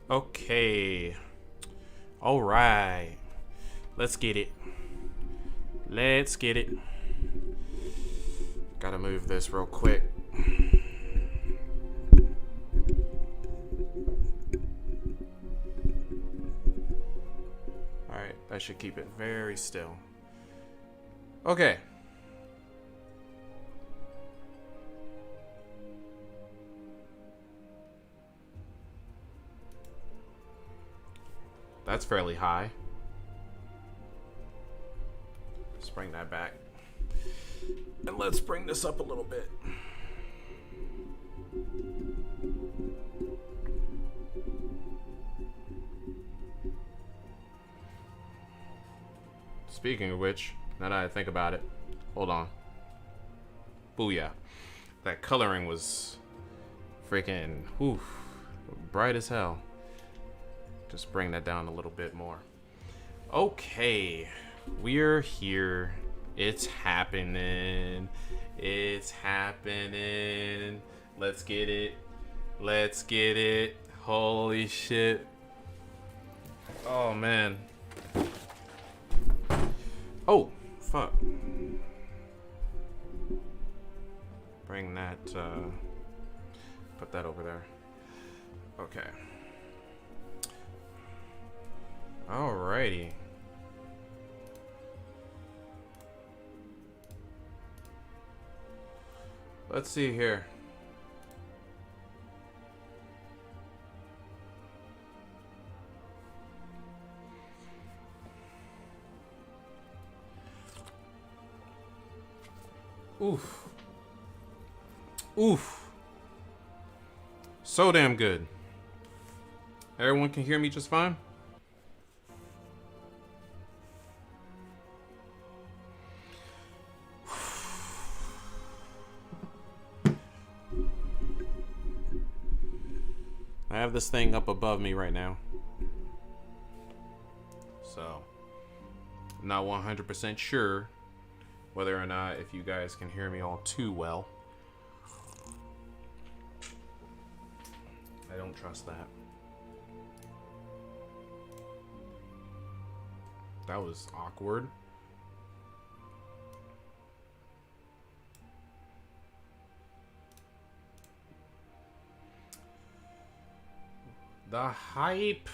Okay. All right. Let's get it. Let's get it. Gotta move this real quick. Alright, that should keep it very still. Okay. That's fairly high. Let's bring that back. And let's bring this up a little bit. Speaking of which, now that I think about it, hold on. Booyah. That coloring was freaking bright as hell. Just bring that down a little bit more. Okay, we're here. It's happening. It's happening. Let's get it. Let's get it. Holy shit. Oh, man. Oh, fuck. Bring that, put that over there. Okay. Alrighty. Let's see here. Oof. Oof. So damn good. Everyone can hear me just fine? I have this thing up above me right now. So, I'm not 100% sure whether or not if you guys can hear me all too well. I don't trust that. That was awkward. The hype.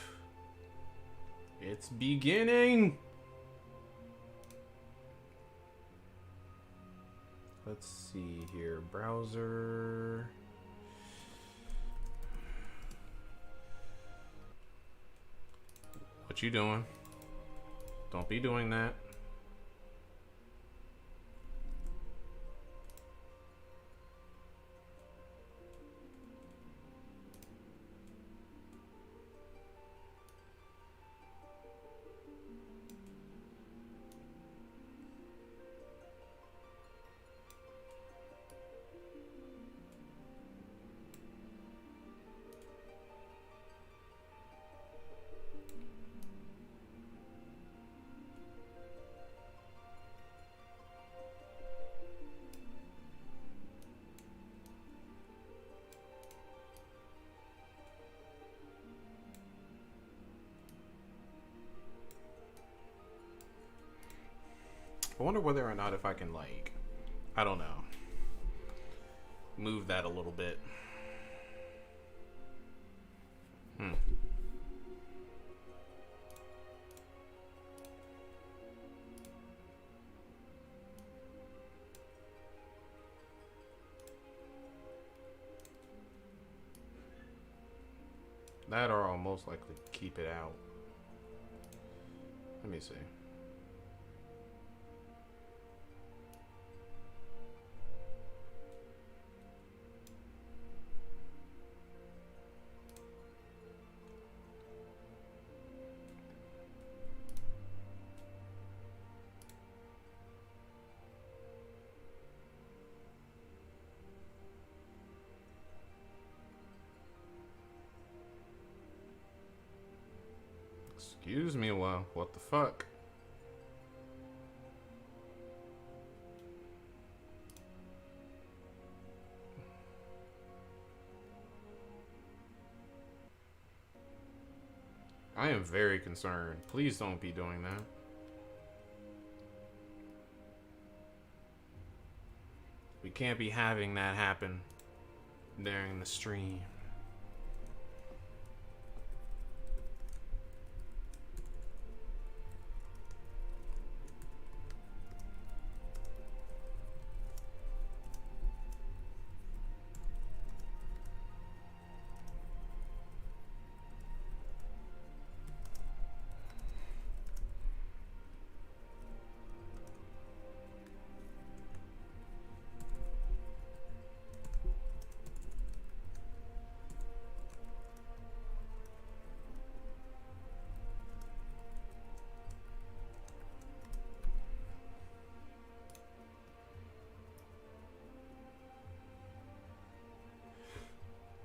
It's beginning. Let's see here. Browser. What you doing? Don't be doing that. I wonder whether or not if I can, like, I don't know, move that a little bit. That or I'll most likely keep it out. Let me see. Excuse me, well, what the fuck? I am very concerned. Please don't be doing that. We can't be having that happen during the stream.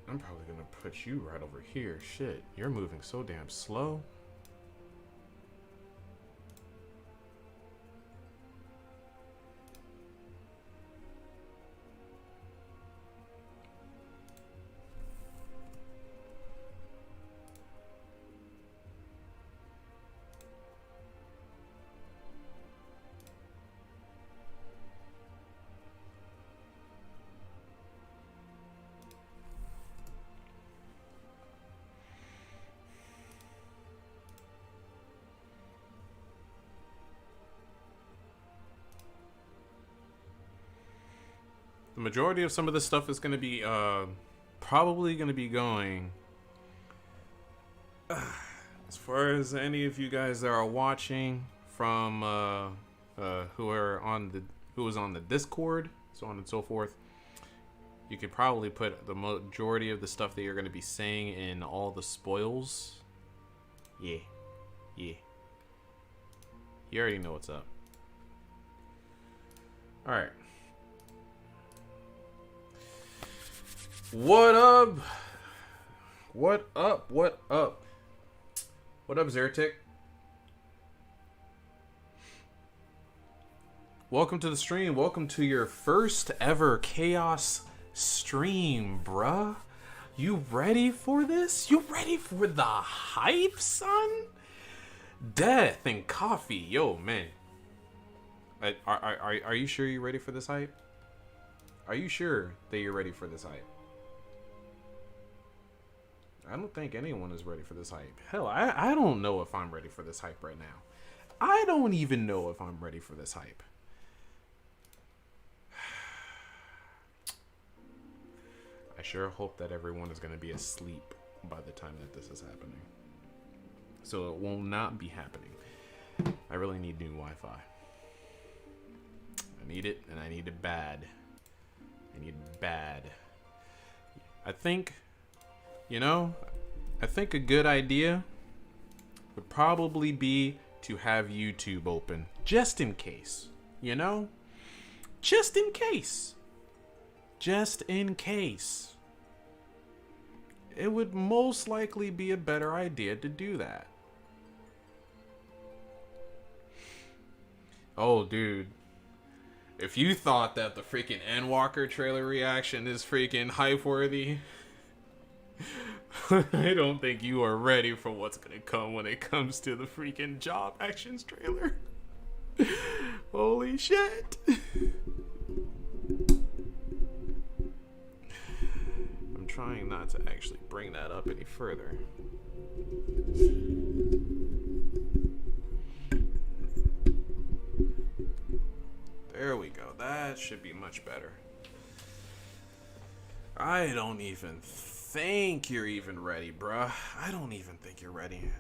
I'm probably gonna put you right over here. Shit, you're moving so damn slow. The majority of some of this stuff is going to be probably going to be going as far as any of you guys that are watching from who was on the Discord, so on and so forth. You could probably put the majority of the stuff that you're going to be saying in all the spoils. Yeah. You already know what's up. All right. What up? What up? What up? What up, Zertic? Welcome to the stream. Welcome to your first ever Chaos stream, bruh. You ready for this? You ready for the hype, son? Death and coffee. Yo, man. Are you sure you're ready for this hype? Are you sure that you're ready for this hype? I don't think anyone is ready for this hype. Hell, I don't know if I'm ready for this hype right now. I don't even know if I'm ready for this hype. I sure hope that everyone is going to be asleep by the time that this is happening. So it will not be happening. I really need new Wi-Fi. I need it, and I need it bad. I need it bad. I think... You know, I think a good idea would probably be to have YouTube open. Just in case. You know? Just in case. Just in case. It would most likely be a better idea to do that. Oh, dude. If you thought that the freaking ENDWALKER trailer reaction is freaking hype-worthy... I don't think you are ready for what's gonna come when it comes to the freaking Job Actions trailer. Holy shit. I'm trying not to actually bring that up any further. There we go. That should be much better. I don't even think you're even ready, bruh. I don't even think you're ready.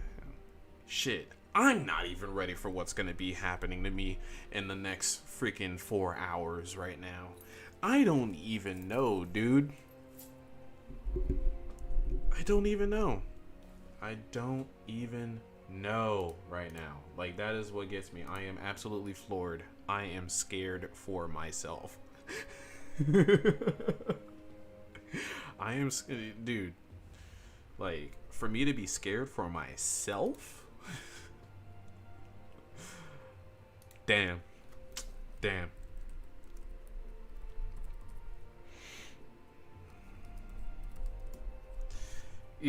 Shit, I'm not even ready for what's gonna be happening to me in the next freaking 4 hours right now. I don't even know, dude. I don't even know. I don't even know right now. Like, that is what gets me. I am absolutely floored. I am scared for myself. I am, dude, like, for me to be scared for myself? Damn.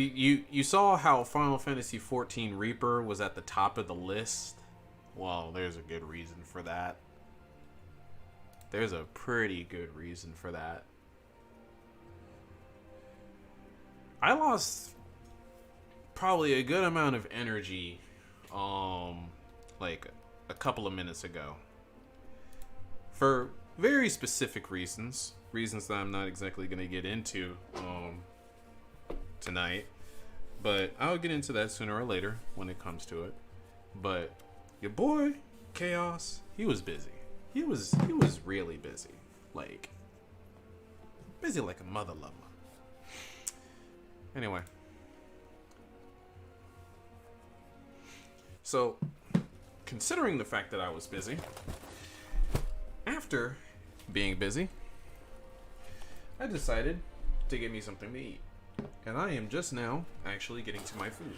You saw how Final Fantasy XIV Reaper was at the top of the list? Well, there's a good reason for that. There's a pretty good reason for that. I lost probably a good amount of energy like a couple of minutes ago. For very specific reasons. Reasons that I'm not exactly going to get into tonight. But I'll get into that sooner or later when it comes to it. But your boy, Chaos, he was busy. He was really busy. Like, busy like a mother lover. Anyway. So, considering the fact that I was busy, after being busy, I decided to get me something to eat. And I am just now actually getting to my food.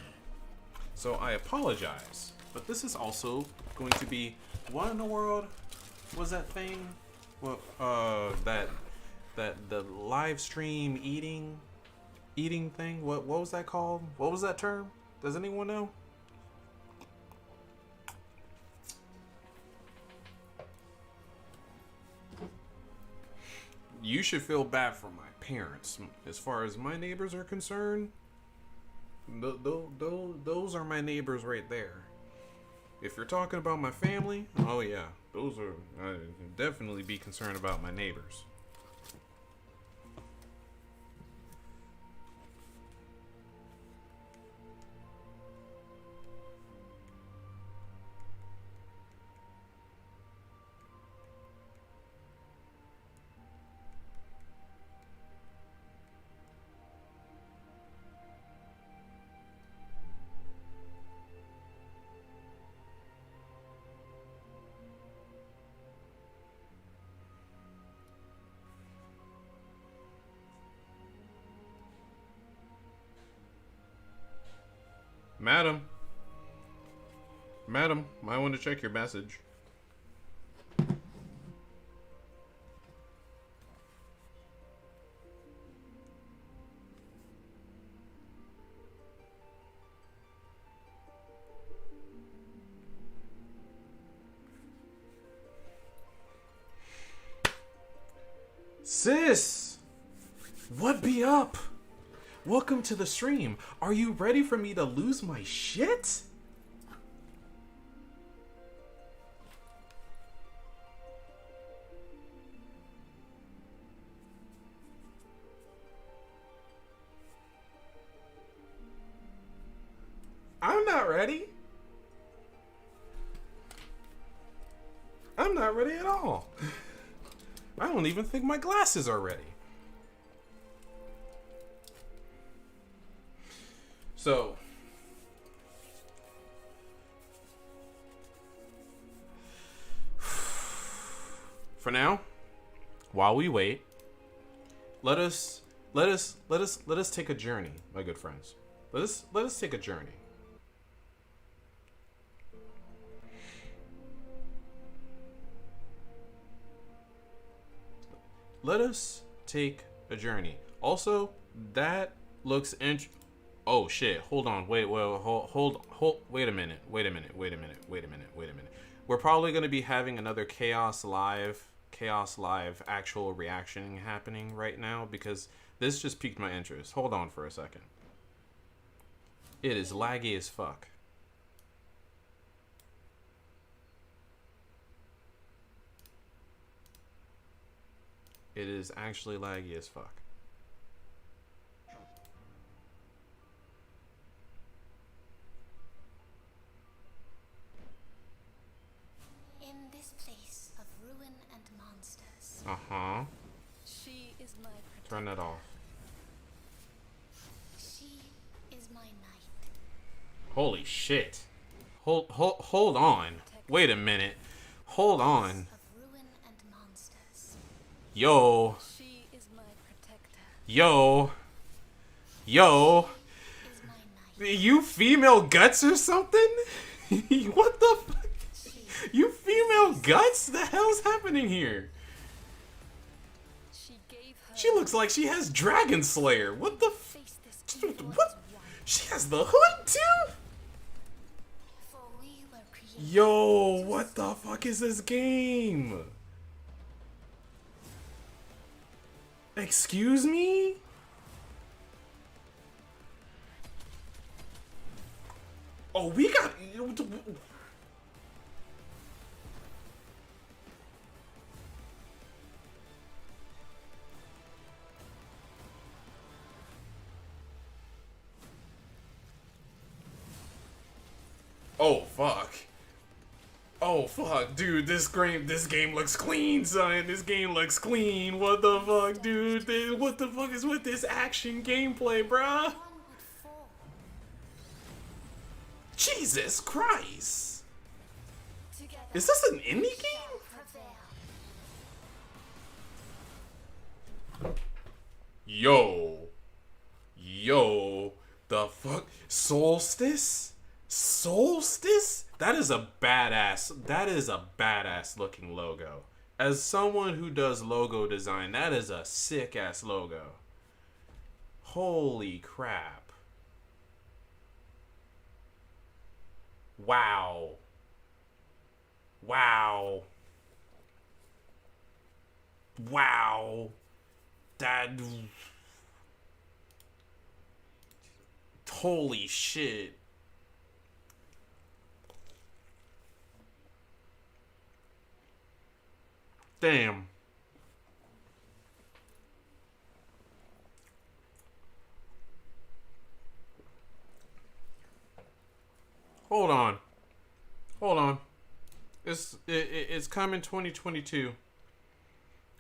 So I apologize, but this is also going to be, what in the world was that thing? Well, that the live stream eating thing? What was that called? What was that term? Does anyone know? You should feel bad for my parents. As far as my neighbors are concerned, those are my neighbors right there. If you're talking about my family, oh yeah, those are, I definitely be concerned about my neighbors. Madam, might want to check your message. Sis, what be up? Welcome to the stream. Are you ready for me to lose my shit? I'm not ready. I'm not ready at all. I don't even think my glasses are ready. So, for now, while we wait, let us take a journey, my good friends. Let us take a journey. Let us take a journey. Also, that looks oh shit! Hold on. Wait a minute. We're probably gonna be having another Chaos Live actual reaction happening right now because this just piqued my interest. Hold on for a second. It is laggy as fuck. It is actually laggy as fuck. In this place of ruin and monsters. Uh-huh. She is my protector. Turn that off. She is my knight. Holy shit. Hold on. Wait a minute. Hold on. Of ruin and monsters. Yo. She is my protector. Yo. Is my knight. You female guts or something? What the fuck? You female guts? The hell's happening here? She gave her She looks like she has Dragon Slayer. What the f- face this What? She has the hood too? For we were created. Yo, what the fuck is this game? Excuse me? Oh, we got... Oh, fuck. Oh, fuck, dude, this game looks clean, son. This game looks clean. What the fuck, dude? What the fuck is with this action gameplay, bruh? One would fall. Jesus Christ. Together Is this an indie we game? shall prevail. Yo, the fuck? Solstice? That is a badass looking logo. As someone who does logo design, that is a sick ass logo. Holy crap. Wow. That... Holy shit. Damn. Hold on. It's coming 2022.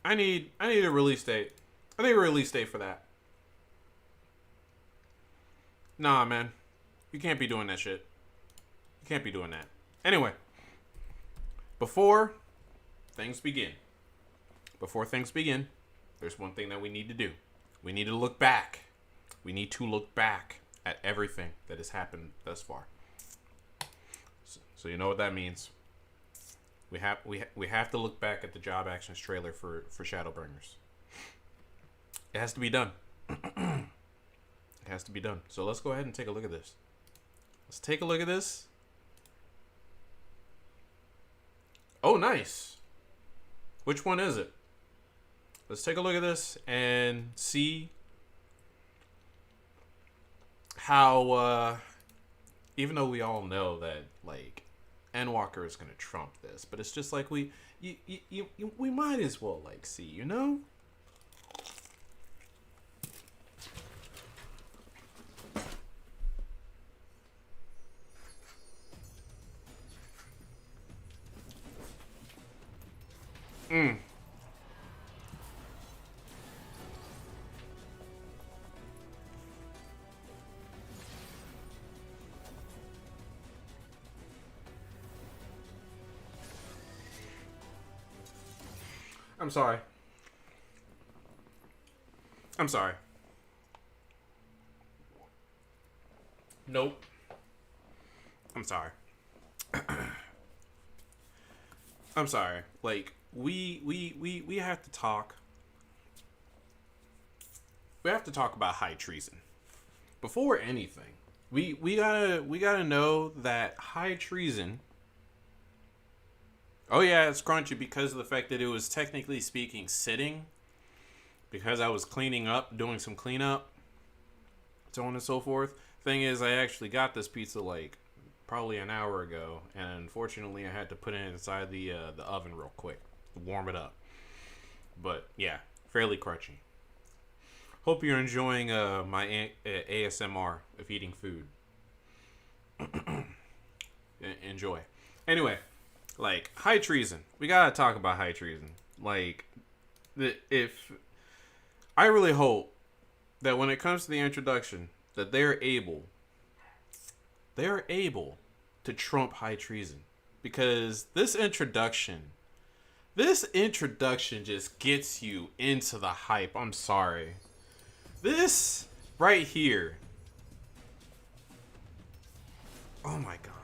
I need a release date. I need a release date for that. Nah, man. You can't be doing that shit. You can't be doing that. Anyway, before things begin, there's one thing that we need to do. We need to look back. We need to look back at everything that has happened thus far. So you know what that means. We have to look back at the Job Actions trailer for Shadowbringers. It has to be done. It has to be done. So let's go ahead and take a look at this. Let's take a look at this. Oh, nice. Which one is it? Let's take a look at this and see how, even though we all know that, like, ENDWALKER is gonna trump this, but it's just like we might as well, like, see, you know? I'm sorry. Nope. I'm sorry. I'm sorry. Like, we have to talk. We have to talk about high treason. Before anything, we gotta know that high treason. Oh yeah, it's crunchy because of the fact that it was technically speaking sitting. Because I was cleaning up, doing some cleanup, so on and so forth. Thing is, I actually got this pizza like probably an hour ago, and unfortunately, I had to put it inside the oven real quick to warm it up. But yeah, fairly crunchy. Hope you're enjoying my ASMR of eating food. Enjoy. Anyway, like, high treason. We gotta talk about high treason. Like, if I really hope that when it comes to the introduction, that they're able to trump high treason, because this introduction just gets you into the hype. I'm sorry. This right here. Oh my god.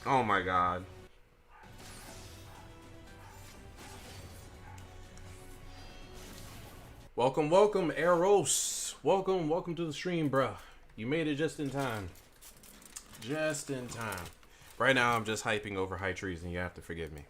Oh my god. Welcome, welcome, Eros. Welcome to the stream, bruh. You made it just in time. Just in time. Right now, I'm just hyping over high trees, and you have to forgive me.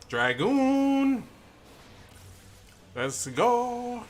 Dragoon! Let's go!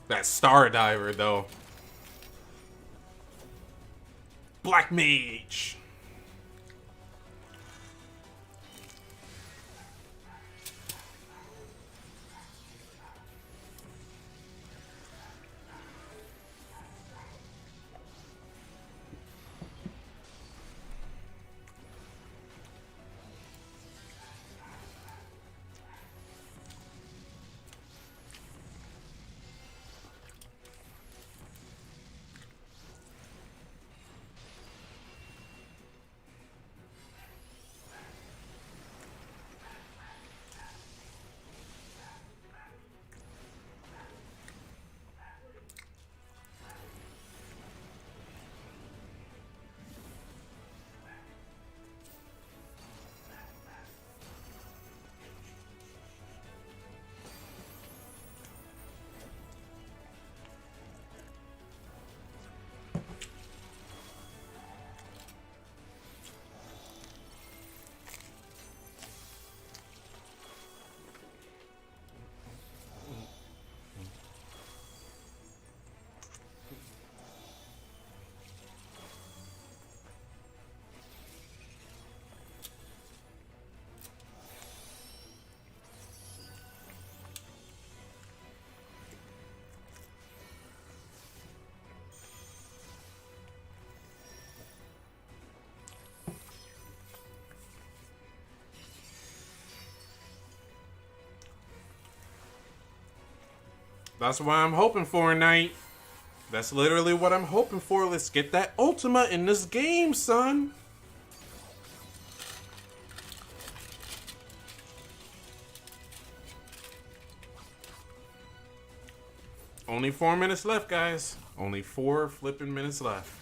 That Star Diver, though. Black Mage! That's what I'm hoping for, Knight. That's literally what I'm hoping for. Let's get that Ultima in this game, son. Only 4 minutes left, guys. Only 4 flipping minutes left.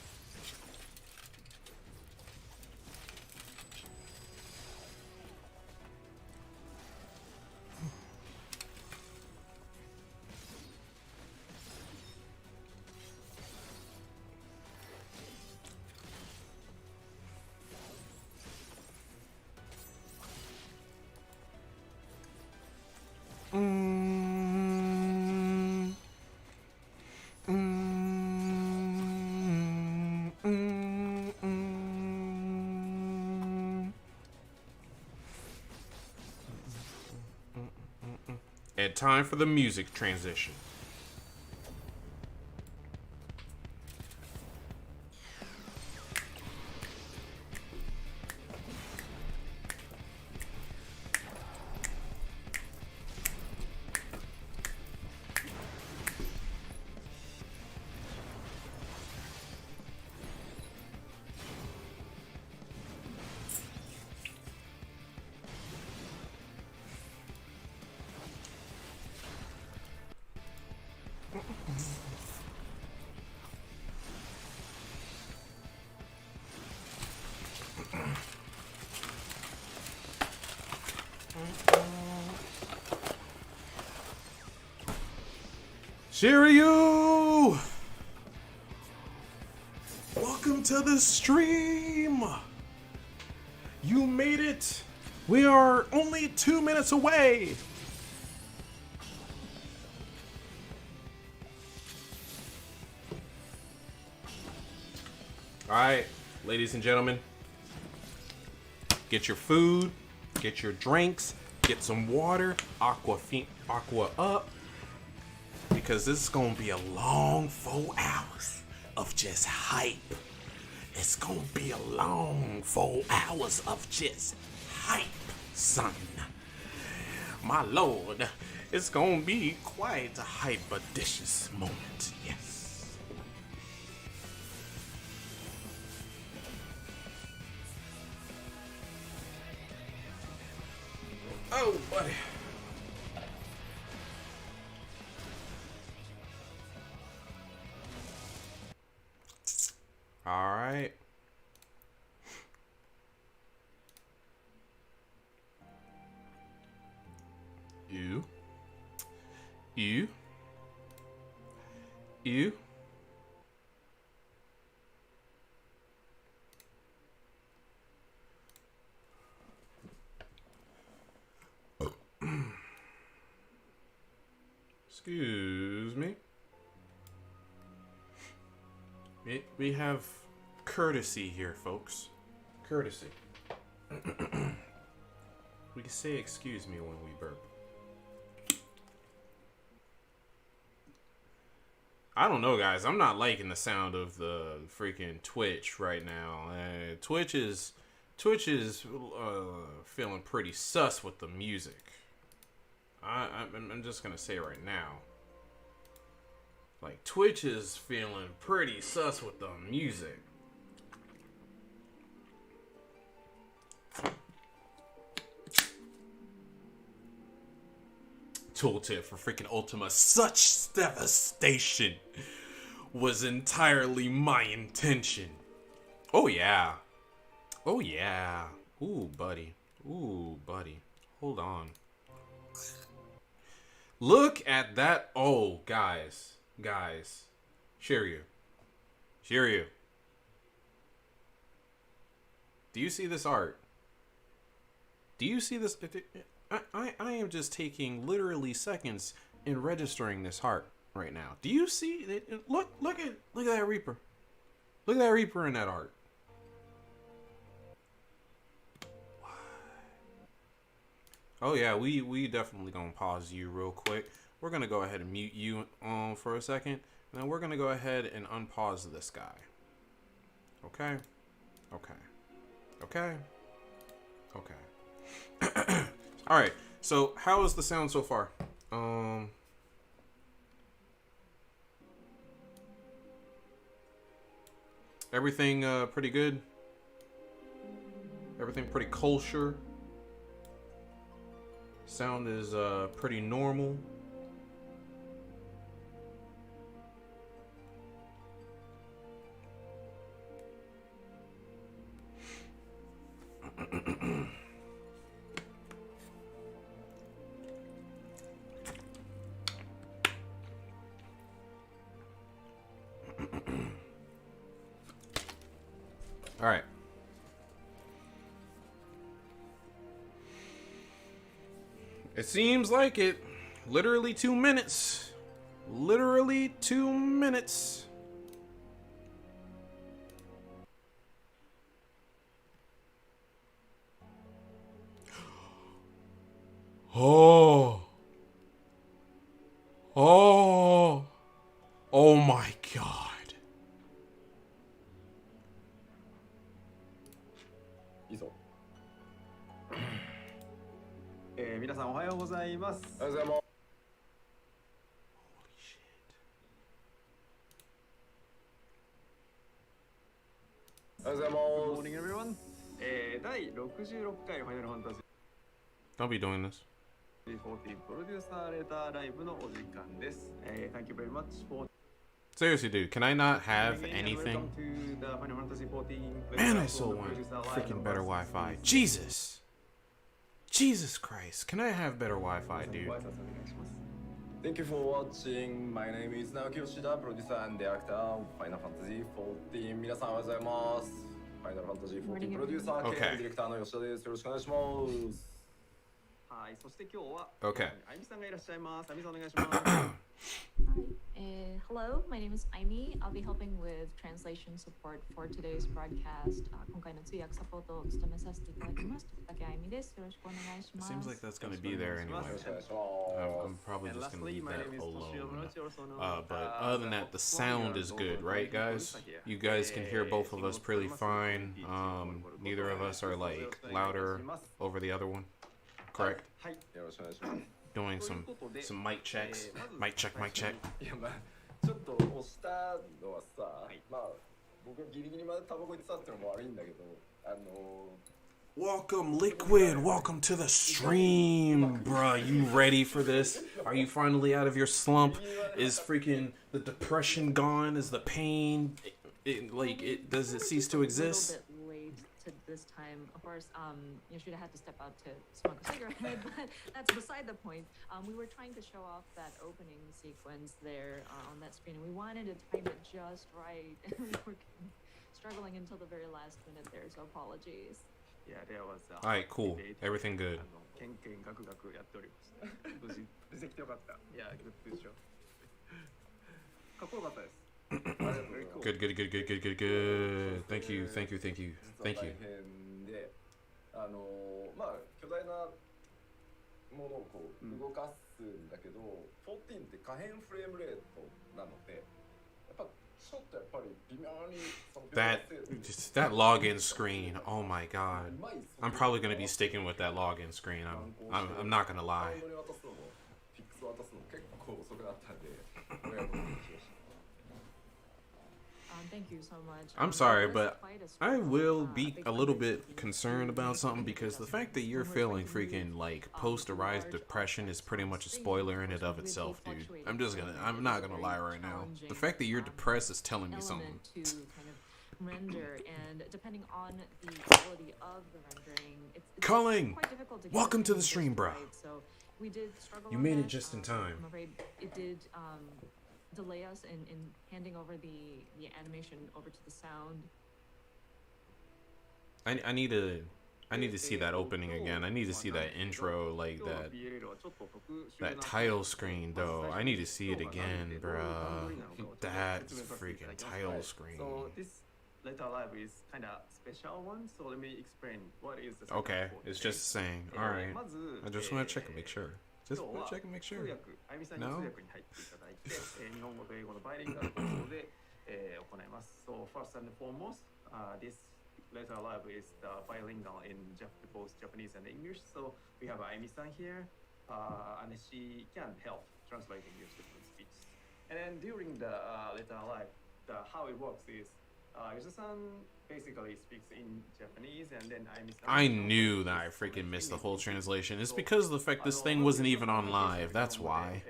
And time for the music transition. Shiryu! Welcome to the stream! You made it! We are only 2 minutes away! Alright, ladies and gentlemen. Get your food, get your drinks, get some water, aqua up. Because this is gonna be a long 4 hours of just hype. It's gonna be a long 4 hours of just hype, son. My lord, it's gonna be quite a hypericious moment, yes. Oh, buddy. All right. You. Excuse me. We have courtesy here, folks. Courtesy. We can say excuse me when we burp. I don't know, guys. I'm not liking the sound of the freaking Twitch right now. Twitch is feeling pretty sus with the music. I'm just gonna say right now. Like, Twitch is feeling pretty sus with the music. Tooltip for freaking Ultima. Such devastation was entirely my intention. Oh, yeah. Oh, yeah. Ooh, buddy. Ooh, buddy. Hold on. Look at that. Oh, guys. Guys. Shiryu. Shiryu. Do you see this art? Do you see this? I am just taking literally seconds in registering this heart right now. Do you see it? Look at that Reaper. Look at that Reaper in that art. Oh yeah, we definitely gonna pause you real quick. We're gonna go ahead and mute you for a second, and then we're gonna go ahead and unpause this guy. Okay? Okay. Okay? Okay. Alright, so how is the sound so far? Everything pretty good? Everything pretty kosher? Sound is pretty normal. All right. It seems like it. Literally 2 minutes. Literally 2 minutes. Oh. Oh. Oh my God. 皆さんおはようございます。おはようございます。Holy shit. おはようございます。Good morning, everyone. 第66回ファイナルファンタジー Don't be doing this. 14プロデューサーレターライブのお時間です。Thank you very much for Seriously, dude, can I not have anything? Welcome to the Final Fantasy 14 Man, I so want freaking better Wi-Fi. Jesus! Jesus Christ, can I have better Wi-Fi, dude? Thank you for watching. My name is Naoki Yoshida, producer and director of Final Fantasy XIV. 皆さんおはようございます。Final Fantasy XIV プロデューサー兼ディレクターの吉田です。よろしくお願いします。はい、そして今日は Okay. あゆみさんがいらっしゃいます。あゆみさんお願いします。Hello, my name is Aimi. I'll be helping with translation support for today's broadcast. 今回の通訳サポートを務めさせていただきます。竹あゆみです。よろしくお願いします。 Seems like that's going to be there anyway. I'm probably just going to leave that alone. But other than that, the sound is good, right, guys? You guys can hear both of us pretty fine. Neither of us are like louder over the other one, correct? はい、よろしくお願いします。Doing some mic checks. Mic check, mic check. いやまあちょっと押したのはさ、まあ僕がギリギリまでタバコ行ってたってのも悪いんだけど、Welcome, Liquid. Welcome to the stream, bruh. You ready for this? Are you finally out of your slump? Is freaking the depression gone? Is the pain, does it cease to exist? A little bit late to this time. Of course, Yoshida had to step out to smoke a cigarette, but that's beside the point. We were trying to show off that opening sequence there on that screen, and we wanted to time it just right, and we were struggling until the very last minute there, so apologies. Yeah, there was Alright, cool. Everything good. ケンケンガクガクやっております。無事出てきてよかった。いや、グッドでしょ。かっこよかったです。Good, good, good, good, good, good, good. Thank you, thank you, thank you, thank you. 大変で、まあ巨大なものをこう動かすんだけど、14って可変フレームレートなので、やっぱちょっとやっぱり微妙にその That login screen. Oh my god. I'm probably gonna be sticking with that login screen. I'm not gonna lie. フィックス渡すの結構遅くなったんで、親の話をし Thank you so much. I'm sorry, but I will be a little bit concerned about something because the fact that you're feeling freaking like post-arise depression is pretty much a spoiler in and of itself, dude. I'm not gonna lie right now. The fact that you're depressed is telling me something. To kind of render, and depending on the quality of the rendering, it's Culling! quite difficult to get Welcome to the things stream, bruh. right. So we did struggle. You on made it that. just in time. I'm afraid it did delay us in handing over the animation over to the sound. I need to see that opening again. I need to see that intro, like that title screen though. I need to see it again, bruh. That freaking title screen. So this letter live is kind of special one. So let me explain what is the Okay, it's just saying. All right. I just want to check and make sure. Just want to check and make sure. No? So first and foremost, this letter live is the bilingual in both Japanese and English. So we have Aimi-san here, and she can help translating your different speeches. And then during the letter live, how it works is Yoshida-san basically speaks in Japanese, and then Aimi-san. I knew that I freaking missed the whole translation. It's because of the fact this thing wasn't even on live. That's why.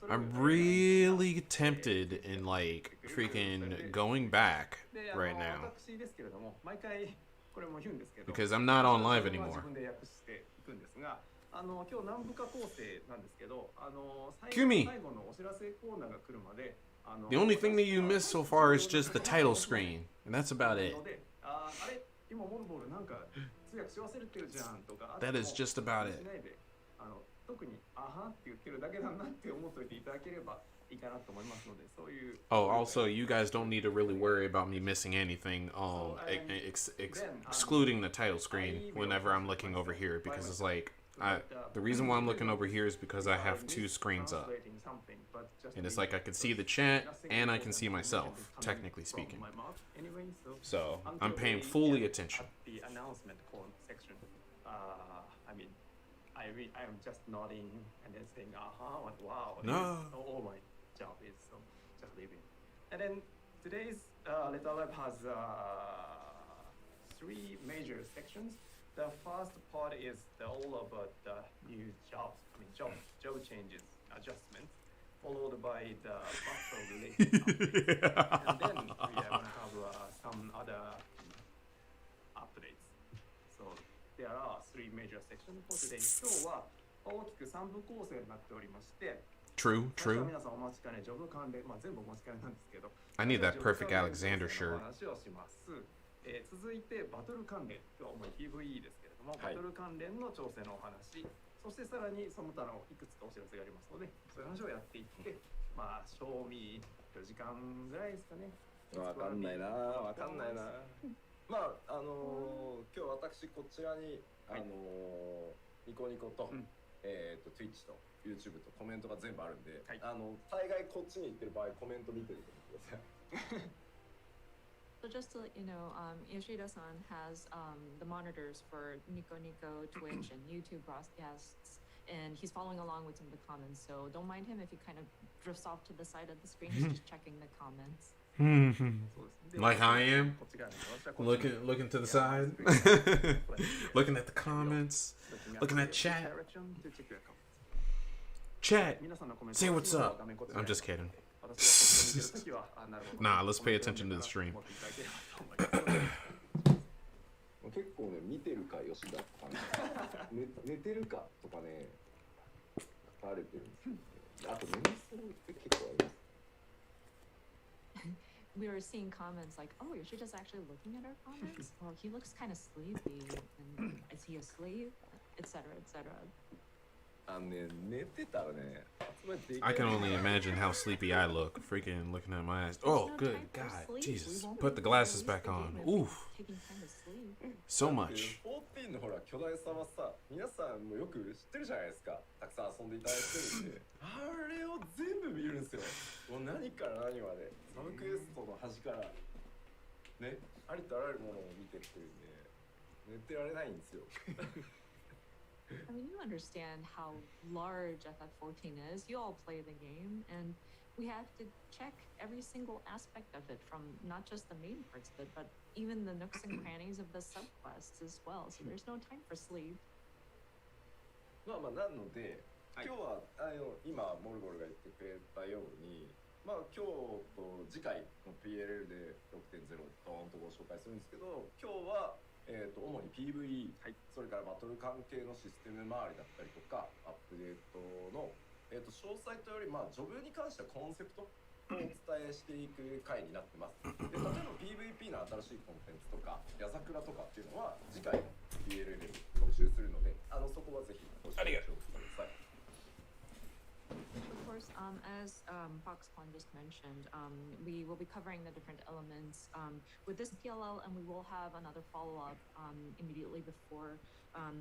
I'm really tempted in like freaking going back right now because I'm not on live anymore. Kumi! The only thing that you missed so far is just the title screen, and that's about it. That is just about it. Oh, also, you guys don't need to really worry about me missing anything, excluding the title screen whenever I'm looking over here, because it's like, the reason why I'm looking over here is because I have two screens up. And it's like I can see the chat and I can see myself, technically speaking. So, I'm paying fully attention. I am just nodding and then saying, wow. No. All my job is so just leaving. And then today's letter live has three major sections. The first part is all about the new job changes, adjustments, followed by the buffer related updates. And then we are going to have some other updates. So there are three major sections for today. 今日は大きく3部構成になっておりまして、True, 最初は true. 皆さんお待ちかねジョブ関連、全部お待ちかねなんですけど、 I need that ジョブ perfect 関連 Alexander 調整のお shirt. 話をします。続いてバトル関連、今日は主に PVE ですけれども、バトル関連の調整のお話、そしてさらにその他のいくつかお知らせがありますので、そういう話をやっていって、賞味4時間ぐらいですかね。わかんないな、わかんないな。まあ今日私こちらにニコニコと、Twitch と YouTube とコメントが全部あるんで、大概こっちに行ってる場合コメント見てると思ってください。So just to let you know, Yoshida-san has the monitors for Nico Nico, Twitch, and YouTube broadcasts, and he's following along with some of the comments. So don't mind him if he kind of drifts off to the side of the screen. He's just checking the comments. Like I am, looking to the side, looking at the comments, looking at chat. Chat, say what's up. I'm just kidding. Nah, let's pay attention to the stream. 結構ね、見てるか吉田とかね、寝てるかとかね、書かれてるんですよね。あと眠そうって結構あります。We were seeing comments like, "Oh, Yoshida's actually looking at our comments. Well, he looks kind of sleepy. And is he asleep? Etc. Etc." 寝てたらね、 I can only imagine how sleepy I look, freaking looking at my eyes. Oh, good God, Jesus. Put the glasses back on. Oof. So much. 14のほら巨大さはさ、皆さんもよく知ってるじゃないですか。たくさん遊んでいただいてるんで、あれを全部見るんですよ。もう何から何まで、サブクエストの端からね、ありとあらゆるものを見てってるんで、寝てられないんですよ。I mean, you understand how large FF14 is. You all play the game, and we have to check every single aspect of it, from not just the main parts of it, but even the nooks and crannies of the subquests as well. So there's no time for sleep. なので、今日は今モルゴルが言ってくれたように、今日と次回の PLL で 6.0 ドーンとご紹介するんですけど、今日は主に PVE、それからバトル関係のシステム周りだったりとか、アップデートの、詳細というより、ジョブに関してはコンセプトをお伝えしていく回になってます。で、例えば PVP の新しいコンテンツとか、矢桜とかっていうのは次回の PLL で特集するので、そこはぜひご視聴ください。Of course, as Foxconn just mentioned, we will be covering the different elements with this PLL, and we will have another follow-up immediately before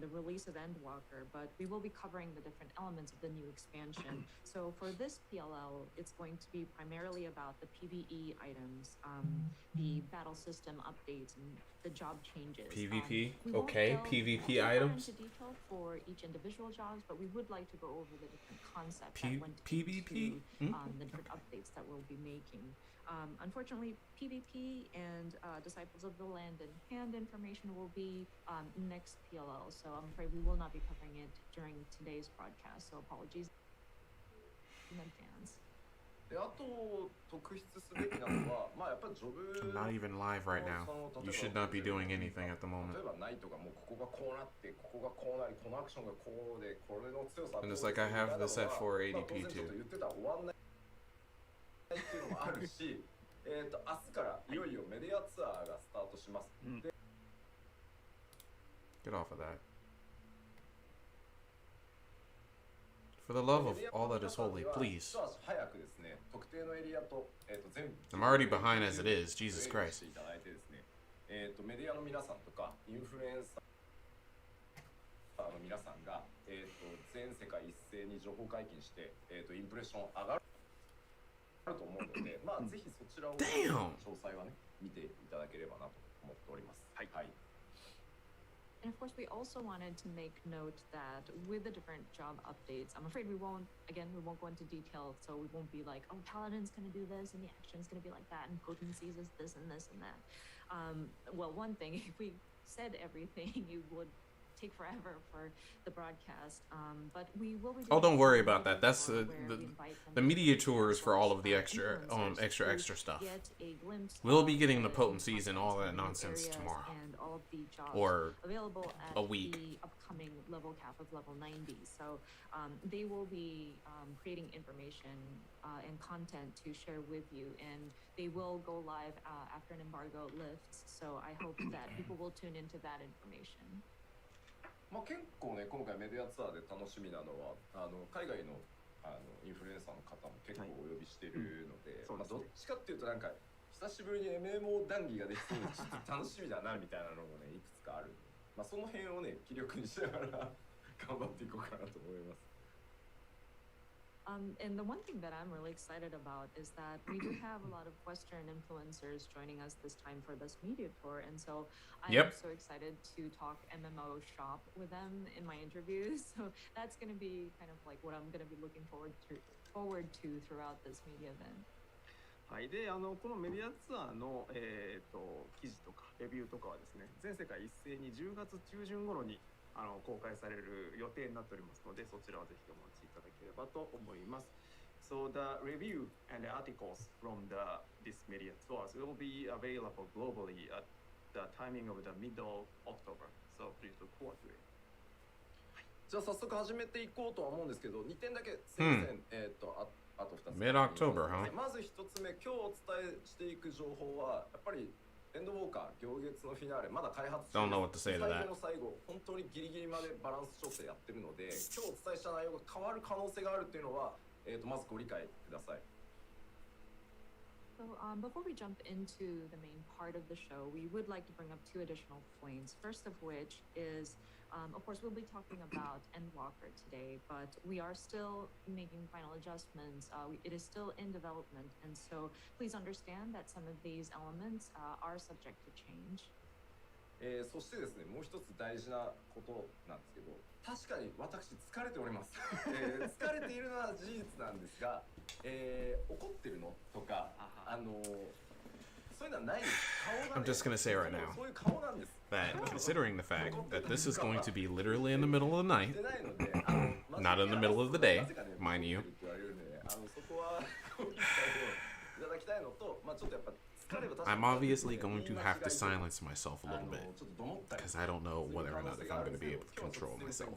the release of Endwalker, but we will be covering the different elements of the new expansion. So for this PLL, it's going to be primarily about the PvE items, the battle system updates, and the job changes. PvP? We won't Okay, delve PvP too far items? into detail for each individual jobs, but we would like to go over the different concepts that went PvP? into the different updates that we'll be making. Unfortunately, PvP and Disciples of the Land and Hand information will be next PLL, so I'm afraid we will not be covering it during today's broadcast, so apologies in advance. で、あと特筆すべきなのは、やっぱりジョブ I'm not even live right now. You should not be doing anything at the moment. 例えばナイトがもうここがこうなって、ここがこうなり、このアクションがこうで、これの強さ And it's like I have this at 480p 当然ちょっと too. 言ってたら終わんないっていうのもあるし、明日からいよいよメディアツアーがスタートします。で Get off of that. For the love of all that is holy, please. 一足早くですね、特定のエリアと、全部 I'm already behind as it is. Jesus Christ. いただいてですね、メディアの皆さんとかインフルエンサーの皆さんが、全世界一斉に情報解禁して、インプレッション上がると思うので、ぜひそちらを詳細はね見ていただければなと思っております。はい。And of course, we also wanted to make note that with the different job updates, I'm afraid we won't go into detail, so we won't be like, oh, Paladin's going to do this, and the action's going to be like that, and potencies is this and this and that. Well, one thing, if we said everything, you would take forever for the broadcast. But we will be. Oh, doing don't worry a about that. media That's tour the where we invite the them media to tour is for all of the influencers extra to stuff. get a glimpse We'll be of getting the the potencies and all that new nonsense areas tomorrow. and all of the jobs Or available at a week. the upcoming level cap of level 90. So they will be creating information and content to share with you, and they will go live after an embargo lifts. So I hope that people will tune into that information. まあ結構ね、今回メディアツアーで楽しみなのは海外のインフルエンサーの方も結構お呼びしてるので、まあどっちかっていうとなんか久しぶりに MMO 談義ができそうでちょっと楽しみだなみたいなのもねいくつかあるんで、まあその辺をね気力にしながら頑張っていこうかなと思います。And the one thing that I'm really excited about is that we do have a lot of Western influencers joining us this time for this media tour. And so I'm so excited to talk MMO shop with them in my interviews. So that's going to be kind of like what I'm going to be looking forward to throughout this media event. はい、でこのメディアツアーの、記事とかレビューとかはですね、全世界一斉に10月中旬頃に公開される予定になっておりますので、そちらはぜひお待ちいただければと思います。So the review and the articles from this media tours will be available globally at the timing of the middle October. So please look forward to it. じゃあ早速始めていこうとは思うんですけど、2点だけすいません。あと2つ。Mid-October, huh? まず1つ目、今日お伝えしていく情報はやっぱりエンドウォーカー行月のフィナーレまだ開発中 Don't know what to say to that. 最後の最後本当にギリギリまでバランス調整やってるので、今日お伝えした内容が変わる可能性があるっていうのは、まずご理解ください。So before we jump into the main part of the show, we would like to bring up two additional points. First of which is, of course, we'll be talking about ENDWALKER today, but we are still making final adjustments. It is still in development, and so please understand that some of these elements are subject to change. そしてですね、もう一つ大事なことなんですけど、確かに私疲れております。疲れているのは事実なんですが、怒ってるのとか、そういうのはないです。顔がね、I'm just gonna say right now そういう顔なんです。 that considering the fact that this is going to be literally in the middle of the night, not in the middle of the day, mind you. そこはご理解をいただきたいのと、まあちょっとやっぱ I'm obviously going to have to silence myself a little bit because I don't know whether or not if I'm going to be able to control myself.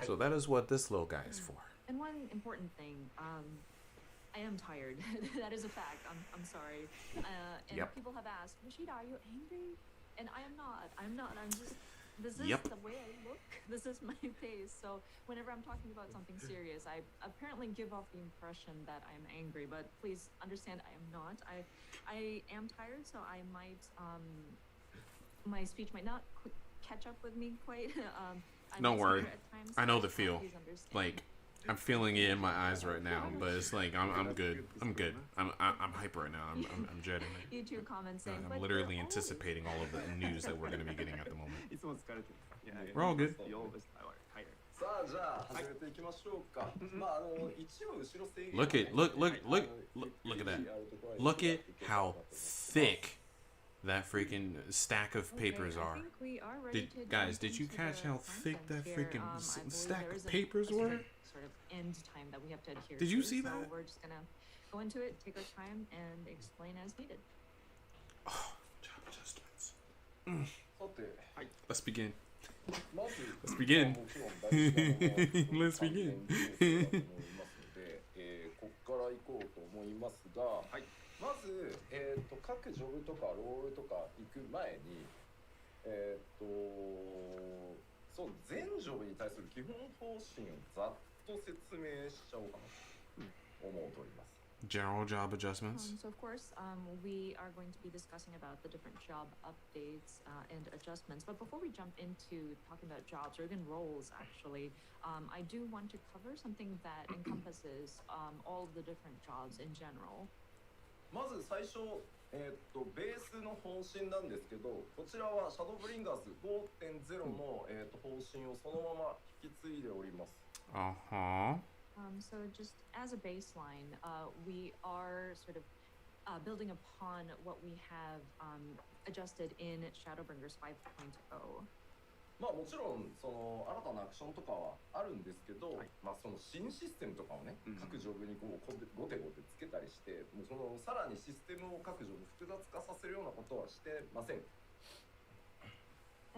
So that is what this little guy is for. And one important thing, I am tired. That is a fact. I'm sorry. And people have asked, Rashida, are you angry? And I am not. I'm just. This is the way I look. This is my face. So whenever I'm talking about something serious, I apparently give off the impression that I'm angry. But please understand, I am not. I am tired, so I might my speech might not catch up with me quite. Don't worry. I know the feel. Like I'm feeling it in my eyes right now, but it's like I'm good. I'm good. I'm hype right now. I'm jetting it. You two comments saying, I'm literally anticipating all of the news that we're going to be getting at the moment. いつも疲れてる。We're all good. さあじゃあ始めていきましょうか。まあ一応後ろ制限 Look at look at that. Look at how thick that freaking stack of papers are. Did you catch how thick that freaking stack of papers were? Sort of end time that we have to adhere Did you to. see So that? we're just gonna go into it, take our time, and explain as needed. Oh, job adjustments. さて Let's begin. まず Let's begin. もちろん大事なもの Let's begin. ここから行こうと思いますが、まず、各ジョブとかロールとか行く前に、そう全ジョブに対する基本方針をざっと説明しちゃおうかなと思っております。General job adjustments. So of course, we are going to be discussing about the different job updates and adjustments. But before we jump into talking about jobs or even roles, actually, I do want to cover something that encompasses all of the different jobs in general. まず最初、ベースの方針なんですけど、こちらはシャドーブリンガーズ 5.0 の、方針をそのまま引き継いでおります。So just as a baseline, we are sort of building upon what we have adjusted in Shadowbringers 5.0. まあもちろんその新たなアクションとかはあるんですけど、はい、まあその新システムとかをね、各ジョブにこうゴテゴテつけたりして、もうそのさらにシステムを各ジョブ複雑化させるようなことはしてません。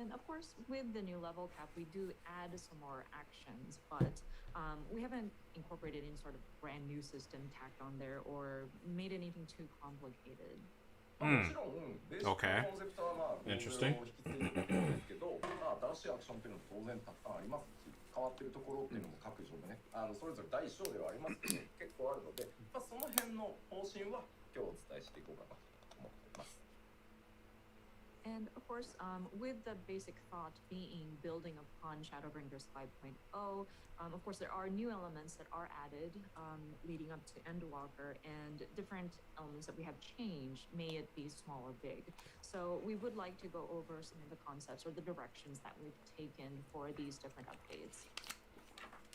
And of course, with the new level cap, we do add some more actions, but we haven't incorporated any sort of brand new system tacked on there or made anything too complicated. もちろんベーシックなコンセプトはまあゴールを引き継いでいくんですけど、まあ新しいアクションっていうのも当然たくさんありますし、変わってるところっていうのも各ジョブね、それぞれ大小ではありますけど、結構あるので、まあその辺の方針は今日お伝えしていこうかなと思っています。And of course, with the basic thought being building upon Shadowbringers 5.0, of course, there are new elements that are added leading up to Endwalker and different elements that we have changed, may it be small or big. So we would like to go over some of the concepts or the directions that we've taken for these different updates.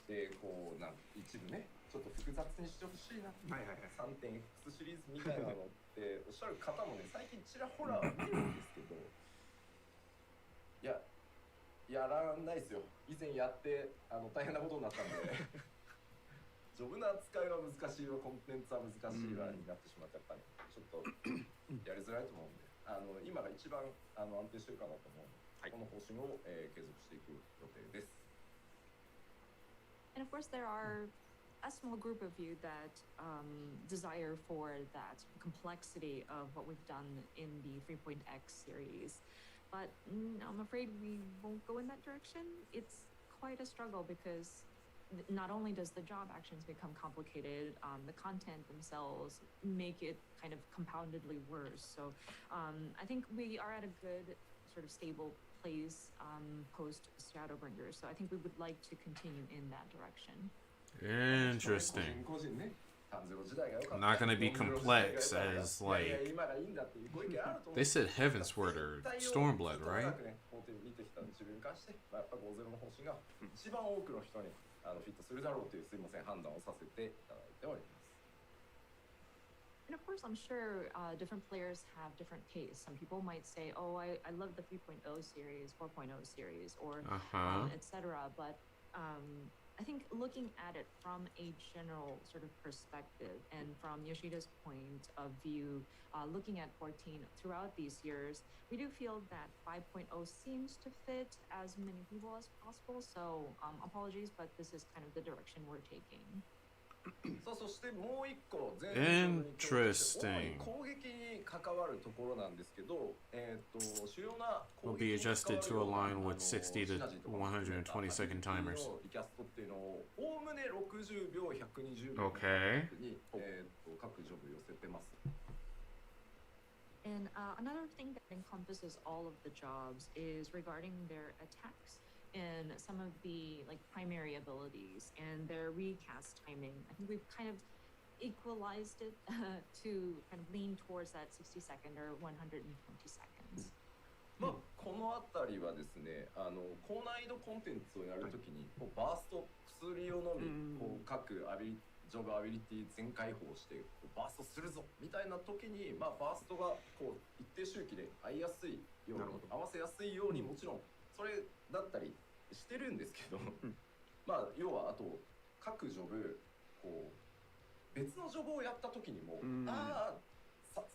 でこう一部ねちょっと複雑にしてほしいな、3.X シリーズみたいなのっておっしゃる方もね最近ちらほら見るんですけど、やらないですよ。以前やって大変なことになったんでジョブの扱いは難しいわ、コンテンツは難しいわになってしまってやっぱりちょっとやりづらいと思うんで、今が一番安定してるかなと思うので、この方針を、継続していく予定です。And of course, there are a small group of you that desire for that complexity of what we've done in the 3.x series. But I'm afraid we won't go in that direction. It's quite a struggle because not only does the job actions become complicated, the content themselves make it kind of compoundedly worse. So I think we are at a good sort of stable place post Shadowbringers. So I think we would like to continue in that direction. Interesting. Not gonna be complex as like they said Heavensward or Stormblood, right? 一番多くの人にフィットするだろうというすいません判断をさせていただいております。And of course, I'm sure different players have different tastes. Some people might say, "Oh, I love the 3.0 series, 4.0 series, or etc." But I think looking at it from a general sort of perspective and from Yoshida's point of view, looking at 14 throughout these years, we do feel that 5.0 seems to fit as many people as possible. So apologies, but this is kind of the direction we're taking. そしてもう一個全Interesting. 攻撃に関わるところなんですけど、主要な Will be adjusted to align with 60 to 120 second timers. リキャストっていうのをおおむね60秒120秒 Okay. に、各ジョブ寄せてます。And another thing that encompasses all of the jobs is regarding their attacks and some of the like primary abilities and their recast timing. I think we've kind of equalized it to kind of lean towards that 60 second or 120 seconds. まあこのあたりはですね、高難易度コンテンツをやるときにこうバースト薬を飲み、こう各ジョブアビリティ全開放してこうバーストするぞみたいな時に、まあバーストがこう一定周期で合いやすいように合わせやすいようにもちろんそれだったりしてるんですけど、まあ要はあと各ジョブこう別のジョブをやった時にも、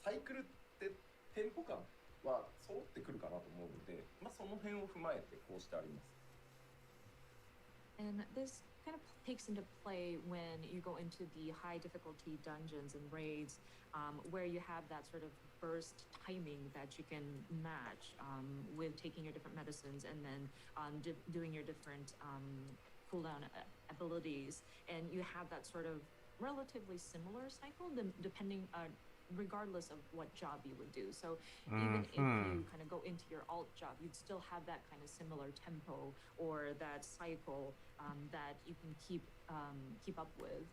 サイクルってテンポ感は揃ってくるかなと思うので、まあその辺を踏まえてこうしてあります。And this kind of takes into play when you go into the high difficulty dungeons and raids, where you have that sort of burst timing that you can match with taking your different medicines and then doing your different cooldown abilities, and you have that sort of relatively similar cycle depending regardless of what job you would do. So even if you kind of go into your alt job, you'd still have that kind of similar tempo or that cycle that you can keep up with.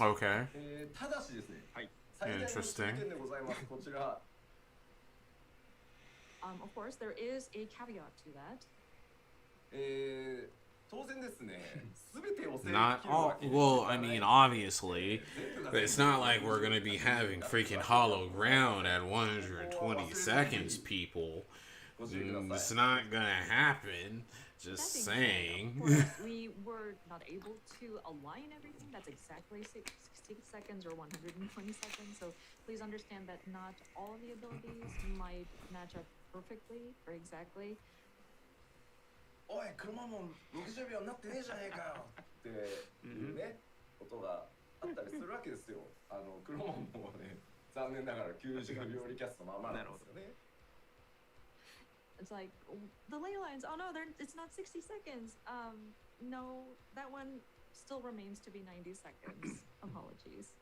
Okay. ただしですね、最大の注意点でございます。こちら。Of course, there is a caveat to that. 当然ですね。全てを制御 Not all. Well, I mean, obviously, it's not like we're gonna be having freaking hollow ground at 120 seconds, people. ご注意くだ It's さい。 not gonna happen. That Just being said, saying. of course, we were not able to align everything. That's exactly 60 seconds or 120 seconds. So please understand that not all the abilities might match up perfectly or exactly. おい、車も60秒になってねえじゃねえかよっていうね、ことがあったりするわけですよ。車もね、残念ながら90秒リキャストままなんですよね。It's like the ley lines. Oh no, it's not 60 seconds. No, that one still remains to be 90 seconds. Apologies.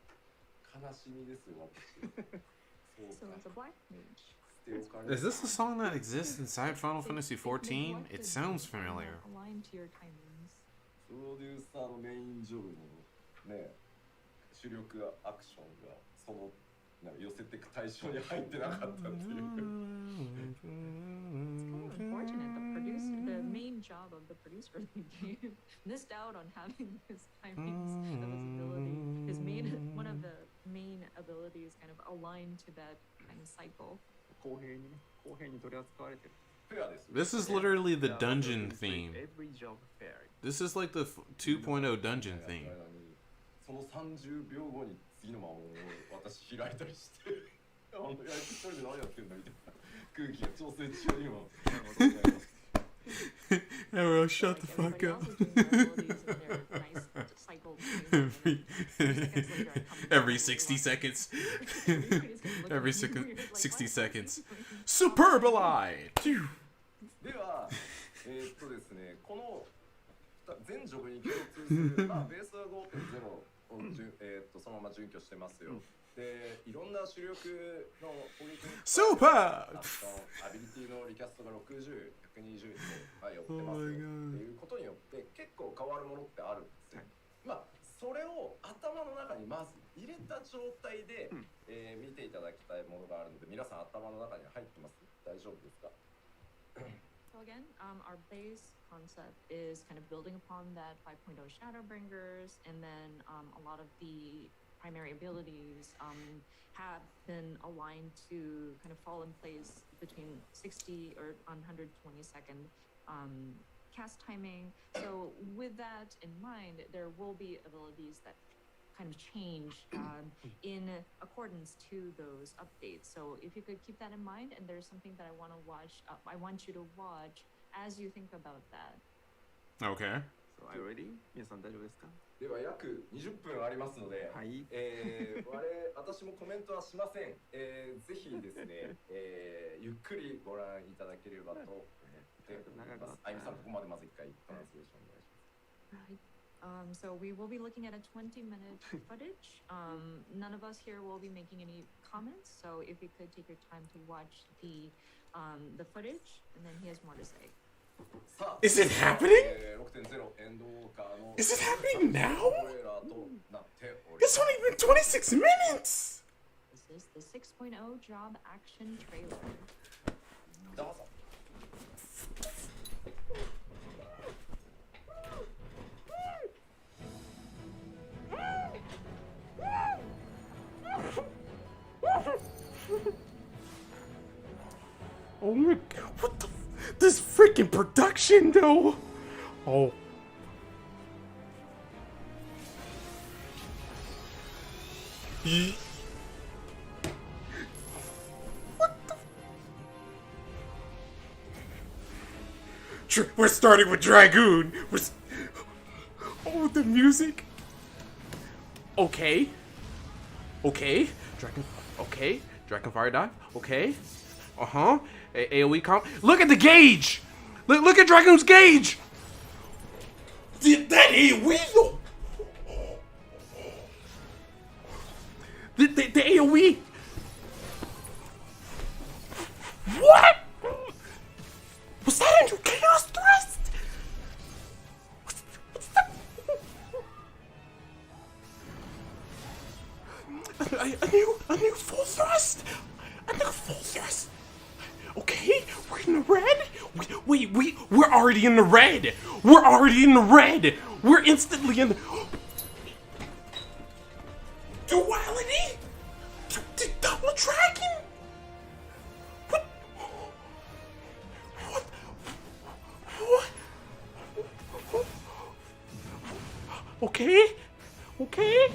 悲しみですよ、私。そ So うか。 it's a black mage. Is this a song that exists inside Final Fantasy XIV? It sounds familiar. Aligned to your timings. プロデューサーのメインジョブのね、主力アクションがその寄せていく対象に入ってなかったっていう。It's kind of unfortunate. The main job of the producer of the game missed out on having his timings of his ability. One of the main abilities kind of aligned to that kind of cycle. 公平にね、公平に取り扱われてる。フェアです。 This is literally the dungeon theme. Every job fair. This is like the 2.0 dungeon theme. その30秒後に次の魔王を私開いたりして、いや一人で何やってんだみたいな空気が調整中にも。Arrow, shut the fuck up. Every 60 seconds. Every 60 seconds. Superbalai! では、ですね、この全ジョブに共通する、まあ、ベースは 5.0 をそのまま準拠してますよ。で、いろんな主力の攻撃にスーパーアビリティのリキャストが60、120と寄ってますよっていうことによって結構変わるものってあるんですよ。まあ、それを頭の中にまず入れた状態で、見ていただきたいものがあるので、皆さん頭の中に入ってます？大丈夫ですか？ So again, our base concept is kind of building upon that 5.0 Shadowbringers, and then a lot of the primary abilities have been aligned to kind of fall in place between 60 or 120 second cast timing. So with that in mind, there will be abilities that kind of change in accordance to those updates. So if you could keep that in mind, and there's something that I want to watch, I want you to watch as you think about that. Okay. So are you ready? 皆さん大丈夫ですか？では約20分ありますので、はい。私もコメントはしません。ぜひですね、ゆっくりご覧いただければと思っております。あゆみさん、ここまでまず一回トランスレーションお願いします。Right. So we will be looking at a 20-minute footage. None of us here will be making any comments. So if you could take your time to watch the footage, and then he has more to say. Is it happening? 6.0 エンドウォーカーの Is it happening now? トレーラーとなっております。 It's only been 26 minutes! This is the 6.0 job action trailer. どうぞ。Oh my god, what the this freaking production though? Oh. What the? We're starting with Dragoon. Oh, the music. Okay. Okay. Dragon Fire Dive. Okay. AoE comp. Look at the gauge! Look at Dragoon's gauge! That AoE though! The AoE! What? Was that under Chaos Thrust? What's that? A new full thrust! A new full thrust! Okay, we're in the red? We're already in the red! We're already in the red! We're instantly in the... Duality? Double dragon? What? Okay? Okay?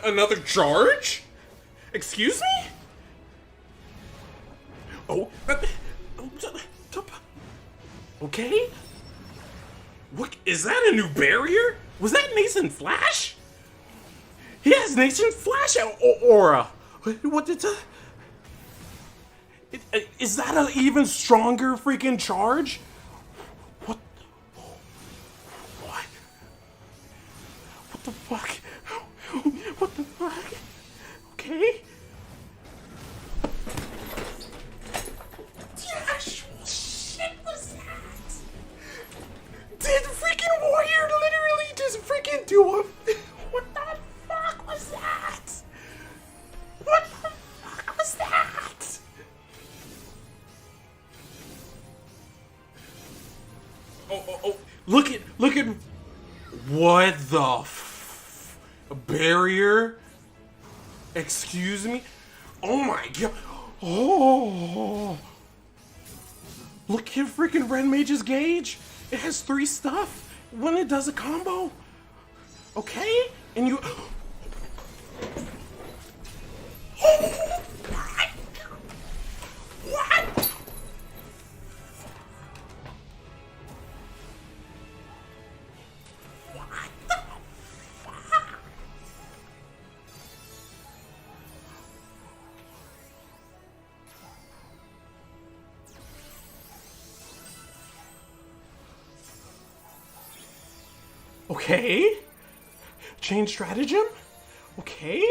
Another charge? Excuse me? Oh. Okay? What, is that a new barrier? Was that Nathan Flash? He has Nathan Flash aura. What did is that an even stronger freaking charge? What? What? What the fuck? What the fuck? Okay. The actual shit was that? Did freaking Warrior literally just freaking do a... What the fuck was that? What the fuck was that? Oh, look at, what the a barrier? Excuse me? Oh my god. Oh. Look at freaking Red Mage's gauge. It has 3 stuff when it does a combo. Okay? And you... What? Okay. Change stratagem? Okay.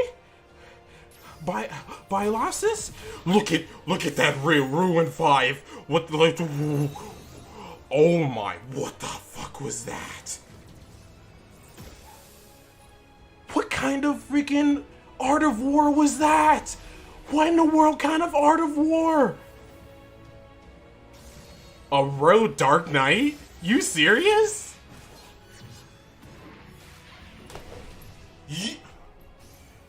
Bylossus? Look at that Ruin 5. What the, like, oh my, what the fuck was that? What kind of freaking Art of War was that? What in the world kind of Art of War? A Road Dark Knight? You serious?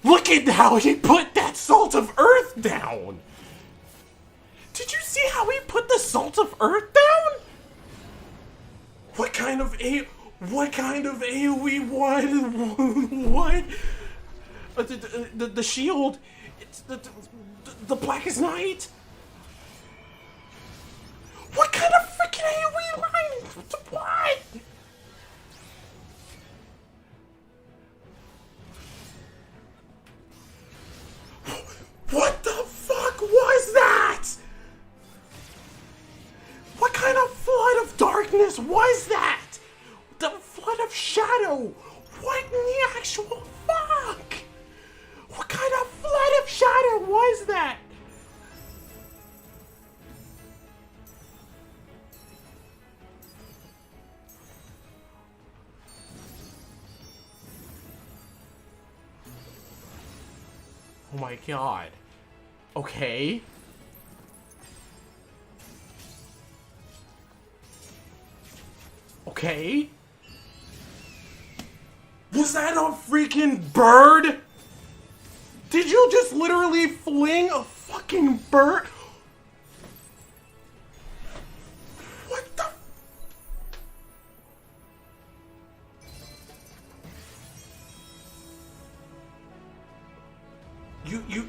Look at how he put that Salt of Earth down! Did you see how he put the Salt of Earth down? What kind of AoE? What? The shield? It's the Blackest Night? What kind of freaking AoE line? What? What the fuck was that? What kind of flood of darkness was that? The flood of shadow? What in the actual fuck? What kind of flood of shadow was that? Oh my god. Okay. Okay. Was that a freaking bird? Did you just literally fling a fucking bird? What the?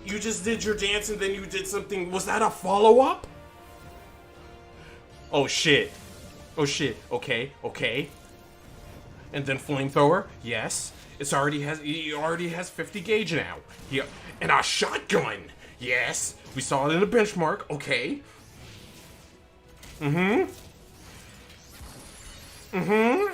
You just did your dance and then you did something. Was that a follow-up? Oh shit. Oh shit. Okay, okay. And then flamethrower. Yes. He already has 50 gauge now. And a shotgun. Yes. We saw it in the benchmark. Okay. Mm-hmm. Mm-hmm.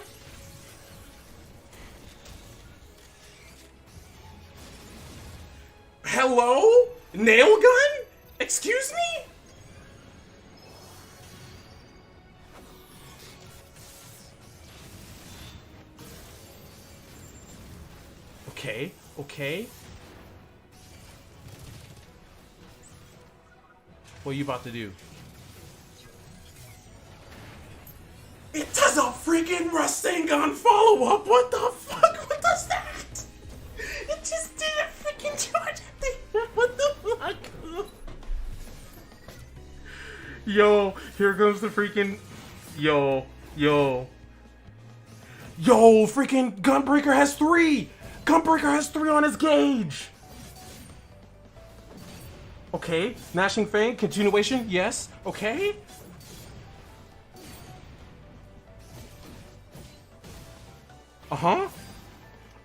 Hello? Nail gun? Excuse me? Okay, okay. What are you about to do? It does a freaking Rasengan follow-up! What the fuck? What does that? It just did a freaking charge at the end. What the fuck? Yo, here comes the freaking... Yo. Yo, freaking Gunbreaker has 3! Gunbreaker has 3 on his gauge! Okay, Gnashing Fang, continuation, yes, okay. Uh-huh.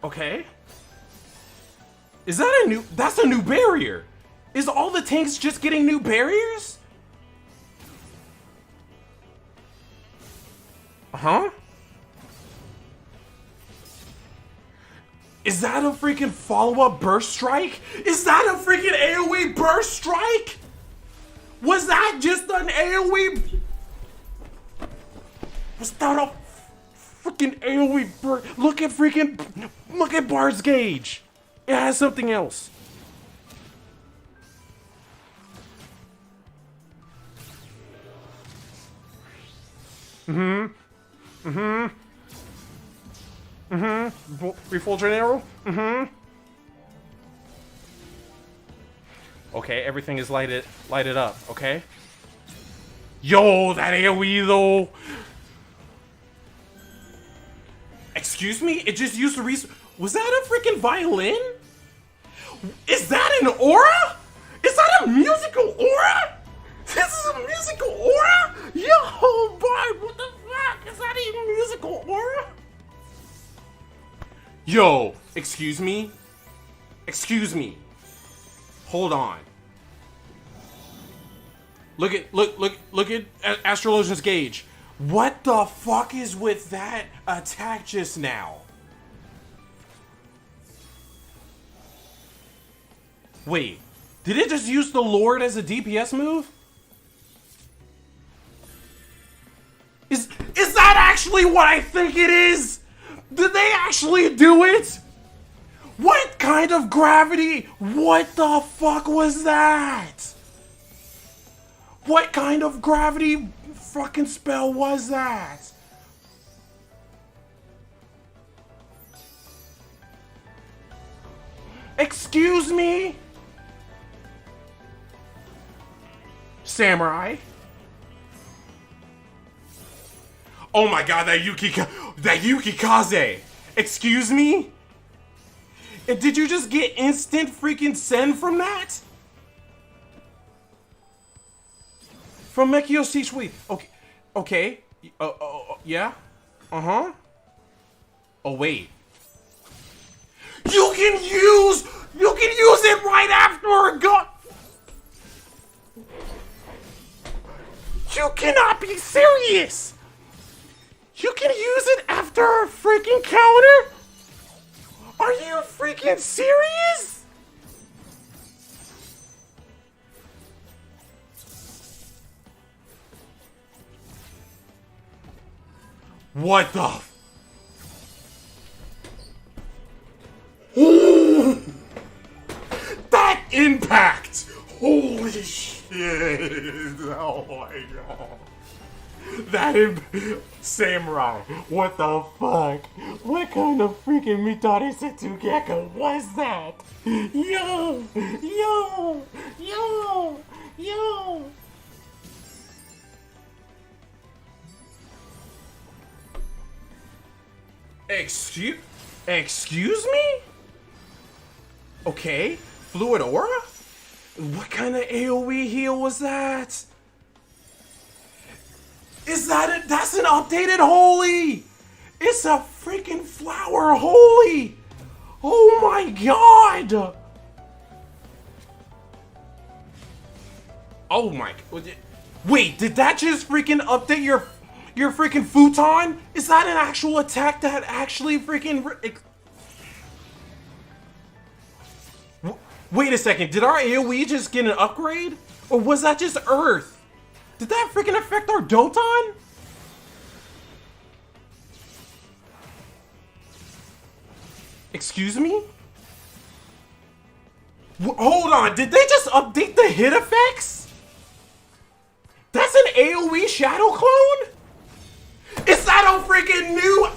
Okay. Is that a new, that's a new barrier! Is all the tanks just getting new barriers? Uh-huh. Is that a freaking follow-up burst strike? Is that a freaking AoE burst strike? Was that just an AoE? Was that a freaking AoE burst? Look at Bard's gauge. It has something else. Refulgent arrow? Okay, everything is lighted up, okay? Yo, that AoE though! Excuse me? It just used to was that a freaking violin? Is that an aura? Is that a musical aura? This is a musical aura? Yo, Bard, what the fuck? Is that even a musical aura? Yo, excuse me? Excuse me. Hold on. Look at Astrologian's gauge. What the fuck is with that attack just now? Wait, did it just use the Lord as a DPS move? Is that actually what I think it is? Did they actually do it? What kind of gravity? What the fuck was that? What kind of gravity fucking spell was that? Excuse me? Samurai? Oh my god, that Yukikaze! Excuse me? And did you just get instant freaking send from that? From Mekio Shishui. Okay. Yeah? Uh-huh. Oh, wait. You can use it right after a gun! You cannot be serious! You can use it after a freaking counter? Are you freaking serious? What the? Ooh, that impact! Holy shit! Oh my god. Samurai, what the fuck? What kind of freaking Mitari Setsugeka was that? Yo! Excuse me? Okay, Fluid Aura? What kind of AoE heal was that? That's an updated holy! It's a freaking flower holy! Oh my god! Oh my, wait, did that just freaking update your freaking futon? Is that an actual attack that actually freaking wait a second, did our AoE just get an upgrade? Or was that just Earth? Did that freaking affect our Doton? Excuse me? Hold on, did they just update the hit effects? That's an AoE shadow clone? Is that a freaking new?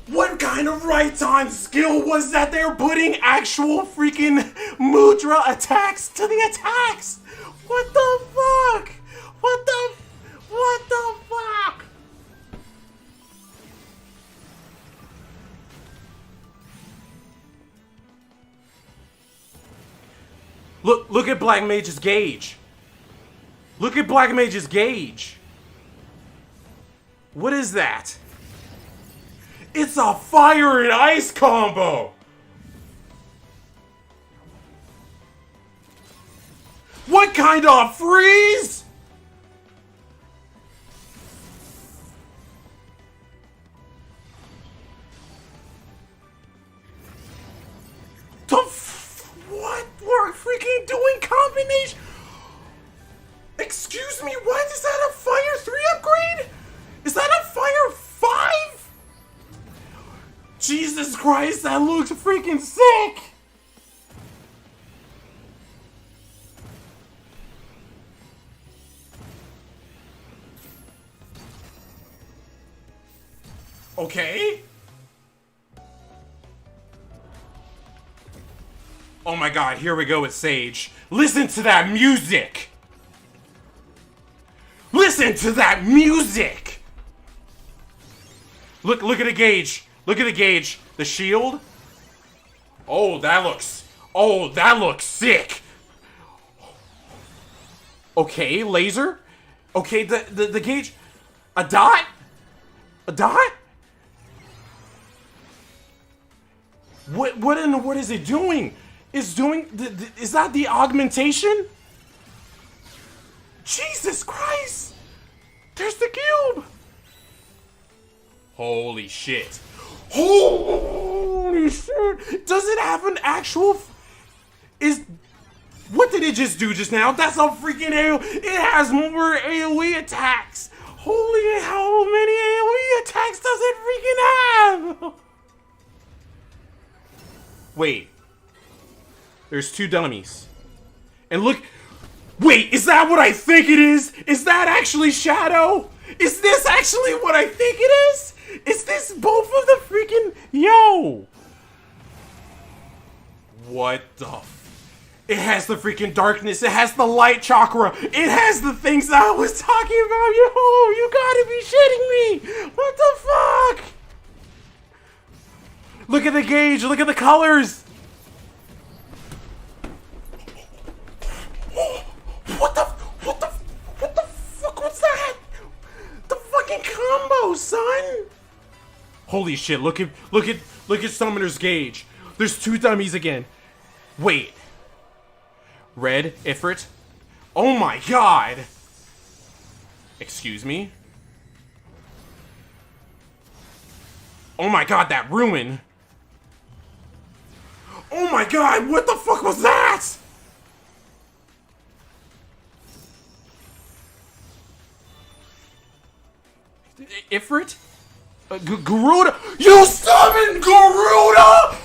What kind of right-time skill was that? They're putting actual freaking Mudra attacks to the attacks! What the fuck? What the fuck? Look at Black Mage's gauge. Look at Black Mage's gauge. What is that? It's a fire and ice combo. What kind of freeze? What? We're freaking doing combination. Excuse me, what? Is that a Fire 3 upgrade? Is that a Fire 5? Jesus Christ, that looks freaking sick. Okay. Oh my god, here we go with Sage. Listen to that music! Listen to that music! Look at the gauge. Look at the gauge. The shield. Oh, that looks sick. Okay, laser. Okay, the gauge. A dot? A dot? What is it doing? Is that the augmentation? Jesus Christ! There's the cube! Holy shit. Holy shit! Does it have an actual... What did it just do just now? That's a freaking AoE. It has more AoE attacks. Holy, how many AoE attacks does it freaking have? Wait. There's two dummies. And look... Wait, is that what I think it is? Is that actually Shadow? Is this actually what I think it is? Is this both of the freaking... Yo! What the... It has the freaking darkness. It has the light chakra. It has the things that I was talking about. Yo, you gotta be shitting me. What the fuck? Look at the gauge. Look at the colors. What the fuck was that? The fucking combo, son. Holy shit, look at Summoner's gauge. There's two dummies again. Wait. Red, Ifrit. Oh my god. Excuse me. Oh my god, that ruin. Oh my god, what the fuck was that? Ifrit? Garuda? You summoned Garuda?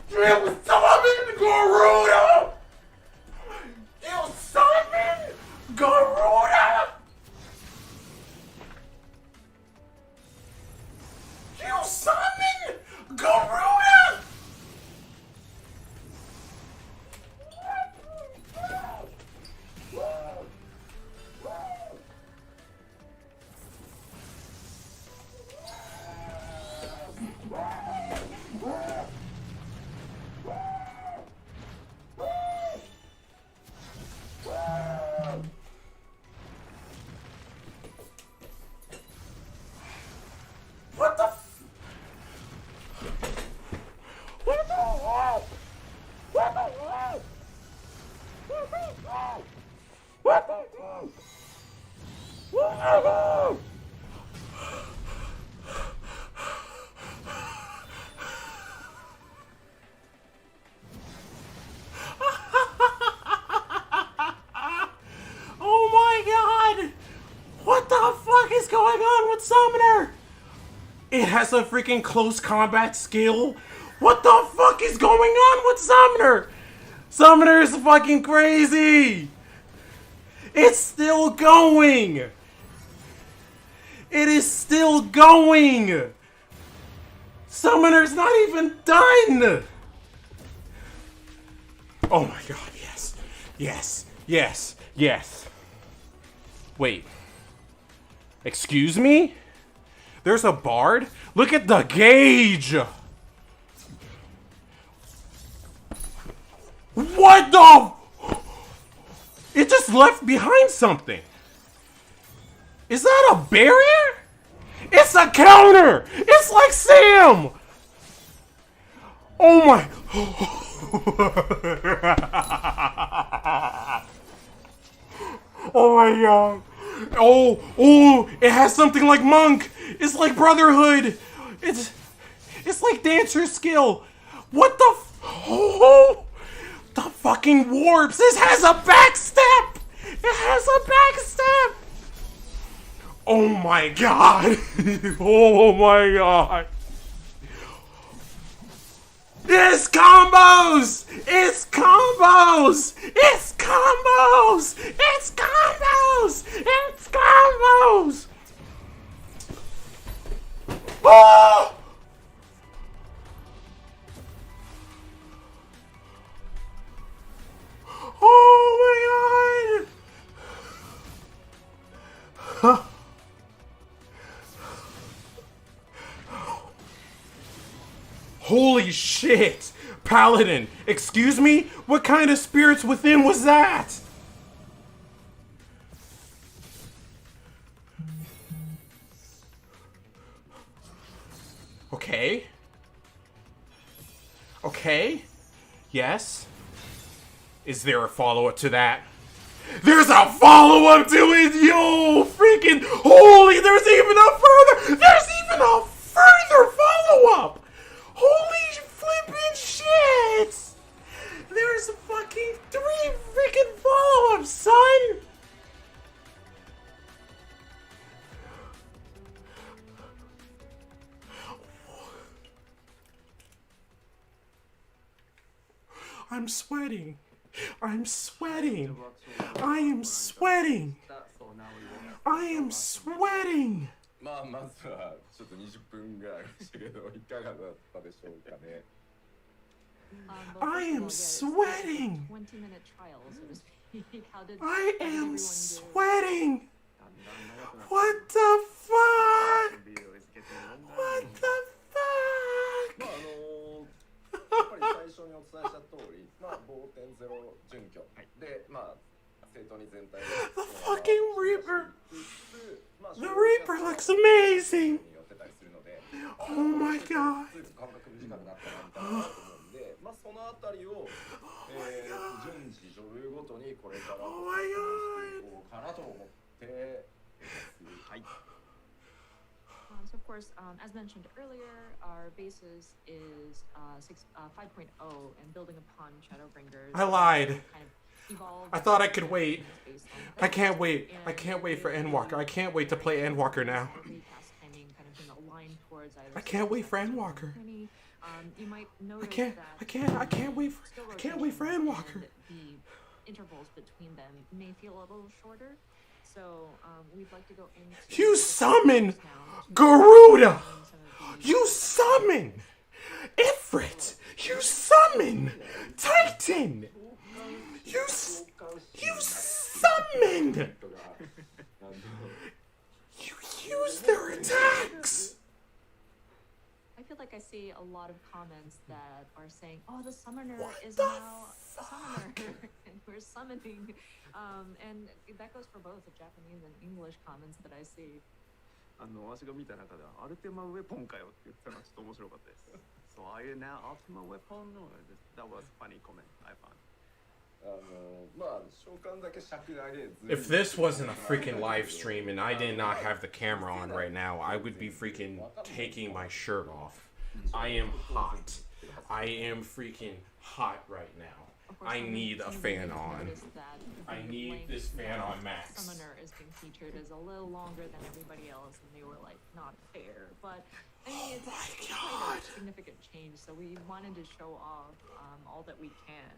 You summoned Garuda? You summoned Garuda? You summoned Garuda? What the f- What the hell? What the hell? What the hell? What the hell? What the hell? Oh my god! What the fuck is going on with Summoner? It has a freaking close combat skill. What the fuck is going on with Summoner? Summoner is fucking crazy. It's still going. It is still going. Summoner's not even done. Oh my god, yes. Yes, yes, yes. Wait. Excuse me? There's a bard? Look at the gauge! What the? It just left behind something. Is that a barrier? It's a counter. It's like Sam. Oh my. Oh my god. Oh, it has something like Monk. It's like Brotherhood. It's like Dancer's skill. What the oh, the fucking warps. This has a backstep. It has a backstep. Oh my god. Oh my god. It's combos! It's combos! It's combos! It's combos! It's combos! Oh! Oh my god! Huh. Holy shit! Paladin! Excuse me? What kind of spirits within was that? Okay. Okay. Yes. Is there a follow-up to that? There's a follow-up to it! Yo! Freaking holy! There's even a further follow-up! Holy flippin' shit! There's fucking 3 freaking follow-ups, son! I'm sweating. I'm sweating. I am sweating. I am sweating. まあまずはちょっと20分ぐらいでしたけどいかがだったでしょうかね。I am sweating. 20-minute trial, so to speak. I am sweating. What the fuck? What the fuck? まあやっぱり最初にお伝えした通り、まあ 5.0 準拠でまあ正当に全体 The fucking Reaper. The Reaper looks amazing. Oh my god. 感覚短くなったなみたいなと思うんで、まあそのあたりを順次女優ごとにこれからお話していこうかなと思ってはい。So of course, as mentioned earlier, our basis is 5.0 and building upon Shadowbringers. I lied. Kind of evolved. I thought I could wait. I can't wait. I can't wait for Endwalker. I can't wait to play Endwalker now. I can't wait for Endwalker. You might I can't wait for Endwalker. The intervals between them may feel a little shorter. So we'd like to go into You summon Garuda! You summon Ifrit! You summon Titan! You summon! You use their attacks! I feel like I see a lot of comments that are saying, "Oh, the summoner is the now a summoner, and we're summoning," and that goes for both the Japanese and English comments that I see. 私が見た中ではアルティマウェポンかよって言ってたのがちょっと面白かったです。So are you now Ultima Weapon? That was funny comment I found. まあ召喚だけ尺上げず If this wasn't a freaking live stream and I did not have the camera on right now, I would be freaking taking my shirt off. I am hot. I am freaking hot right now. I need a fan on. I need this fan on max. Summoner is being featured as a little longer than everybody else, and they were like not fair. But I mean, it's quite a significant change, so we wanted to show off all that we can.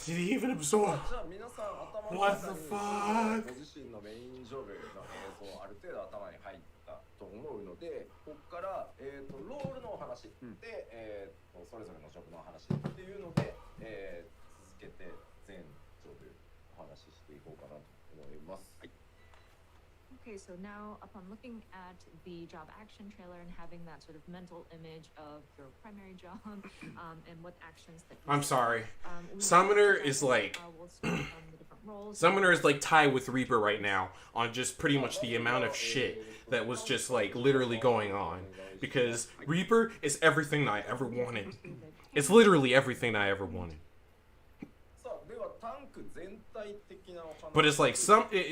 Did he even absorb? じゃあ皆さん頭の What 中 the に fuck? ご自身のメインジョブの映像ある程度頭に入ったと思うので、ここからロールのお話で、それぞれのジョブの話っていうので、続けて全ジョブお話ししていこうかなと思います。はい。okay, so now upon looking at the job action trailer and having that sort of mental image of your primary job and what actions that you I'm take, sorry. we Summoner will is like we'll start on the different roles. Summoner is like tied with Reaper right now on just pretty much the amount of shit that was just like literally going on. Because Reaper is everything I ever wanted. It's literally everything I ever wanted. さあではタンク全体的なお話 But it's like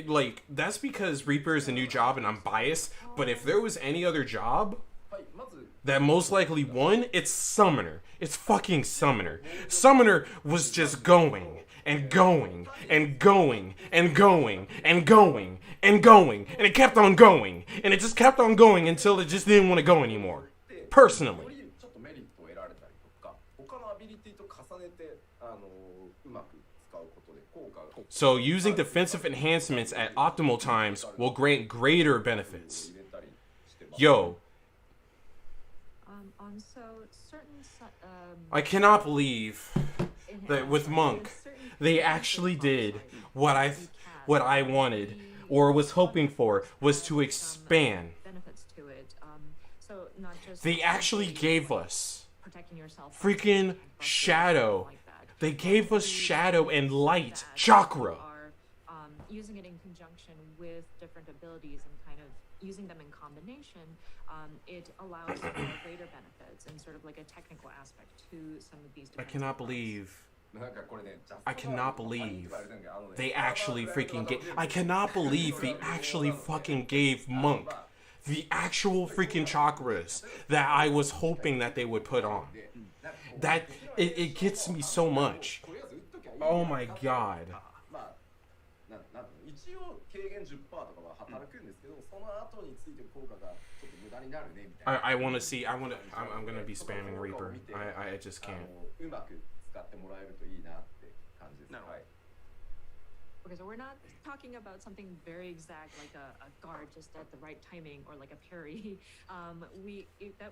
like that's because Reaper is a new job and I'm biased. But if there was any other job はいまず that most likely won, it's Summoner. It's fucking Summoner. Summoner was just going and going and going and going and going and going and it kept on going and it just kept on going until it just didn't want to go anymore. よ Personally. りちょっとメリットを得られたりとか他のアビリティと重ねてうまく使うことで効果が So using defensive enhancements at optimal times will grant greater benefits. 入れたりしてます Yo, So certain I cannot believe that with enhancements, Monk, certain they features actually and did functionality what that I you can. wanted or was hoping for was to expand. Benefits to it. So not just They actually gave us protecting yourself freaking shadow. They gave us shadow and light chakra. Are using it in conjunction with different abilities and kind of using them in combination. It allows for greater benefits and sort of like a technical aspect to some of these. I cannot believe. なんかこれね I cannot believe ジャストバーって言われてるんだけどね they actually freaking gave. I cannot believe they actually fucking gave Monk the actual freaking chakras that I was hoping that they would put on. That it gets me so much. とりあえず打っときゃいい Oh my god. まあなん一応軽減 10% とかは働くんですけど、その後についてる効果がちょっと無駄になるねみたいな I want to see. I'm gonna be spamming Reaper. I just can't. うまく使ってもらえるといいなって感じです。なるほどはい Okay, so we're not talking about something very exact like a guard just at the right timing or like a parry.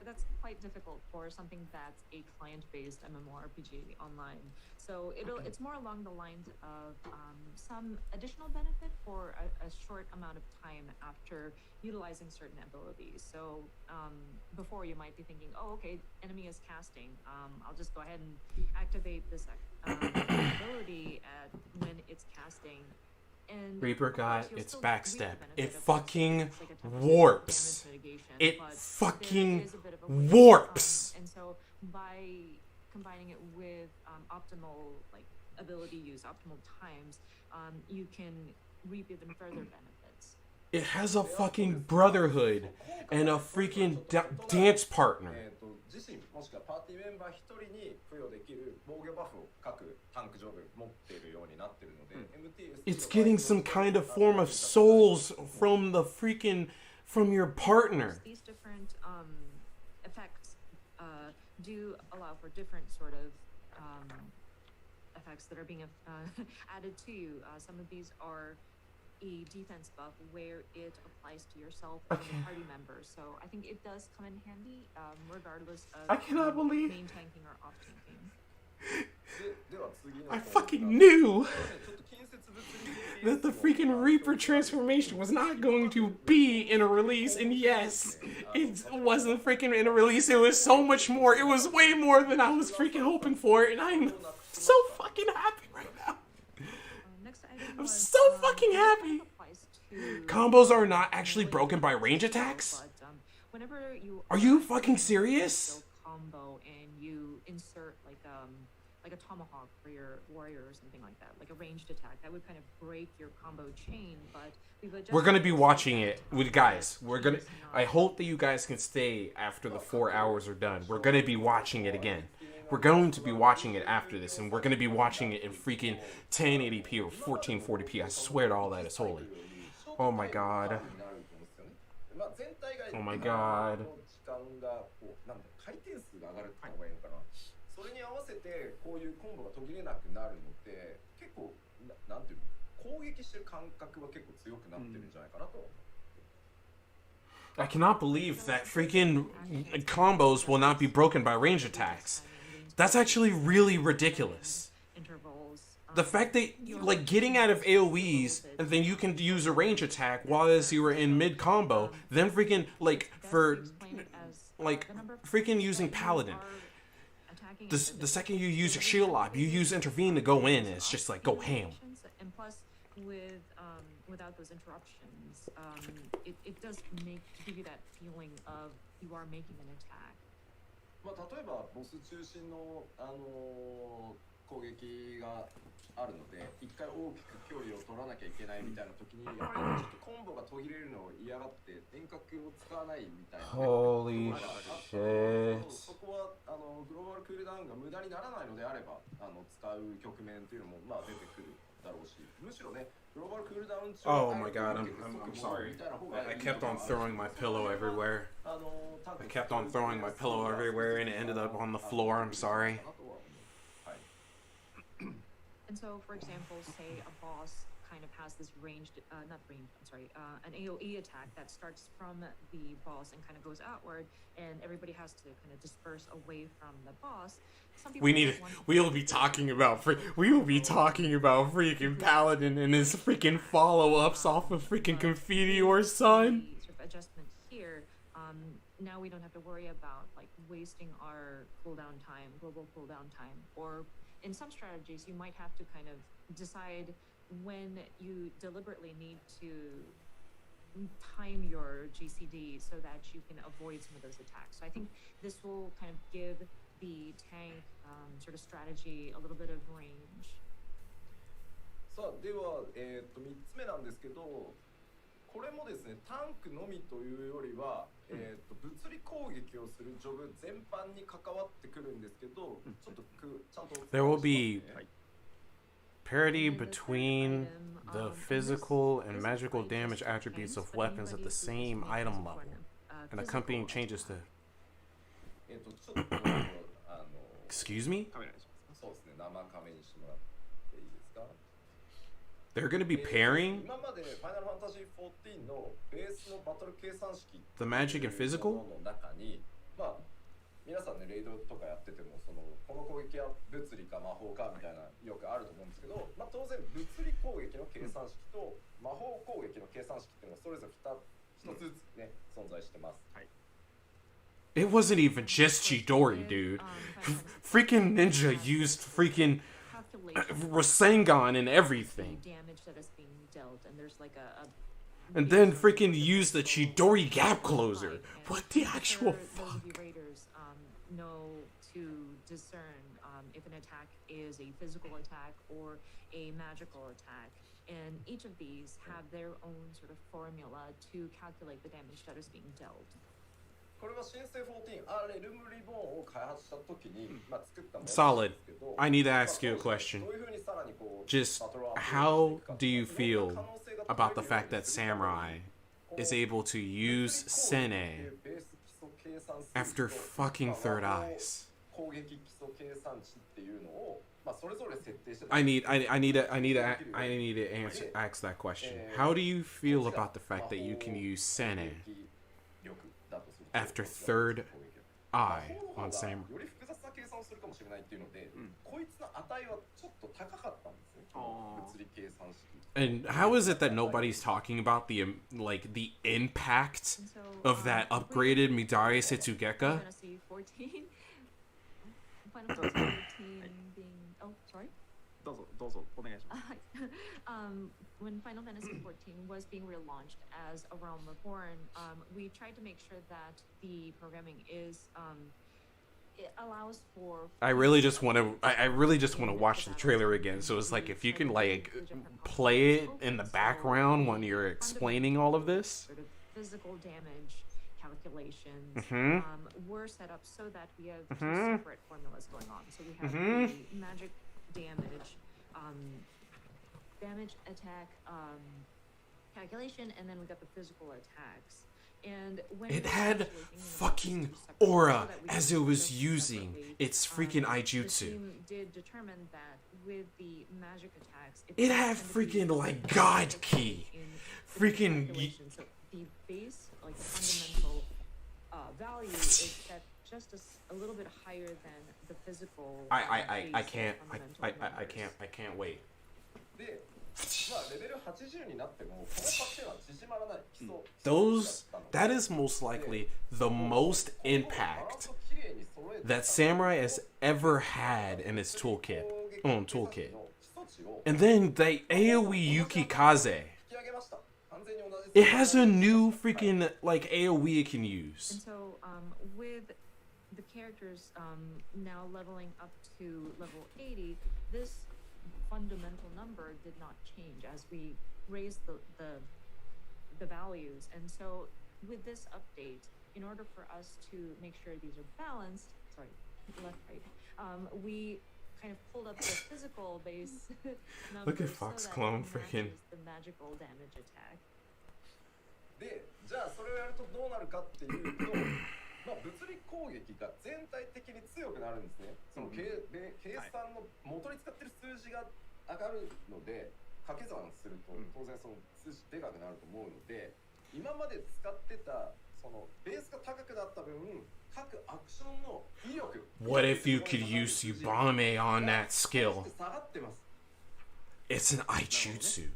That's quite difficult for something that's a client-based MMORPG online. So it's more along the lines of some additional benefit for a short amount of time after utilizing certain abilities. So before you might be thinking, oh, okay, enemy is casting. I'll just go ahead and activate this ability when it's casting. And Reaper got you'll its still reap the backstep. benefit It of this, fucking it's like a 10% warps. damage mitigation, It but there fucking is a bit of a weight, warps. and so by combining it with optimal like ability use, optimal times, you can reap even further benefits. It has a fucking brotherhood and a freaking dance partner. 自身もしくはパーティーメンバー一人に付与できる防御バフを各タンク上で持っているようになっているので、It's getting some kind of form of souls from your partner. These different effects do allow for different sort of effects that are being added to you. Some of these are a defense buff where it applies to yourself and the party members. So I think it does come in handy regardless of I cannot believe- main tanking or off tanking. では次の I fucking knew ちょっと近接物理 that the freaking Reaper transformation was not going to be in a release, and yes, it wasn't freaking in a release. It was so much more. It was way more than I was freaking hoping for, and I'm so fucking happy right now. Next item I'm was, so fucking happy. applies to Combos are not actually broken by range attacks? But whenever you Are you fucking serious? skill combo and you insert like a tomahawk for your warrior or something like that, like a ranged attack, that would kind of break your combo chain. But We're gonna be watching it with guys. I hope that you guys can stay after the 4 hours are done. We're gonna be watching it again. We're going to be watching it after this, and we're gonna be watching it in freaking 1080p or 1440p. I swear to all that is holy. Oh my god. まあ全体が Oh my god. 時間がこうなんだ回転数が上がるって言った方がいいのかな。それに合わせてこういうコンボが途切れなくなるので結構なんていうの攻撃してる感覚は結構強くなってるんじゃないかなと思う。 I cannot believe that freaking combos will not be broken by range attacks. That's actually really ridiculous. intervals The fact that, like, getting out of AoEs, and then you can use a range attack while as you were in mid-combo, then freaking, like, for, like, freaking using Paladin. The second you use your shield lock, you use Intervene to go in, and it's just like, go ham. And plus, without those interruptions, it does give you that feeling of you are making an attack. まあ例えばボス中心の攻撃があるので、一回大きく距離を取らなきゃいけないみたいな時に、やっぱりちょっとコンボが途切れるのを嫌がって遠隔を使わないみたいな。Holy shit. そこはグローバルクールダウンが無駄にならないのであれば、使う局面っていうのもまあ出てくるだろうし、むしろね。Oh my god, I'm sorry. I kept on throwing my pillow everywhere. I kept on throwing my pillow everywhere and it ended up on the floor. I'm sorry. And so, for example, say a boss kind of has this an AoE attack that starts from the boss and kind of goes outward, and everybody has to kind of disperse away from the boss. We will be talking about freaking Paladin and his freaking follow-ups off of freaking Confiteor's son. Sort of adjustment here. Now we don't have to worry about like wasting our cooldown time, global cooldown time, or in some strategies you might have to kind of decide when you deliberately need to time your GCD so that you can avoid some of those attacks. So I think this will kind of give the tank sort of strategy a little bit of range. さあでは、3つ目なんですけど、これもですねタンクのみというよりは、物理攻撃をするジョブ全般に関わってくるんですけど、ちょっとちゃんと There will be parity between the physical and magical damage attributes of weapons at the same item level, and accompanying changes to. Excuse me? そうですね、生カメにしてもらっていいですか? They're going to be pairing 今までファイナルファンタジー14のベースのバトル計算式 the magic and physical? の中に、まあ皆さんねレイドとかやっててもこの攻撃は物理か魔法かみたいなよくあると思うんですけど、まあ当然物理攻撃の計算式と魔法攻撃の計算式っていうのはそれぞれ一つずつね存在してます。はい。It wasn't even just Chidori, dude. Freaking Ninja used freaking Rasengan and everything. And then freaking used the Chidori gap closer. What the actual fuck? Know to discern if an attack is a physical attack or a magical attack. And each of these have their own sort of formula to calculate the damage that is being dealt. これはシンセ14レルムリボーンを開発した時に、作ったもの Solid. I need to ask you a question. Just how do you feel about the fact that Samurai is able to use Sene after fucking Third Eyes? I need to ask that question. How do you feel about the fact that you can use Sene after Third Eye on Samurai? And how is it that nobody's talking about the impact of that upgraded Midari Setsugeka? Final Fantasy 14 being... Oh, sorry? どうぞお願いします。When Final Fantasy 14 was being relaunched as A Realm Reborn, we tried to make sure that the programming is... it allows for... I really just want to watch the trailer again. So it's like if you can play it in the background when you're explaining all of this. Sort of physical damage calculations were set up so that we have two separate formulas going on. So we have the magic damage, damage attack calculation, and then we got the physical attacks. And when it had fucking aura as it was using its freaking Aijutsu. Did determine that with the magic attacks, it had freaking God key. Freaking. So the base, the fundamental value is set just a little bit higher than the physical. I base can't fundamental numbers. I can't wait. で、まあレベル80になってもこの勝点は縮まらない基礎 Those that is most likely the most impact that Samurai has ever had in its toolkit. And then the AoE Yukikaze. It has a new freaking like AoE it can use. And so with the characters now leveling up to level 80, this fundamental number did not change as we raised the values. And so with this update, in order for us to make sure these are balanced, sorry, left, right, we kind of pulled up the physical base numbers. Look at Fox so that Clone it freaking. matches the magical damage attack. で、じゃあそれをやるとどうなるかっていうと、まあ物理攻撃が全体的に強くなるんですね。その計算の元に使ってる数字が上がるので、掛け算すると当然その数字でかくなると思うので、今まで使ってたそのベースが高くなった分、各アクションの威力。What if you could use Tsubame on that skill? 下がってます。 It's an Aijutsu.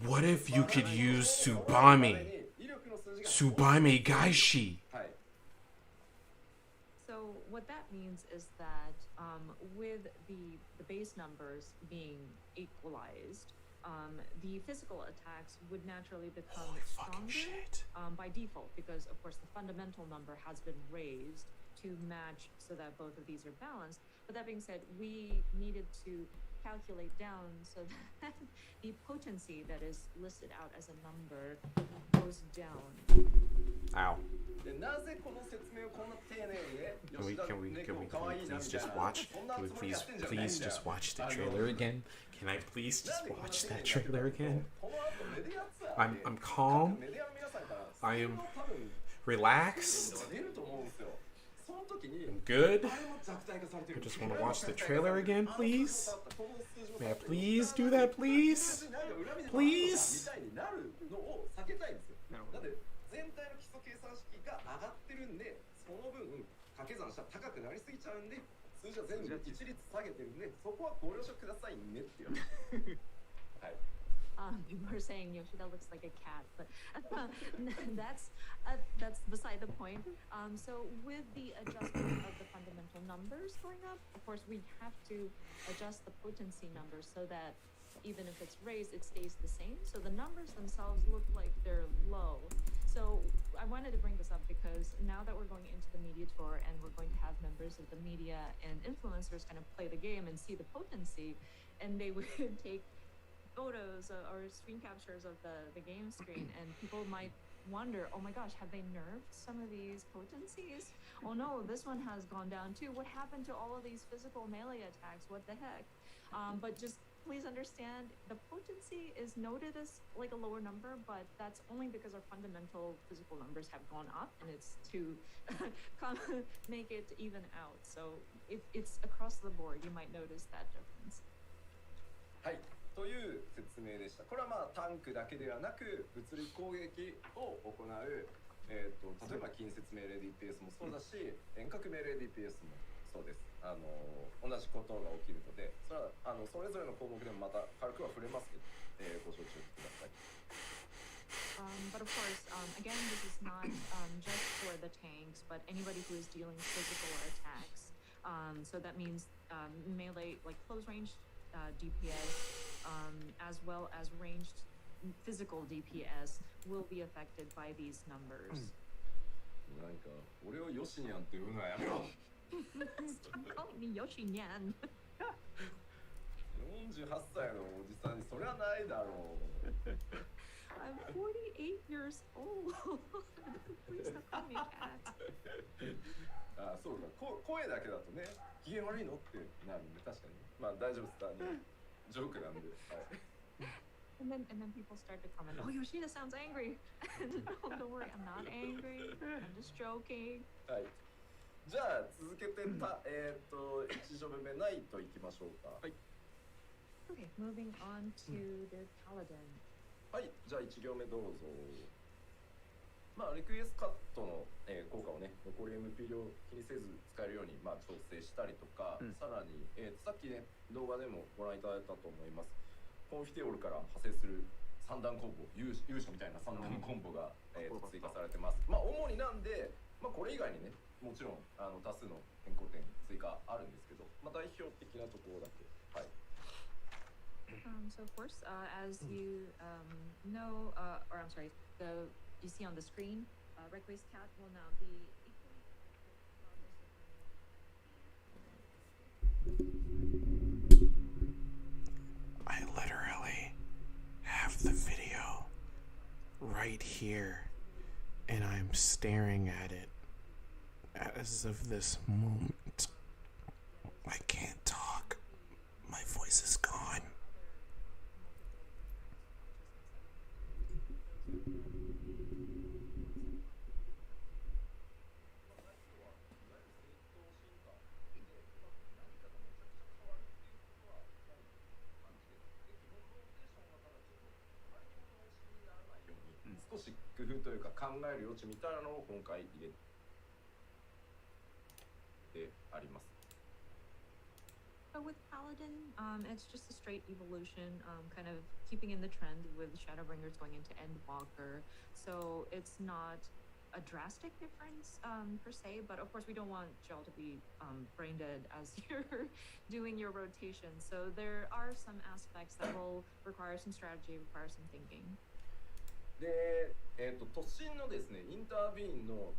What if you could use Tsubame? Tsubame Gaishi. So what that means is that with the base numbers being equalized, the physical attacks would naturally become stronger by default, because of course the fundamental number has been raised to match so that both of these are balanced. But that being said, we needed to calculate down so that the potency that is listed out as a number goes down. Ow. でなぜこの説明をこんな丁寧にね、 Can we please just watch? Can we please just watch the trailer again? Can I please just watch that trailer again? I'm calm. I am relaxed. I'm good. I just want to watch the trailer again, please. May I please do that, please? Please? 全体の基礎計算式が上がってるんで、その分掛け算したら高くなりすぎちゃうんで、数字は全部一律下げてるんで、そこはご了承くださいねっていう。はい。People are saying Yoshida looks like a cat, but that's beside the point. So with the adjustment of the fundamental numbers going up, of course we have to adjust the potency numbers so that even if it's raised, it stays the same. So the numbers themselves look like they're low. So I wanted to bring this up because now that we're going into the media tour and we're going to have members of the media and influencers kind of play the game and see the potency, and they would take photos or screen captures of the game screen, and people might wonder, oh my gosh, have they nerfed some of these potencies? Oh no, this one has gone down too. What happened to all of these physical melee attacks? What the heck? But just please understand, the potency is noted as like a lower number, but that's only because our fundamental physical numbers have gone up, and it's to make it even out. So it's across the board. You might notice that difference. はい。という説明でした。これはまあタンクだけではなく物理攻撃を行う、例えば近接命令 DPS もそうだし、遠隔命令 DPS もそうです。同じことが起きるので、それはそれぞれの項目でもまた軽くは触れますけど、ご承知ください。But of course, again, this is not just for the tanks, but anybody who is dealing physical attacks. So that means melee, like close range DPS, as well as ranged physical DPS will be affected by these numbers. なんか俺をヨシニャンって呼ぶのはやめろ。Calling me Yoshi-nyan. 48歳のおじさんにそれはないだろう。I'm 48 years old. Please stop calling me cat. あ、そうか。声だけだとね、機嫌悪いのってなるんで、確かに。まあ大丈夫ですかね。ジョークなんで。はい。And then people start to comment, oh, Yoshida sounds angry. No, don't worry, I'm not angry. I'm just joking. はい。じゃあ続けて1ジョブ目ナイトいきましょうか。はい。Okay, moving on to the Paladin. はい、じゃあ1行目どうぞ。まあリクエストカットの、効果をね、後残り MP 量気にせず使えるように、まあ、調整したりとか、さらに、さっきね動画でもご覧いただいたと思います。コンフィテオールから派生する3段コンボ、勇者みたいな3段コンボが、追加されてます。まあ主になんで、まあ、これ以外にねもちろん多数の変更点追加あるんですけど、まあ、代表的なところだけ。はい。So of course, as you know, or I'm sorry, you see on the screen, Request Cat will now be equally. I literally have the video right here, and I'm staring at it as of this moment. I can't talk. My voice is gone. Mm. 少し工夫というか考える余地みたいなのを今回入れてあります。So with Paladin, it's just a straight evolution, kind of keeping in the trend with Shadowbringers going into Endwalker. So it's not a drastic difference per se, but of course we don't want Jill to be brain dead as you're doing your rotation. So there are some aspects that will require some strategy, require some thinking. で、突進のですね、インタービーンの、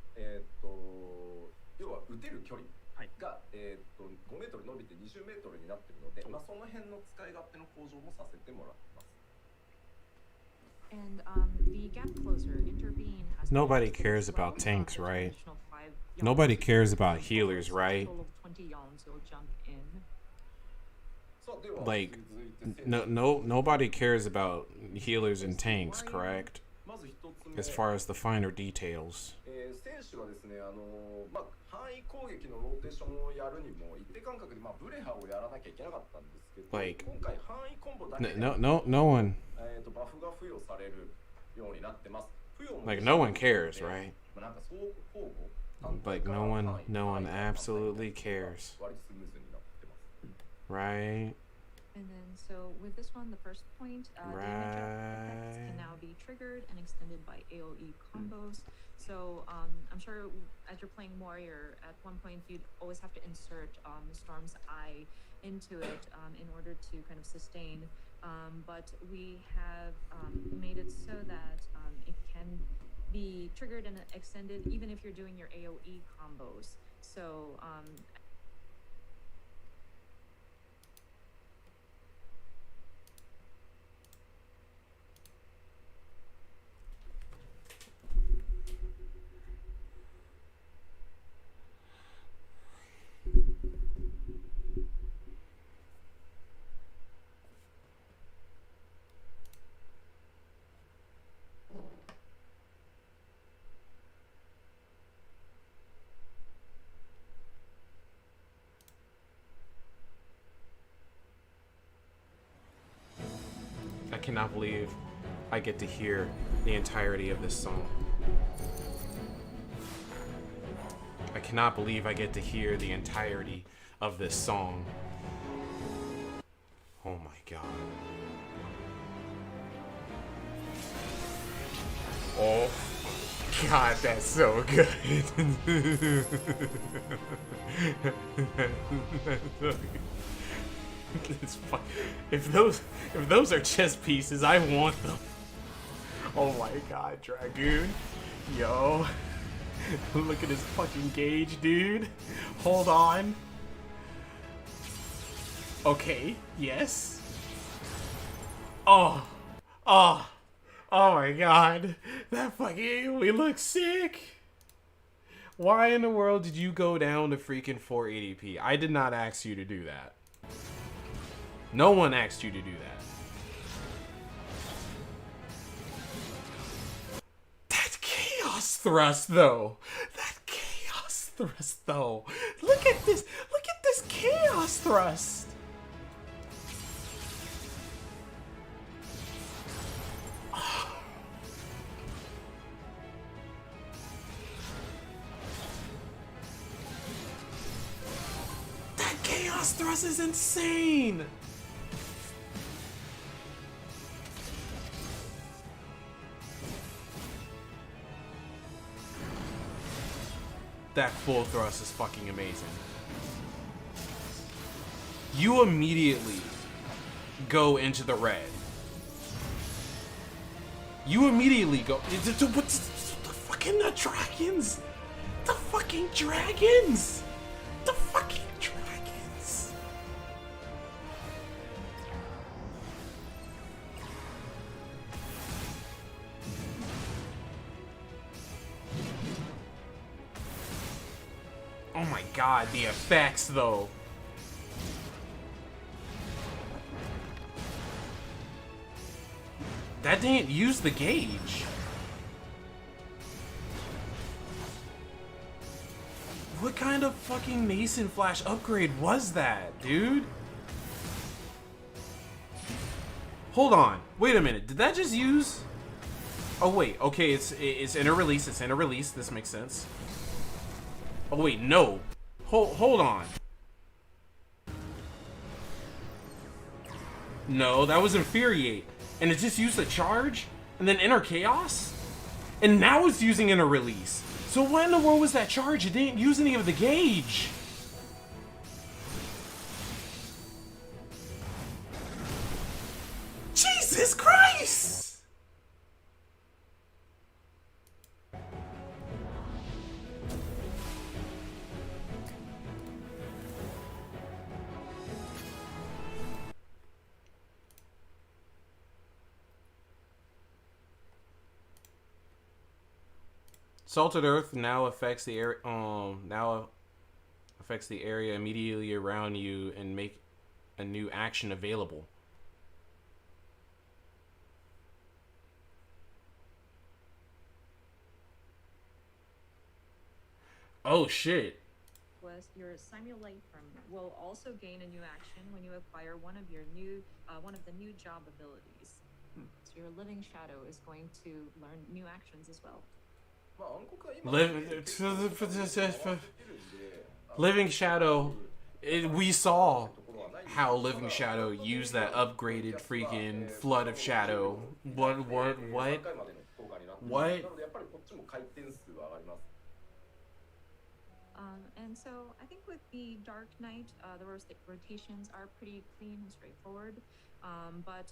要は撃てる距離が、5メートル伸びて20メートルになっているので、まあ、その辺の使い勝手の向上もさせてもらってます。And the gap closer, intervene, has Nobody cares about tanks, right? Nobody cares about healers, right? Like, nobody cares about healers and tanks, correct? As far as the finer details. 選手はですね、まあ、範囲攻撃のローテーションをやるにも一定間隔で、まあ、ブレハをやらなきゃいけなかったんですけど、今回範囲コンボだけで no one バフが付与されるようになってます。like no one cares, right? なんか相互 Like no one absolutely cares, 割とスムーズになってます。 right? And then, so with this one, the first point, the event effects can now be triggered and extended by AoE combos. So I'm sure as you're playing Warrior, at one point you'd always have to insert Storm's Eye into it in order to kind of sustain. But we have made it so that it can be triggered and extended even if you're doing your AoE combos. So I cannot believe I get to hear the entirety of this song. I cannot believe I get to hear the entirety of this song. Oh my god. Oh god, that's so good. It's fun. If those are chess pieces, I want them. Oh my god, Dragoon. Yo. Look at his fucking gauge, dude. Hold on. Okay, yes. Oh my god. That fucking, we look sick. Why in the world did you go down to freaking 480p? I did not ask you to do that. No one asked you to do that. That chaos thrust, though. That chaos thrust, though. Look at this. Look at this chaos thrust. cross thrust is insane! That full thrust is fucking amazing. You immediately go into the red. You immediately go. What's the fucking dragons? The fucking dragons! The fucking dragons! Oh my god, the effects though. That didn't use the gauge. What kind of fucking Mason Flash upgrade was that, dude? Hold on. Wait a minute. Did that just use... Oh, wait. Okay, it's inter-release. It's inter-release. This makes sense. Oh, wait. No. Hold on. No, that was Infuriate. And it just used the charge? And then Inner Chaos? And now it's using Inner Release. So what in the world was that charge? It didn't use any of the gauge. Jesus Christ! Salted Earth now affects the area. Affects the area immediately around you and make a new action available. Oh shit! Was your simulate will also gain a new action when you acquire one of the new job abilities. So your Living Shadow is going to learn new actions as well. Living Shadow, we saw how Living Shadow used that upgraded freaking Flood of Shadow. What? And so I think with the Dark Knight, the rotations are pretty clean and straightforward. But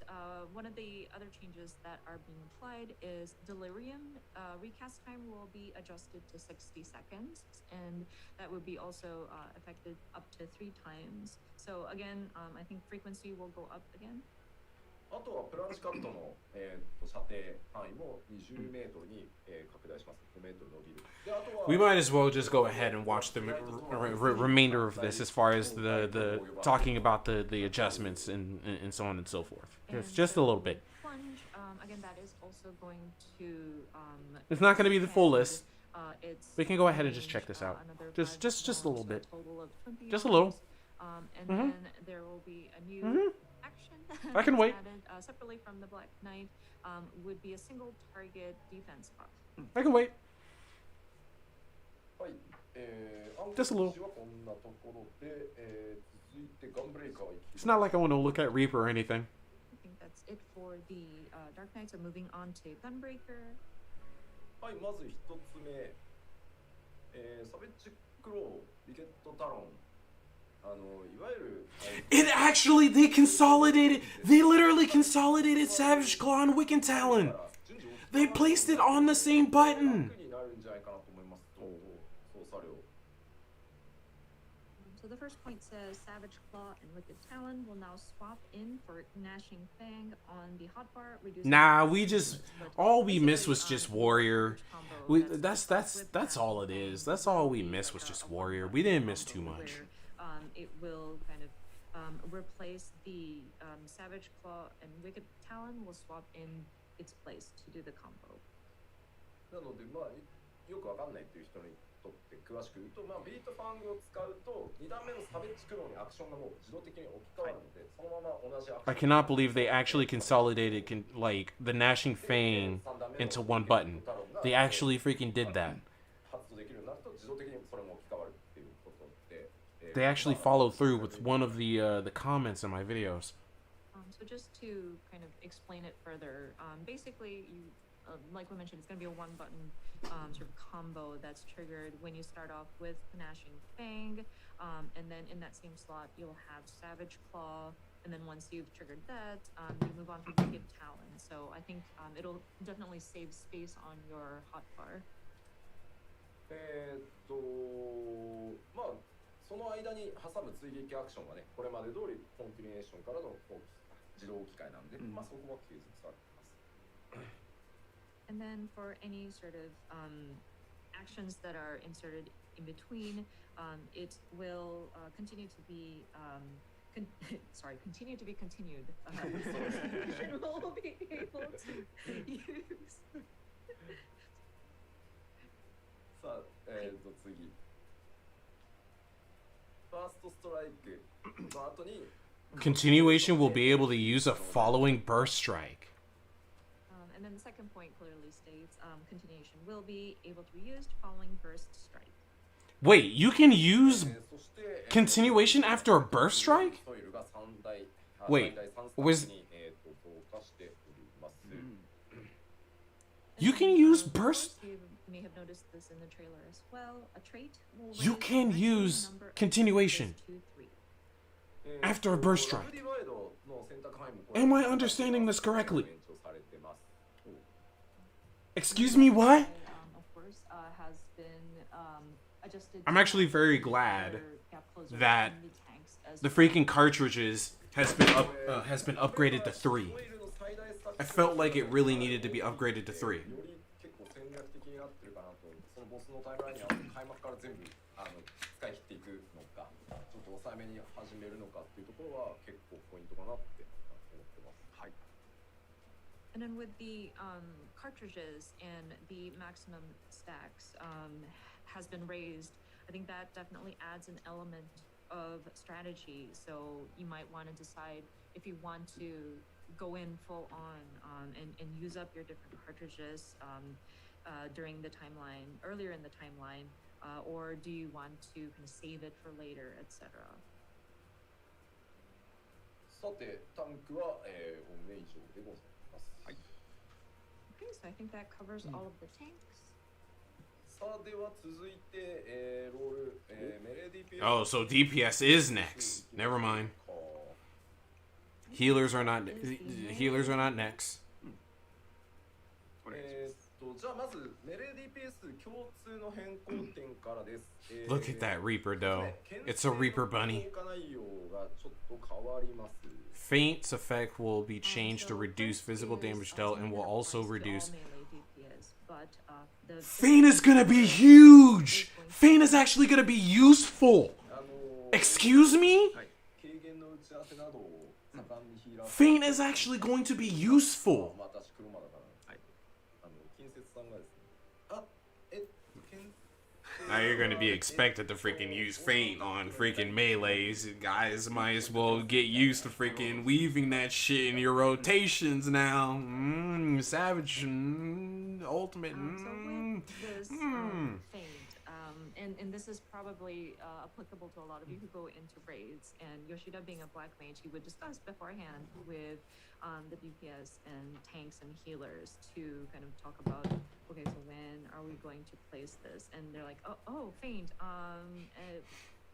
one of the other changes that are being applied is Delirium. Recast time will be adjusted to 60 seconds, and that would be also affected up to 3 times. So again, I think frequency will go up again. あとはプランチカットの、射程範囲も20メートルに、拡大します。5メートル伸びる。で、あとは We might as well just go ahead and watch the remainder of this as far as the talking about the adjustments and so on and so forth. Just a little bit. Plunge, again, that is also going to. It's not going to be the full list. It's We can go ahead and just check this out. Just a little bit. Total of 20 Just a little. And then there will be a new action. I can wait. Added, separately from the Black Knight, would be a single target defense buff. I can wait. はい、Just a little. はこんなところで、続いてガンブレイカー行き It's not like I want to look at Reaper or anything. I think that's it for the Dark Knight. So moving on to Gunbreaker. はい、まず一つ目、サベッジクロー、リケットタロン。いわゆる It actually, they literally consolidated Savage Claw and Wiccan Talon. They placed it on the same button. になるんじゃないかなと思いますと、操作量。So the first point says Savage Claw and Wicked Talon will now swap in for Gnashing Fang on the hotbar. Nah, all we missed was just Warrior. That's all it is. That's all we missed was just Warrior. We didn't miss too much. It will kind of replace the Savage Claw and Wicked Talon will swap in its place to do the combo. なので、まあ、よくわかんないっていう人にとって詳しく言うと、まあ、ビートファングを使うと、2段目のサベッジクローにアクションがもう自動的に置き換わるので、そのまま同じアクション。I cannot believe they actually consolidated like the Gnashing Fang into one button. They actually freaking did that. 発動できるようになると自動的にそれも置き換わるっていうことで、They actually followed through with one of the comments in my videos. So just to kind of explain it further, basically, like we mentioned, it's going to be a one-button sort of combo that's triggered when you start off with Gnashing Fang, and then in that same slot you'll have Savage Claw, and then once you've triggered that, you move on to Wicked Talon. So I think it'll definitely save space on your hotbar. まあその間に挟む追撃アクションはね、これまで通りコンティニュエーションからの自動置き換えなんで、まあそこは継続されてます。And then for any sort of actions that are inserted in between, it will continue to be continue to be continued. So we'll be able to use. さあ、次。ファーストストライクの後に Continuation will be able to use a following burst strike. And then the second point clearly states continuation will be able to be used following burst strike. Wait, you can use continuation after a burst strike? Wait, was... You can use burst... You may have noticed this in the trailer as well. A trait will You can use continuation after a burst strike. Am I understanding this correctly? Excuse me, what? Of course, has been adjusted. I'm actually very glad that the freaking cartridges has been upgraded to 3. I felt like it really needed to be upgraded to 3. 抑えめに始めるのかっていうところは結構ポイントかなって思ってます。はい。And then with the cartridges and the maximum stacks has been raised, I think that definitely adds an element of strategy. So you might want to decide if you want to go in full on and use up your different cartridges during the timeline, earlier in the timeline, or do you want to kind of save it for later, etc. さて、タンクは、おおむね以上でございます。はい。Okay, so I think that covers all of the tanks. さあ、では続いて、ロール、メレー DPS. Oh, so DPS is next. Never mind. Healers are not next. じゃあまずメレー DPS 共通の変更点からです。Look at that Reaper though. It's a Reaper bunny. 効果内容がちょっと変わります。Faint's effect will be changed to reduce physical damage dealt and will also reduce... Faint is gonna be huge! Faint is actually gonna be useful! Excuse me? Faint is actually going to be useful! Now you're gonna be expected to freaking use Faint on freaking melees. Guys might as well get used to freaking weaving that shit in your rotations now. Savage, ultimate. So with this Faint, and this is probably applicable to a lot of you who go into raids, and Yoshida being a black mage, he would discuss beforehand with the DPS and tanks and healers to kind of talk about, okay, so when are we going to place this? And they're like, oh, Faint,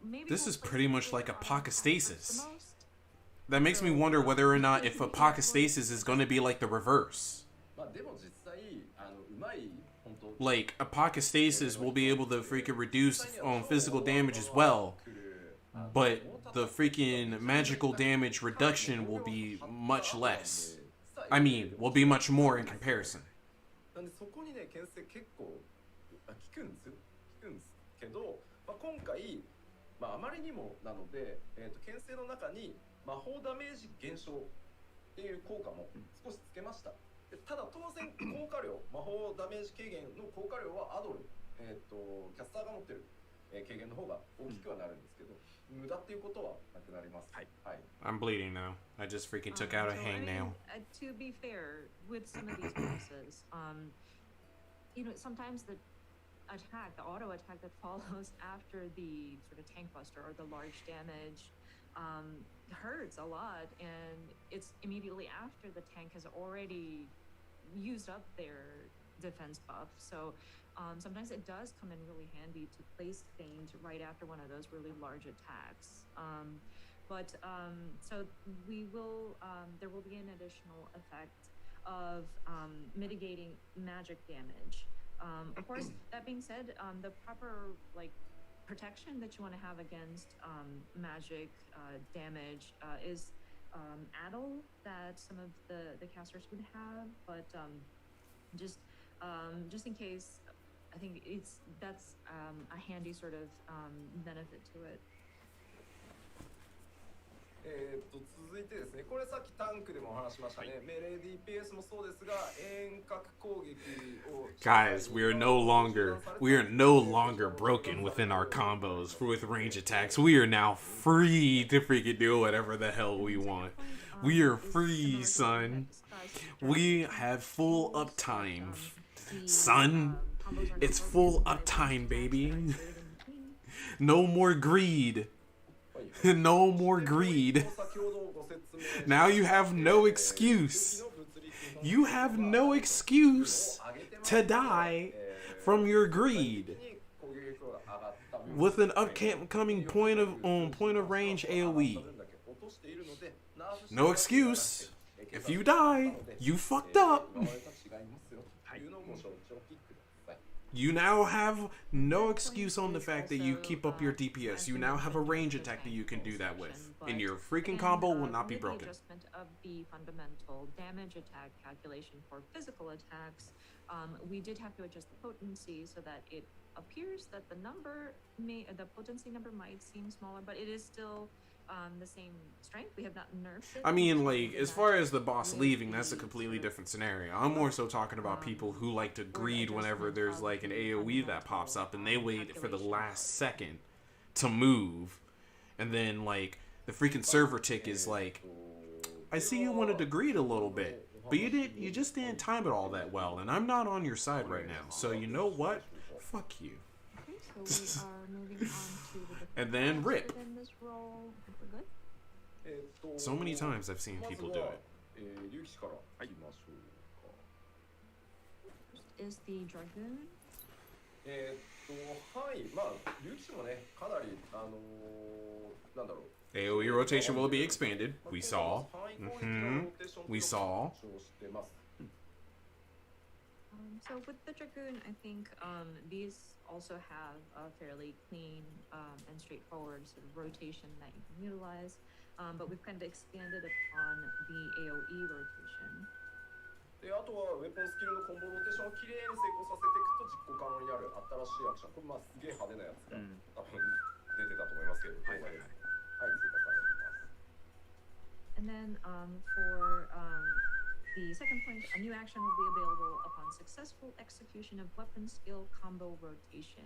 maybe this we'll is place pretty it much like on Apocastasis. the most. That makes me wonder whether or not if Apocastasis is going to be like the reverse. Like, Apocastasis will be able to freaking reduce physical damage as well, but the freaking magical damage reduction will be much less. I mean, will be much more in comparison. そこにね、牽制結構効くんですよ。効くんですけど、今回、あまりにもなので、牽制の中に魔法ダメージ減少っていう効果も少しつけました。ただ当然効果量、魔法ダメージ軽減の効果量はアドル、キャスターが持ってる、軽減の方が大きくはなるんですけど、無駄っていうことはなくなります。はい。はい。I'm bleeding now. I just freaking took out a hangnail. To be fair, with some of these bosses, you know, sometimes the attack, the auto attack that follows after the sort of tank buster or the large damage, hurts a lot, and it's immediately after the tank has already used up their defense buff. So sometimes it does come in really handy to place feint right after one of those really large attacks. So we will there will be an additional effect of mitigating magic damage. Of course, that being said, the proper protection that you want to have against magic damage is addle that some of the casters would have, but just in case, I think that's a handy sort of benefit to it. 続いてですね、これさっきタンクでもお話しましたね、メレー DPS もそうですが、遠隔攻撃を Guys, we are no longer broken within our combos with range attacks. We are now free to freaking do whatever the hell we want. We are free, son. We have full uptime. Son, it's full uptime, baby. No more greed. No more greed. Now you have no excuse. You have no excuse to die from your greed. With an upcoming point of range AoE. No excuse. If you die, you fucked up. You now have no excuse on the fact that you keep up your DPS. You now have a range attack that you can do that with. And your freaking combo will not be broken. The adjustment of the fundamental damage attack calculation for physical attacks, we did have to adjust the potency so that it appears that the potency number might seem smaller, but it is still the same strength. We have not nerfed it. I mean, as far as the boss leaving, that's a completely different scenario. I'm more so talking about people who like to greed whenever there's an AoE that pops up and they wait for the last second to move. And then, the freaking server tick is like, I see you wanted to greed a little bit, but you just didn't time it all that well, and I'm not on your side right now. So you know what? Fuck you. Okay, so we are moving on to the And then rip. within this role. I think we're good. So many times I've seen people do it. Is the Dragoon. はい、まあ、竜騎士もね、かなり、なんだろう。 AoE rotation will be expanded. We saw. We saw. So with the Dragoon, I think these also have a fairly clean and straightforward sort of rotation that you can utilize, but we've kind of expanded upon the AoE rotation. で、あとはウェポンスキルのコンボローテーションをきれいに成功させていくと実行可能になる新しいアクション。これまあすげえ派手なやつが、多分出てたと思いますけど、はい、追加されています。And then for the second point, a new action will be available upon successful execution of weapon skill combo rotation.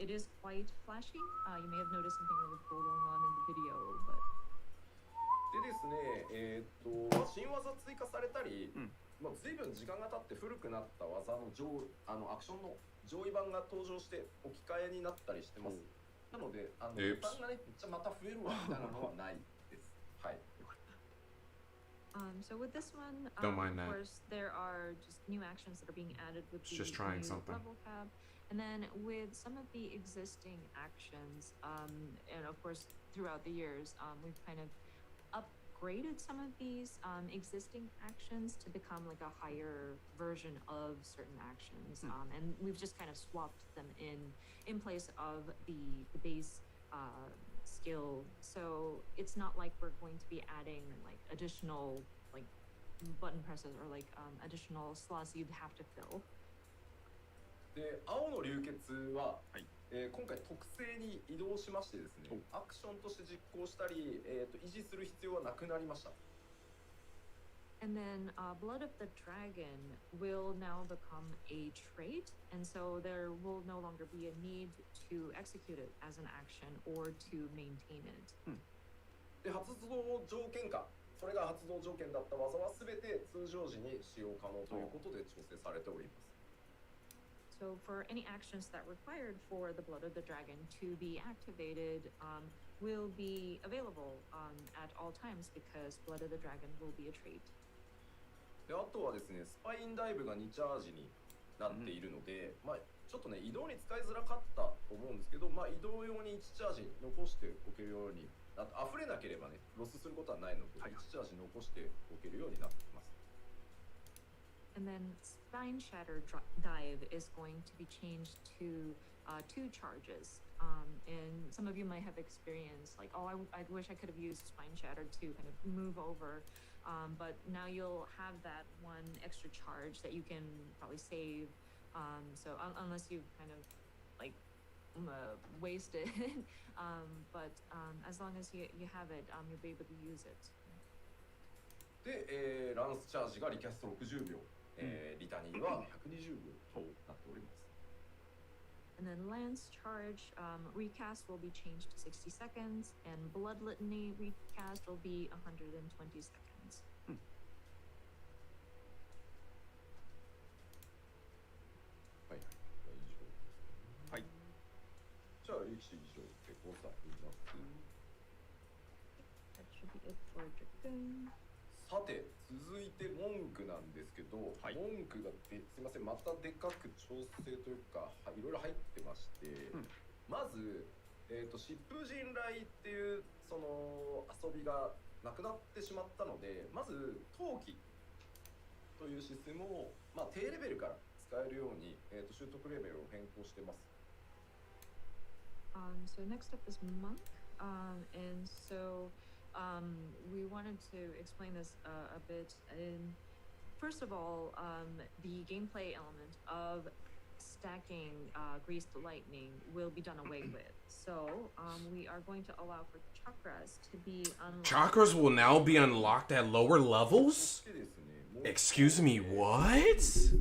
It is quite flashy. You may have noticed something really cool going on in the video, but. でですね、新技追加されたり、まあ、随分時間が経って古くなった技のアクションの上位版が登場して置き換えになったりしてます。なので、負担がね、めっちゃまた増えるわみたいなのはないです。はい。So with this one, Don't mind of that. course, there are just new actions that are being added with the Just trying new something. level cap. And then with some of the existing actions, and of course, throughout the years, we've kind of upgraded some of these existing actions to become like a higher version of certain actions. And we've just kind of swapped them in place of the base skill. So it's not like we're going to be adding like additional like button presses or like additional slots you'd have to fill. で、青の流血は、今回特性に移動しましてですね、アクションとして実行したり、維持する必要はなくなりました。And then Blood of the Dragon will now become a trait, and so there will no longer be a need to execute it as an action or to maintain it. で、発動条件下、それが発動条件だった技はすべて通常時に使用可能ということで調整されております。So for any actions that required for the Blood of the Dragon to be activated will be available at all times because Blood of the Dragon will be a trait. であとはですね、スパインダイブが2チャージになっているので、まあちょっとね移動に使いづらかったと思うんですけど、まあ移動用に1チャージ残しておけるように、あと溢れなければねロスすることはないので、1チャージ残しておけるようになっています。And then Spine Shatter Dive is going to be changed to 2 charges. And some of you might have experienced like, oh, I wish I could have used Spine Shatter to kind of move over. But now you'll have that 1 extra charge that you can probably save. So unless you kind of like waste it, but as long as you have it, you'll be able to use it. で、ランスチャージがリキャスト60秒、リタニーは120秒となっております。And then Lance Charge recast will be changed to 60 seconds, and Blood Litany recast will be 120 seconds. はい、以上ですね。はい。じゃあ、歴史以上でございます。That should be it for Dragoon. さて、続いて文句なんですけど、はい、文句がすいません、またでかく調整というか、いろいろ入ってまして、まず、疾風陣雷っていうその遊びがなくなってしまったので、まず陶器というシステムを、まあ、低レベルから使えるように、習得レベルを変更してます。So next up is Monk, and so we wanted to explain this a bit. First of all, the gameplay element of stacking Greased Lightning will be done away with. So we are going to allow for chakras to be unlocked. Chakras will now be unlocked at lower levels? Excuse me, what?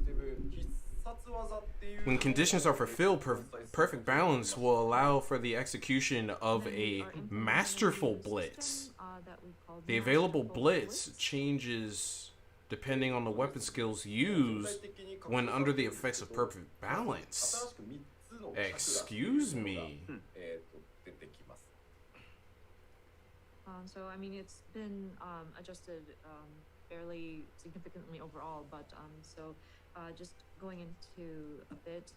When conditions are fulfilled, perfect balance will allow for the execution of a masterful blitz. The available blitz changes depending on the weapon skills used when under the effects of perfect balance. Excuse me. So I mean, it's been adjusted fairly significantly overall, but just going into a bit,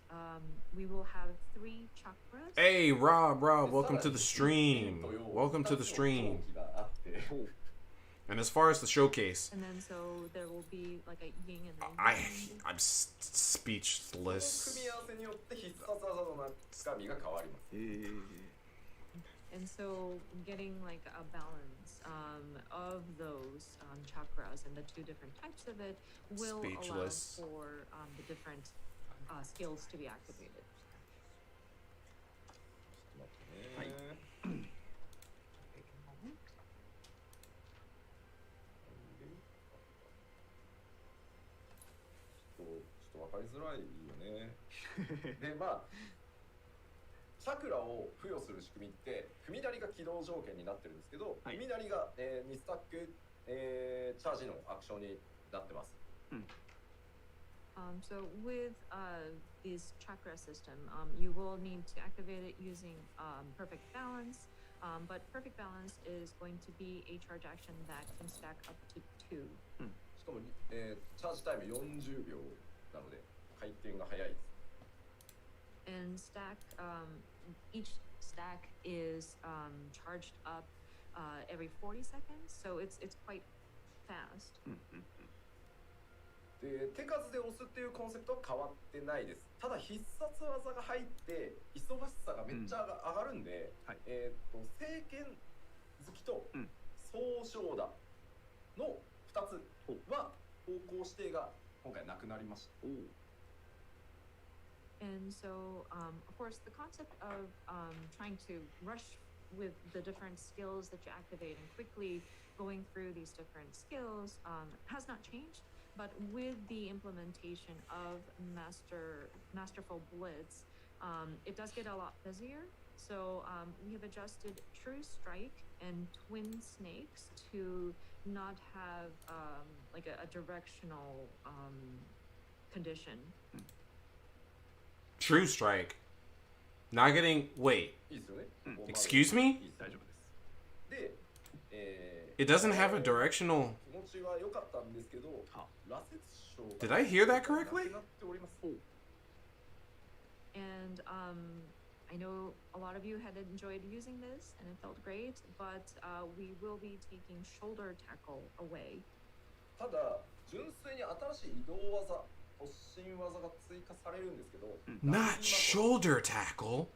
we will have 3 chakras. Hey, Rob, welcome to the stream. Welcome to the stream. And as far as the showcase, and then so there will be like a yin and a yang. I'm speechless. And so getting like a balance of those chakras and the 2 different types of it will allow for the different skills to be activated. But チャクラを付与する仕組みって踏みなりが起動条件になってるんですけど、踏みなりが、2スタック、チャージのアクションになってます。So with this chakra system, you will need to activate it using perfect balance, but perfect balance is going to be a charge action that can stack up to 2. しかも、チャージタイム40秒なので回転が速いです。And stack, each stack is charged up every 40 seconds, so it's quite fast. で手数で押すっていうコンセプトは変わってないです。ただ必殺技が入って忙しさがめっちゃ上がるんで、聖剣好きと総称打の2つは方向指定が今回なくなりました。And so, of course, the concept of trying to rush with the different skills that you activate and quickly going through these different skills has not changed. But with the implementation of Masterful Blitz, it does get a lot busier. So we have adjusted True Strike and Twin Snakes to not have like a directional condition. True strike. Not getting. Wait. いいですよね。こう Excuse me? いいです大丈夫です。で、It doesn't have a directional. 気持ちは良かったんですけど、は羅刹章が Did I hear that correctly? なくなっております。 And I know a lot of you had enjoyed using this and it felt great, but we will be taking shoulder tackle away. ただ、純粋に新しい移動技、突進技が追加されるんですけど、 Not shoulder tackle.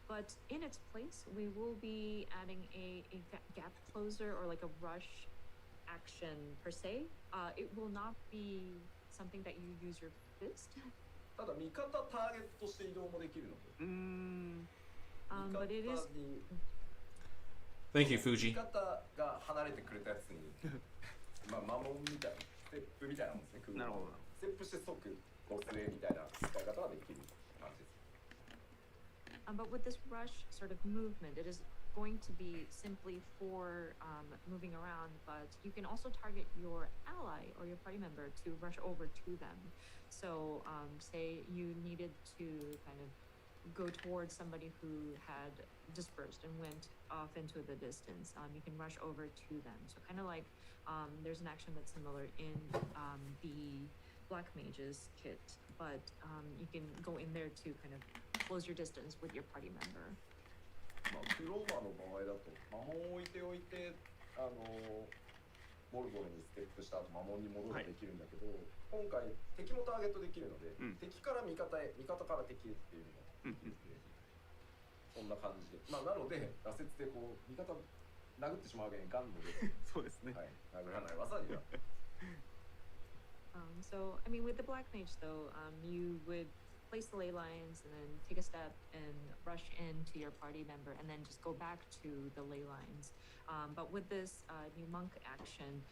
But in its place, we will be adding a gap closer or like a rush action per se. It will not be something that you use your fist. ただ、味方ターゲットとして移動もできるので、味 But it is 方に Thank you, 味 Fuji. 方が離れてくれたやつに、まあ、魔物みたいな、ステップみたいなもんですね。なるほど。ステップして即ボスレみたいな使い方ができる感じです。 But with this rush sort of movement, it is going to be simply for moving around, but you can also target your ally or your party member to rush over to them. So say you needed to kind of go towards somebody who had dispersed and went off into the distance, you can rush over to them. So kind of like there's an action that's similar in the Black Mage's kit, but you can go in there to kind of close your distance with your party member. まあ、クローマーの場合だと魔物を置いておいてモルゴルにステップした後魔物に戻るできるんだけど、今回敵もターゲットできるので、敵から味方へ味方から敵へっていうのもできるので、そんな感じで、まあ、なので羅刹でこう味方殴ってしまうわけにいかんのでそうですね。はい、殴らない技には So, I mean, with the Black Mage, though, you would place the ley lines and then take a step and rush into your party member and then just go back to the ley lines. But with this new monk action,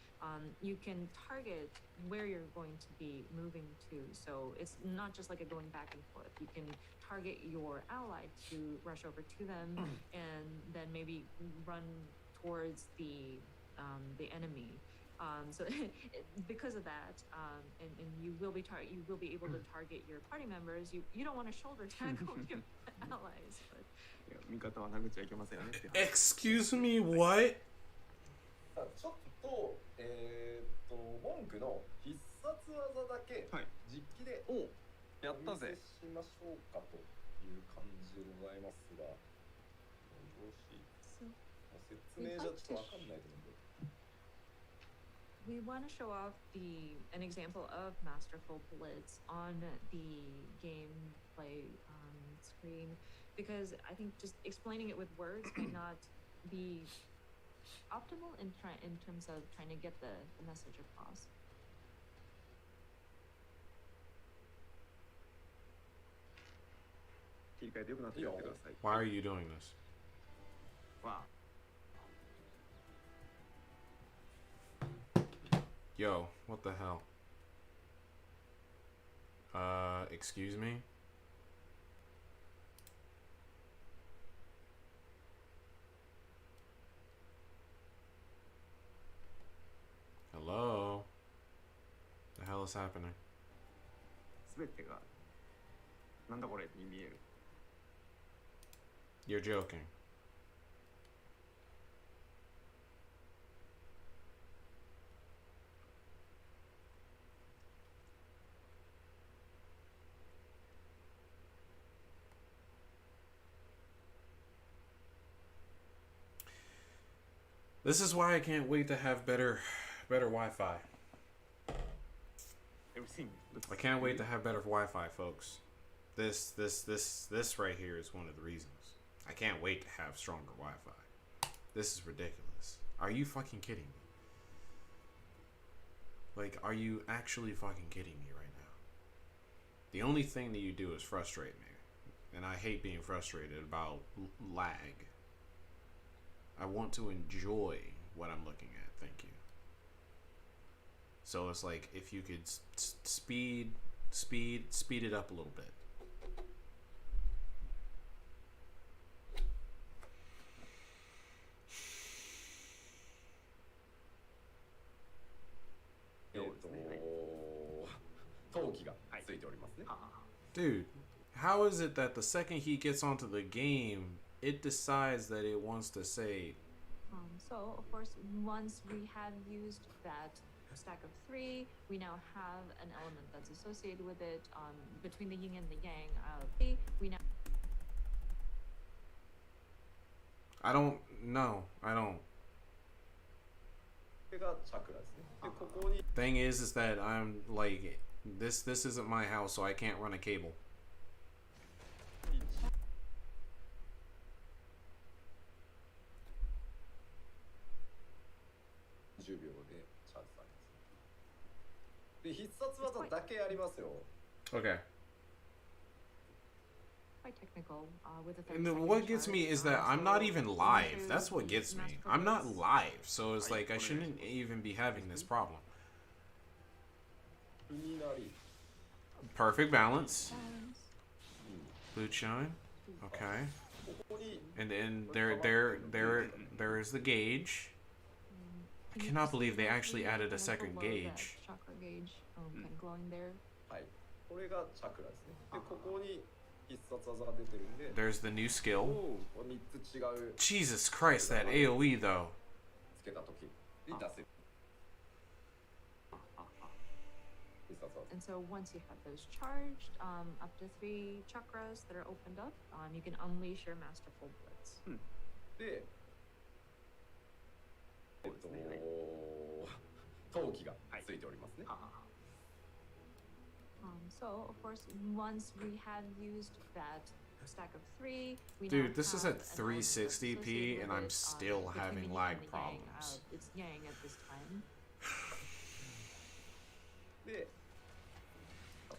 you can target where you're going to be moving to. So it's not just like a going back and forth. You can target your ally to rush over to them and then maybe run towards the enemy. So because of that, and you will be able to target your party members. You don't want to shoulder tackle your allies, but いや味方は殴っちゃいけませんよねっていう話。 Excuse me, what? さあちょっと文句の必殺技だけはい実機でおやっお見たぜせ。しましょうかという感じでございますが、よろしい so 説明じゃちょっとわかんないと思うんで。 we want to show off an example of Masterful Blitz on the gameplay screen because I think just explaining it with words might not be optimal in terms of trying to get the message across. 切り替えてよくなってやってください。 Why are you doing this? わあ Yo, what the hell? Excuse me? Hello? The hell is happening? すべてがなんだこれに見える。 You're joking. This is why I can't wait to have better Wi-Fi. Everything looks I can't wait to have better Wi-Fi, folks. This right here is one of the reasons. I can't wait to have stronger Wi-Fi. This is ridiculous. Are you fucking kidding me? Like, are you actually fucking kidding me right now? The only thing that you do is frustrate me. And I hate being frustrated about lag. I want to enjoy what I'm looking at. Thank you. So it's like if you could speed it up a little bit.陶器がついておりますね。 Dude, how is it that the second he gets onto the game, it decides that it wants to say? So of course, once we have used that stack of 3, we now have an element that's associated with it. Between the yin and the yang of B, we now. I don't know. I don't. これがチャクラですね。で、ここに Thing is that I'm like this isn't my house, so I can't run a cable. 10秒でチャージされます。で、必殺技だけやりますよ。 Okay. Quite technical with a And then what gets me is that I'm not even live. That's what gets me. I'm not live, so it's like I shouldn't even be having this problem. ウニなり Perfect balance. Boot shine. Okay. ここに And then there is the gauge. I cannot believe they actually added a second gauge. Chakra gauge, kind of glowing there. はいこれがチャクラですね。で、ここに必殺技が出てるんで There's the new skill. 3つ違う Jesus Christ, that AoE though. つけた時に出せる必殺技 And so once you have those charged, up to 3 chakras that are opened up, you can unleash your masterful blitz. で陶器がついておりますね。 So of course, once we have used that stack of 3, we now Dude, this is have at an element that's 360p associated and with I'm it, still between having the yin lag and the yang problems. of its yang at this time. で例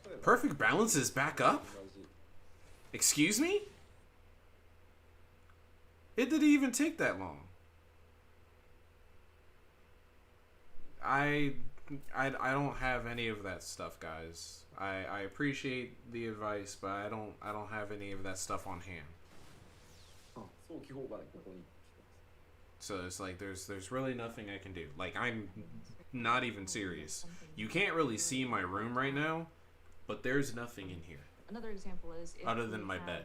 えば Perfect balance is back up? 同じ Excuse me? It didn't even take that long. I don't have any of that stuff, guys. I appreciate the advice, but I don't have any of that stuff on hand. 早期砲がねここに来てます。 So it's like there's really nothing I can do. Like I'm not even serious. You can't really see my room right now, but there's nothing in here. Another example is if Other than we my had, bed.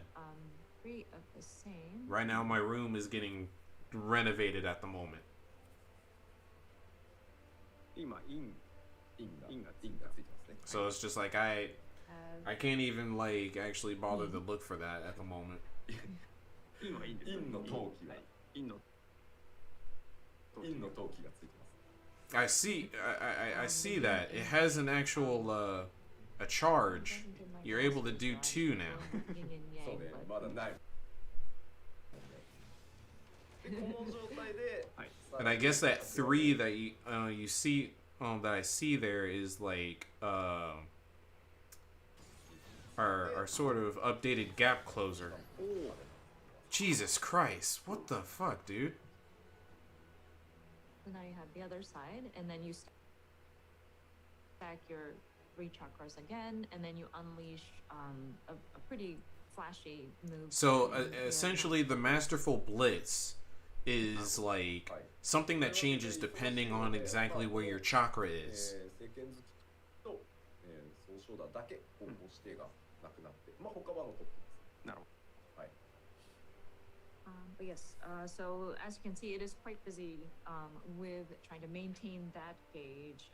3 of the same. Right now my room is getting renovated at the moment. 今インインがついてますね。 So it's just like I Have can't even like actually bother to look for that at the moment. インはいいんですよ。インの陶器がはいインのインの陶器がついてます。 I see I see that. It has an actual a charge. You're able to do 2 now. yin and そう yang, ね but まだない。でこの状態で、はい And I guess that 3 that you see that I see there is like our sort of updated gap closer. Jesus Christ, what the fuck, dude? so now you have the other side, and then you stack your 3 chakras again, and then you unleash a pretty flashy move. So in your essentially, the Masterful Blitz is like something that changes depending on exactly where your chakra is. 聖剣好きと、総称だだけ方向指定がなくなって、まあ他は残ってます。なるほはい。 But yes, so as you can see, it is quite busy with trying to maintain that gauge.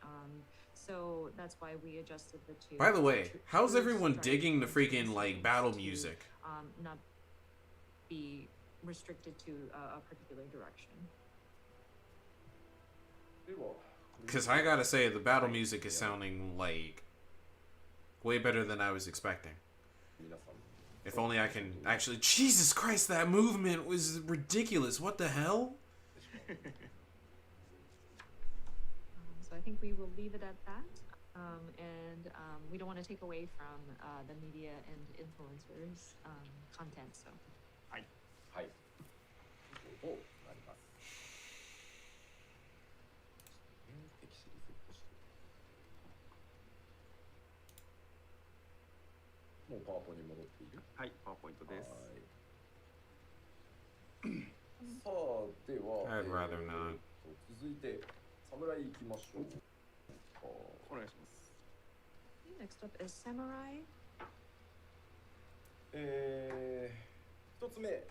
So that's why we adjusted the 2. By the way, how's two everyone strike digging the freaking moves like battle to, music? Not be restricted to a particular direction. では、 Because I gotta say, the battle music is sounding like way better than I was expecting. 皆さん If only I can actually. Jesus Christ, that movement was ridiculous. What the hell? So I think we will leave it at that. And we don't want to take away from the media and influencers content. So はい。となります。敵シリーズとしてもうパワポに戻っている。ど。はい、パワーポイントです。さあでは、 I'd rather not. 続いて侍行きましょう。お願いします。 next up is Samurai. 1つ目、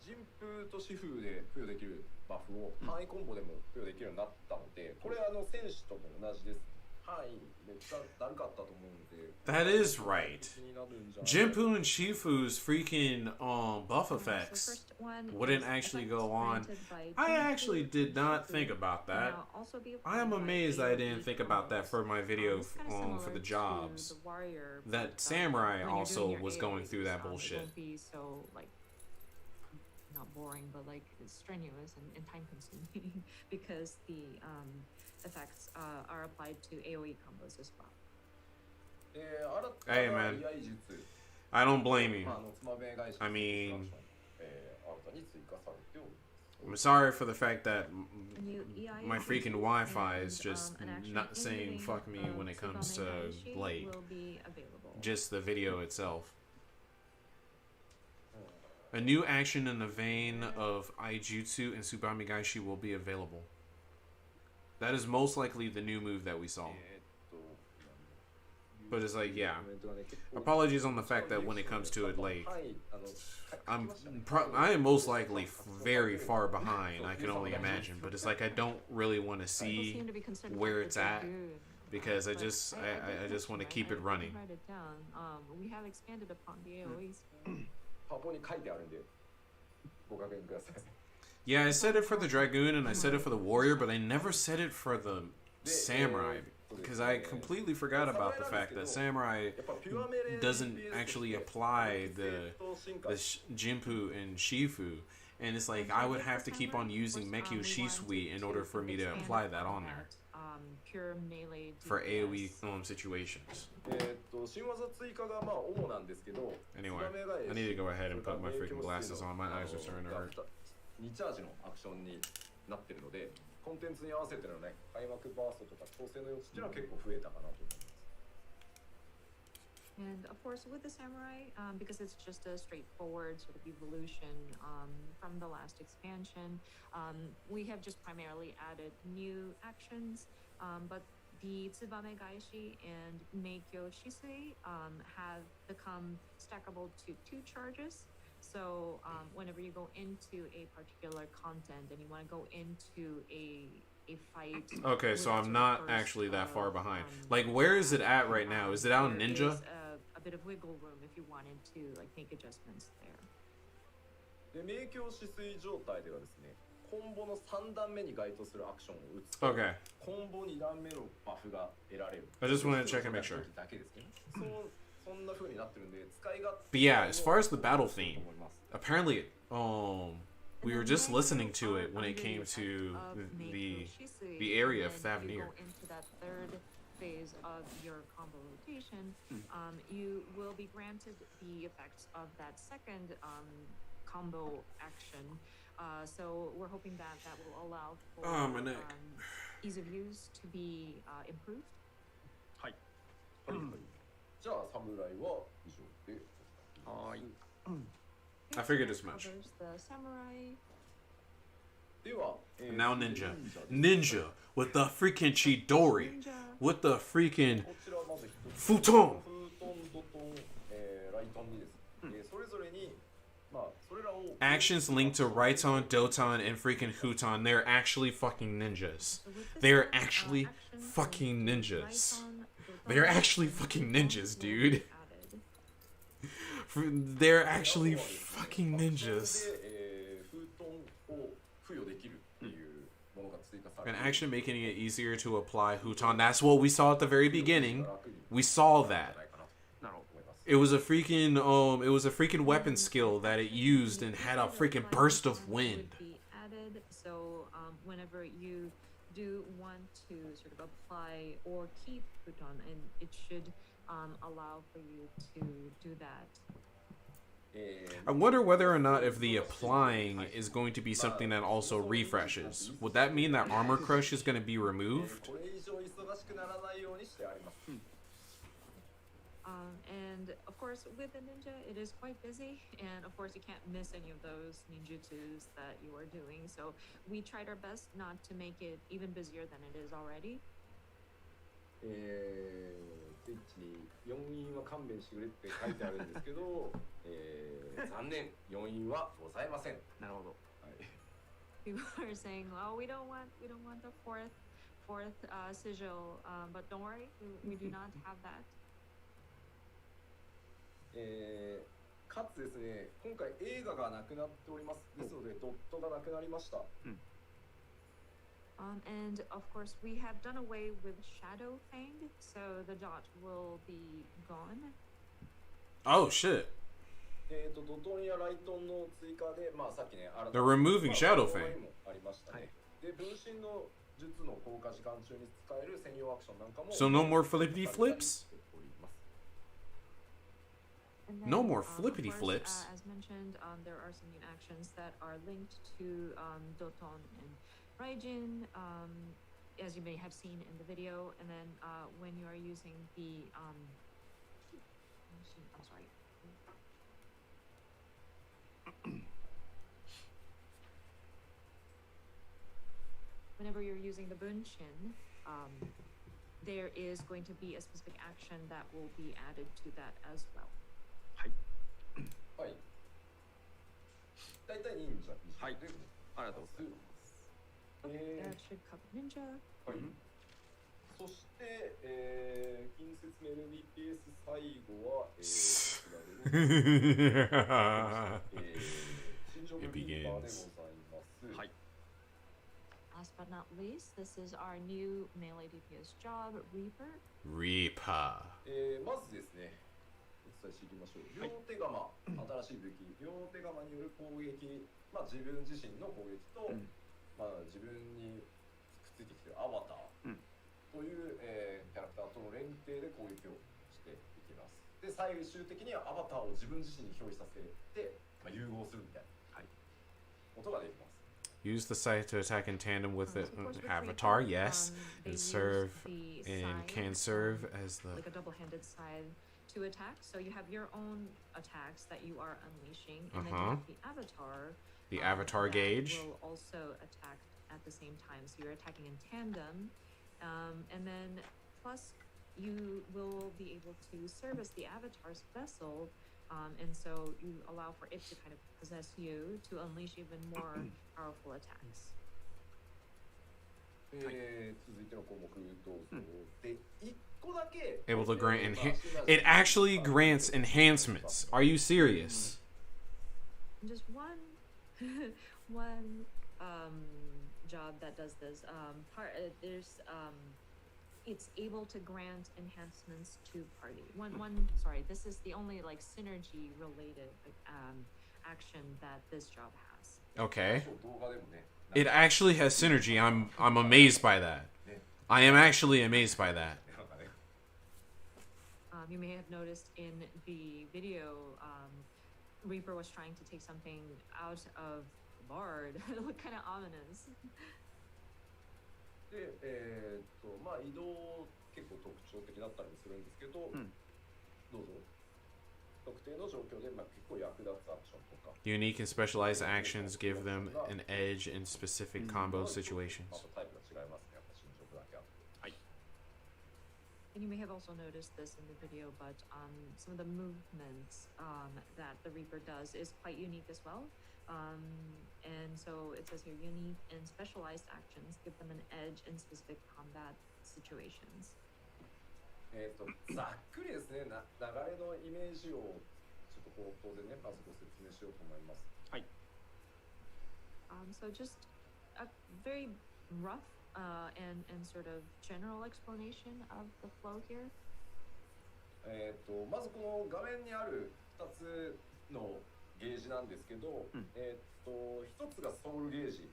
陣風と疾風で付与できるバフを範囲コンボでも付与できるようになったので、これ戦士とも同じです。範囲めっちゃだるかったと思うので。That is right. Jinpu and Shifu's freaking buff effects wouldn't actually go on. I actually did not think about that. I am amazed I didn't think about that for my video for the jobs. That samurai also was going through that bullshit. Not boring, but like it's strenuous and time consuming because the effects are applied to AoE combos as well. Hey man, I don't blame you. I mean, I'm sorry for the fact that my freaking Wi-Fi is just not saying fuck me when it comes to like just the video itself. A new action in the vein of Aijutsu and Tsubame Gaishi will be available. That is most likely the new move that we saw. But it's like, yeah. Apologies on the fact that when it comes to it, like, I am most likely very far behind, I can only imagine. But it's like I don't really want to see where it's at because I just want to keep it running. We have expanded upon the AoEs. Yeah, I said it for the Dragoon and I said it for the Warrior, but I never said it for the Samurai because I completely forgot about the fact that Samurai doesn't actually apply the Jinpu and Shifu, and it's like I would have to keep on using Mekyu Shisui in order for me to apply that on there. Pure melee for AoE situations. Anyway, I need to go ahead and put my freaking glasses on. My eyes are starting to hurt. And of course, with the samurai, because it's just a straightforward sort of evolution from the last expansion, we have just primarily added new actions. But the Tsubame Gaishi and Meikyo Shisui have become stackable to 2 charges. So whenever you go into a particular content and you want to go into a fight. Okay, so I'm not actually that far behind. Like, where is it at right now? Is it out in Ninja? There is a bit of wiggle room if you wanted to like make adjustments there. で、明鏡止水状態ではですね、コンボの3段目に該当するアクションを打つと、Okay. コンボ2段目のバフが得られる。I just wanted to check and make sure. だけですけど、そんな風になってるんで、使い勝手 But yeah, as far as the battle theme, apparently, we were just listening to it when it came to the area of Thavnir. Into that third phase of your combo rotation, you will be granted the effects of that second combo action. So we're hoping that that will allow for my neck. Ease of use to be improved. はい。じゃあ侍は以上で。はい。 I figured as much. Covers the samurai. では、Now Ninja. Ninja with the freaking Chidori. With the freaking こちらはまず一つ。 futon. フートン、ドトン、ライトンにですね、それぞれに、まあ、それらを Actions linked to Raiton, Doton, and freaking Huton. They're actually fucking ninjas. They're actually fucking ninjas. They're actually fucking ninjas, dude. They're actually fucking ninjas. で、フートンを付与できるっていうものが追加され An て action making it easier to apply Huton. That's what we saw at the very beginning. We saw that. It was a freaking weapon skill that it used and had a freaking burst of wind. Added, so whenever you do want to sort of apply or keep futon, and it should allow for you to do that. I wonder whether or not if the applying is going to be something that also refreshes. Would that mean that Armor Crush is going to be removed? これ以上忙しくならないようにしてあります。 And of course, with the ninja, it is quite busy, and of course, you can't miss any of those ninjutsus that you are doing. So we tried our best not to make it even busier than it is already. スイッチに4因は勘弁してくれって書いてあるんですけど、残念、4因はございません。なるほど。はい。People are saying, "Oh, we don't want the fourth sigil," but don't worry, we do not have that. かつですね、今回映画がなくなっております。ですのでドットがなくなりました。And of course, we have done away with Shadow Fang, so the dot will be gone. Oh shit. ドトンやライトンの追加で、まあさっきね、They're removing Shadow Fang. もありましたね。で、分身の術の効果時間中に使える専用アクションなんかも。So no more flippity flips? And then, No more of flippity course, flips. As mentioned, there are some new actions that are linked to Doton and Raijin, as you may have seen in the video. And then when you are using the I'm sorry. Whenever you're using the Bunshin, there is going to be a specific action that will be added to that as well. はい。大体忍者。はい。ありがとうございます。That should cover ninja. はい。そして、近接メロディ PS 最後は、こちらでございます。新庄のリーパーでございます。はい。Last but not least, this is our new melee DPS job, Reaper. Reaper. まずですね、お伝えしていきましょう。両手釜、新しい武器、両手釜による攻撃、まあ自分自身の攻撃と、まあ自分にくっついてきているアバターという、キャラクターとの連携で攻撃をしていきます。で、最終的にはアバターを自分自身に表示させて、まあ、融合するみたいなことができます。Use the scythe to attack in tandem with the avatar, yes, and serve and can serve as the like a double-handed scythe to attack. So you have your own attacks that you are unleashing, and then you have the avatar. The avatar gauge will also attack at the same time. So you're attacking in tandem, and then plus you will be able to service the avatar's vessel. And so you allow for it to kind of possess you to unleash even more powerful attacks. 続いての項目どうぞ。で、1個だけ able to grant it actually grants enhancements. Are you serious? Just one job that does this. It's able to grant enhancements to party. Sorry, this is the only like synergy related action that this job has. Okay. It actually has synergy. I'm amazed by that. I am actually amazed by that. You may have noticed in the video, Reaper was trying to take something out of the bard. It looked kind of ominous. で、まあ移動結構特徴的だったりもするんですけど、どうぞ。特定の状況で、まあ、結構役立つアクションとか。Unique and specialized actions give them an edge in specific combo situations. タイプが違いますね。やっぱ新色だけあって。はい。And you may have also noticed this in the video, but some of the movements that the Reaper does is quite unique as well. And so it says here, unique and specialized actions give them an edge in specific combat situations. ざっくりですね、流れのイメージをちょっと口頭でね、まずご説明しようと思います。はい。So just a very rough and sort of general explanation of the flow here. まずこの画面にある2つのゲージなんですけど、一つがソウルゲージ。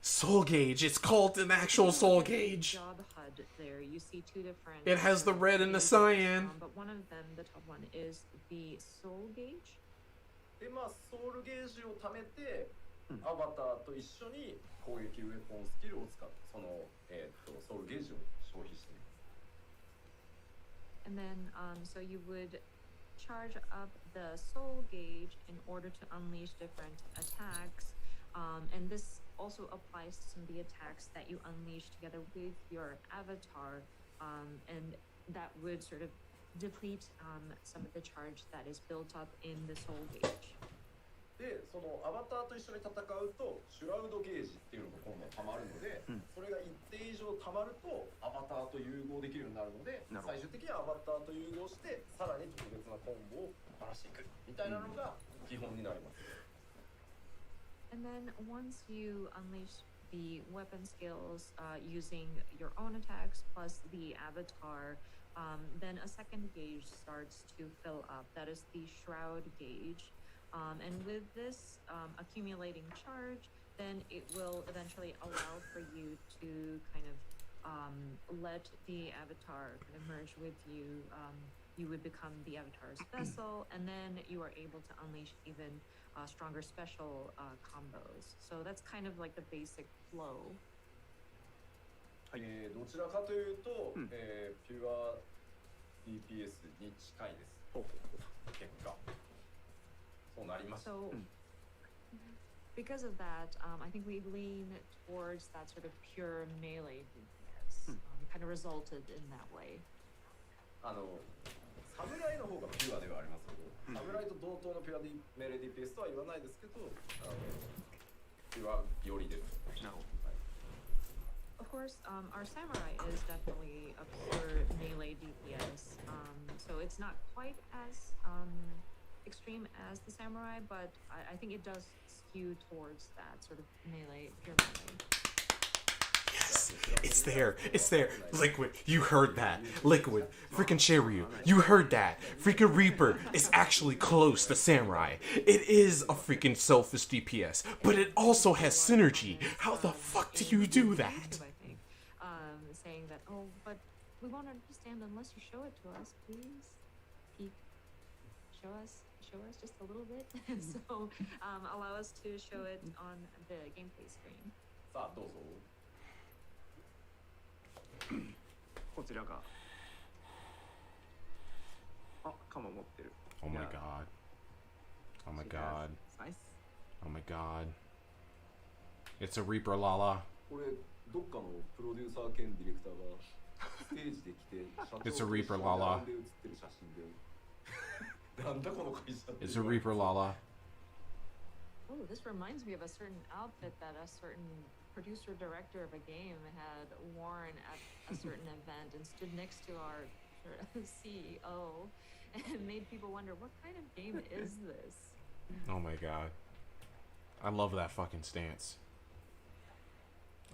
Soul gauge. It's called an actual soul gauge. Job HUD there. You see two different. It has the red and the cyan. But one of them, the top one, is the soul gauge. で、まあソウルゲージを貯めて、アバターと一緒に攻撃ウェポンスキルを使う。そのソウルゲージを消費しています。And then, so you would charge up the soul gauge in order to unleash different attacks, and this also applies to some of the attacks that you unleash together with your avatar, and that would sort of deplete some of the charge that is built up in the soul gauge. でそのアバターと一緒に戦うとシュラウドゲージっていうのが今度溜まるので、それが一定以上溜まるとアバターと融合できるようになるので、最終的にはアバターと融合してさらに特別なコンボを鳴らしていくみたいなのが基本になります。And then once you unleash the weapon skills using your own attacks plus the avatar, then a second gauge starts to fill up. That is the shroud gauge. And with this accumulating charge, then it will eventually allow for you to kind of let the avatar kind of merge with you. You would become the avatar's vessel, and then you are able to unleash even stronger special combos. So that's kind of like the basic flow. どちらかというと、ピュア DPS に近いです。結果。そうなります。So, because of that, I think we lean towards that sort of pure melee DPS. Kind of resulted in that way. 侍の方がピュアではありますけど、侍と同等のピュアメレ DPS とは言わないですけど、ピュアよりです。なるほど。Of course, our samurai is definitely a pure melee DPS. So it's not quite as extreme as the samurai, but I think it does skew towards that sort of melee, pure melee. Yes, it's there. It's there. Liquid, you heard that. Liquid, freaking Shiryu, you heard that. Freaking Reaper is actually close to Samurai. It is a freaking selfish DPS, but it also has synergy. How the fuck do you do that? I think, saying that, oh, but we won't understand unless you show it to us, please. Peek, show us just a little bit. So allow us to show it on the gameplay screen. さあどうぞ。こちらが鎌持ってる。 Oh my god. Oh my god. Nice. Oh my god. It's a Reaper Lala. これどっかのプロデューサー兼ディレクターがステージで来て社長と It's a Reaper Lala. で写ってる写真でなんだこの会社 It's a Reaper Lala. Oh, this reminds me of a certain outfit that a certain producer director of a game had worn at a certain event and stood next to our CEO and made people wonder, what kind of game is this? Oh my god. I love that fucking stance.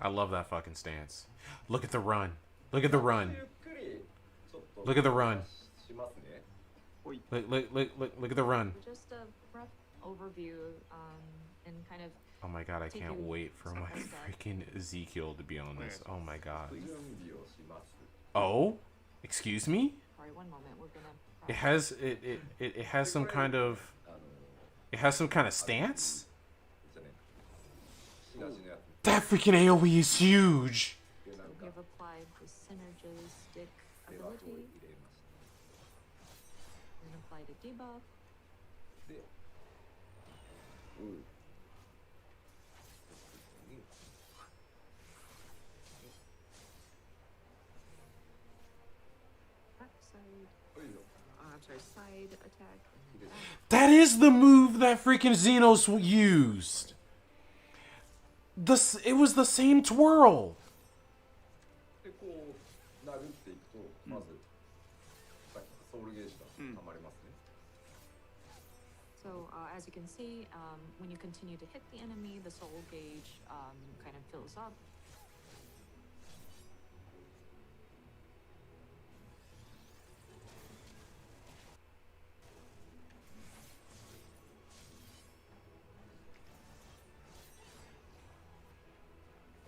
I love that fucking stance. Look at the run. Look at the run. Look at the run. Look at the run. Just a rough overview and kind of. Oh my god, I can't wait for my freaking Ezekiel to be on this. Oh my god. Oh? Excuse me? Sorry, one moment. We're gonna. It has some kind of stance? That freaking AoE is huge! You've applied the synergistic ability and applied a debuff. Side attack. That is the move that freaking Xenos used! It was the same twirl! でこう殴っていくとまずさっきのソウルゲージが溜まりますね。So as you can see, when you continue to hit the enemy, the soul gauge kind of fills up.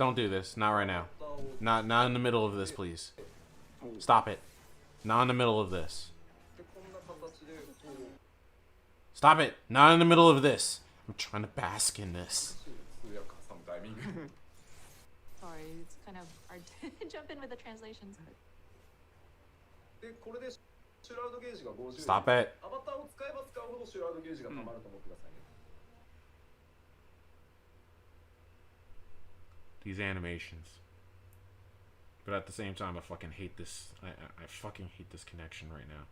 Don't do this. Not right now. Not in the middle of this, please. Stop it. Not in the middle of this. でこんな形でこう Stop it. Not in the middle of this. I'm trying to bask in this. 通訳挟むタイミング Sorry, it's kind of hard to jump in with the translations. But でこれでシュラウドゲージが50 Stop it. アバターを使えば使うほどシュラウドゲージが溜まると思ってくださいね。 These animations. But at the same time, I fucking hate this. I fucking hate this connection right now.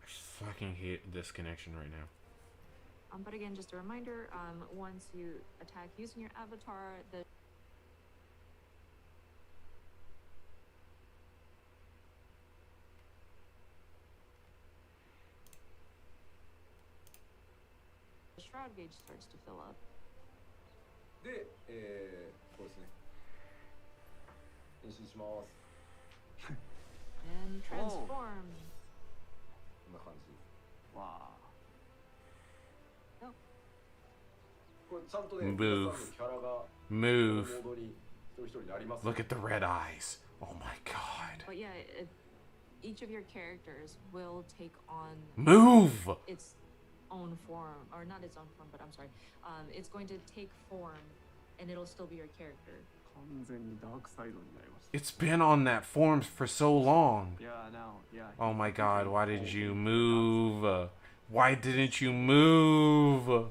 I fucking hate this connection right now. But again, just a reminder, once you attack using your avatar, the shroud gauge starts to fill up. で、これですね。変身します。And transform. こんな感じ。わこれちゃんとね、 Move. 皆さんのキャラがモ Move. ードに一人一人あります。 Look at the red eyes. Oh my god. But yeah, each of your characters will take on Move! its own form, or not its own form, but I'm sorry. It's going to take form, and it'll still be your character. 完全にダークサイドになりました。 It's been on that form for so long. Yeah, now, yeah. Oh my god, why didn't you move? Why didn't you move?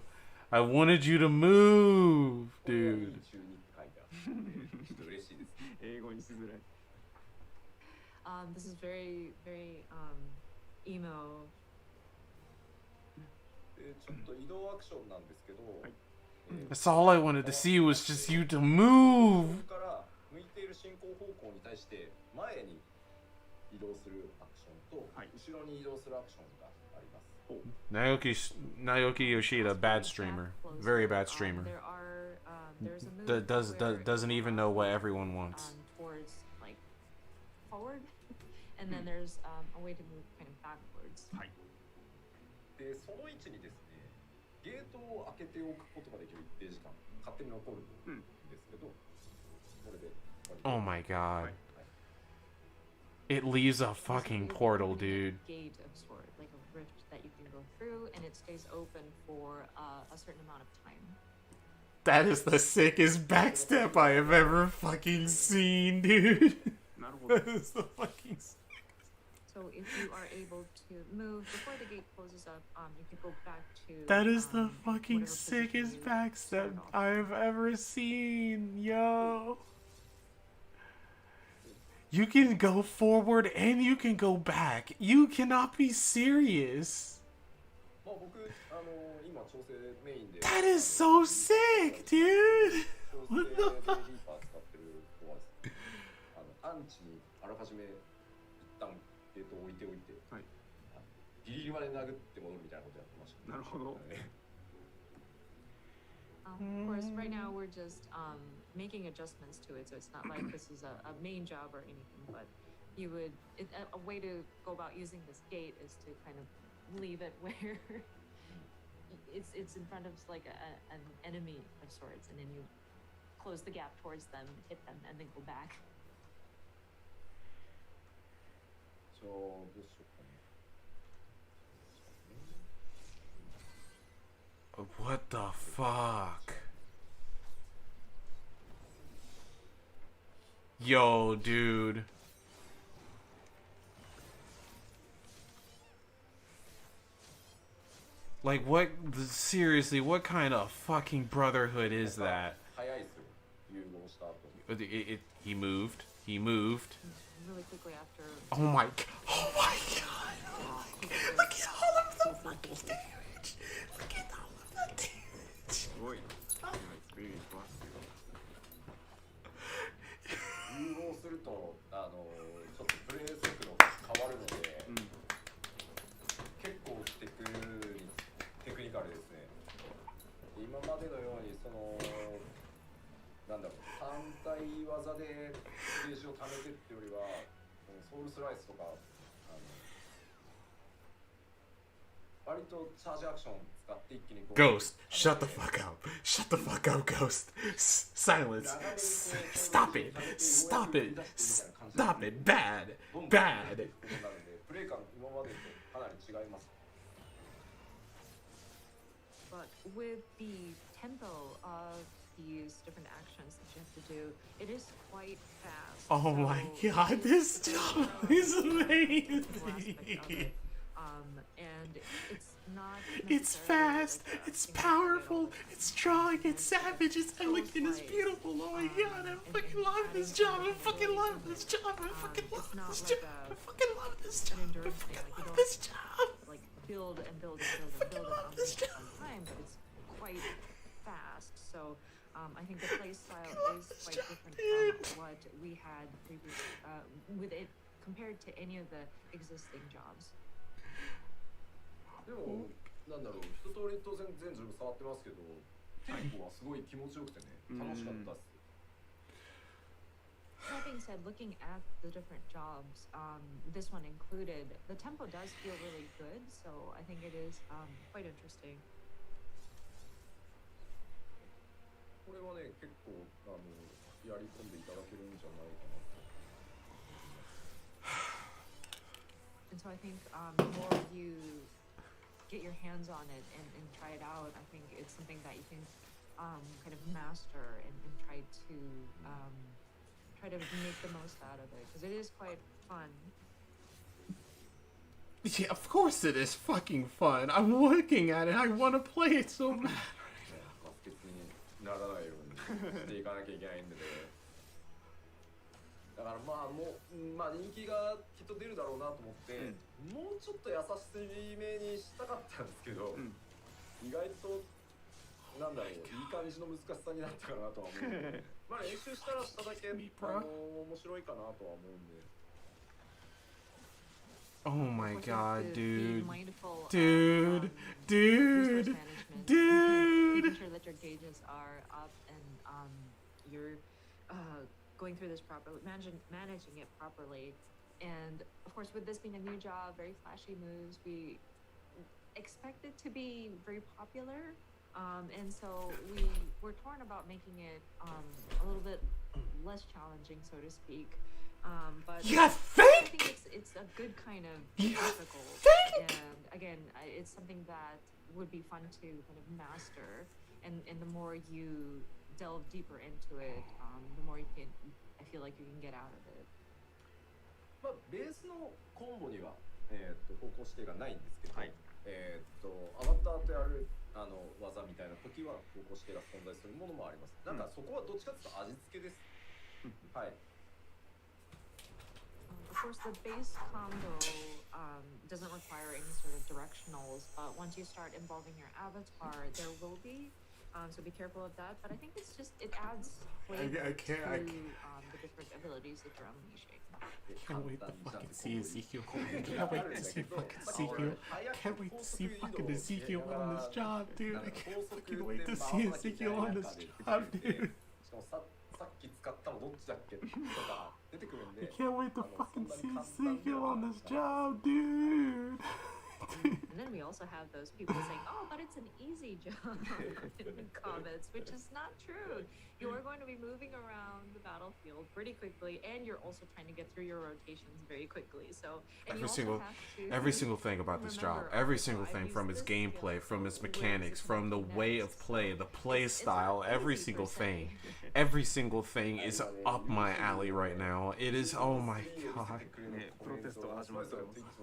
I wanted you to move, これは dude. 中にって書いてあってちょっと嬉しいです。英語にしづらい。This is very, very emo. ちょっと移動アクションなんですけど、はい That's all I wanted to see was just you to move. ここから向いている進行方向に対して前に移動するアクションと、はい 後ろに移動するアクションがあります。 Naoki Yoshida, bad streamer. Very bad streamer. There are there's a move Doesn't even know what everyone wants. Towards like forward, and then there's a way to move kind of backwards. はい。で、その位置にですね、ゲートを開けておくことができる一定時間、勝手に残るんですけど、これで。 Oh my god. はい It leaves a So fucking you portal, open a dude. Gate of sort, like a rift that you can go through, and it stays open for a certain amount of time. That is the sickest backstep I have ever fucking seen, dude. なるほど。 That is the fucking. So if you are able to move before the gate closes up, you can go back to. That is the whatever fucking position sickest you backstep started off. I've ever seen, yo. You can go forward and you can go back. You cannot be serious. まあ僕、今調整メインで。 That is so sick, dude. 調整でリーパー使ってる子はですね、アンチにあらかじめ一旦ゲートを置いておいて、はい。ギリギリまで殴って戻るみたいなことやってました、なるほど。Of course, right now we're just making adjustments to it, so it's not like this is a main job or anything. But you would a way to go about using this gate is to kind of leave it where it's in front of like an enemy of sorts, and then you close the gap towards them, hit them, and then go back. どうしようかね。 What the fuck? Yo, dude. Like, what? Seriously, what kind of fucking brotherhood is that? 早いですよ、融合した後に。 He moved. He moved. Really quickly after. Oh my god. Oh my god. Look at all of the fucking damage. Look at all of the damage. すごい。今エクスペリエンスはす融合すると、ちょっとプレイ速度が変わるので、ごい。結構テクニカルですね。今までのようになんだろう、単体技でゲージを貯めてってよりは、ソウルスライスとか割とチャージアクション使って一気に Ghost, shut the fuck up. Shut the fuck up, Ghost. Silence. Stop it. Stop it. Stop it. Bad. Bad. プレイ感今までとかなり違います。 But with the tempo of these different actions that you have to do, it is quite fast. Oh my So god, this there's job no is technical aspect of amazing. it. And it's not. It's fast, it's powerful, it's strong, it's savage, it's elegant, it's beautiful. Oh my god, I fucking love this job. I fucking love this job. I fucking love this job. I fucking love this job. I fucking love this job. Like build and build and build and build it on this time, but it's quite fast. So I think the play style is quite different from what we had with it compared to any of the existing jobs. でも、なんだろう、一通り当然全ジョブ触ってますけど、テンポはすごい気持ちよくてね、楽しかったっす。That being said, looking at the different jobs, this one included, the tempo does feel really good, so I think it is quite interesting. これはね、結構やり込んでいただけるんじゃないかなと。And so I think the more you get your hands on it and try it out, I think it's something that you can kind of master and try to make the most out of it, because it is quite fun. Yeah, of course it is fucking fun. I'm looking at it. I want to play it so bad. バスケツにならないようにしていかなきゃいけないんでね。だからまあもう、まあ人気がきっと出るだろうなと思って、もうちょっと優しめにしたかったんですけど、意外となんだろう、いい感じの難しさになったかなとは思うんで、まあ練習したらしただけ面白いかなとは思うんで。Oh my god, dude. Mindful Dude. of, Dude. resource management, Dude. making sure that your gauges are up and you're going through this properly, managing it properly. And of course, with this being a new job, very flashy moves, we expect it to be very popular. And so we were torn about making it a little bit less challenging, so to speak. But You I think? think it's a good kind of You difficult. think? And again, it's something that would be fun to kind of master. And the more you delve deeper into it, the more I feel like you can get out of it. まあベースのコンボには方向指定がないんですけど、アバターとやる技みたいな時は方向指定が存在するものもあります。なんかそこはどっちかというと味付けです。はい。Of course, the base combo doesn't require any sort of directionals, but once you start involving your avatar, there will be. So be careful of that. But I think it adds flavor to the different abilities that you're unleashing. Can't wait to fucking see Ezekiel. Can't wait to see fucking Ezekiel. Can't wait to see fucking Ezekiel on this job, dude. I can't fucking wait to see Ezekiel on this job, dude. しかもさっき使ったのどっちだっけとか出てくるん I で。 can't wait to fucking see Ezekiel on this job, dude. And then we also have those people saying, "Oh, but it's an easy job," in the comments, which is not true. You are going to be moving around the battlefield pretty quickly, and you're also trying to get through your rotations very quickly. So Every single thing about this job, every single thing from its gameplay, from its mechanics, from the way of play, the play style, every single thing is up my alley right now. It is, oh my god. プロテストが始まっております。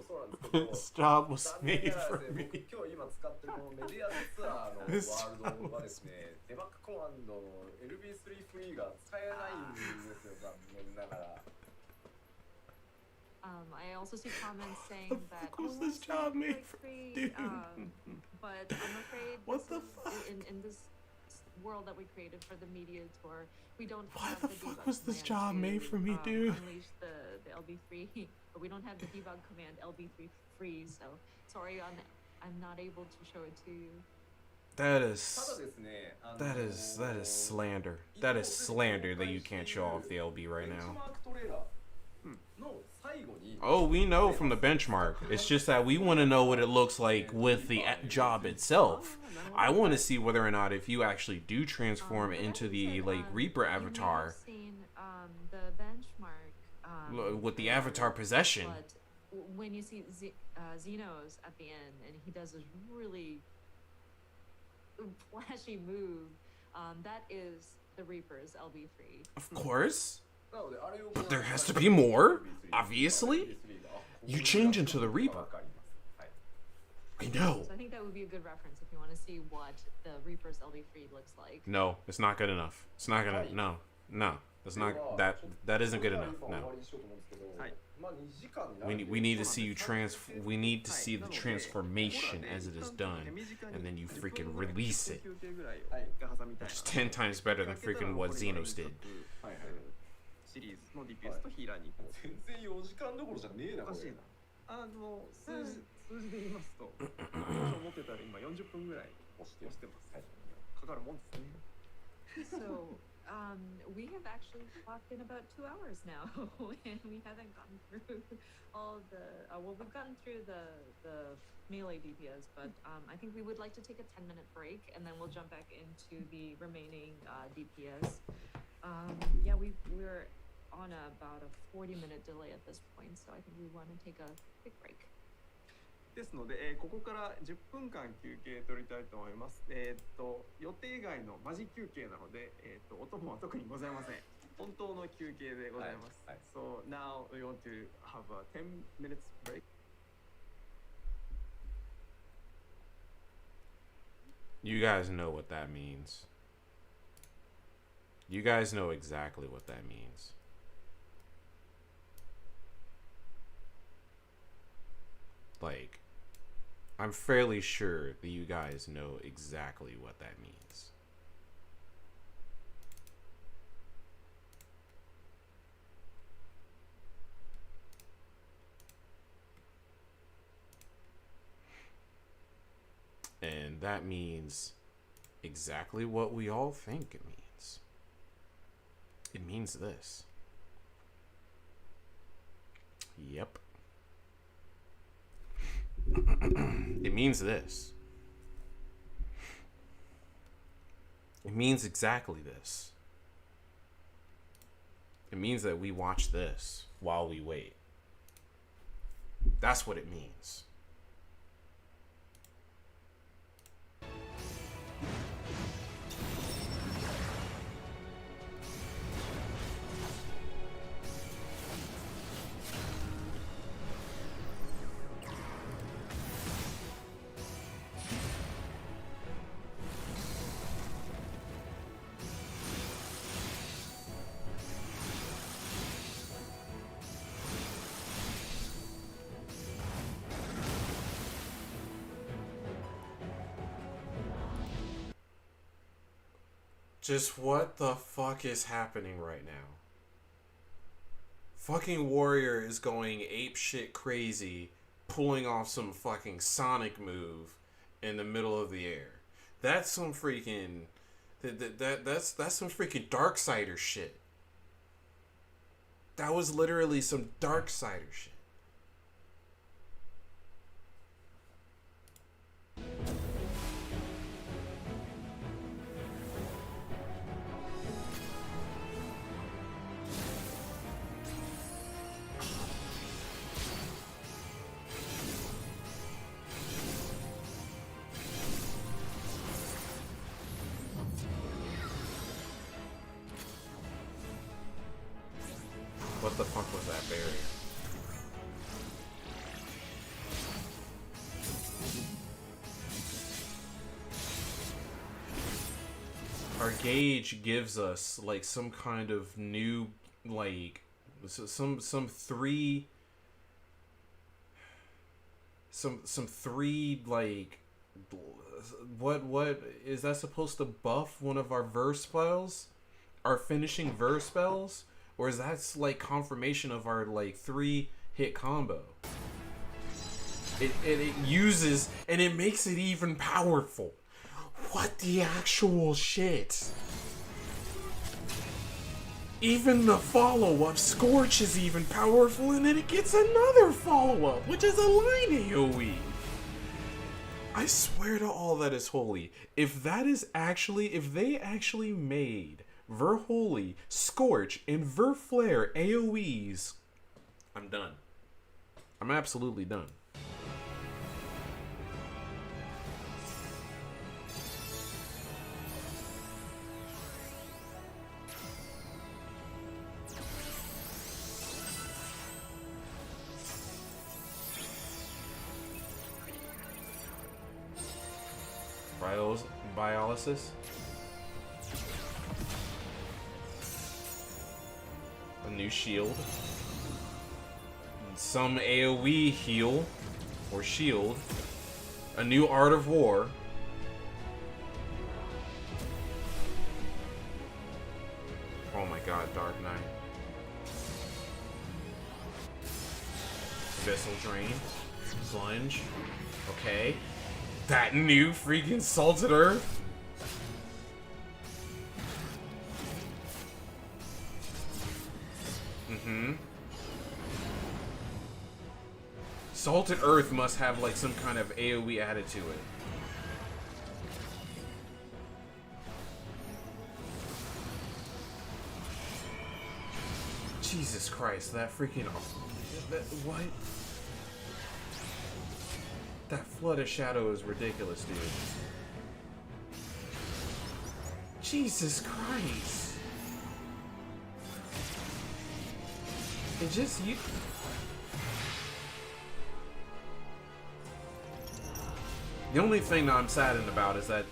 This job was made for 僕 me. 今日今使ってるこのメディアツアーのワールドはですね、デバッグコマンドの LB3 フリーが使えないんですよ、残念ながら。I also see comments saying that was this job made for, dude? But I'm afraid What this the is- fuck? in this world that we created for the media tour, we don't Why have the the fuck debug was this command job to, made for me, dude? Unleash the LB3, but we don't have the debug command LB3 freeze. So sorry, I'm not able to show it to you. That ただ is ですね、that is slander. That is slander that you can't show off the LB right ベンチ now. マークトレーラーの最後に Oh, we know from the benchmark. It's just that we want to know what it looks like with the job itself. I want to see whether or not if you actually do transform into the like Reaper avatar You may have seen the benchmark with the avatar possession. but when you see Xenos at the end and he does this really flashy move, that is the Reaper's LB3. Of course. なのであれを But there has to be more, obviously. You change into the Reaper. わかります。はい。No. So I think that would be a good reference if you want to see what the Reaper's LV3 looks like. No, it's not good enough. It's not gonna. No, no, it's not. That isn't good enough. No. はい We need to see you we need to see the transformation as it is done, and then you freaking release it. 休憩ぐらいが挟みたい Which is 10 times better than freaking what Xenos did. シリーズの DPS とヒーラーに行こう全然4時間どころじゃねえなこれおかしいな数字で言いますと思ってたら今40分ぐらい押してます、かかるもんですね So, we have actually clocked in about 2 hours now, and we haven't gotten through all the. Well, we've gotten through the melee DPS, but I think we would like to take a 10-minute break, and then we'll jump back into the remaining DPS. Yeah, we're on about a 40-minute delay at this point, so I think we want to take a quick break. ですので、ここから10分間休憩取りたいと思います。予定外のマジ休憩なので、お供は特にございません。本当の休憩でございます。So now we want to have a 10 minutes break. You guys know what that means. You guys know exactly what that means. Like, I'm fairly sure that you guys know exactly what that means. And that means exactly what we all think it means. It means this. Yep. It means this. It means exactly this. It means that we watch this while we wait. That's what it means. Just what the fuck is happening right now? Fucking Warrior is going apeshit crazy, pulling off some fucking Sonic move in the middle of the air. That's some freaking that's some freaking Darksider shit. That was literally some Darksider shit. What the fuck was that barrier? Our gauge gives us like some kind of new like some three like what is that supposed to buff one of our verse spells? Our finishing verse spells? Or is that like confirmation of our like 3-hit combo? It uses and it makes it even powerful. What the actual shit? Even the follow-up Scorch is even powerful, and then it gets another follow-up, which is a line AoE. I swear to all that is holy, if they actually made Verholy, Scorch, and Verflare AoEs, I'm done. I'm absolutely done. Biolysis. A new shield. Some AoE heal or shield. A new Art of War. Oh my god, Dark Knight. Vessel Drain. Plunge. Okay. That new freaking Salted Earth. Salted Earth must have like some kind of AoE added to it. Jesus Christ, that freaking... what? That Flood of Shadow is ridiculous, dude. Jesus Christ. It just... The only thing that I'm saddened about is that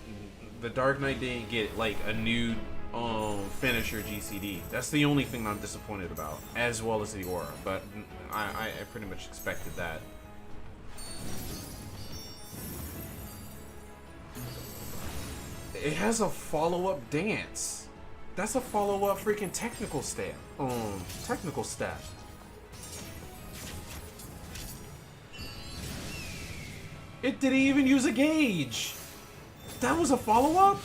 the Dark Knight didn't get like a new finisher GCD. That's the only thing I'm disappointed about, as well as the aura. But I pretty much expected that. It has a follow-up dance. That's a follow-up freaking technical step. Technical step. It didn't even use a gauge. That was a follow-up?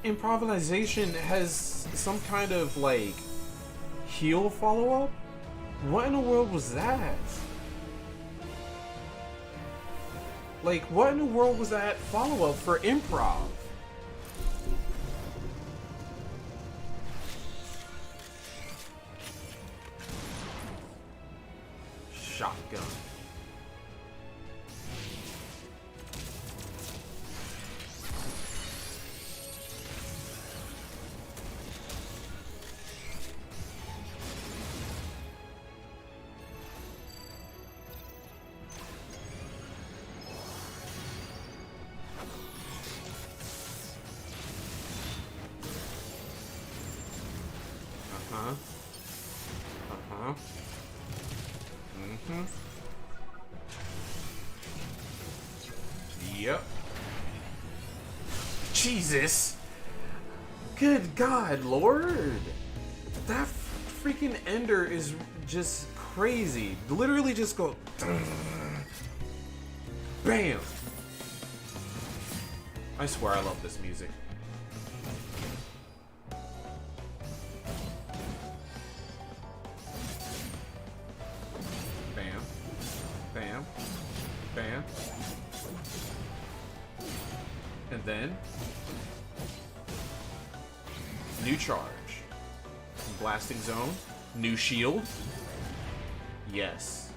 Improvisation has some kind of like heal follow-up? What in the world was that? Like, what in the world was that follow-up for improv? Shotgun. Yep. Jesus. Good God, Lord. That freaking Ender is just crazy. Literally just go... Bam. I swear I love this music. Bam. Bam. Bam. And then... new charge. Blasting zone. New shield. Yes.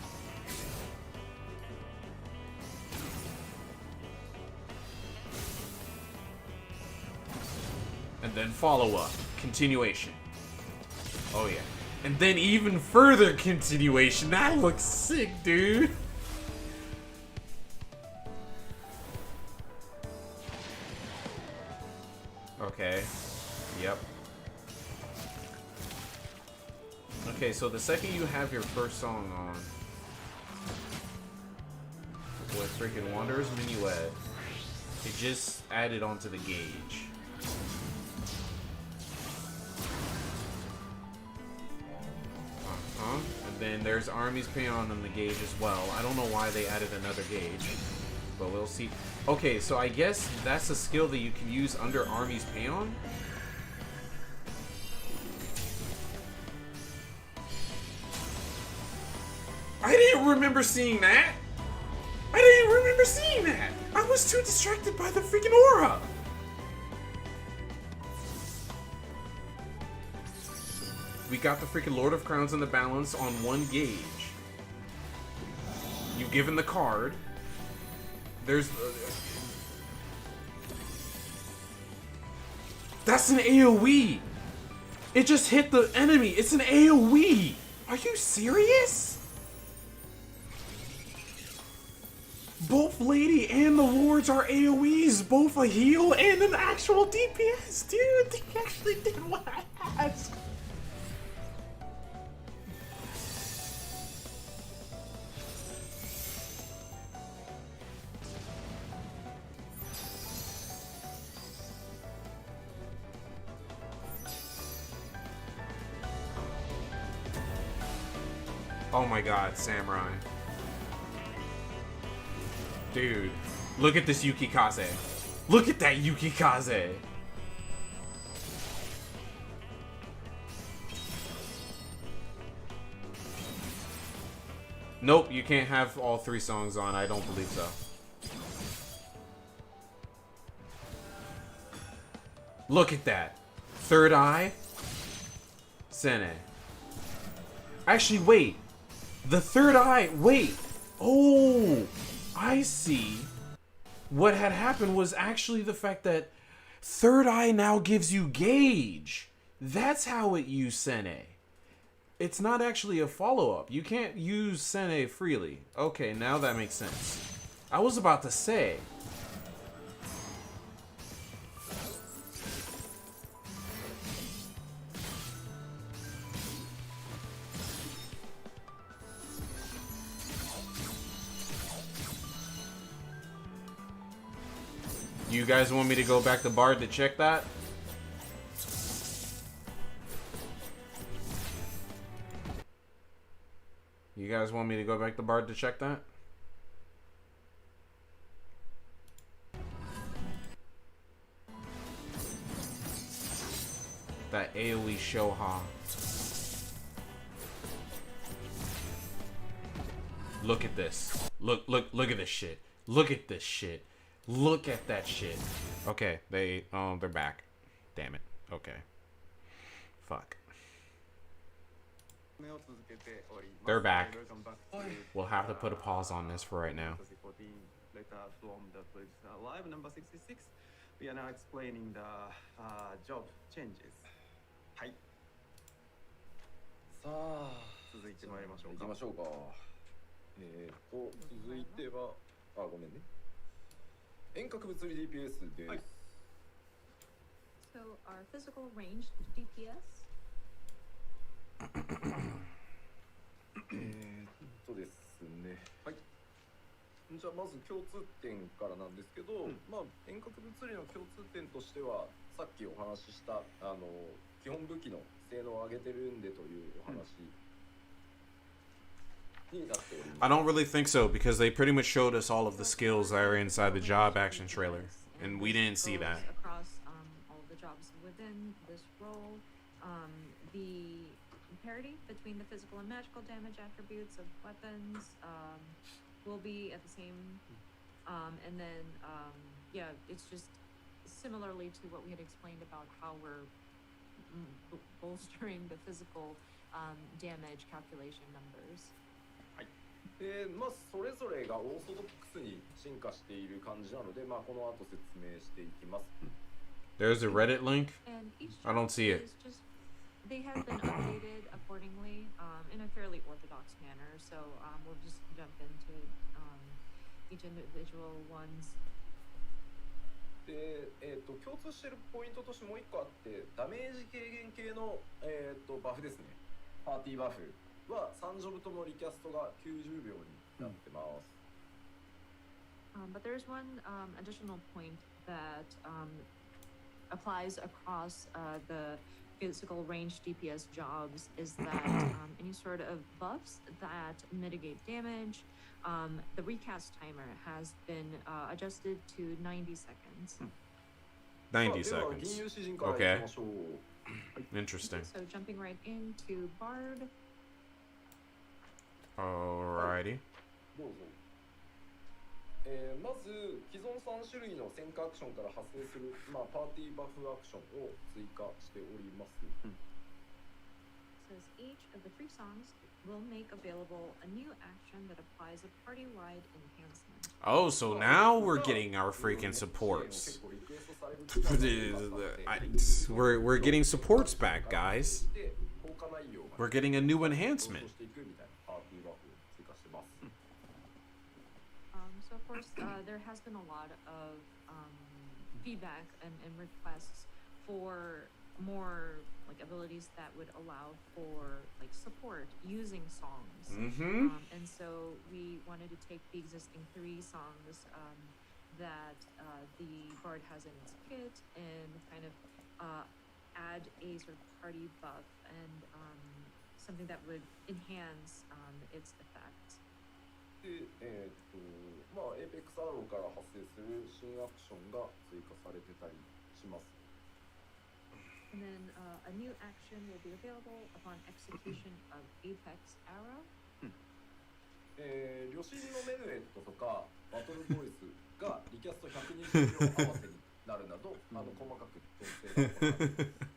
And then follow up. Continuation. Oh yeah. And then even further continuation. That looks sick, dude. Okay. Yep. Okay, so the second you have your first song on with freaking Wanderer's Minuet, it just added onto the gauge. And then there's Army's Paeon on the gauge as well. I don't know why they added another gauge, but we'll see. Okay, so I guess that's a skill that you can use under Army's Paeon? I didn't remember seeing that! I didn't remember seeing that! I was too distracted by the freaking aura! We got the freaking Lord of Crowns and the balance on one gauge. You've given the card. There's... that's an AoE! It just hit the enemy. It's an AoE. Are you serious? Both Lady and the Wards are AoEs. Both a heal and an actual DPS. Dude, they actually did what I asked. Oh my god, Samurai. Dude, look at this Yukikaze. Look at that Yukikaze. Nope, you can't have all 3 songs on. I don't believe so. Look at that. Third Eye. Sene. Actually, wait. The Third Eye, wait. Oh, I see. What had happened was actually the fact that Third Eye now gives you gauge. That's how it used Sene. It's not actually a follow-up. You can't use Sene freely. Okay, now that makes sense. I was about to say. You guys want me to go back to Bard to check that? You guys want me to go back to Bard to check that? That AoE Shoha. Look at this. Look at this shit. Look at this shit. Look at that shit. Okay, they're back. Damn it. Okay. Fuck. They're back. We'll have to put a pause on this for right now. Letter from the live number 66. We are now explaining the job changes. はい。さあ、続いてまいりましょうか。行きましょうか。続いては、ごめんね。遠隔物理 DPS です。はい。So our physical ranged DPS. ですね。はい。じゃあまず共通点からなんですけど、まあ遠隔物理の共通点としては、さっきお話しした基本武器の性能を上げてるんでというお話。I don't really think so because they pretty much showed us all of the skills that are inside the job action trailer, and we didn't see that. Across all the jobs within this role, the parity between the physical and magical damage attributes of weapons will be at the same, and then yeah, it's just similarly to what we had explained about how we're bolstering the physical damage calculation numbers. まあそれぞれがオーソドックスに進化している感じなので、まあこの後説明していきます。There's a Reddit link. I don't see it. They have been updated accordingly in a fairly orthodox manner. So we'll just jump into each individual ones. で、共通しているポイントとしてもう一個あって、ダメージ軽減系のバフですね。パーティーバフ。は3ジョブともリキャストが90秒になってます。But there's one additional point that applies across the physical range DPS jobs is that any sort of buffs that mitigate damage, the recast timer has been adjusted to 90 seconds. 90 seconds. Okay. Interesting. So jumping right into Bard. Alrighty. どうぞ。まず既存3種類の戦火アクションから発生する、パーティーバフアクションを追加しております。says each of the 3 songs will make available a new action that applies a party-wide enhancement. Oh, so now we're getting our freaking supports. We're getting supports back, guys. We're getting a new enhancement. So of course, there has been a lot of feedback and requests for more like abilities that would allow for like support using songs. And so we wanted to take the existing 3 songs that the bard has in its kit and kind of add a sort of party buff and something that would enhance its effect. で、まあ、エイペックスアローから発生する新アクションが追加されてたりします。And then a new action will be available upon execution of Apex Arrow. 旅人のメヌエットとかバトルボイスがリキャスト120秒合わせになるなど、細かく調整が行われます。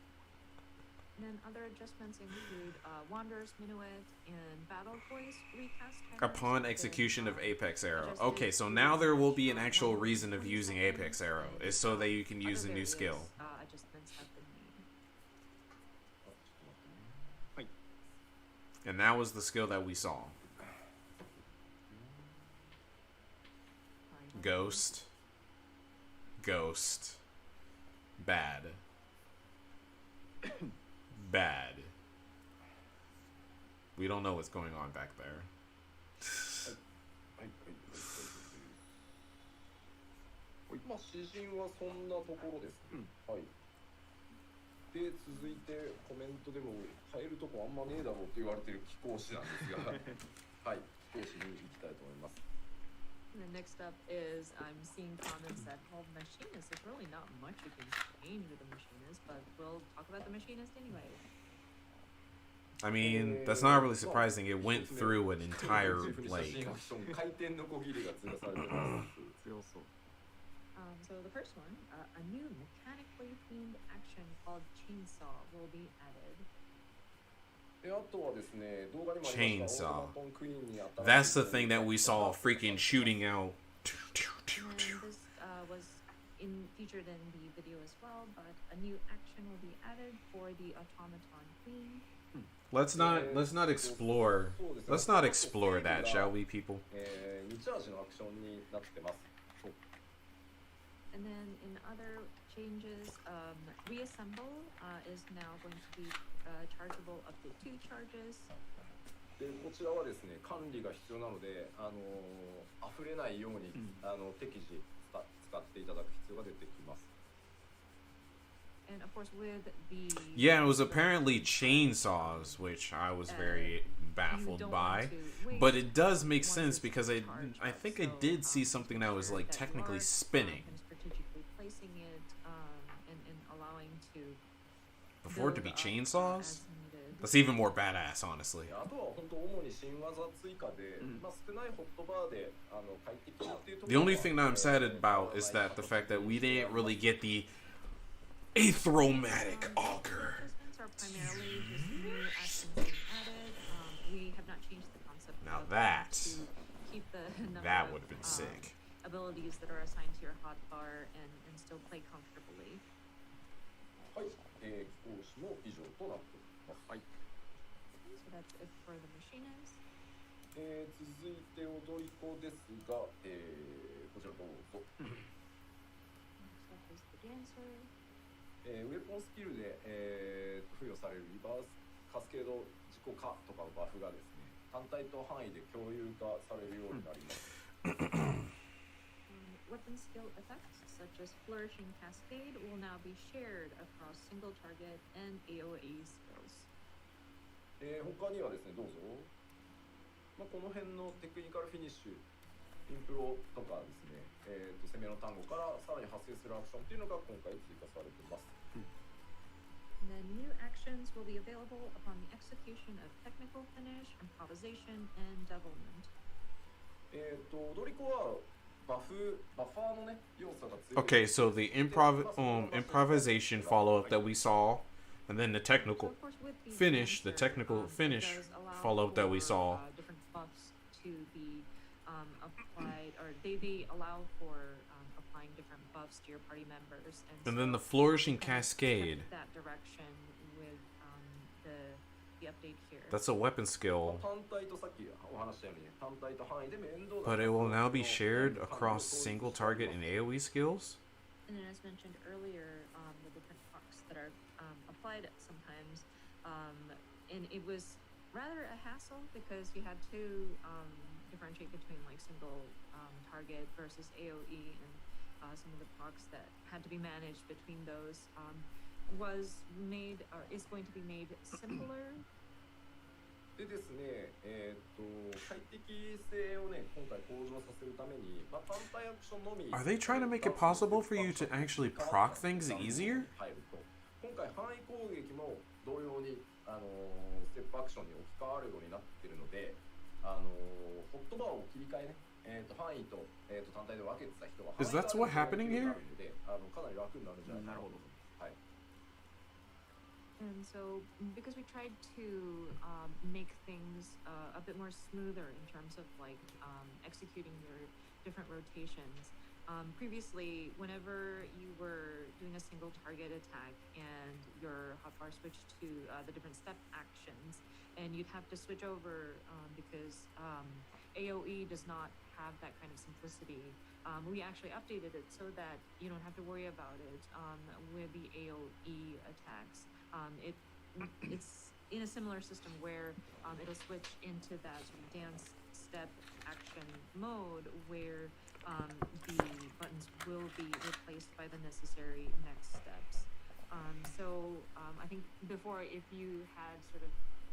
And then other adjustments include Wanderer's Minuet and Battle Voice recast. Upon execution of Apex Arrow. Okay, so now there will be an actual reason of using Apex Arrow. Is so that you can use a new skill. Adjustments have been made. And that was the skill that we saw. Ghost. Ghost. Bad. Bad. We don't know what's going on back there. まあ、詩人はそんなところです。はい。で、続いてコメントでも変えるとこあんまねえだろうって言われてる貴公子なんですが、はい、貴公子に行きたいと思います。And then next up is I'm seeing comments that, well, machinist, there's really not much you can change with the machinist, but we'll talk about the machinist anyway. I mean, that's not really surprising. It went through an entire, like... So the first one, a new mechanically themed action called Chainsaw will be added. Chainsaw. That's the thing that we saw freaking shooting out. And this was featured in the video as well, but a new action will be added for the Automaton Queen. Let's not explore that, shall we, people? And then in other changes, reassemble is now going to be chargeable up to 2 charges. でこちらはですね、管理が必要なので、溢れないように、適時使っていただく必要が出てきます。And of course, with the yeah, it was apparently chainsaws, which I was very baffled by, but it does make sense because I think I did see something that was like technically spinning. Strategically placing it and allowing to before it to be chainsaws. That's even more badass, honestly. The only thing that I'm sad about is that the fact that we didn't really get the Athromatic auger. Now that would have been sick. Abilities that are assigned to your hotbar and still play comfortably. So that's it for the machinist. 続いて踊り子ですが、こちらどうぞ。Next up is the dancer. ウェポンスキルで、付与されるリバースカスケード自己化とかのバフがですね、単体と範囲で共有化されるようになります。Weapon skill effects such as Flourishing Cascade will now be shared across single target and AoE skills. 他にはですね、どうぞ。まあ、この辺のテクニカルフィニッシュ、インプロとかですね、攻めの単語からさらに発生するアクションというのが今回追加されています。And then new actions will be available upon the execution of technical finish, improvisation, and devilment. 踊り子はバファーのね要素が強い。Okay, so the improvisation follow-up that we saw And then the So technical of course, with the finish, the dancer, technical it finish does allow follow-up that we for, saw. different buffs to be applied, or they allow for applying different buffs to your party members, And then so the flourishing kind of cascade. kept that direction with the update here. That's a weapon skill. 単体とさっきお話したように単体と範囲でもエンド But it will now be shared across single target and AoE skills? And then, as mentioned earlier, the different procs that are applied sometimes, and it was rather a hassle because you had to differentiate between like single target versus AoE, and some of the procs that had to be managed between those was made, or is going to be made simpler. でですね、快適性をね、今回向上させるために、単体アクションのみ。Are they trying to make it possible for you to actually proc things easier? 入ると、今回範囲攻撃も同様にステップアクションに置き換わるようになっているので、ホットバーを切り替えね、範囲と単体で分けてた人が Is that what happening here? かなり楽になるんじゃないかなと思います。はい。And so, because we tried to make things a bit more smoother in terms of like executing your different rotations. Previously, whenever you were doing a single target attack and your hotbar switched to the different step actions, and you'd have to switch over because AoE does not have that kind of simplicity. We actually updated it so that you don't have to worry about it with the AoE attacks. It's in a similar system where it'll switch into that sort of dance step action mode where the buttons will be replaced by the necessary next steps. So I think before, if you had sort of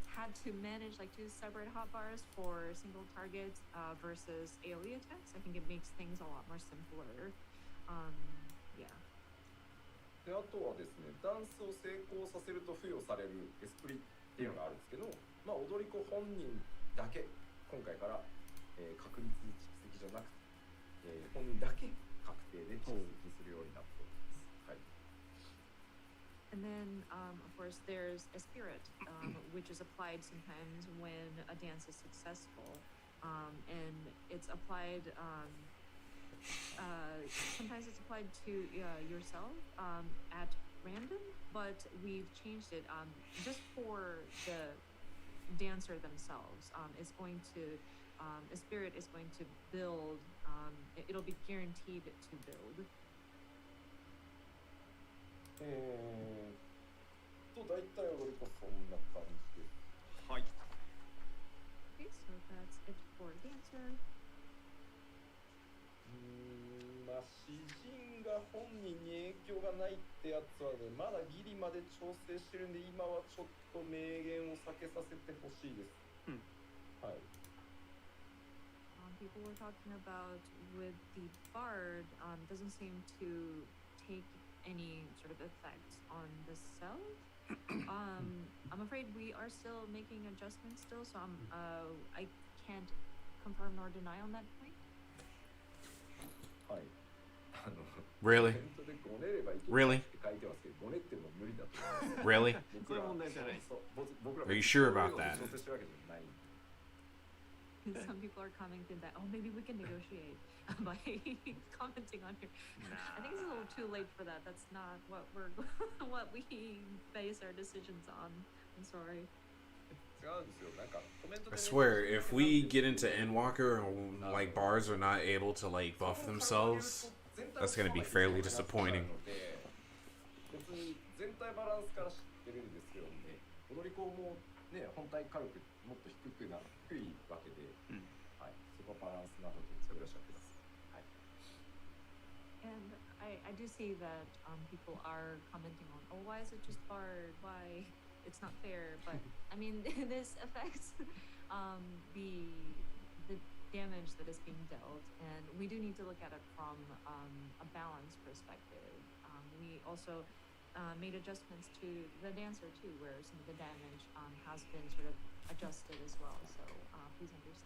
had to manage like two separate hotbars for single targets versus AoE attacks, I think it makes things a lot more simpler. Yeah. であとはですね、ダンスを成功させると付与されるエスプリっていうのがあるんですけど、まあ踊り子本人だけ今回から、確率蓄積じゃなくて、本人だけ確定で蓄積するようになっております。はい。And then, of course, there's a spirit, which is applied sometimes when a dance is successful, and it's applied. Sometimes it's applied to yourself at random, but we've changed it just for the dancer themselves. It's going to, a spirit is going to build. It'll be guaranteed to build. 大体踊り子そんな感じです。はい。Okay, so that's it for dancer. まあ詩人が本人に影響がないってやつはね、まだギリまで調整してるんで、今はちょっと明言を避けさせてほしいです。はい。People were talking about with the bard, doesn't seem to take any sort of effect on the self. I'm afraid we are still making adjustments still, so I can't confirm nor deny on that point. はい。Really? コメントでごねればいけ Really? ないって書いてますけど、ごねっても無理だと思います。 Really? それは問題じゃない。そう僕ら Are you sure about that? 調整してるわけじゃない。Some people are commenting that, oh, maybe we can negotiate by commenting on here. I think it's a little too late for that. That's not what what we base our decisions on. I'm sorry. 違うんですよ。なんかコメントで I ね swear, if we get into Endwalker and like bards are not able to like buff themselves, that's gonna be fairly disappointing. 別に全体バランスから知ってるんですけどね、踊り子もね、本体火力もっと低いわけで、はい、そこはバランスなのでそれをおっしゃってます。はい。And I do see that people are commenting on, oh, why is it just bard? Why? It's not fair. But I mean, this affects the damage that is being dealt, and we do need to look at it from a balance perspective. We also made adjustments to the dancer too, where some of the damage has been sort of adjusted as well. So please understand.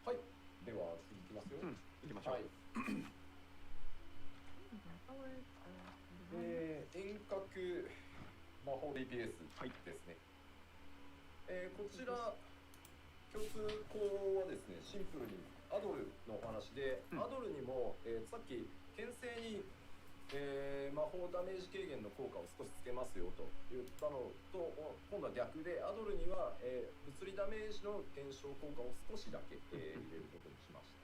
はい。では次いきますよ。行きましょう。はい。 Moving forward. 遠隔魔法 DPS ですね。こちら共通項はですね、シンプルにアドルのお話で、アドルにも、さっき牽制に、魔法ダメージ軽減の効果を少しつけますよと言ったのと、今度は逆で、アドルには、物理ダメージの減少効果を少しだけ、入れることにしました。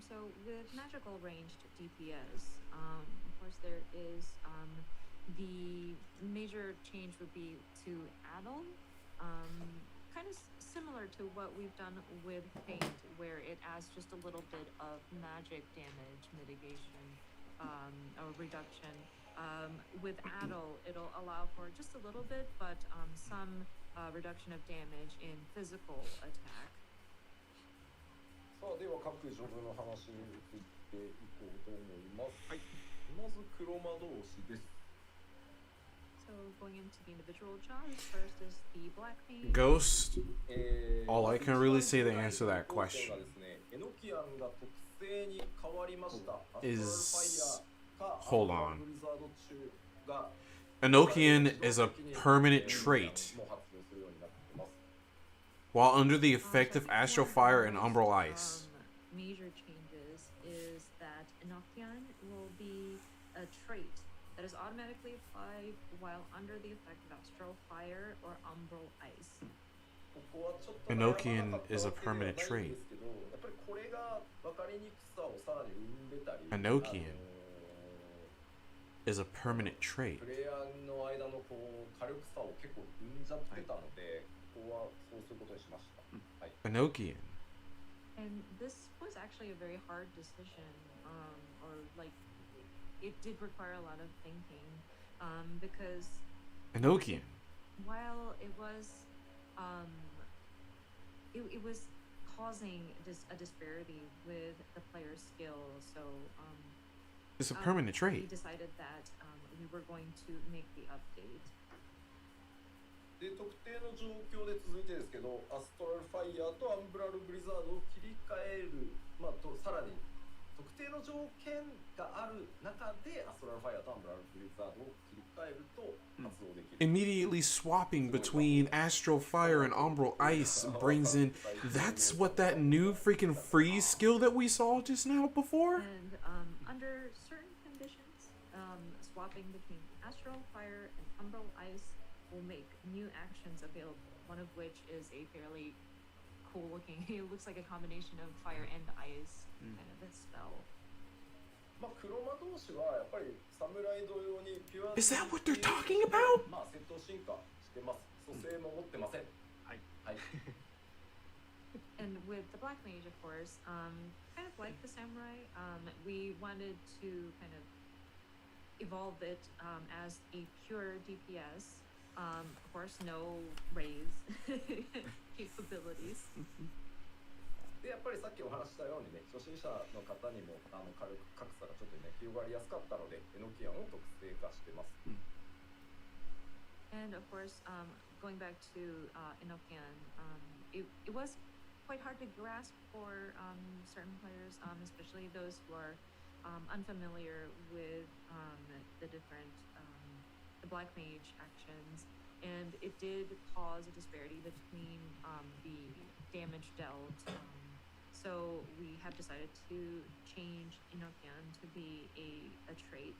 So with magical ranged DPS, of course there is the major change would be to add-on, kind of similar to what we've done with Paint, where it adds just a little bit of magic damage mitigation or reduction. With Addle, it'll allow for just a little bit, but some reduction of damage in physical attack. さあでは各ジョブの話に移っていこうと思います。はい。まず黒魔導士です。So going into the individual jobs, first is the Black Mage. Ghost. All I can really say to answer that question is, hold on. Enochian is a permanent trait. While under the effect of Astral Fire and Umbral Ice. Major changes is that Enochian will be a trait that is automatically applied while under the effect of Astral Fire or Umbral Ice. Enochian is a permanent trait. Enochian is a permanent trait. Enochian. And this was actually a very hard decision, or like, it did require a lot of thinking, because Enochian. while it was, it was causing a disparity with the player's skill, so it's a permanent trait. we decided that we were going to make the update. で特定の状況で続いてですけど、アストラルファイヤーとアンブラルブリザードを切り替える、とさらに特定の条件がある中でアストラルファイヤーとアンブラルブリザードを切り替えると発動できる。Immediately swapping between Astral Fire and Umbral Ice brings in. That's what that new freaking freeze skill that we saw just now before. And under certain conditions, swapping between Astral Fire and Umbral Ice will make new actions available, one of which is a fairly cool looking, it looks like a combination of fire and ice kind of a spell. Is that what they're talking about? And with the Black Mage, of course, kind of like the Samurai, we wanted to kind of evolve it as a pure DPS. Of course, no raise capabilities. でやっぱりさっきお話したようにね、初心者の方にも軽く格差がちょっとね広がりやすかったので、エノキアンを特性化してます。And of course, going back to Enochian, it was quite hard to grasp for certain players, especially those who are unfamiliar with the different the Black Mage actions, and it did cause a disparity between the damage dealt. So we have decided to change Enochian to be a trait.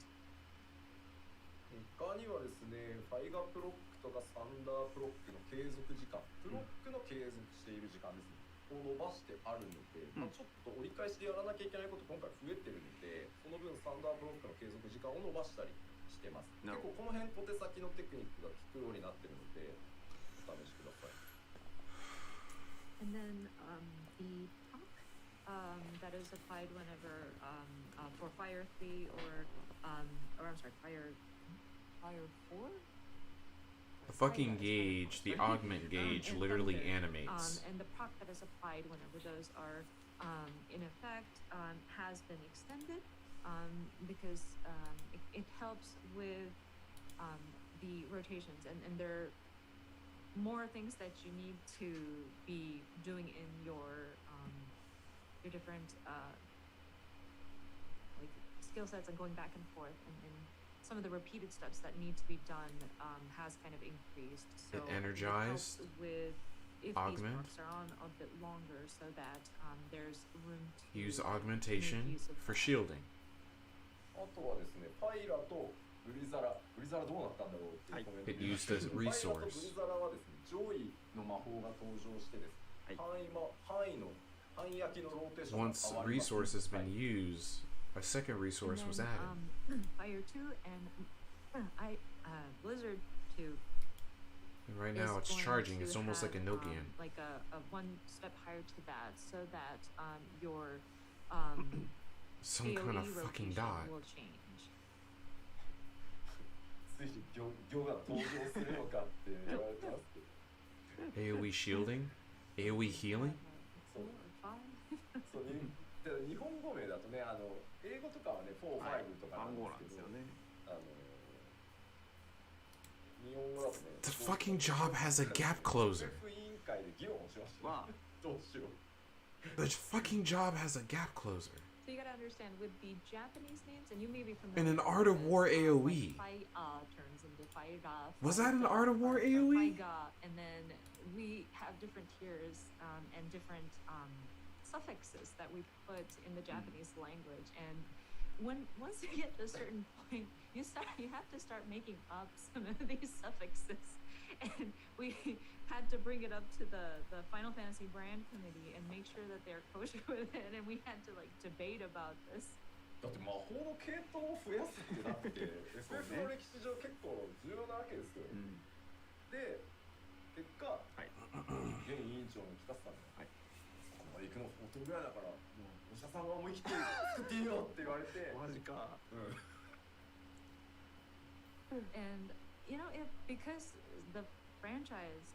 他にはですね、ファイガプロックとかサンダープロックの継続時間、プロックの継続している時間ですね、を伸ばしてあるので、ちょっと折り返しでやらなきゃいけないこと今回増えてるので、その分サンダープロックの継続時間を伸ばしたりしてます。結構この辺小手先のテクニックが効くようになってるので、お試しください。And then the proc that is applied whenever for Fire 3 or I'm sorry, Fire 4? The fucking gauge, the augment gauge, literally animates. And the proc that is applied whenever those are in effect has been extended because it helps with the rotations, and there are more things that you need to be doing in your different like skill sets and going back and forth and some of the repeated steps that need to be done has kind of increased. So It energized, helps with if augment. these marks are on a bit longer, so that there's room to Use make augmentation use of for that. shielding. あとはですね、ファイラとブリザラどうなったんだろうっていうコメント It used as ファイラとブリ resource. ザラはですね、上位の魔法が登場してですね、範囲焼きのローテーションが Once 変わります resource has は been い used, a second And resource was then, added. Fire 2 and Blizzard 2 And right is now it's going charging. to It's almost like a have, Nokian. like a one step higher to that, so that your Some kind of AoE fucking rotation dot. will change. ついに魚が登場するのかって言われてますけど AoE shielding? AoE healing? So- Fine. そうで日本語名だとね、英語とかはね、4、はい5とかなん番号なんでけど、ですすよね。日本語だとね、 The fucking job has a gap closer. FF 委員会で議論をしました、まあどうしよう The fucking job has a gap closer. So you gotta understand with the Japanese names, and you may be familiar. In an with Art of this, War like AoE. Fai turns into Faiga. Was that an Faiga, Art of War Fai- AoE? Faiga, and then we have different tiers and different suffixes that we put in the Japanese language. And once you get to a certain point, you have to start making up some of these suffixes. And we had to bring it up to the Final Fantasy brand committee and make sure that they're kosher with it. And we had to like debate about this. だって魔法の系統を増やすってなって FF の歴史上結構重要なわけですよ、で結果、現委員長の北さんが、そこまで行くの相当ぐらいだからもうお医者さんが思い切って作っていいよって言われてマジか。And you know, because the franchise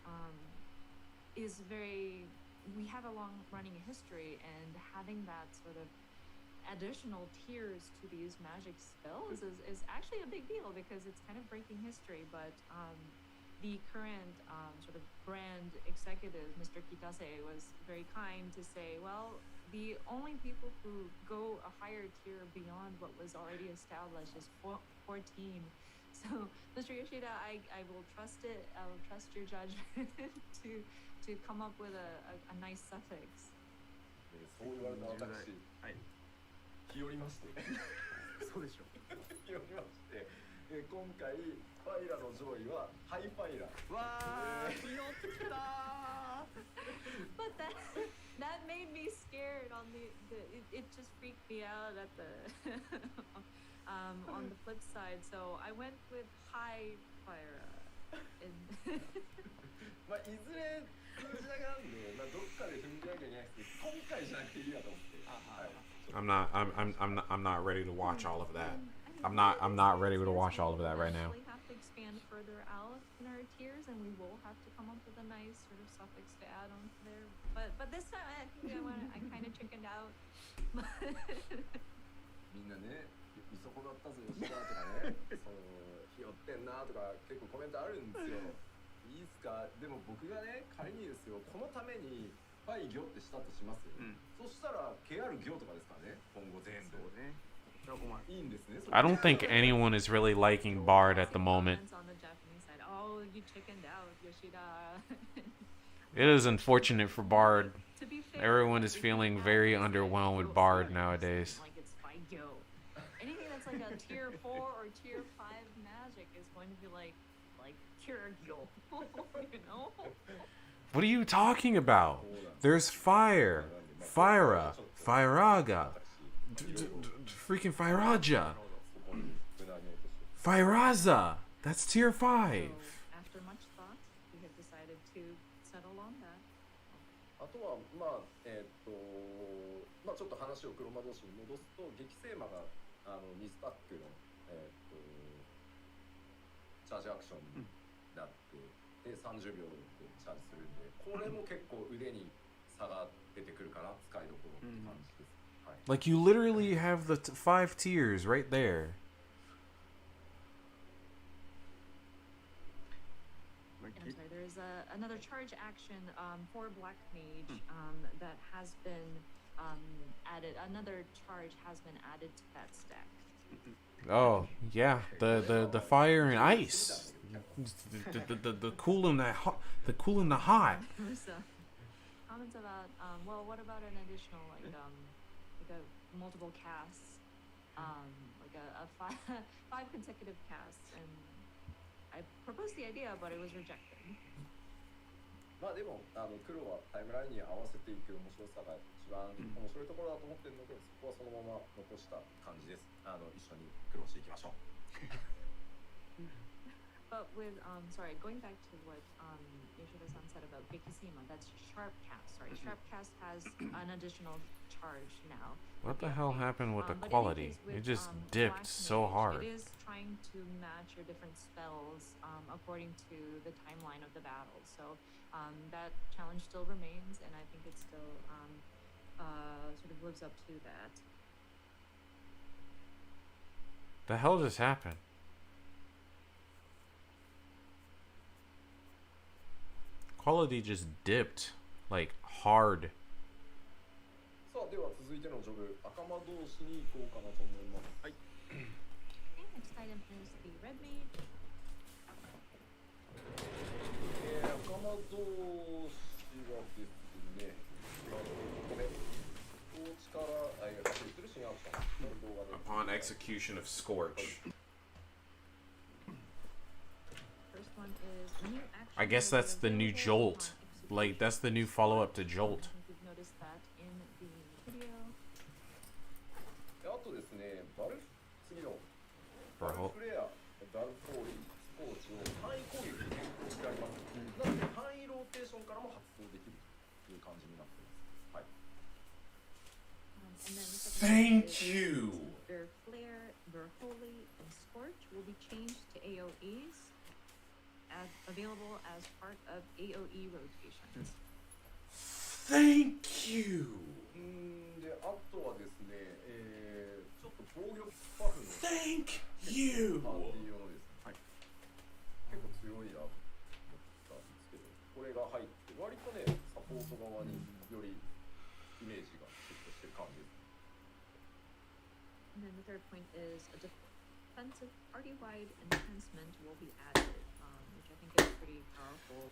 is we have a long running history, and having that sort of additional tiers to these magic spells is actually a big deal, because it's kind of breaking history. But the current sort of brand executive, Mr. Kitase, was very kind to say, well, the only people who go a higher tier beyond what was already established is 14. So, Mr. Yoshida, I will trust it. I will trust your judgment to come up with a nice suffix. そう言われた私、はい。日和りましてそうでしょ。日和りまして今回ファイラの上位はハイファイラわー、ひよってたー。 But that made me scared. It just freaked me out at the on the flip side. So I went with high fire. まあいずれ数字上がるんで、まあどっかで踏んでなきゃいけないですけど、今回じゃなくていいやと思って。はい。 I'm not ready to watch all of that. I'm not ready to watch all of that right now. We have to expand further out in our tiers, and we will have to come up with a nice sort of suffix to add on there. But this time I think I kind of chickened out. みんなね、見損なったぞ吉田とかね、ひよってんなとか結構コメントあるんですよ。いいっすか？でも僕がね、仮にですよ、このためにファイ行ってしたとしますよ。そしたら毛ある行とかですからね、今後全部。そうね。いいんですね。 I don't think anyone is really liking Bard at the moment. Comments on the Japanese side. Oh, you chickened out, Yoshida. It is unfortunate for Bard. To be fair, Everyone is feeling very underwhelmed with Bard nowadays. Like it's Faigyo. Anything that's like a tier 4 or tier 5 magic is going to be like Kirigyo. You know? What are you talking about? There's Fire, Fyra, Fyraga, freaking Fyraja, Fyraza. That's tier 5. So, after much thought, we have decided to settle on that. あとはまあまあちょっと話を黒魔同士に戻すと、激星魔が2スタックのチャージアクションになって、で30秒でチャージするんで、これも結構腕に差が出てくるかな、使いどころって感じです。はい。 Like you literally have the 5 tiers right there. And I'm sorry, there is another charge action for Black Mage that has been added. Another charge has been added to that stack. Oh yeah, the fire and ice, the cool and the hot, the cool and the hot. So, comments about well, what about an additional like a multiple casts, like a five consecutive casts, and I proposed the idea, but it was rejected. まあでも黒はタイムラインに合わせていく面白さが一番面白いところだと思ってるので、そこはそのまま残した感じです。一緒に苦労していきましょう。But with sorry, going back to what Yoshida-san said about Bikisima, that's sharp cast. Sorry, sharp cast has an additional charge now. What the hell happened with the But in any quality? case, with, It just Black dipped so Mage, hard. It is trying to match your different spells according to the timeline of the battle. So that challenge still remains, and I think it still sort of lives up to that. The hell just happened? Quality just dipped like hard. さあでは続いてのジョブ、赤間同士に行こうかなと思います。はい。 Okay, next item is the Red Mage. 赤間同士はですね、これ統治から発生する新アクションの動画で。Upon execution of Scorch. First one is new action. I guess that's the new Jolt. Like, that's the new follow-up to Jolt. I think you've noticed that in the video. あとですね、次のバルフレア、ダルフォーリー、スコーチを範囲攻撃でしてあります。なので範囲ローテーションからも発動できるという感じになっています。はい。And then the second one is you. their Flare, their Holy, and Scorch will be changed to AoEs, available as part of AoE rotations. Thank you. で、あとはですね、ちょっと防御バフの Thank you. パーティー用のですね、はい、結構強いラブなんですけど、これが入って割とね、サポート側によりイメージがシフトしてる感じです。 And then the third point is a defensive party-wide enhancement will be added, which I think is pretty powerful.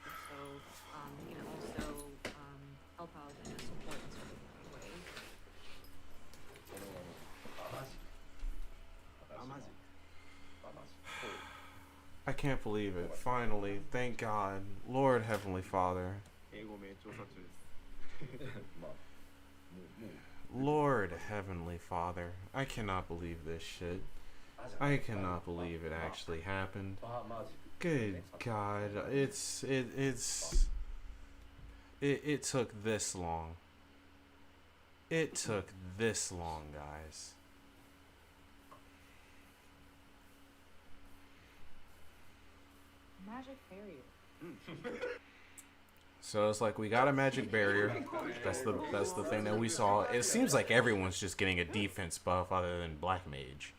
So you can also help out in a support sort of way. I can't believe it. Finally, thank God. Lord Heavenly Father. 英語名調査中です。まあ、Lord Heavenly Father. I cannot believe this shit. I cannot believe it actually happened. Good God. It took this long. It took this long, guys. Magic barrier. So it's like we got a magic barrier. That's the thing that we saw. It seems like everyone's just getting a defense buff other than Black Mage.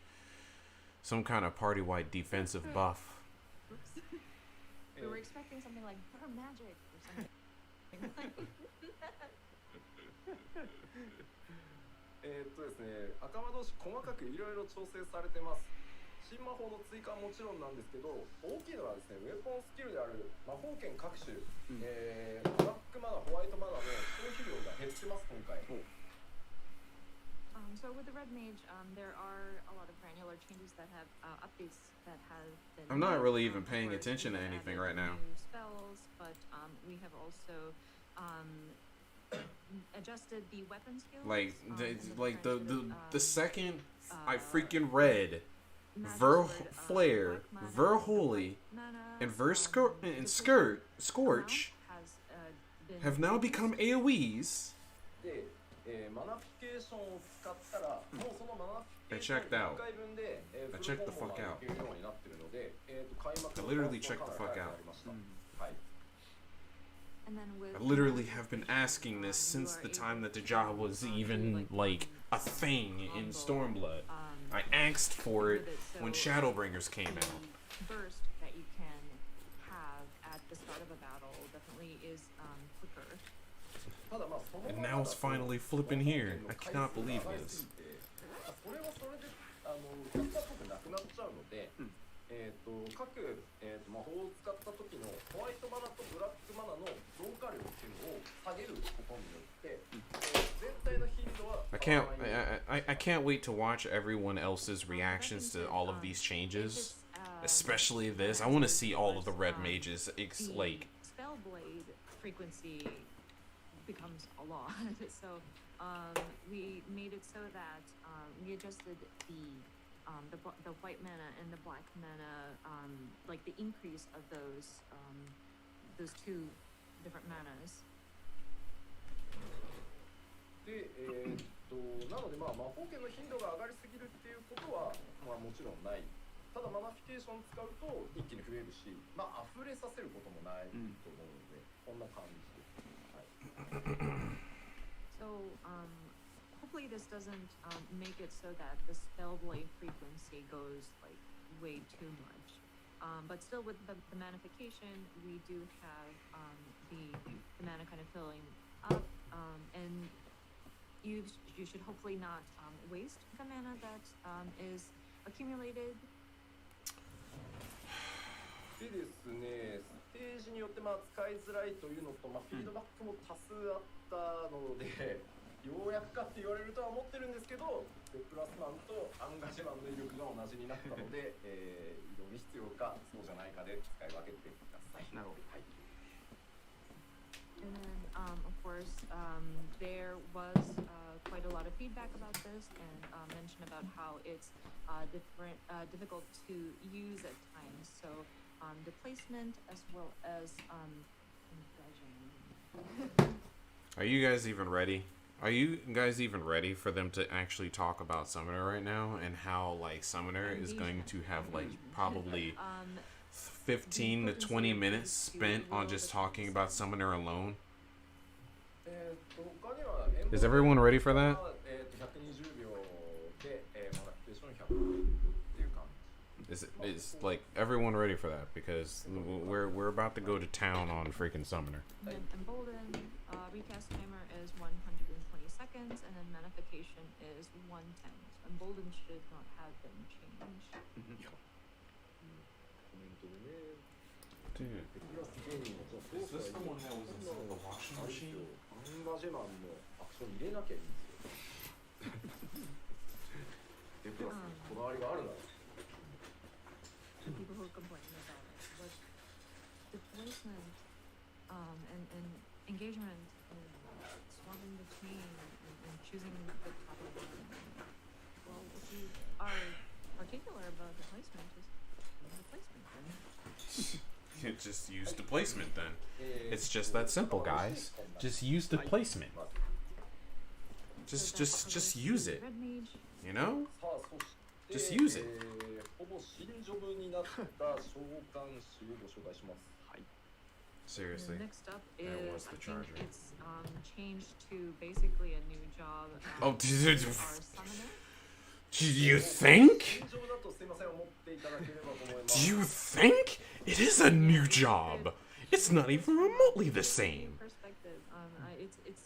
Some kind of party-wide defensive buff. Oops. We were expecting something like burn magic or something. ですね、赤間同士細かくいろいろ調整されてます。新魔法の追加はもちろんなんですけど、大きいのはですね、ウェポンスキルである魔法剣各種、ブラックマナー、ホワイトマナーの消費量が減ってます、今回。So with the Red Mage, there are a lot of granular changes that have updates that have been. I'm not really even of paying course, attention to we've anything added right now. New spells, but we have also adjusted the weapon skills. Like the second I uh, freaking read Ver Flare, Ver Holy, and Ver Scorch have now become AoEs. で、マナフィケーションを使ったら、もうそのマナフィケーション I checked out. 1回分で、I checked the fuck out. フルコンボができるようになってるので、開幕 I literally checked the fuck out. はい。 And then with I literally have been asking this since the time that the job was even like a thing in Stormblood. I asked for it when Shadowbringers came out. Burst that you can have at the start of a battle definitely is quicker. And now it's finally flipping here. I cannot believe this. それはそれでキャスターっぽくなくなっちゃうので、各、魔法を使った時のホワイトマナとブラックマナの増加量っていうのを下げることによって、全体のヒールドは I can't wait to watch everyone else's reactions to all of these changes, especially this. I want to see all of the red mages like spell blade frequency becomes a lot. So we made it so that we adjusted the white mana and the black mana, like the increase of those two different manas. で、なので魔法剣の頻度が上がりすぎるっていうことはもちろんない。ただマナフィケーション使うと一気に増えるし、溢れさせることもないと思うので、こんな感じです。はい。So hopefully this doesn't make it so that the spell blade frequency goes like way too much. But still with the manification, we do have the mana kind of filling up, and you should hopefully not waste the mana that is accumulated. でですね、ステージによって使いづらいというのと、フィードバックも多数あったので、ようやくかって言われるとは思ってるんですけど、プラスマンとアンガジマンの威力が同じになったので、移動に必要かそうじゃないかで使い分けてください。なるほど。はい。And then, of course, there was quite a lot of feedback about this and mention about how it's difficult to use at times. So the placement as well as Are you guys even ready? Are you guys even ready for them to actually talk about Summoner right now and how like Summoner is going to have like probably 15 to 20 minutes spent on just talking about Summoner alone? Is everyone ready for that? Is like everyone ready for that? Because we're about to go to town on freaking Summoner. And then Embolden, recast timer is 120 seconds, and then manification is 110. So Embolden should not have been changed. Dude, is this the one that was inside the washing machine? アンガジェマンのアクション入れなきゃいいんですよ。でプラスこだわりがあるなら。People who are complaining about it, but the placement and engagement and swapping between and choosing the top of the well, if you are particular about the placement, just use the placement then. Just use the placement then. It's just that simple, guys. Just use the placement. Just use it. You know? Just use it. ほぼ新ジョブになった召喚士をご紹介します。はい。Seriously. Next up There is was the I think charger. it's changed to basically a new job. Oh, our summoner. Do you think? 新ジョブだとすいません思っていただければと思います。Do you think? It is a new job. It's not even remotely the same. Perspective. It's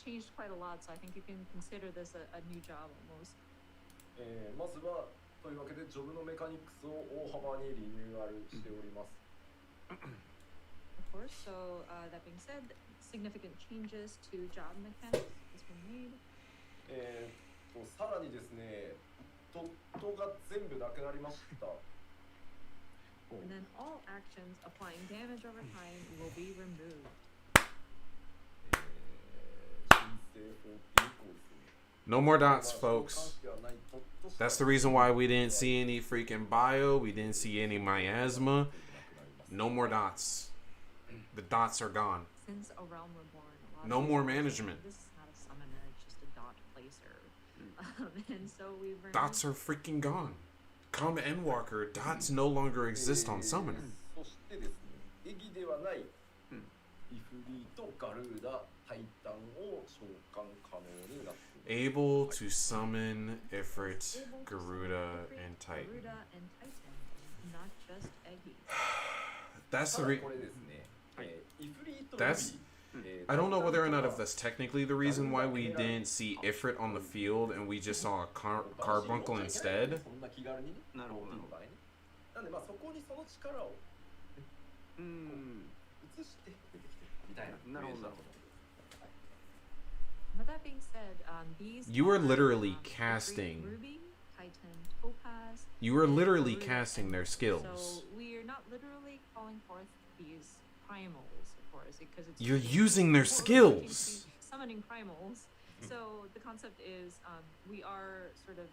changed quite a lot, so I think you can consider this a new job almost. まずはというわけでジョブのメカニクスを大幅にリニューアルしております。Of course, so that being said, significant changes to job mechanics has been made. さらにですね、ドットが全部なくなりました。And then all actions applying damage over time will be removed. 申請法っていうこうですね。 No more dots, folks. That's the reason why we didn't see any freaking bio. We didn't see any miasma. No more dots. The dots are gone. Since a realm reborn, No more management. This is not a summoner; it's just a dot placer. And so we've removed Dots are freaking gone. Come Endwalker, dots no longer exist on Summoner. そしてですね、エギではない、イフリーとガルーダ、タイタンを召喚可能になっています。 Able to summon Ifrit, Garuda, and Titan. Garuda and Titan, not just Eggy. That's the これですね、イフリーと That's- I don't know whether or not if that's technically the reason why we didn't see Ifrit on the field and we just saw a carbuncle instead. そんな気軽にね、なるほどいい場合ね。なんでまあそこにその力を移して出てきてるみたいな。なるほど。 But that being said, these You were are, literally the casting. Ruby, Titan, Topaz. You were literally Rune casting their So skills. we are not literally calling forth these primals, of course, because it's You're using their skills. Summoning primals. So the concept is we are sort of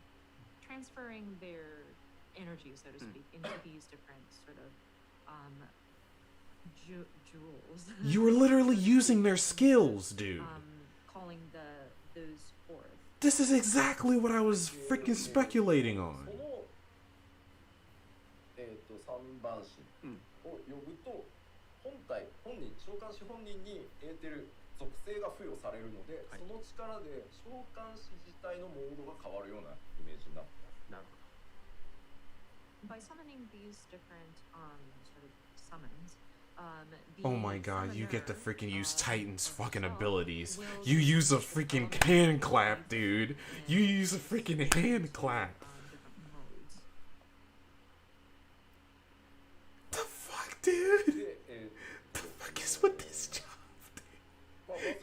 transferring their energy, so to speak, into these different sort of jewels. You were literally using their skills, dude. Calling those forth. This is exactly what I was freaking speculating on. その三番神を呼ぶと本人召喚師本人にエーテル属性が付与されるので、その力で召喚師自体のモードが変わるようなイメージになってます。なるほど。 By summoning these different sort of summons, the Oh my god, you get to summoner, freaking use Titan's or fucking spell abilities. will You use a use freaking elements hand of clap, the dude. and You use a freaking hand clap. different modes. The fuck, dude? で、The fuck is with this job?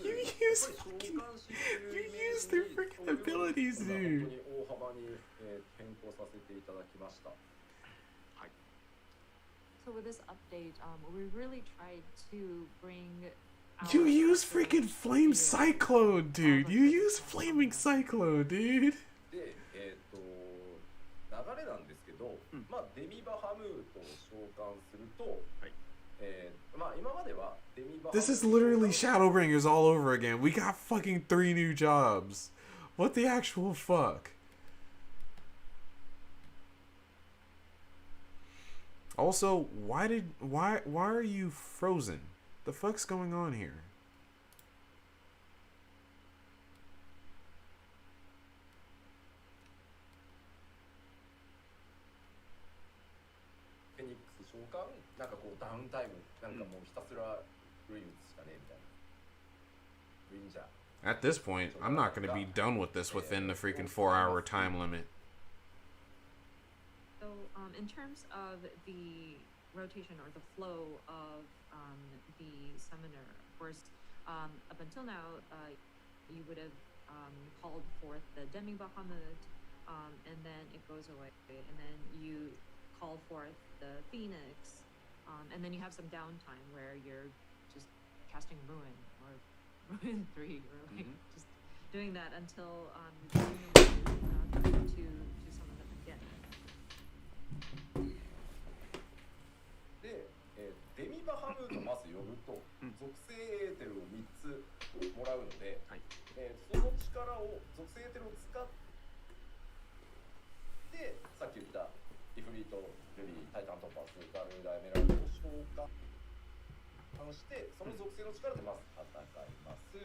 You use fucking... You use their freaking abilities, dude. 本当に大幅に変更させていただきました。 So with this update, we really tried to bring. You our use characters freaking Flame to Cyclone, dude. You use Flaming Cyclone, dude. で、流れなんですけど、まあデミバハムートを召喚すると、まあ今まではデミバハムート This is literally Shadowbringers all over again. We got fucking 3 new jobs. What the actual fuck? Also, why are you frozen? The fuck's going on here? フェニックス召喚、なんかこうダウンタイム、なんかもうひたすらルイ打つしかねえみたいな。ルインジャー。 At this point, I'm not going to be done with this within the freaking 4-hour time limit. So, in terms of the rotation or the flow of the summoner, of course, up until now, you would have called forth the Demi Bahamut, and then it goes away, and then you call forth the Phoenix, and then you have some downtime where you're just casting Ruin or Ruin 3, or like just doing that until you bring them to summon them again. で、デミバハムートまず呼ぶと、属性エーテルを3つもらうので、その力を属性エーテルを使ってさっき言ったイフリート、ルビー、タイタントパス、ガルダ、エメラルドを召喚して、その属性の力でまず戦います。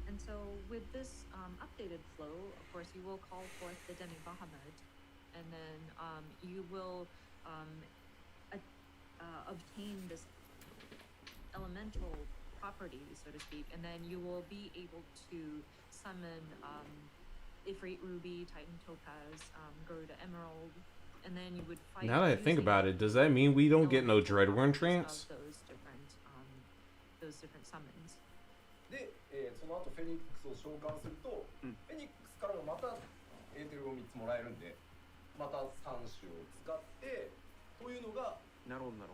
And so with this updated flow, of course, you will call forth the Demi Bahamut, and then you will obtain this elemental property, so to speak, and then you will be able to summon Ifrit Ruby, Titan Topaz, Garuda Emerald, and then you would fight. Now that I think about it, does that mean we don't get no Dreadworm trance? Those different summons. で、その後フェニックスを召喚すると、フェニックスからもまたエーテルを3つもらえるんで、また3種を使ってというのが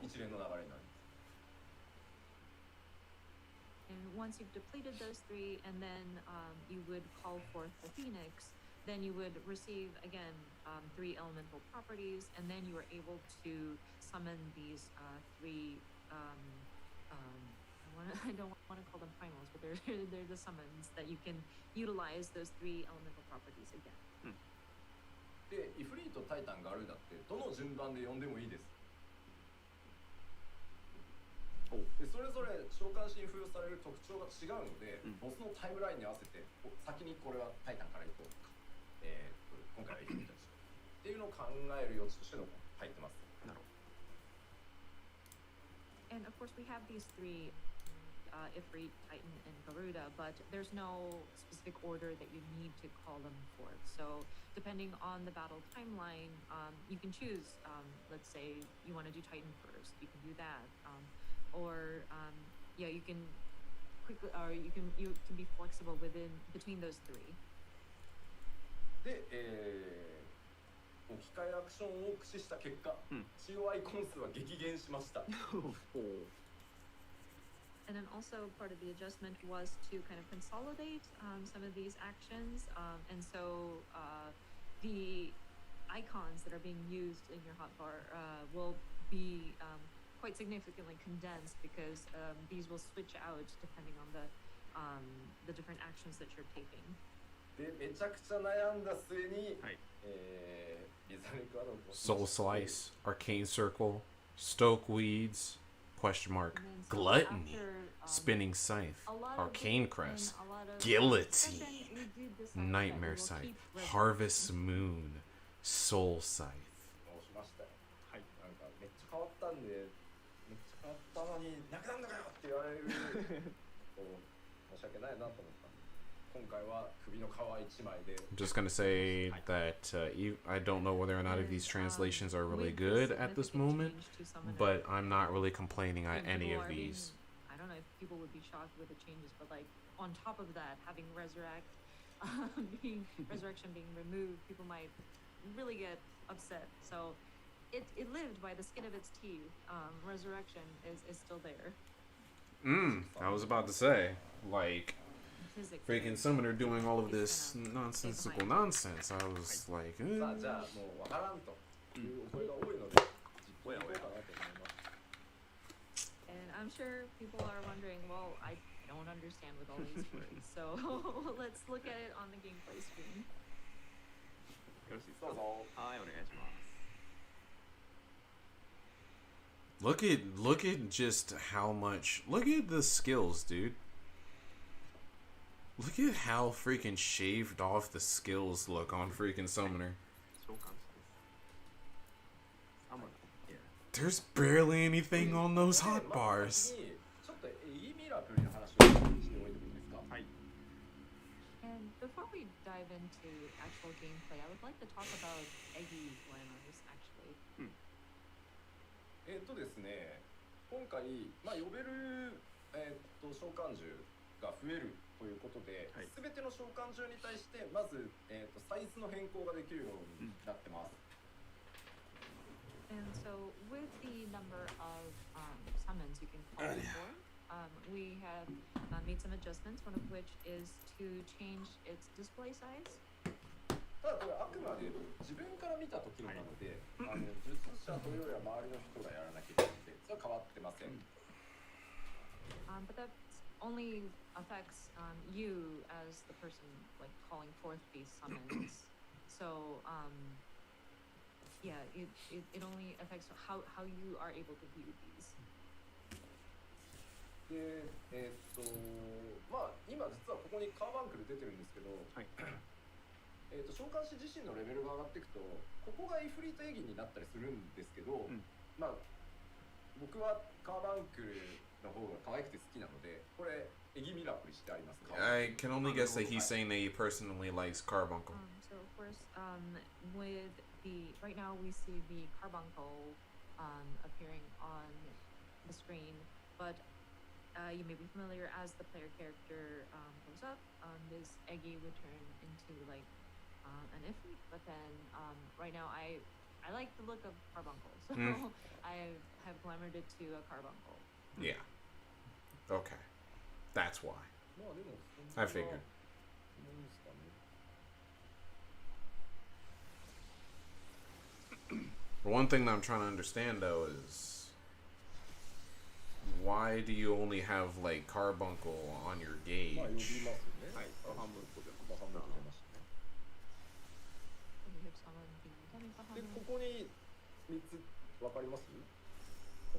一連の流れになります。 And once you've depleted those 3, and then you would call forth the Phoenix, then you would receive again 3 elemental properties, and then you are able to summon these 3. I don't want to call them primals, but they're the summons that you can utilize those 3 elemental properties again. で、イフリート、タイタン、ガルーダってどの順番で呼んでもいいです。で、それぞれ召喚師に付与される特徴が違うので、ボスのタイムラインに合わせて先にこれはタイタンからいこうとか、今回はイフリートにしようっていうのを考える余地としての入ってます。なるほど。And of course, we have these three Ifrit, Titan, and Garuda, but there's no specific order that you need to call them forth. So depending on the battle timeline, you can choose. Let's say you want to do Titan first, you can do that, or yeah, you can quickly, or you can be flexible between those three. で、置き換えアクションを駆使した結果、COI コン数は激減しました。And then also part of the adjustment was to kind of consolidate some of these actions. And so the icons that are being used in your hotbar will be quite significantly condensed because these will switch out depending on the different actions that you're taking. で、めちゃくちゃ悩んだ末に、リザメクワドを Soul Slice, Arcane Circle, Stoke Weeds, question mark, And then so Gluttony, after, Spinning Scythe, a lot of Arcane discipline, Crest, a lot of Guillotine, discussion, we do decide that we Nightmare will Scythe, keep resurrection. Harvest Moon, Soul Scythe. 直しましたよ。はい。なんかめっちゃ変わったんで、めっちゃ変わったのになくなんのかよって言われる申し訳ないなと思ったんで、今回は首の皮一枚で。I'm just gonna say that I don't know whether or not if these translations are really good at this moment, but I'm not really complaining at any of these. I don't know if people would be shocked with the changes, but like on top of that, having resurrection being removed, people might really get upset. So it lived by the skin of its teeth. Resurrection is still there. I was about to say, like, Physically. freaking summoner doing all of this nonsensical nonsense. I was like, さあじゃあもうわからんというお声が多いので、実行いこうかなと思います。 And I'm sure people are wondering, well, I don't understand with all these words. So let's look at it on the gameplay screen. よろしいですか。どうぞ。はい、お願いします。 look at just how much. Look at the skills, dude. Look at how freaking shaved off the skills look on freaking summoner. 召喚者です。サモナー。There's barely anything on those で hotbars. まず先にちょっとエギミラプリの話をしておいてもいいですか。はい。 And before we dive into actual gameplay, I would like to talk about Eggy glamours, actually. ですね、今回、まあ、呼べる、召喚獣が増えるということで、はい、全ての召喚獣に対してまず、サイズの変更ができるようになってます。And so with the number of summons you can call for, we have made some adjustments, one of which is to change its display size. ただこれあくまで自分から見た時のなので、術者というよりは周りの人がやらなきゃいけないので、それは変わってません。But that only affects you as the person like calling forth these summons. So yeah, it only affects how you are able to view these. で、まあ今実はここにカーバンクル出てるんですけど、はい。召喚師自身のレベルが上がっていくと、ここがイフリートエギになったりするんですけど、まあ僕はカーバンクルの方が可愛くて好きなので、これエギミラプリしてあります。I can only guess that he's saying that he personally likes Carbuncle. So of course, with the right now we see the Carbuncle appearing on the screen, but you may be familiar as the player character goes up, this Eggy would turn into like an Ifrit, but then right now I like the look of Carbuncle, so I have glamored it to a Carbuncle. Yeah. Okay. That's why. まあでも I figured. One thing that I'm trying to understand though is why do you only have like Carbuncle on your まあ呼びます gauge? よね。はい。半分こで。まあ半分出ましたね。 We have summoned the Demi で Bahamut. ここに3つわかります？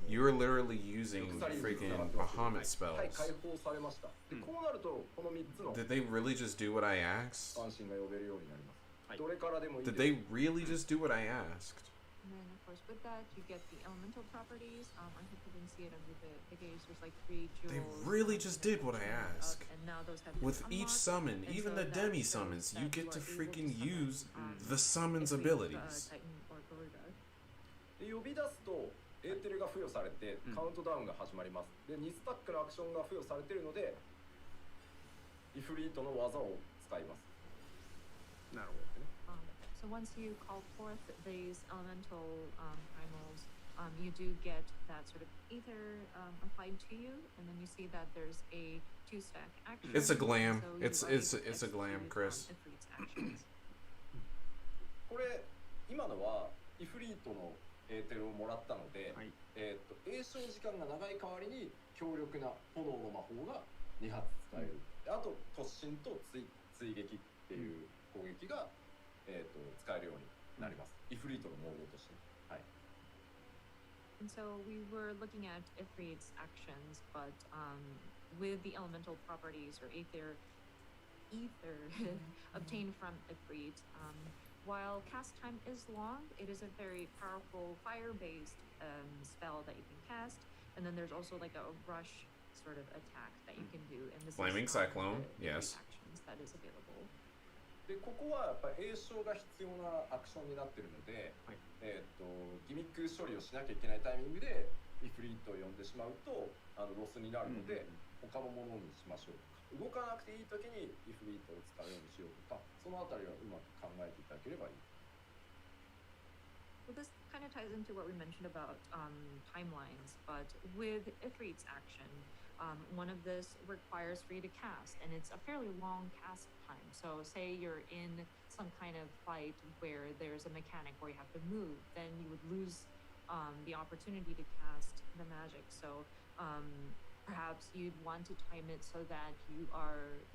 You're literally using freaking Bahamut はい、 spells. 解放されました。でこうなるとこの3つの Did they really just do what I asked? 関心が呼べるようになります。はい。どれからでもいい Did です。 they really just do what I asked? And then of course course, with that, you get the elemental properties. I hope you didn't see it under the gauge. There's like 3 jewels. They really just did what I asked. And now those have With been each unlocked, summon, and even so the that demi shows summons, that you get are to able freaking summon, use the summons Ifrit, abilities. Titan or Garuda. で呼び出すとエーテルが付与されてカウントダウンが始まります。で2スタックのアクションが付与されているのでイフリートの技を使います。なるほどね。So once you call forth these elemental primals, you do get that sort of ether applied to you, and then you see that there's a 2-stack action. It's a glam. So you It's are able to a glam, execute, Chris. Ifrit's actions. これ今のはイフリートのエーテルをもらったので、はい。栄唱時間が長い代わりに強力な炎の魔法が2発使える。あと突進と追撃っていう攻撃が、使えるようになります。イフリートのモードとして。はい。And so we were looking at Ifrit's actions, but with the elemental properties or ether obtained from Ifrit, while cast time is long, it is a very powerful fire-based spell that you can cast, and then there's also like a rush sort of attack that you can do. And this Flaming is Cyclone, the yes. actions that is available. でここはやっぱり栄唱が必要なアクションになってるので、はい。ギミック処理をしなきゃいけないタイミングでイフリートを呼んでしまうとロスになるので、他のものにしましょうとか、動かなくていい時にイフリートを使うようにしようとか、そのあたりはうまく考えていただければいい。Well, this kind of ties into what we mentioned about timelines, but with Ifrit's action, one of this requires for you to cast, and it's a fairly long cast time. So say you're in some kind of fight where there's a mechanic where you have to move, then you would lose the opportunity to cast the magic. So perhaps you'd want to time it so that you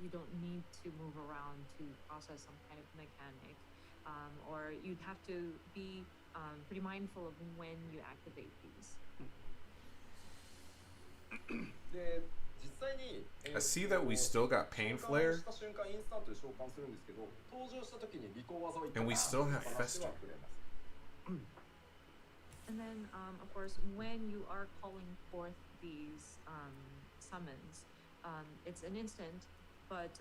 don't need to move around to process some kind of mechanic, or you'd have to be pretty mindful of when you activate these. で実際に、I see that we still got Pain 召喚 Flare, した瞬間インスタントで召喚するんですけど、登場した時に技巧技を言った and we ら still have 話は Fester. くれます。 And then, of course, when you are calling forth these summons, it's an instant, but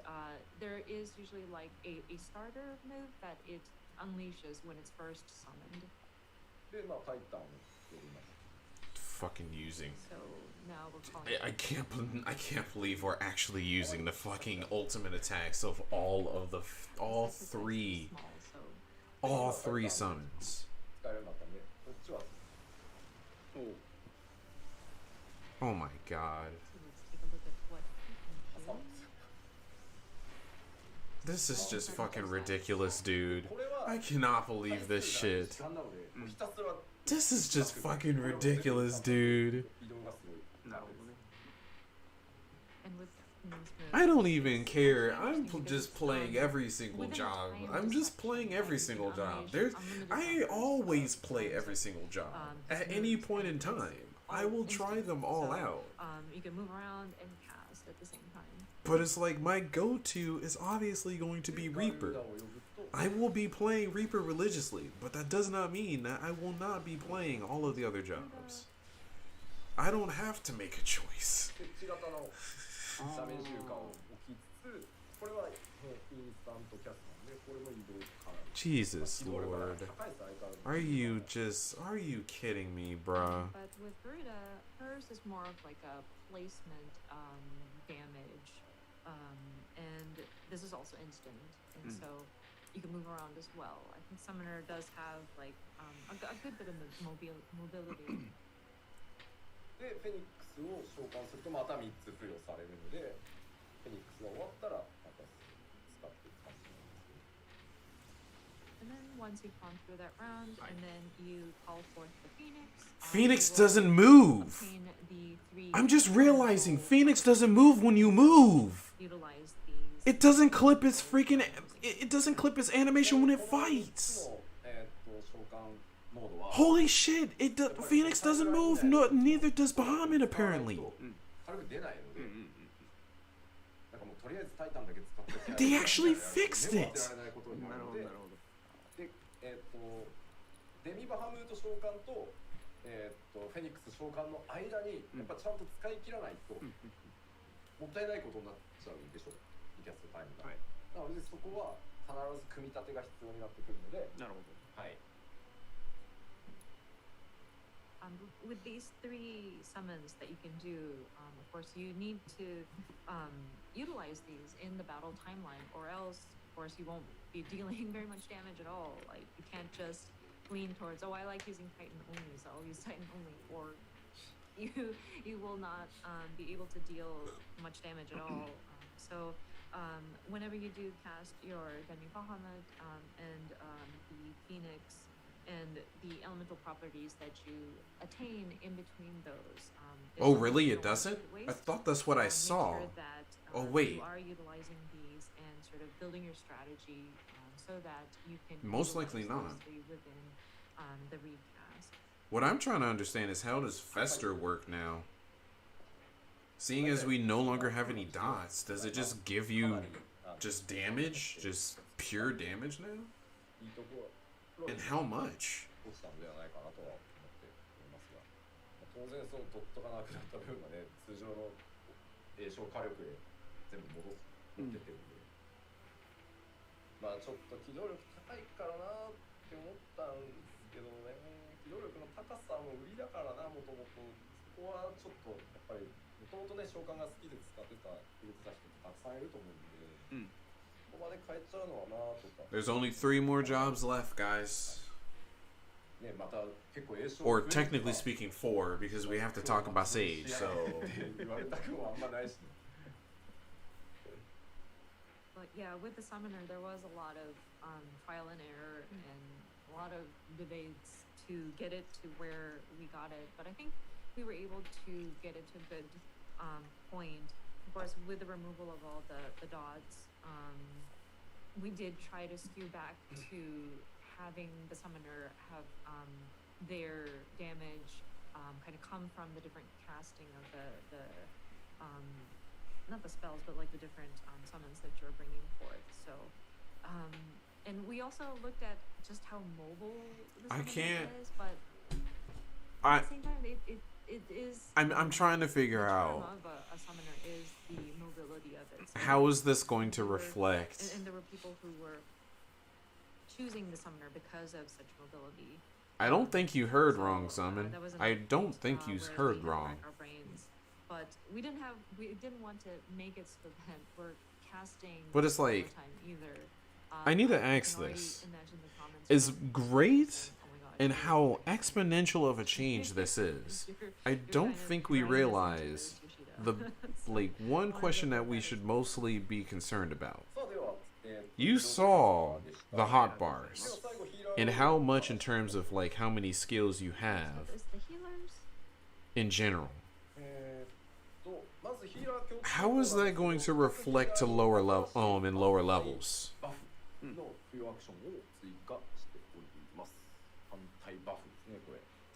there is usually like a starter move that it unleashes when it's first summoned. で、まあタイタンを呼びます。 Fucking using. So now we're calling. I can't believe we're actually using the fucking ultimate attacks of all three summons. 使えるようになったんで、こっちは Oh my god. So let's take a look at what we 挟 can む do. んですよ。 This is just fucking ridiculous, dude. これは I cannot believe this shit. 時間なので、もうひたすら This is just fucking ridiculous, dude. 移動がすごい。なるほどね。 And with these moves, I don't even care. I'm just playing every single job. I'm just playing every single job. I always play every single job. At any point in time, I will try them all out. You can move around and cast at the same time. But it's like my go-to is obviously going to be Reaper. を呼ぶと I will be playing Reaper religiously, but that does not mean that I will not be playing all of the other jobs. I don't have to make a choice. 設置型のダメージ효果を置きつつ、これはインスタントキャスなんで、これも移動かなり。 Jesus 移動力が Lord. 高いです、相変わらず。 Are you kidding me, bruh? But with Garuda, hers is more of like a placement damage, and this is also instant, and so you can move around as well. I think Summoner does have like a good bit of mobility. で、フェニックスを召喚するとまた3つ付与されるので、フェニックスが終わったらまた使っていく感じなんですね。 And then once you've gone through that round, and then you call forth the Phoenix. Phoenix you will doesn't move. obtain the 3 I'm just realizing Phoenix doesn't move when you move. utilize these. It doesn't clip its freaking. It doesn't clip its animation when it この3 fights. つの召喚モードは Holy shit! Phoenix doesn't move. No, neither does Bahamut apparently. 軽く出ないので、なんかもうとりあえずタイタンだけ使って They actually fixed it. やられないことになるので、で、出デミバハムート召喚と、フェニックス召喚の間にやっぱちゃんと使い切らないと、もったいないことになっちゃうんでしょ、リキャストタイムが。なのでそこは必ず組み立てが必要になってくるので。なるほど。はい。With these 3 summons that you can do, of course, you need to utilize these in the battle timeline, or else, of course, you won't be dealing very much damage at all. Like, you can't just lean towards, oh, I like using Titan only, so I'll use Titan only, or you will not be able to deal much damage at all. So whenever you do cast your Demi Bahamut and the Phoenix and the elemental properties that you attain in between those. Oh, really? It doesn't? I thought that's what I saw. Make sure that, oh, wait. You are utilizing these and sort of building your strategy so that you can. Most likely not. Within the recast. What I'm trying to understand is how does Fester work now? Seeing as we no longer have any dots, does it just give you just damage? Just pure damage now? And how much? 落ちたのではないかなとは思っておりますが、当然そのドットがなくなった分はね、通常の栄唱火力で全部持ってってるんで、まあちょっと機動力高いからなって思ったんですけどね、機動力の高さも売りだからな、もともとそこはちょっとやっぱりもともとね召喚が好きで使ってた人たくさんいると思うんで。There's only 3 more jobs left, guys. Or technically speaking 4, because we have to talk about Sage, so... But yeah, with the summoner, there was a lot of trial and error and a lot of debates to get it to where we got it. But I think we were able to get it to a good point. Of course, with the removal of all the dots, we did try to skew back to having the summoner have their damage kind of come from the different casting of the not the spells, but like the different summons that you're bringing forth. So, and we also looked at just how mobile the summoner is, but at the same time, it is. I'm trying to figure out. Of a summoner is the mobility of it. So how is this going to reflect? And there were people who were choosing the summoner because of such mobility. I don't think you heard wrong, Summon. I don't think you heard wrong. Our brains, but we didn't want to make it so that we're casting. But it's like, either. I need to ask this: is great. And how exponential of a change this is. I don't think we realize the one question that we should mostly be concerned about. You saw the hotbars and how much in terms of how many skills you have in general. How is that going to reflect to lower level in lower levels?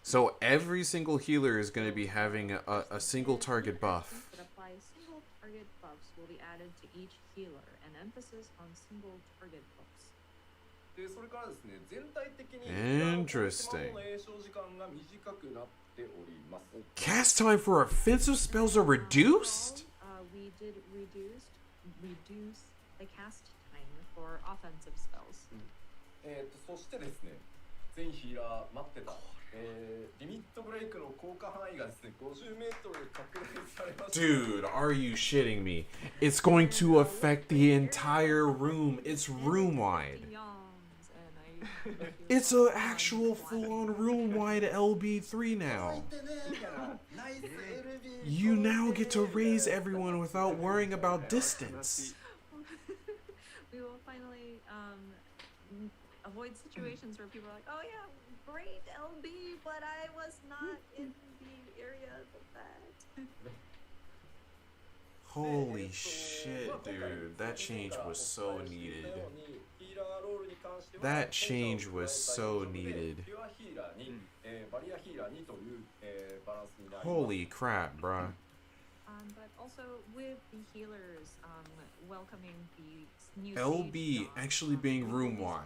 So every single healer is going to be having a single target buff. Single target buffs will be added to each healer, an emphasis on single target buffs. Interesting. Cast time for offensive spells are reduced? We did reduce the cast time for offensive spells. そしてですね、全ヒーラー待ってた。リミットブレイクの効果範囲がですね、50メートル拡大されました。 Dude, are you shitting me? It's going to affect the entire room. It's room wide. It's an actual full-on room-wide LB3 now. You now get to raise everyone without worrying about distance. We will finally avoid situations where people are like, oh yeah, great LB, but I was not in the area of that. Holy shit, dude. That change was so needed. That change was so needed. Holy crap, bruh. But also with the healers welcoming the new LB actually being room wide.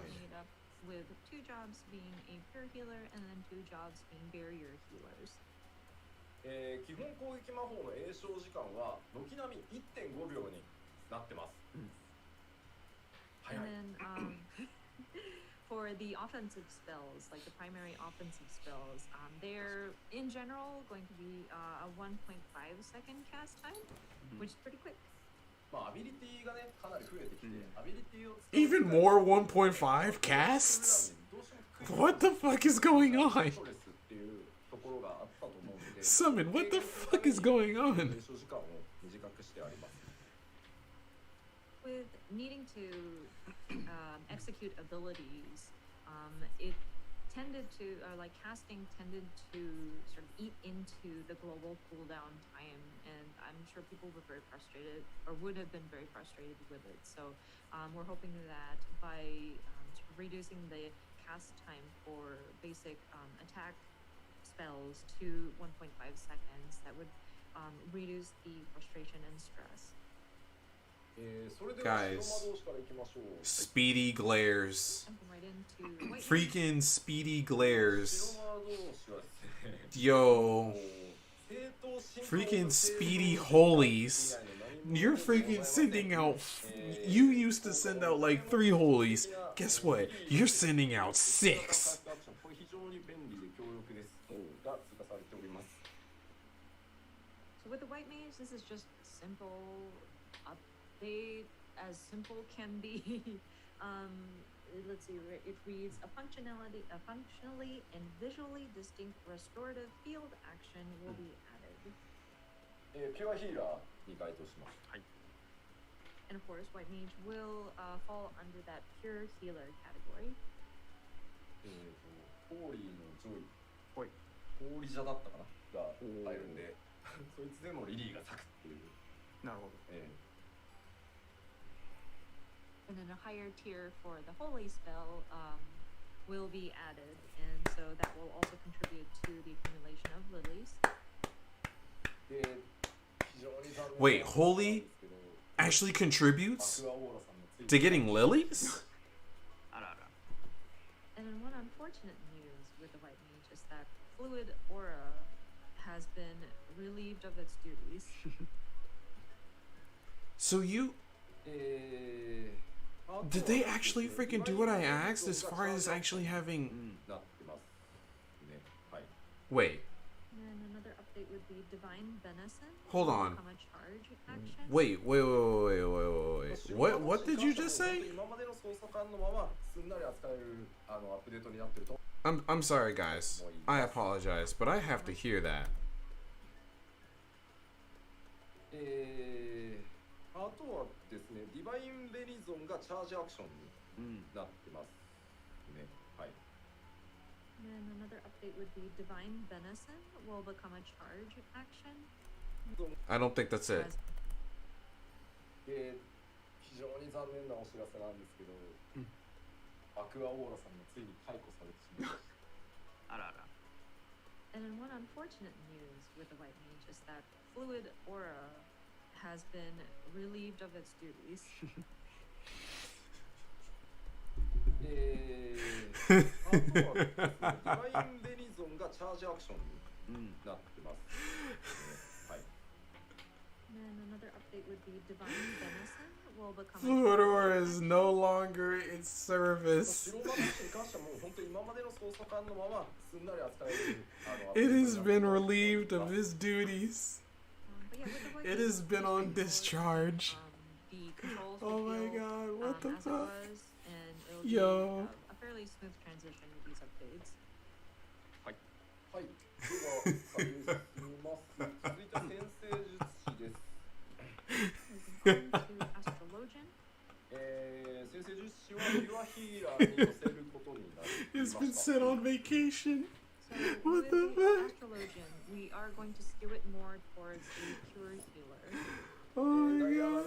with 2 jobs being a pure healer and then 2 jobs being barrier healers. 基本攻撃魔法の詠唱時間は軒並み 1.5 秒になってます。And then for the offensive spells, like the primary offensive spells, they're in general going to be a 1.5-second cast time, which is pretty quick. まあアビリティがねかなり増えてきて、アビリティを Even more 1.5 casts? What the fuck is going on? Summon, what the fuck is going on? With needing to execute abilities, it tended to, like casting tended to sort of eat into the global cooldown time, and I'm sure people were very frustrated, or would have been very frustrated with it. So we're hoping that by sort of reducing the cast time for basic attack spells to 1.5 seconds, that would reduce the frustration and stress. Guys, speedy glares. Right Freaking speedy glares. Yo. Freaking speedy holies. You're freaking sending out. You used to send out like 3 holies. Guess what? You're sending out 6. So with the white mage, this is just simple update, as simple can be. Let's see, it reads a functionally and visually distinct restorative field action will be added. ピュアヒーラーに該当します。はい。And of course, white mage will fall under that pure healer category. ホーリーのジョイ、ホーリジャだったかなが入るんで、そいつでもリリーが咲くっていう。なるほど。And then a higher tier for the holy spell will be added, and so that will also contribute to the accumulation of lilies. Wait, holy actually contributes to getting lilies? And then one unfortunate news with the white mage is that fluid aura has been relieved of its duties. So you... Did they actually freaking do what I asked as far as actually having... Wait. And another update would be Divine Benison. Hold on. Become a charge action. Wait. What did you just say? I'm sorry, guys. I apologize, but I have to hear that. あとはですね、ディバインベリゾンがチャージアクションになってますね。はい。And another update would be Divine Benison will become a charge action. I don't think that's it. 非常に残念なお知らせなんですけど、アクアオーラさんがついに解雇されてしまいました。あらあら。And then one unfortunate news with the white mage is that fluid aura has been relieved of its duties. あとはディバインベリゾンがチャージアクションになってます。はい。And then another update would be Divine Benison will become Fluid Aura is no longer in service. It has been relieved of his duties. It has been on discharge. Oh my god, what the fuck? Yo. A fairly smooth transition with these updates. はい。では、続いて先生術師です。Astrologian. 先生術師はピュアヒーラーに寄せることになりました。 It's been sent on vacation. So What with the the fuck? Astrologian, we are going to skew it more towards the pure healer. Oh my god.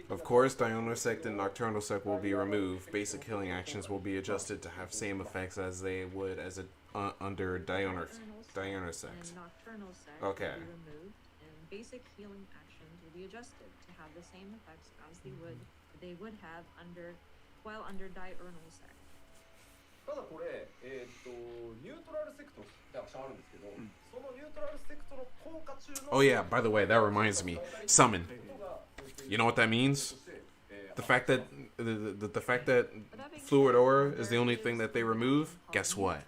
Of course, Diurnal Sect and Nocturnal Sect will be removed. Basic healing actions will be adjusted to have same effects as they would as under Diurnal Sect. And Nocturnal Sect Okay. will be removed, and basic healing actions will be adjusted to have the same effects as they would they would have while under diurnal sec. ただこれ、ニュートラルセクトってアクションあるんですけど、そのニュートラルセクトの効果中の Oh yeah, by the way, that reminds me. Summon. You know what that means? The fact that the fact that fluid aura is the only thing that they remove. Guess what?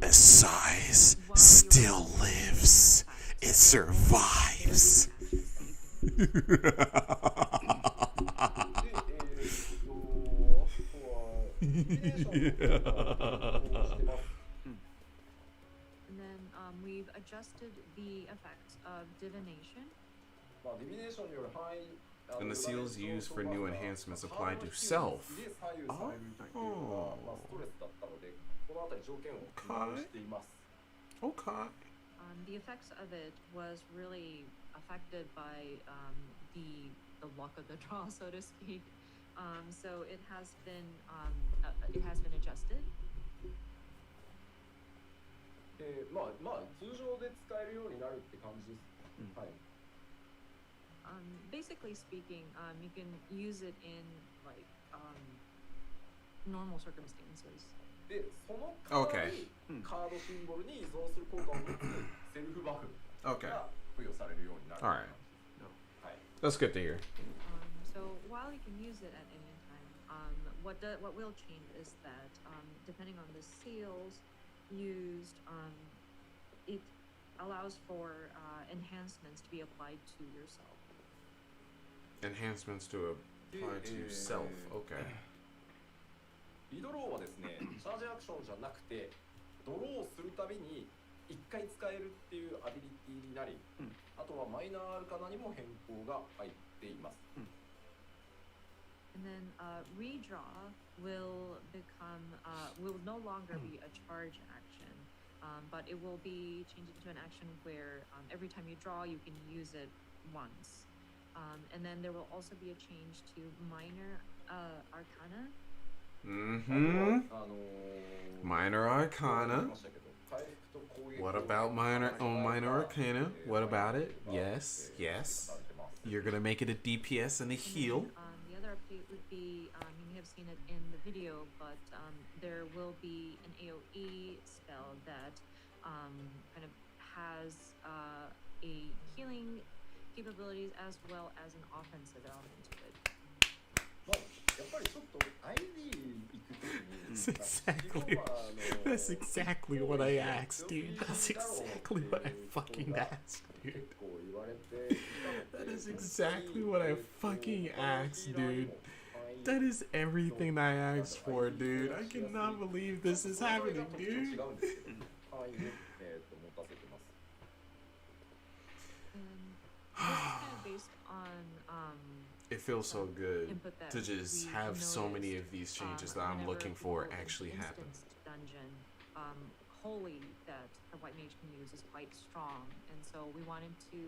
The size still lives. It survives. ディビネーションをしてます。 And then we've adjusted the effects of divination. まあディビネーションによる範囲 And the seals used for new enhancements applied to self. Okay. The effects of it was really affected by the luck of the draw, so to speak. So it has been adjusted. まあ通常で使えるようになるって感じです。はい。 Basically speaking, you can use it in like normal circumstances. で、そのカードシンボルに依存する効果を持つセルフバフが付与されるようになる。All right. That's good to hear. So while you can use it at any time, what will change is that depending on the seals used, it allows for enhancements to be applied to yourself. Enhancements to apply to self. Okay. リドローはですね、チャージアクションじゃなくて、ドローするたびに1回使えるっていうアビリティになり、あとはマイナーアルカナにも変更が入っています。And then redraw will no longer be a charge action, but it will be changed into an action where every time you draw, you can use it once. And then there will also be a change to minor arcana. Minor arcana. What about minor arcana? What about it? Yes. You're gonna make it a DPS and a heal. The other update would be, you may have seen it in the video, but there will be an AoE spell that kind of has a healing capabilities as well as an offensive element to it. That's exactly what I asked, dude. That's exactly what I fucking asked, dude. That is exactly what I fucking asked, dude. That is everything I asked for, dude. I cannot believe this is happening, dude. Based on it feels so good to just have so many of these changes that I'm looking for actually happen. Dungeon, holy that the white mage can use is quite strong, and so we wanted to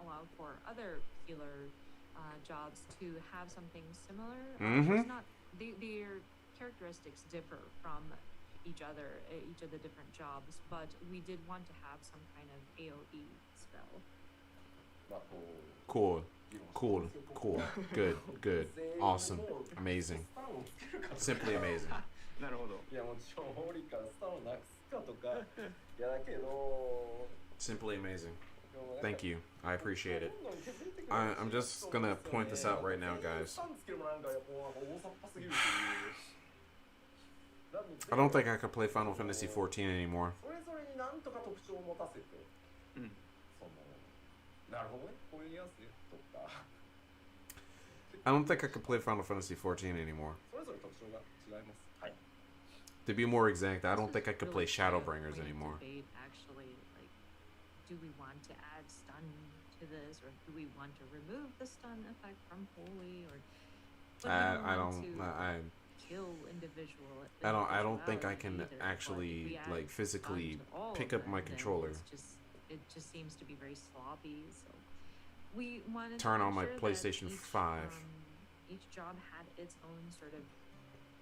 allow for other healer jobs to have something similar. It's not their characteristics differ from each of the different jobs, but we did want to have some kind of AoE spell. Cool. Good. Awesome. Amazing. Simply amazing. なるほど。いやもちろんホーリーからスターをなくすかとかいやだけど Simply amazing. Thank you. I appreciate it. I'm just gonna point this out right now, guys. I don't think I could play Final Fantasy XIV anymore. それぞれになんとか特徴を持たせて、なるほどね、こういうニュアンスとか。I don't think I could play Final Fantasy XIV anymore. それぞれ特徴が違います。はい。 To be more exact, I don't think I could play Shadowbringers anymore. Actually, like, do we want to add stun to this, or do we want to remove the stun effect from holy, or I don't think I can actually like physically pick up my controller. It just seems to be very sloppy. So we wanted turn to on my make sure PlayStation that 5 each job had its own sort of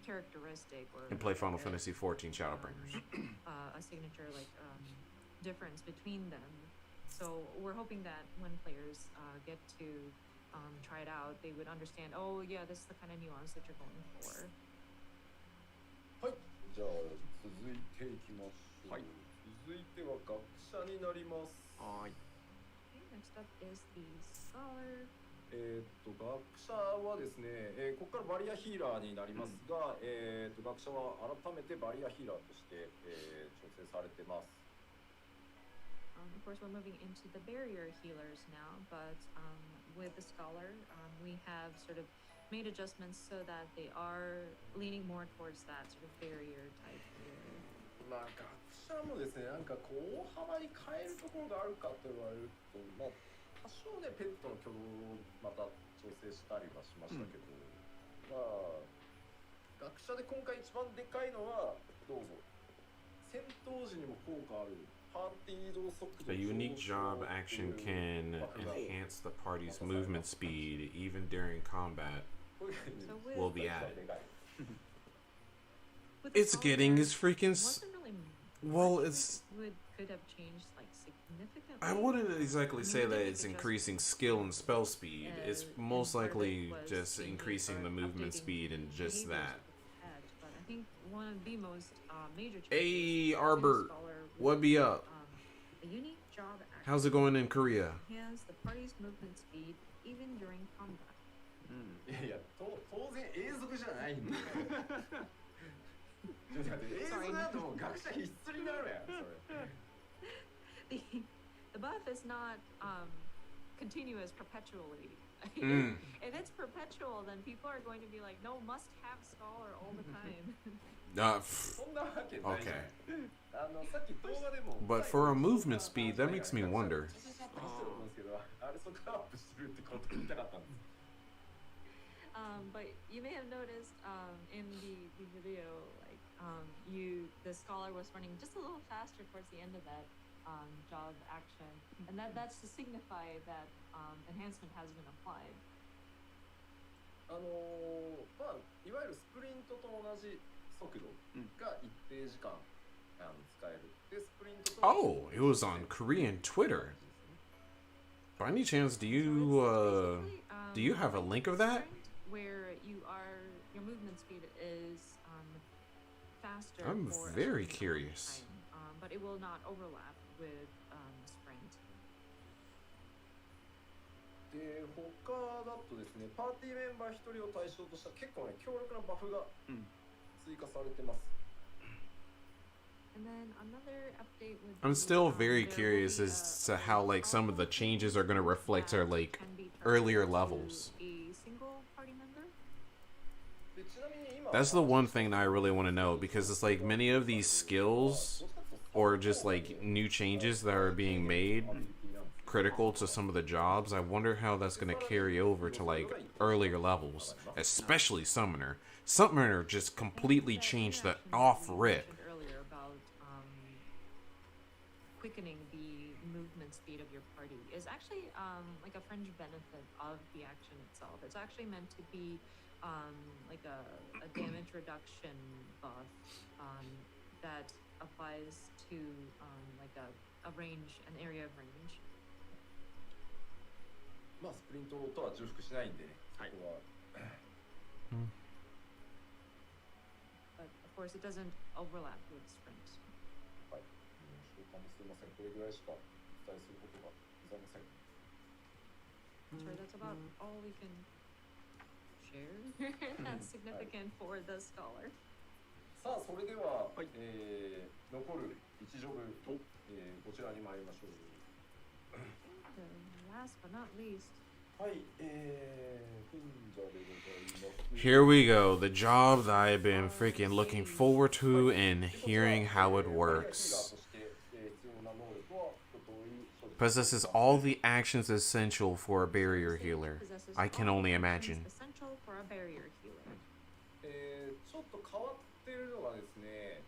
characteristic or and play Final Fantasy XIV Shadowbringers. A signature like difference between them. So we're hoping that when players get to try it out, they would understand, oh yeah, this is the kind of nuance that you're going for. はい、じゃあ続いていきましょう。はい。続いては学者になります。はい。Okay, next up is the scholar. 学者はですね、ここからバリアヒーラーになりますが、学者は改めてバリアヒーラーとして、調整されてます。Of course, we're moving into the barrier healers now, but with the scholar, we have sort of made adjustments so that they are leaning more towards that sort of barrier type healer. まあ学者もですね、なんかこう大幅に変えるところがあるかと言われると、まあ多少ねペットの挙動をまた調整したりはしましたけど、まあ学者で今回一番でかいのはどうぞ戦闘時にも効果ある。The unique job action can enhance the party's movement speed even during combat. Will be added. It's getting his freaking. Well, it's. Could have changed like significantly. I wouldn't exactly say that it's increasing skill and spell speed. It's most likely just increasing the movement speed and just that. But I think one of the most major changes. Hey, Arbor. What be up? A unique job action. How's it going in Korea? Enhance the party's movement speed even during combat. いや当然永続じゃないんだよ。ちょっと待って永続だともう学者必須になるやんそれ。The buff is not continuous perpetually. If it's perpetual, then people are going to be like, no, must have scholar all the time. Okay. But for a movement speed, that makes me wonder. But you may have noticed in the video, like the scholar was running just a little faster towards the end of that job action, and that's to signify that enhancement has been applied. まあいわゆるスプリントと同じ速度が一定時間使える。でスプリントと Oh, it was on Korean Twitter. By any chance, do you have a link of that? Where your movement speed is faster. I'm for very a certain curious. time, but it will not overlap with sprint. で他だとですね、パーティーメンバー1人を対象とした結構ね強力なバフが追加されてます。And then another update would I'm be, still very there curious will be as to how like some of the changes are going to reflect our like can be earlier targeted to levels. A single party member. でちなみに今 That's the one thing that I really want to know, because it's like many of these skills or just like new changes that are being made critical to some of the jobs. I wonder how that's going to carry over to like earlier levels, especially Summoner. Summoner just completely changed the off rip. Earlier about quickening the movement speed of your party is actually like a fringe benefit of the action itself. It's actually meant to be like a damage reduction buff that applies to like a range, an area of range. まあスプリントとは重複しないんでね。はい。ここは But of course, it doesn't overlap with sprint. はい。召喚もすみません。これぐらいしかお伝えすることがございません。Sorry, that's about all we can share. That's significant for the scholar. さあそれでは、残る1ジョブ、こちらに参りましょう。 Last but not least. はい、賢者でございます。 Here we go, the job that I've been freaking looking forward to and hearing how it works. Possesses all the actions essential for a barrier healer. I can only imagine. Essential for a barrier healer. ちょっと変わってるのがですね、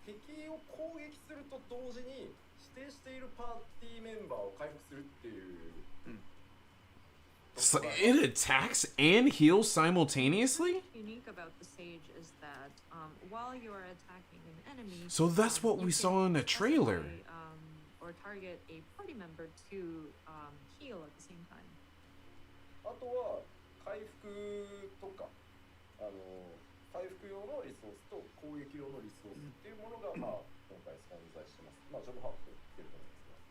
敵を攻撃すると同時に指定しているパーティーメンバーを回復するっていう。So it attacks and heals simultaneously? What's unique about the Sage is that while you are attacking an enemy, So that's what you we can saw in the trailer. specify, or or target a party member to heal at the same time. あとは回復とか回復用のリソースと攻撃用のリソースっていうものが、まあ、今回存在してます。まあ、ジョブハーフと言ってると思います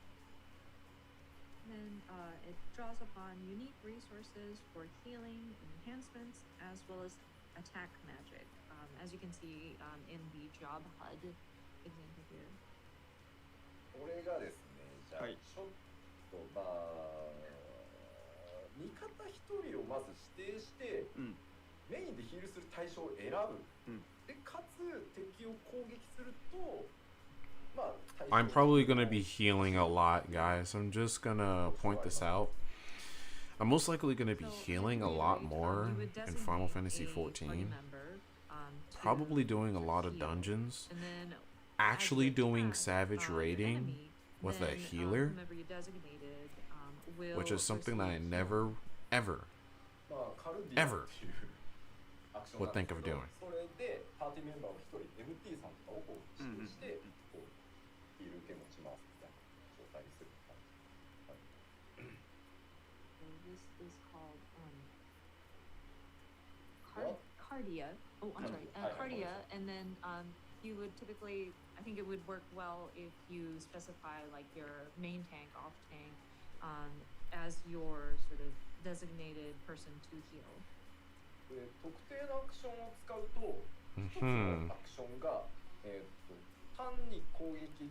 ね。Then it draws upon unique resources for healing, enhancements, as well as attack magic. As you can see in the job HUD example here. これがですね、じゃあ、はいちょっとまあ味方1人をまず指定して、メインでヒールする対象を選ぶ、でかつ敵を攻撃すると、まあ、I'm probably going to be healing a lot, guys. I'm just going to point this out. I'm most likely going to be healing a lot more in Final Fantasy XIV. Probably doing a lot of dungeons. Actually doing Savage Raiding with a healer, which is something that I never, ever, ever would think of doing. それでパーティーメンバーの1人 MT さんとかをこう指定してこうヒール受け持ちますみたいな状態にする感じ。This is called Cardia. Oh, I'm sorry, Cardia, and then you would typically, I think it would work well if you specify like your main tank, off tank, as your sort of designated person to heal. で特定のアクションを使うと、一つのアクションが、単に攻撃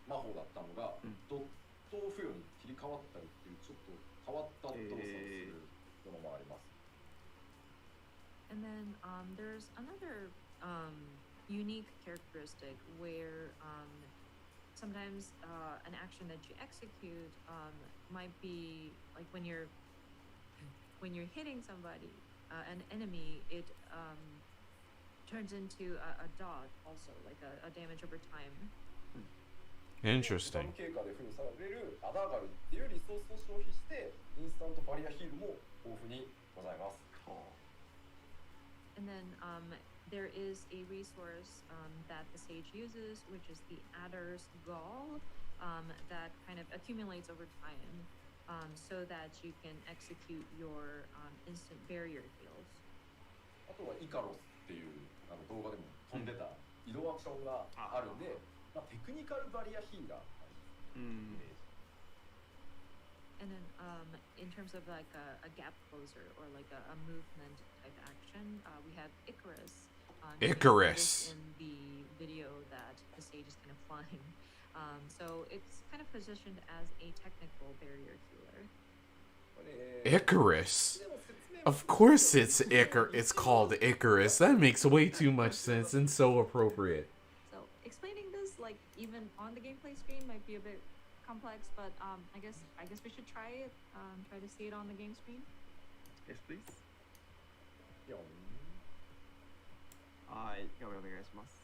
魔法だったのが、ドット付与に切り替わったりっていうちょっと変わった動作をするものもあります。And then there's another unique characteristic where sometimes an action that you execute might be like when you're hitting somebody, an enemy, it turns into a dot also, like a damage over time. Interesting. 経過で付与されるアダーガルっていうリソースを消費してインスタントバリアヒールも豊富にございます。And then there is a resource that the sage uses, which is the Adder's Gall, that kind of accumulates over time, so that you can execute your instant barrier heals. あとはイカロスっていう動画でも飛んでた移動アクションがあるんで、まあ、テクニカルバリアヒーラーイメージ。And then in terms of like a gap closer or like a movement type action, we have Icarus. Icarus! In the video that the sage is kind of flying. So it's kind of positioned as a technical barrier healer. Icarus? Of course it's it's called Icarus. That makes way too much sense and so appropriate. So explaining this like even on the gameplay screen might be a bit complex, but I guess we should try it. Try to see it on the game screen. Yes, please. 4はい、お願いします。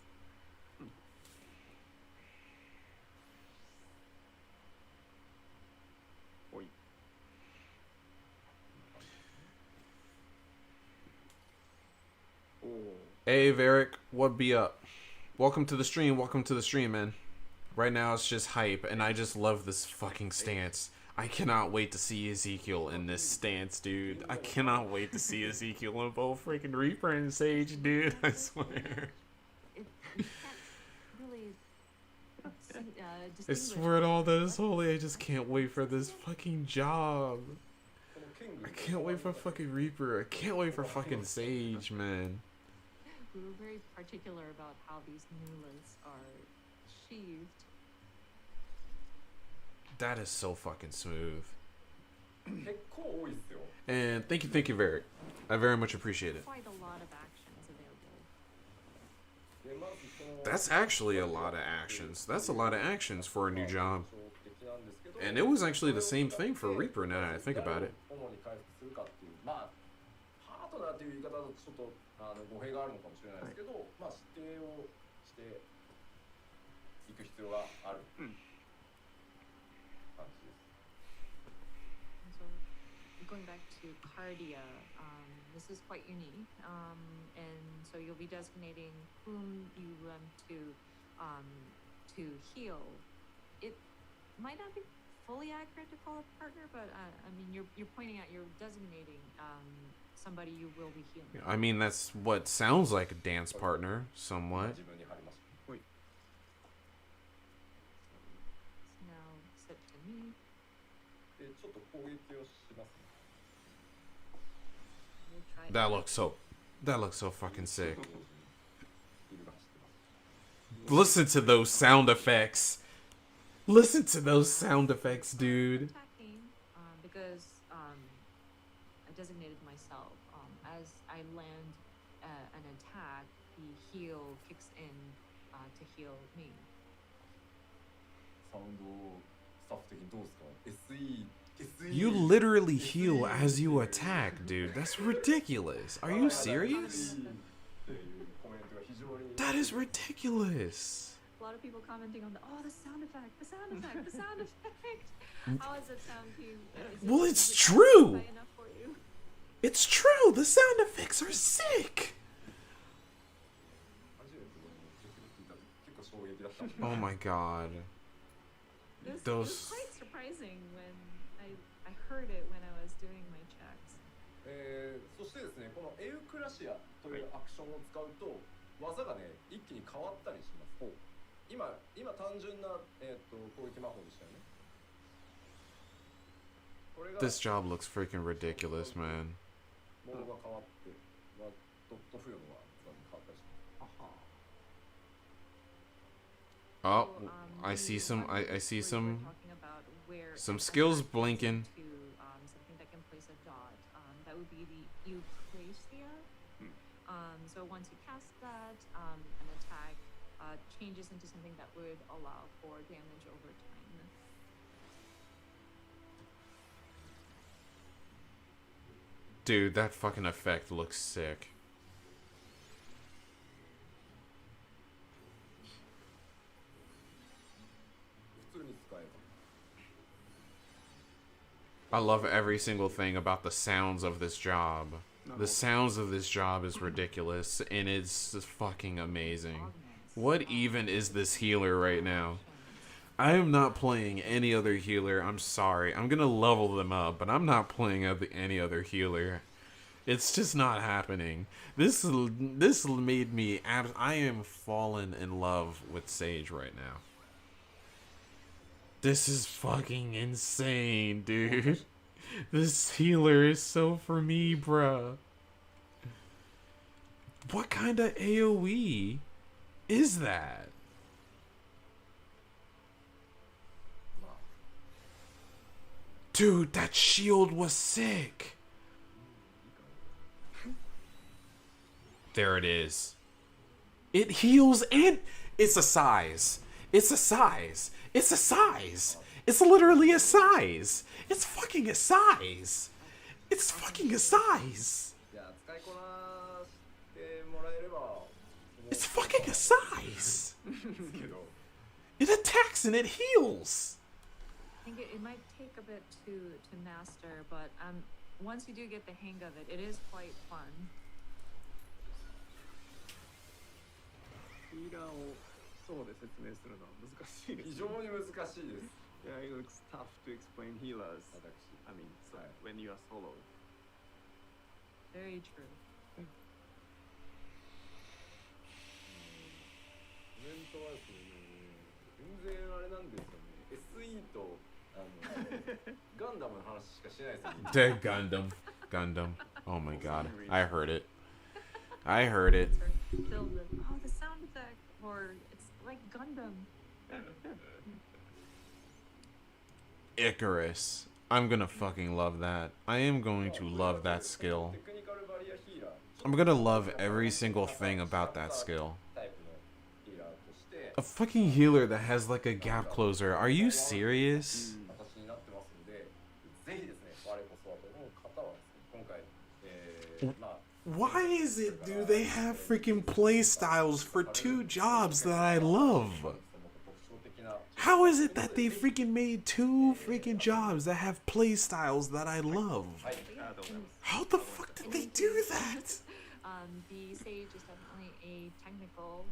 おい。Hey, Varric, what be up? Welcome to the stream, man. Right now it's just hype, and I just love this fucking stance. I cannot wait to see Ezekiel in this stance, dude. I cannot wait to see Ezekiel in both freaking Reaper and Sage, dude. I swear. You can't really I swear it all that is holy. I just can't wait for this fucking job. I can't wait for fucking Reaper. I can't wait for fucking Sage, man. We were very particular about how these newlets are sheathed. That is so fucking smooth. 結構多いですよ。 And thank you, Varric. I very much appreciate it. Quite a lot of actions available. でまずその That's actually a lot of actions. That's a lot of actions for a new job. なんですけど And it was actually the same thing for Reaper now that I think about it. 主に回復するかっていう、まあパートナーという言い方だとちょっと語弊があるのかもしれないですけど、まあ指定をしていく必要がある感じです。And so, going back to Cardia, this is quite unique. And so you'll be designating whom you want to heal. It might not be fully accurate to call a partner, but I mean, you're pointing out, you're designating somebody you will be healing. I mean, that's what sounds like a dance partner, somewhat. 自分に貼ります。 ほい。 So now sit to me. でちょっと攻撃をしますね。 We'll try That looks so fucking sick. ヒールが走ってます。 Listen to those sound effects. Listen to those sound effects, dude. Attacking, because I designated myself. As I land an attack, the heal kicks in to heal me. サウンドスタッフ的にどうですか？ SE You literally heal as you attack, dude. That's ridiculous. Are you serious? っていうコメントが非常に That is ridiculous. A lot of people commenting on the sound effect, the sound effect, the sound effect. How does it sound to you? Well, it's is it true. high enough for you? It's true. The sound effects are sick. 初めて聞いた時結構衝撃だったんで Oh my god. It was Those. quite surprising when I heard it when I was doing my checks. そしてですね、このエウクラシアというアクションを使うと技がね一気に変わったりします。今単純な、攻撃魔法でしたよね。これが This job looks freaking ridiculous, man. モードが変わってドット付与の技に変わったりします。 Oh, So, I the see some. one I see where you were some. talking about where some an skills attack blinking. To something that can place a dot. That would be the Eucrasia. So once you cast that, an attack changes into something that would allow for damage over time. Dude, that fucking effect looks sick. I love every single thing about the sounds of this job. The sounds of this job is ridiculous, and it's just fucking amazing. What even is this healer right now? I am not playing any other healer. I'm sorry. I'm gonna level them up, but I'm not playing any other healer. It's just not happening. This made me... I am fallen in love with Sage right now. This is fucking insane, dude. This healer is so for me, bruh. What kind of AoE is that? Dude, that shield was sick. There it is. It heals and it's a size. It's a size. It's a size. It's literally a size. It's fucking a size. It's fucking a size. いや使いこなしてもらえれば It's fucking a size. ですけど It attacks and it heals. I think it might take a bit to master, but once you do get the hang of it, it is quite fun. ヒーラーをそうで説明するのは難しいです、ね。非常に難しいです。 Yeah, it looks tough to explain healers. 私 I mean, so Right. when you are solo. Very true. コメントはですね、全然あれなんですよね。SE とガンダムの話しかしないですよね。 Dead Gundam. Oh my god. I heard it. I heard it. Filled with, the sound effect, or it's like Gundam. Icarus. I'm gonna fucking love that. I am going to love that skill. テクニカルバリアヒーラー I'm gonna love every single thing about that skill. タイプのヒーラーとして A fucking healer that has like a gap closer. Are you serious? 形になってますので、ぜひですね、我こそはと思う方はですね、今回、まあ Why is it, dude? They have freaking play styles for two jobs that I love. How is it that they freaking made two freaking jobs that have play styles that I love? How the fuck did they do that? The Sage is definitely a technical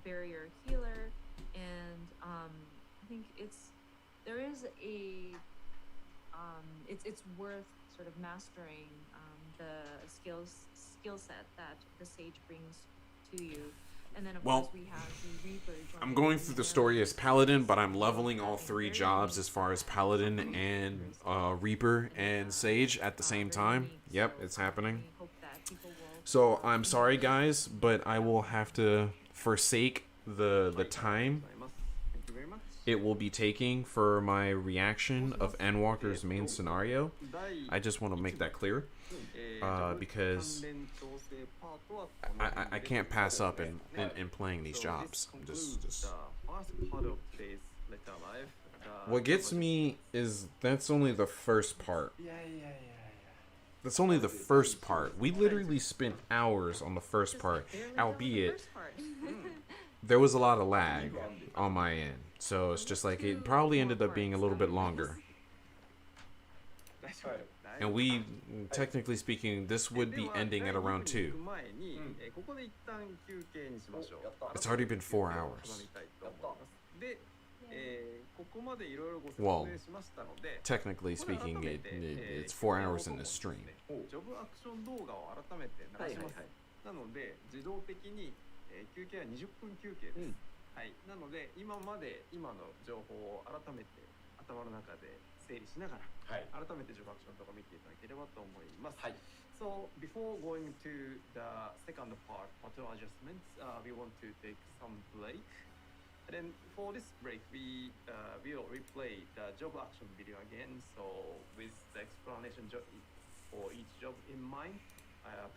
barrier healer, and I think it's there is a it's worth sort of mastering the skill set that the sage brings to you. And then of Well, course we have the Reaper. I'm going through the story as Paladin, but I'm leveling all 3 jobs as far as Paladin and Reaper and Sage at the same time. Yep, it's happening. So I'm sorry guys, but I will have to forsake the time Thank you very much. it will be taking for my reaction of Endwalker's main scenario. I just want to make that clear, because I can't pass up in playing these jobs. Just what gets me is that's only the first part. That's only the first part. We literally spent hours on the first part, albeit there was a lot of lag on my end. So it's just like it probably ended up being a little bit longer. And we, technically speaking, this would be ending at around 2. It's already been 4 hours. Well, technically speaking, it's 4 hours in the stream. なので自動的に休憩は20分休憩です。はい。なので今まで今の情報を改めて頭の中で整理しながら、改めてジョブアクションとか見ていただければと思います。So before going to the second part, auto adjustments, we want to take some break. And then for this break, we will replay the job action video again. So with the explanation for each job in mind,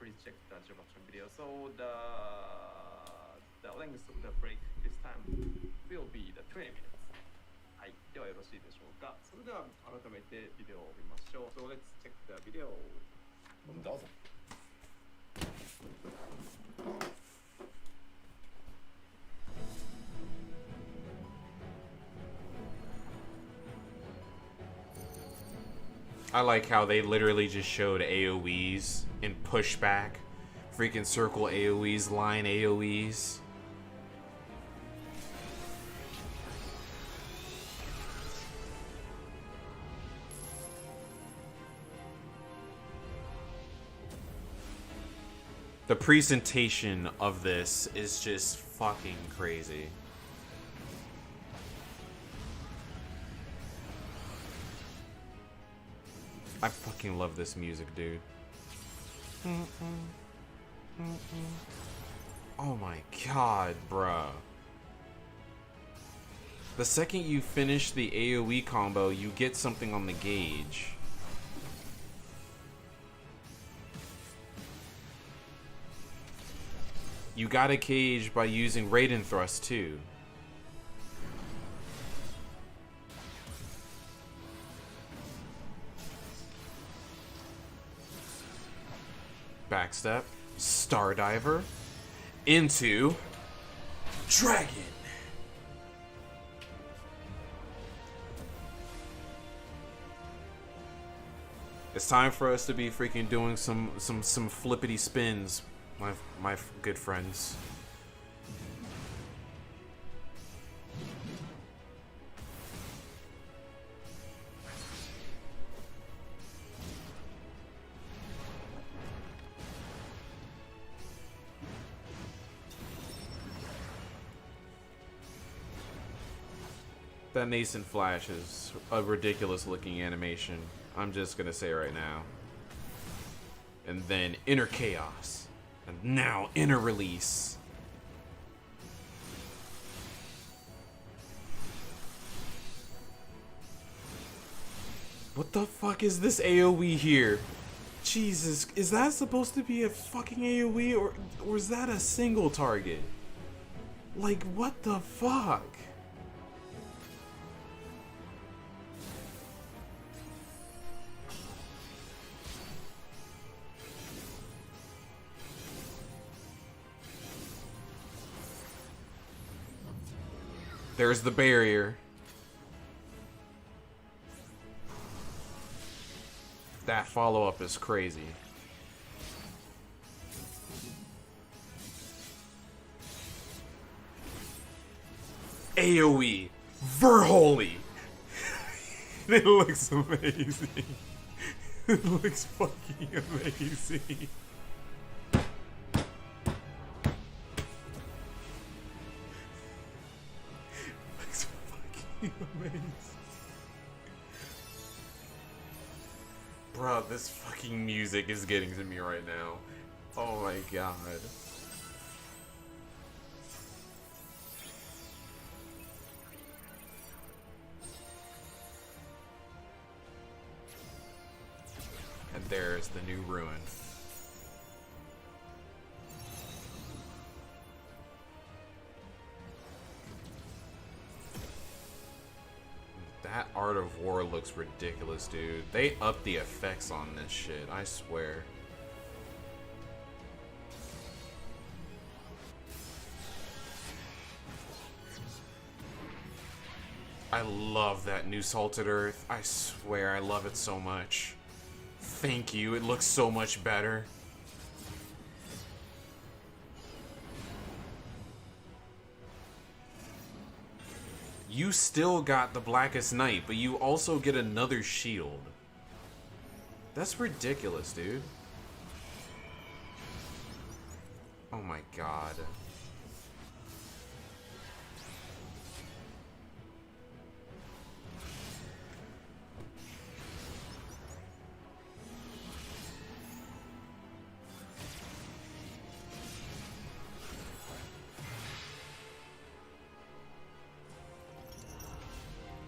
please check the job action video. So the length of the break this time will be the 20 minutes. はい。ではよろしいでしょうか。それでは改めてビデオを見ましょう。So let's check the video. どうぞ。I like how they literally just showed AoEs and pushback. Freaking circle AoEs, line AoEs. The presentation of this is just fucking crazy. I fucking love this music, dude. Oh my god, bruh. The second you finish the AoE combo, you get something on the gauge. You got a cage by using Raiden Thrust too. Backstep, Stardiver, into Dragon. It's time for us to be freaking doing some flippity spins, my good friends. That nascent flash is a ridiculous looking animation. I'm just gonna say right now. And then inner chaos. And now inner release. What the fuck is this AoE here? Jesus, is that supposed to be a fucking AoE or is that a single target? Like, what the fuck? There's the barrier. That follow-up is crazy. AoE. Verholy. It looks amazing. It looks fucking amazing. Looks fucking amazing. Bro, this fucking music is getting to me right now. Oh my god. And there's the new ruin. That Art of War looks ridiculous, dude. They upped the effects on this shit, I swear. I love that new Salted Earth. I swear, I love it so much. Thank you, it looks so much better. You still got the Blackest Night, but you also get another shield. That's ridiculous, dude. Oh my god.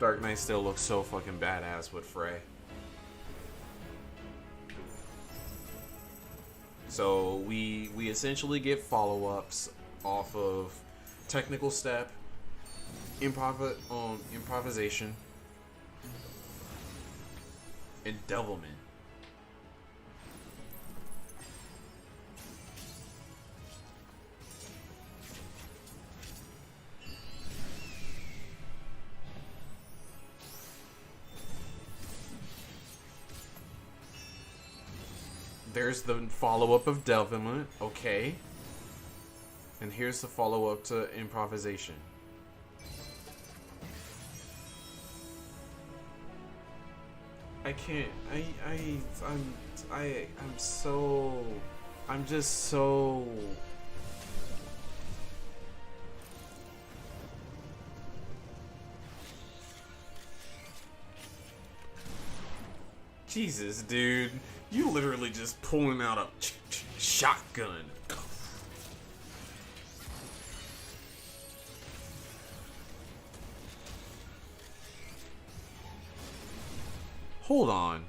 Dark Knight still looks so fucking badass with Frey. So we essentially get follow-ups off of Technical Step, Improvisation, and Devilment. There's the follow-up of Devilment, okay. And here's the follow-up to Improvisation. I can't, I'm just so... Jesus, dude. You literally just pulling out a shotgun. Hold on.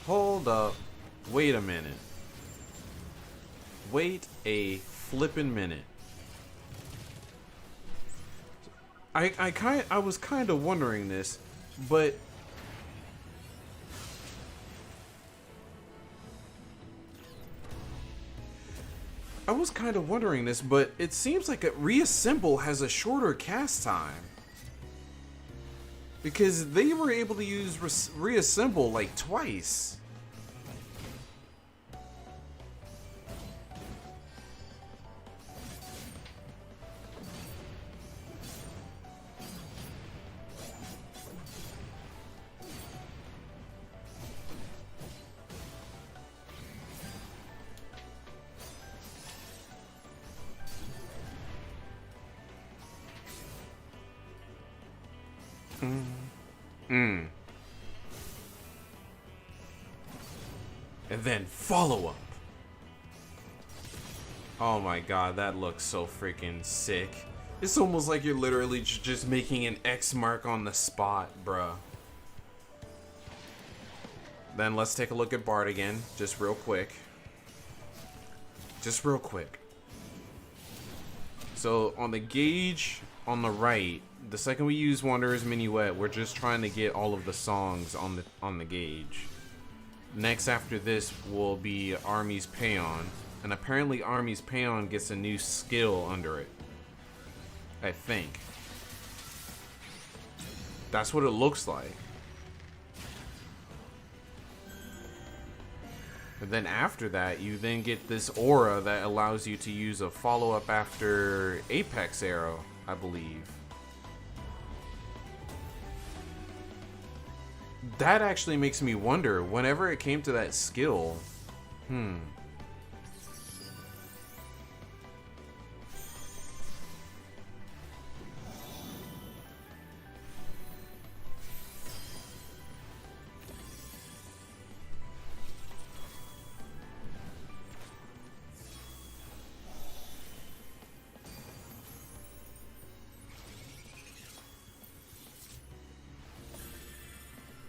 Hold up. Wait a minute. Wait a flippin' minute. I was kind of wondering this, but it seems like a Reassemble has a shorter cast time. Because they were able to use Reassemble like twice. And then follow up. Oh my god, that looks so freaking sick. It's almost like you're literally just making an X mark on the spot, bruh. Then let's take a look at Bard again, just real quick. Just real quick. So on the gauge on the right, the second we use Wanderer's Minuet, we're just trying to get all of the songs on the gauge. Next after this will be Army's Paeon, and apparently Army's Paeon gets a new skill under it. I think. That's what it looks like. And then after that, you then get this aura that allows you to use a follow-up after Apex Arrow, I believe. That actually makes me wonder, whenever it came to that skill,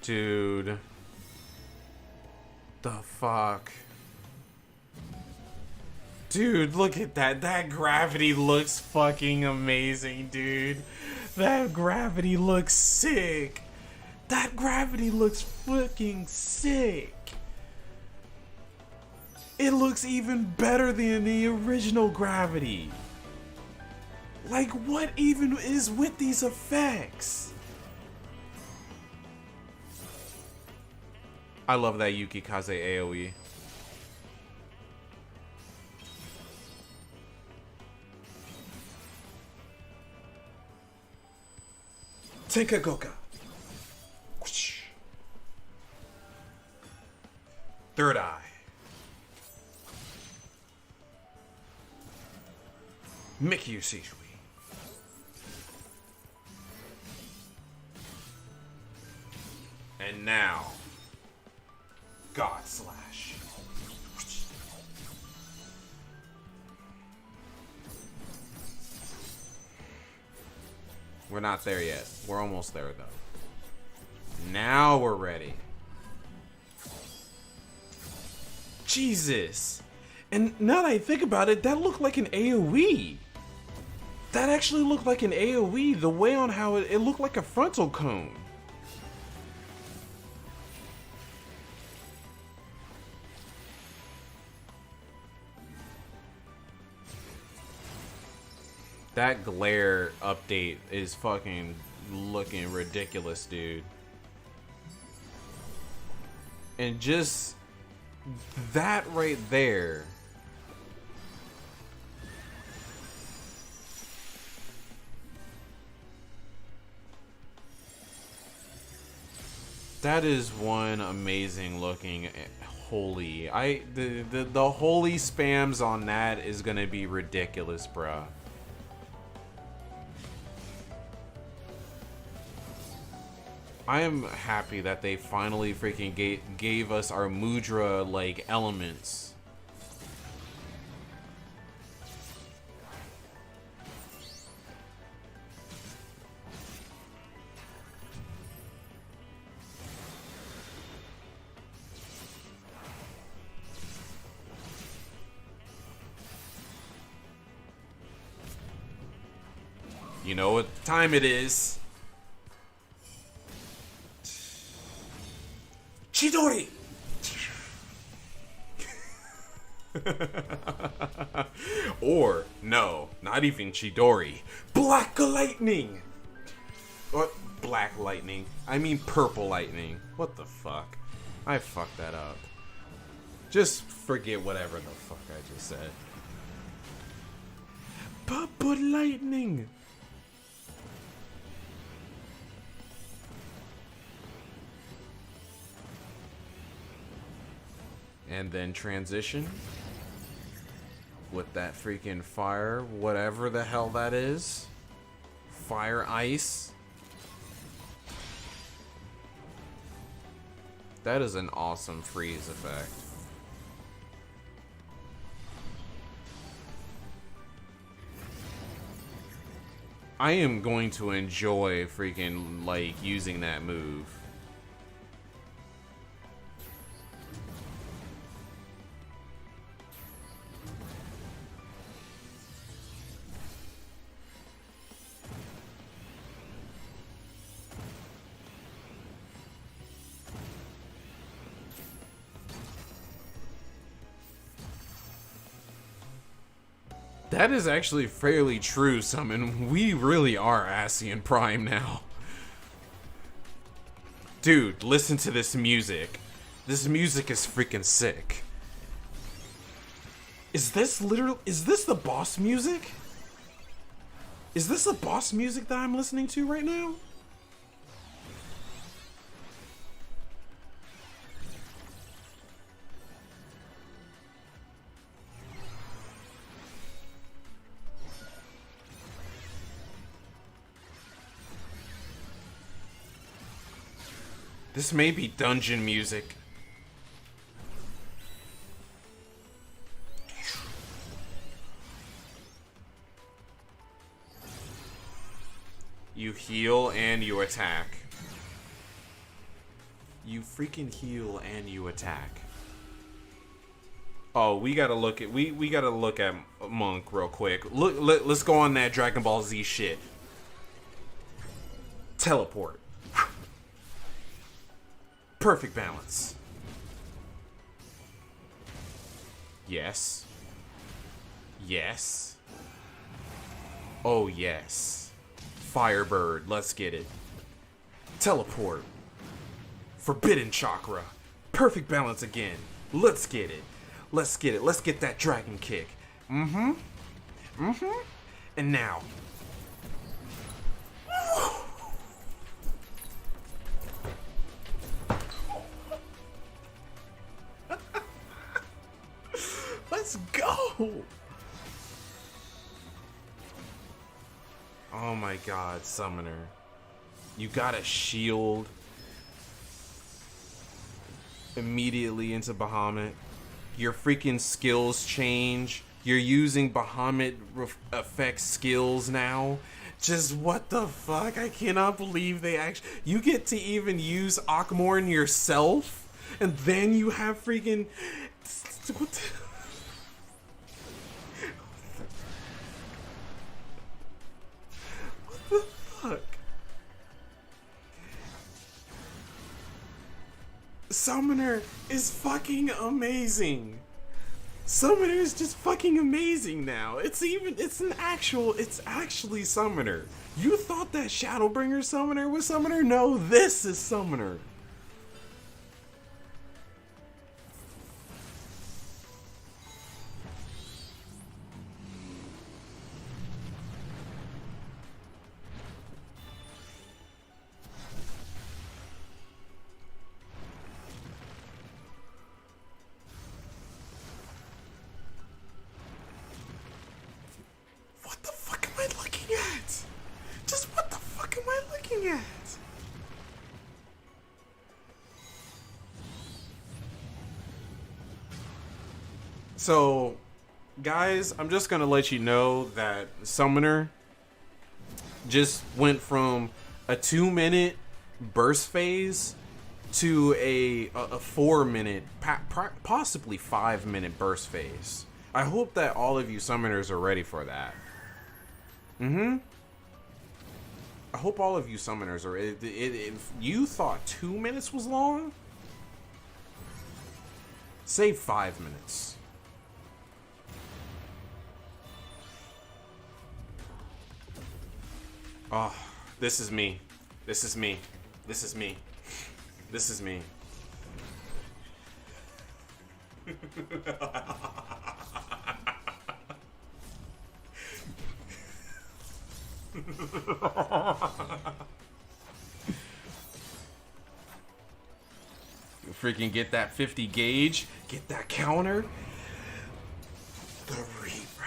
dude. The fuck? Dude, look at that. That gravity looks fucking amazing, dude. That gravity looks sick. That gravity looks fucking sick. It looks even better than the original gravity. Like, what even is with these effects? I love that Yukikaze AoE. Tenkagoka. Third eye. Mikyu Seishui. And now, God Slash. We're not there yet. We're almost there, though. Now we're ready. Jesus. And now that I think about it, that looked like an AoE. That actually looked like an AoE, the way on how it looked like a frontal cone. That glare update is fucking looking ridiculous, dude. And just that right there. That is one amazing looking holy. The holy spams on that is gonna be ridiculous, bruh. I am happy that they finally freaking gave us our Mudra like elements. You know what time it is. Chidori! Or, no, not even Chidori. Black Lightning! What? Black Lightning? I mean Purple Lightning. What the fuck? I fucked that up. Just forget whatever the fuck I just said. Purple Lightning! And then transition with that freaking fire, whatever the hell that is. Fire ice. That is an awesome freeze effect. I am going to enjoy freaking like using that move. That is actually fairly true, Summon. We really are Asian Prime now. Dude, listen to this music. This music is freaking sick. Is this the boss music? Is this the boss music that I'm listening to right now? This may be dungeon music. You heal and you attack. You freaking heal and you attack. Oh, we gotta look at we gotta look at Monk real quick. Let's go on that Dragon Ball Z shit. Teleport. Perfect balance. Yes. Yes. Oh, yes. Firebird, let's get it. Teleport. Forbidden Chakra. Perfect balance again. Let's get it. Let's get it. Let's get that dragon kick. Mm-hmm. Mm-hmm. And now. Let's go! Oh my god, Summoner. You got a shield immediately into Bahamut. Your freaking skills change. You're using Bahamut effect skills now. Just what the fuck? I cannot believe they actually... You get to even use Akmorn yourself? And then you have freaking... What the... What the fuck? Summoner is fucking amazing. Summoner is just fucking amazing now. It's actually Summoner. You thought that Shadowbringer Summoner was Summoner? No, this is Summoner. What the fuck am I looking at? Just what the fuck am I looking at? So, guys, I'm just gonna let you know that Summoner just went from a 2-minute burst phase to a 4-minute, possibly 5-minute burst phase. I hope that all of you Summoners are ready for that. I hope all of you Summoners are. If you thought 2 minutes was long, say 5 minutes. Oh, this is me. This is me. This is me. This is me. Freaking get that 50 gauge, get that counter. The Reaper.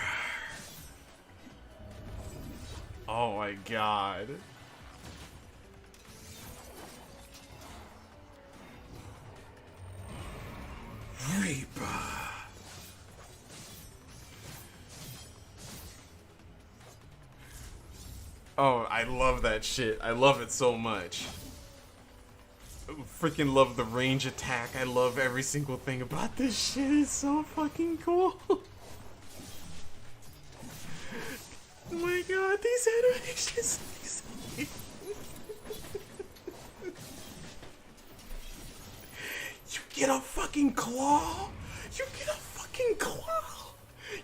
Oh my god. Reaper. Oh, I love that shit. I love it so much. Freaking love the range attack. I love every single thing about this shit. It's so fucking cool. Oh my god, these animations. You get a fucking claw. You get a fucking claw.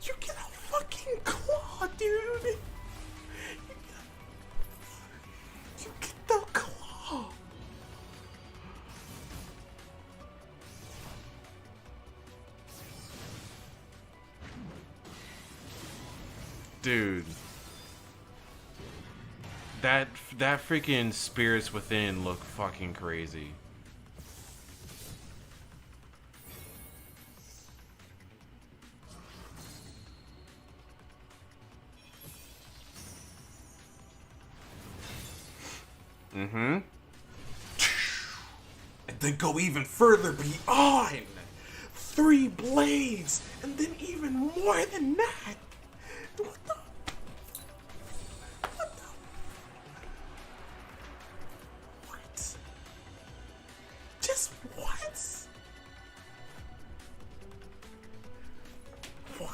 You get a fucking claw, dude. You get the claw. Dude. That freaking spirits within look fucking crazy. Mm-hmm. And then go even further beyond 3 blades, and then even more than that. What the? What the? What? Just what? What?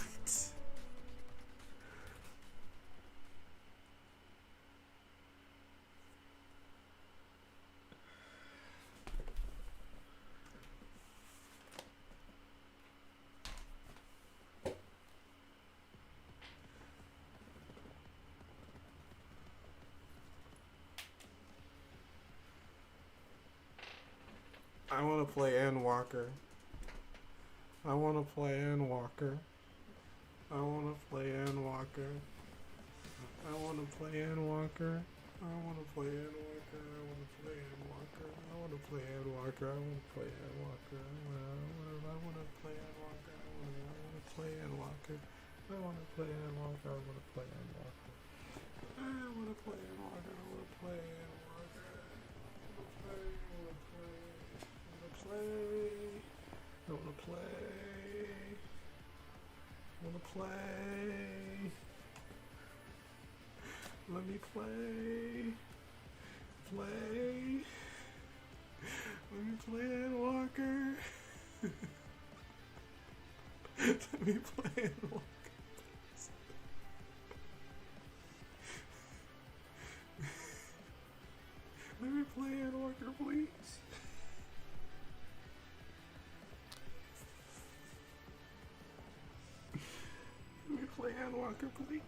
I want to play Endwalker. I want to play Endwalker. I want to play Endwalker. I want to play Endwalker. I want to play Endwalker. I want to play Endwalker. I want to play Endwalker. I want to play Endwalker. I want to play Endwalker. I want to play Endwalker. I want to play Endwalker. I want to play Endwalker. I want to play Endwalker. I want to play Endwalker. I want to play. I want to play. Let me play. Play. Let me play Endwalker. Let me play Endwalker. Let me play Endwalker, please. Let me play Endwalker, please.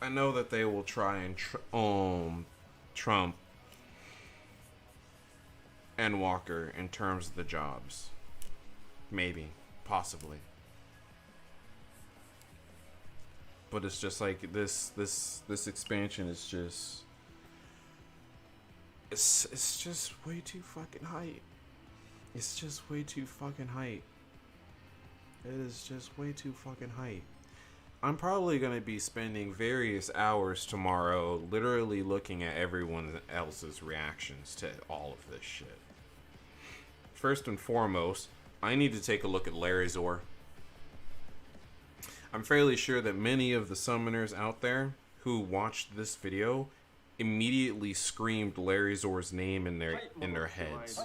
I know that they will try and trump Endwalker in terms of the jobs. Maybe. Possibly. But it's just like this expansion is just it's just way too fucking hype. It's just way too fucking hype. It is just way too fucking hype. I'm probably going to be spending various hours tomorrow literally looking at everyone else's reactions to all of this shit. First and foremost, I need to take a look at Larizor. I'm fairly sure that many of the summoners out there who watched this video immediately screamed Larizor's name in their heads.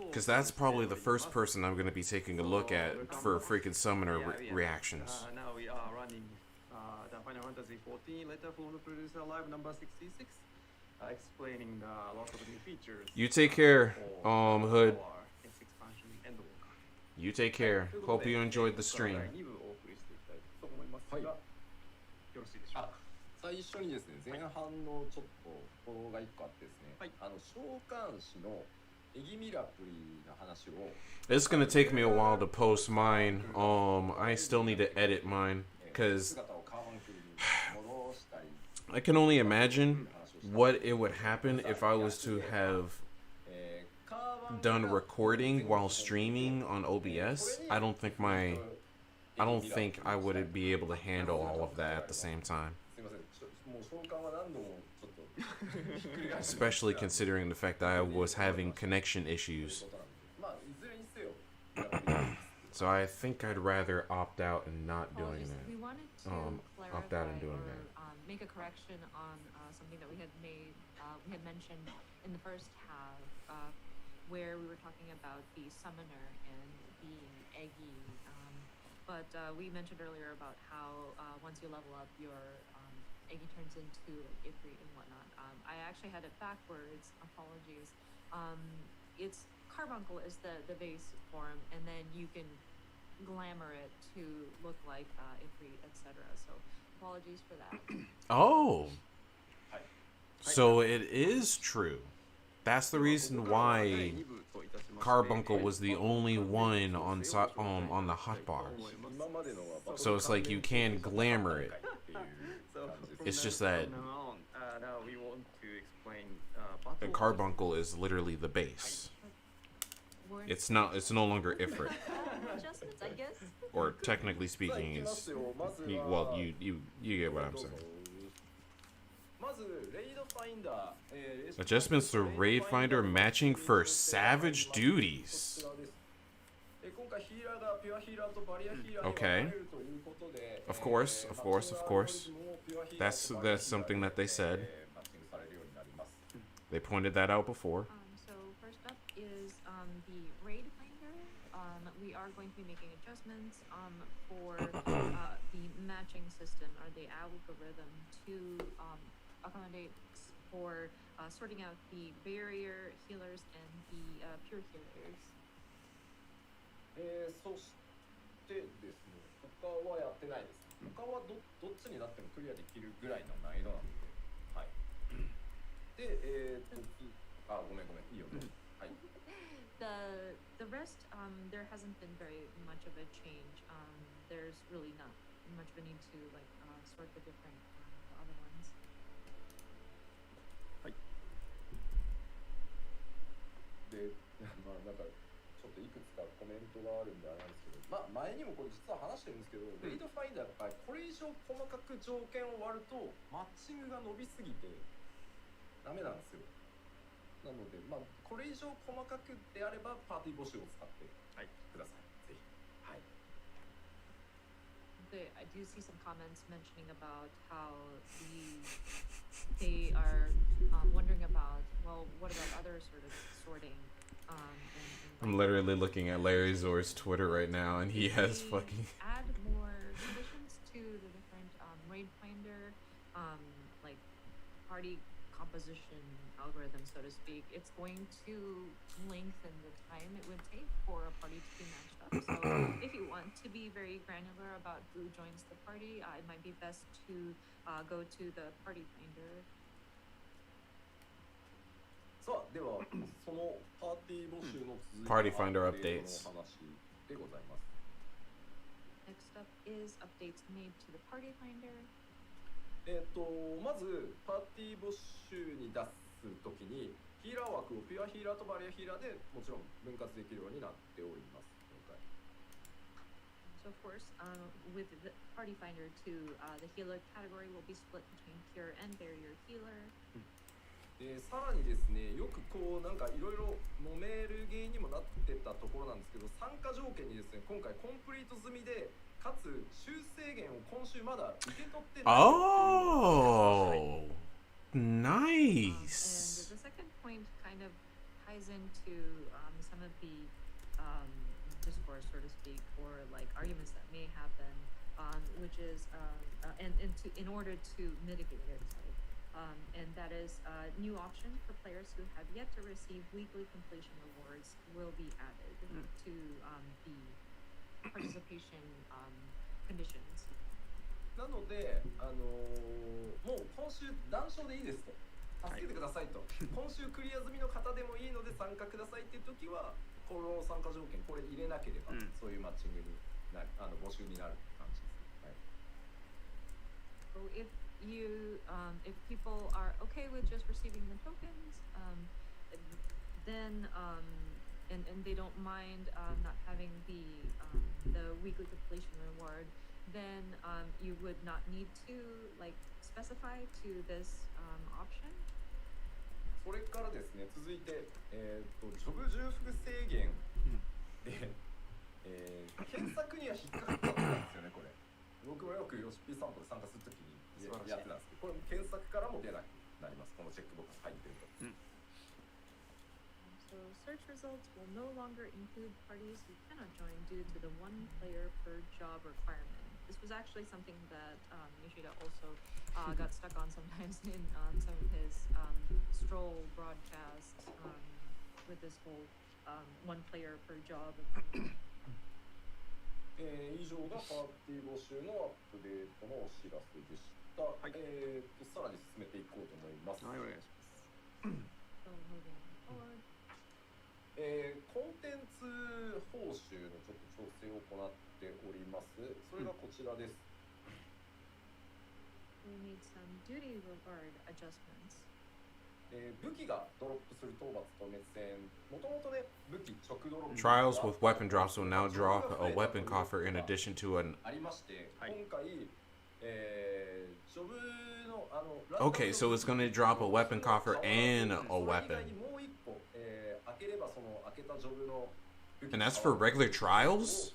Because that's probably the first person I'm going to be taking a look at for freaking summoner reactions. Now we are running the Final Fantasy XIV letter from the producer live number 66, explaining the lots of new features. You take care, Hood. Its expansion Endwalker. You take care. Hope you enjoyed the stream. 最初にですね、前半のちょっとフォローが1個あってですね、はい、召喚師のエギミラプリの話を It's gonna take me a while to post mine. I still need to edit mine because I can only imagine what it would happen if I was to have done recording while streaming on OBS. I don't think I would be able to handle all of that at the same time. Especially considering the fact that I was having connection issues. So I think I'd rather opt out and not doing that. We wanted to Opt out and doing or, that. make a correction on something that we had mentioned in the first half, where we were talking about the summoner and being Eggy. but we mentioned earlier about how once you level up, your Eggy turns into like Ifrit and whatnot. I actually had it backwards. Apologies. It's Carbuncle is the base form, and then you can glamour it to look like Ifrit, etc. So apologies for that. Oh, はい so it is true. That's the reason why Carbuncle was the only one on the hotbar. 今までのはバトル So it's like you can glamour it. っていう感じです It's just that Now we want to explain the battle. Carbuncle is literally the base. We're It's no longer Ifrit, adjustments, I guess. or technically さあ speaking 行きます is よまず you, は well you get what I'm どうぞ saying. まずレイドファインダー Adjustments to Raid Finder matching for Savage duties. こちらです今回ヒーラーがピュアヒーラーとバリアヒーラーに分か Okay. れるということで Of course, of course, of course. That's something that they said. マッチングされるようになります They pointed that out before. So first up is the raid finder. We are going to be making adjustments for the matching system or the algorithm to accommodate for sorting out the barrier healers and the pure healers. そしてですね他はやってないです他はどっちになってもクリアできるぐらいの難易度なのではいでごめんいいよはい The rest, there hasn't been very much of a change. There's really not much of a need to like sort the different the other ones. でまあなんかちょっといくつかコメントがあるんであれなんですけどまあ前にもこれ実は話してるんですけど、レイドファインダーがこれ以上細かく条件を割るとマッチングが伸びすぎてダメなんですよなのでまあこれ以上細かくであればパーティー募集を使ってくださいぜひはい I do see some comments mentioning about how they are wondering about, well, what about other sort of sorting? I'm literally looking at Larry Zor's Twitter right now, and he has fucking. Add more conditions to the different raid finder, like party composition algorithm, so to speak. It's going to lengthen the time it would take for a party to be matched up. So if you want to be very granular about who joins the party, it might be best to go to the party finder. さあではそのパーティー募集の続いて Party Finder アップデー updates トの話でございます Next up is updates made to the party finder. まずパーティー募集に出すときにヒーラー枠をピュアヒーラーとバリアヒーラーでもちろん分割できるようになっております今回 So of course, with the party finder too, the healer category will be split between pure and barrier healer. でさらにですねよくこうなんかいろいろ揉める原因にもなってたところなんですけど参加条件にですね今回コンプリート済みでかつ修正源を今週まだ受け取ってない Oh, And nice. the second point kind of ties into some of the discourse, so to speak, or like arguments that may happen, which is in order to mitigate it. And that is a new option for players who have yet to receive weekly completion rewards will be added to the participation conditions. なので、もう今週断賞でいいですと助けてくださいと、今週クリア済みの方でもいいので参加くださいっていう時はこの参加条件これ入れなければ、そういうマッチングになる募集になるって感じです、はい So if people are okay with just receiving the tokens, then and they don't mind not having the weekly completion reward, then you would not need to like specify to this option. それからですね続いて、ジョブ重複制限で、検索には引っかかったんですよねこれ僕もよくヨシピーサンプル参加するときにやってたんですけどこれも検索からも出なくなりますこのチェックボックス入ってると、So search results will no longer include parties who cannot join due to the one player per job requirement. This was actually something that Yoshida also got stuck on sometimes in some of his stroll broadcasts with this whole one player per job. 以上がパーティー募集のアップデートのお知らせでした。さらに進めていこうと思います。はい、お願いします。So moving forward. コンテンツ報酬のちょっと調整を行っております。それがこちらです。We made some duty reward adjustments. 武器がドロップする討伐と熱戦、もともとね、武器直ドロップ Trials with weapon drops will now drop a weapon coffer in addition to an. ありまして、今回、ジョブのOkay, so it's gonna drop a weapon coffer and a weapon. And that's for regular trials?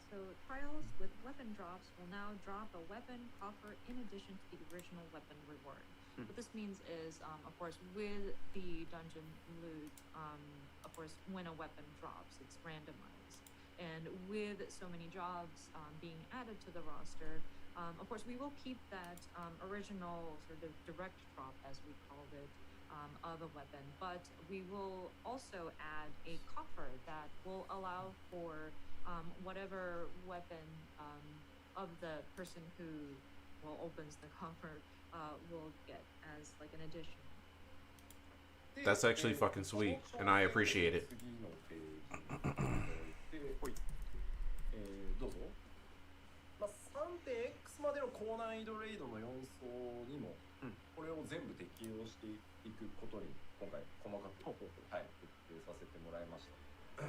So trials with weapon drops will now drop a weapon coffer in addition to the original weapon reward. What this means is, of course, with the dungeon loot, of course, when a weapon drops, it's randomized. And with so many jobs being added to the roster, of course, we will keep that original sort of direct drop, as we called it, of a weapon, but we will also add a coffer that will allow for whatever weapon of the person who opens the coffer will get as like an addition. That's actually fucking sweet, and I appreciate it. どうぞ。3.x までの高難易度レイドの4層にも、これを全部適用していくことに今回細かく、設定させてもらいました。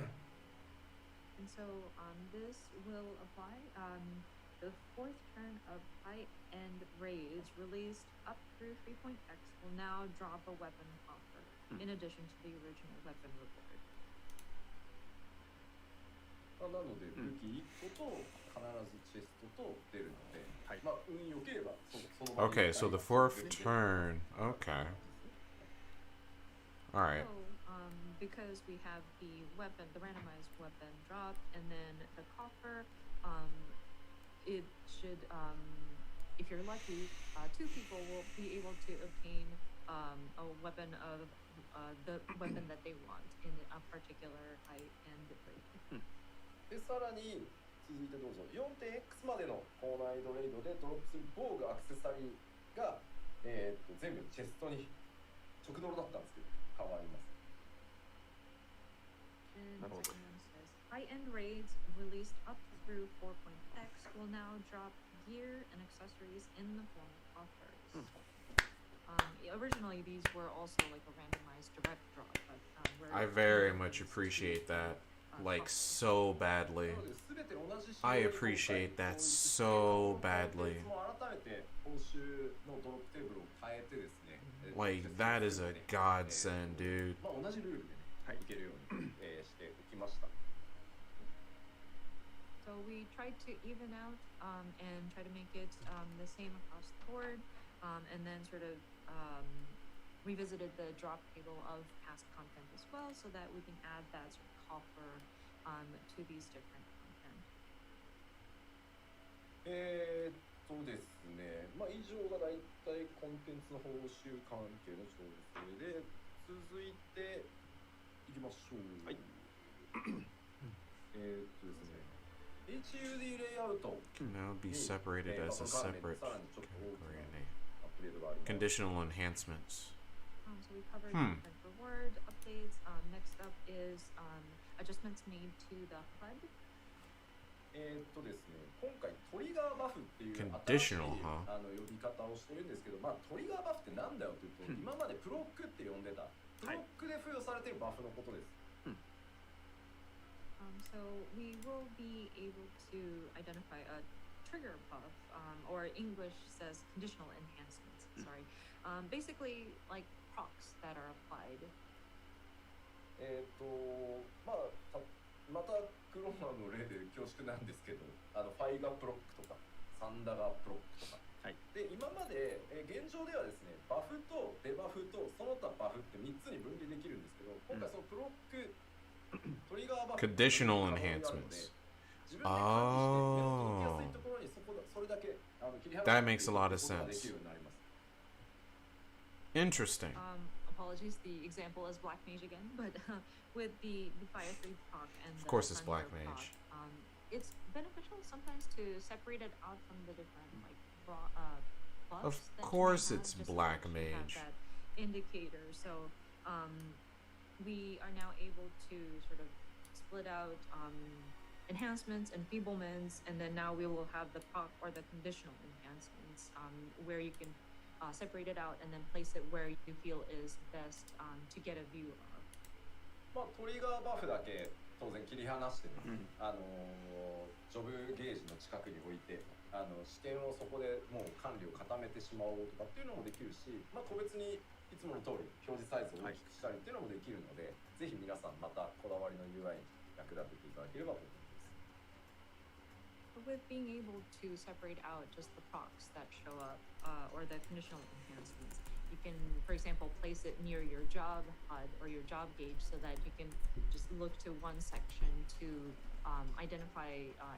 And so this will apply. The fourth turn of high-end raids released up through 3.x will now drop a weapon offer in addition to the original weapon reward. なので武器1個と必ずチェストと出るので、まあ運良ければその場に Okay, so the fourth turn. Okay. All right. So, because we have the weapon, the randomized weapon drop, and then the coffer, it should, if you're lucky, 2 people will be able to obtain a weapon of the weapon that they want in a particular high-end rate. でさらに続いてどうぞ。 4.x までの高難易度レイドでドロップする防具アクセサリーが、全部チェストに直ドロだったんですけど変わります。 And says, high-end raids released up through 4.x will now drop gear and accessories in the form of offers. Originally, these were also like a randomized direct drop, but I very much appreciate that. Like, so badly. I appreciate that so badly. Like, that is a godsend, dude. So we tried to even out and try to make it the same across the board, and then sort of revisited the drop table of past content as well, so that we can add that sort of coffer to these different content. ですね、まあ以上がだいたいコンテンツの報酬関係の調整で、続いていきましょう。はい。ですね、HUD レイアウト Now be separated as a separate category in a conditional enhancements. So we covered different reward updates. Next up is adjustments made to the HUD. ですね、今回トリガーバフっていう新しい Conditional, huh? 呼び方をしてるんですけど、まあトリガーバフってなんだよっていうと、今までプロックって呼んでたプロックで付与されてるバフのことです。So we will be able to identify a trigger buff, or English says conditional enhancements. Sorry, basically like procs that are applied. またクローマーの例で恐縮なんですけど、ファイガープロックとかサンダガープロックとか、はい。で今まで、現状ではですねバフとデバフとその他バフって3つに分離できるんですけど、今回そのプロックトリガーバフ Conditional 可能になるので enhancements. 自分で管理して目の届きやすいところにそれだけ切り離 That して makes a lot of ことがで sense. きるようになります。 Interesting. Apologies, the example is Black Mage again, but with the Fire 3 proc and Of the course it's Thunder Black Mage. proc, it's beneficial sometimes to separate it out from the different like buffs. Of that you course may have, it's just so Black that you have Mage. that indicator. So we are now able to sort of split out enhancements and feeblements, and then now we will have the proc or the conditional enhancements where you can separate it out and then place it where you feel is best to get a view of. まあ、トリガーバフだけ当然切り離してね、ジョブゲージの近くに置いて視点をそこでもう管理を固めてしまおうとかっていうのもできるし、まあ、個別にいつもの通り表示サイズを大きくしたりっていうのもできるので、ぜひ皆さんまたこだわりの UI に役立てていただければと思います。With being able to separate out just the procs that show up or the conditional enhancements, you can, for example, place it near your job HUD or your job gauge so that you can just look to one section to identify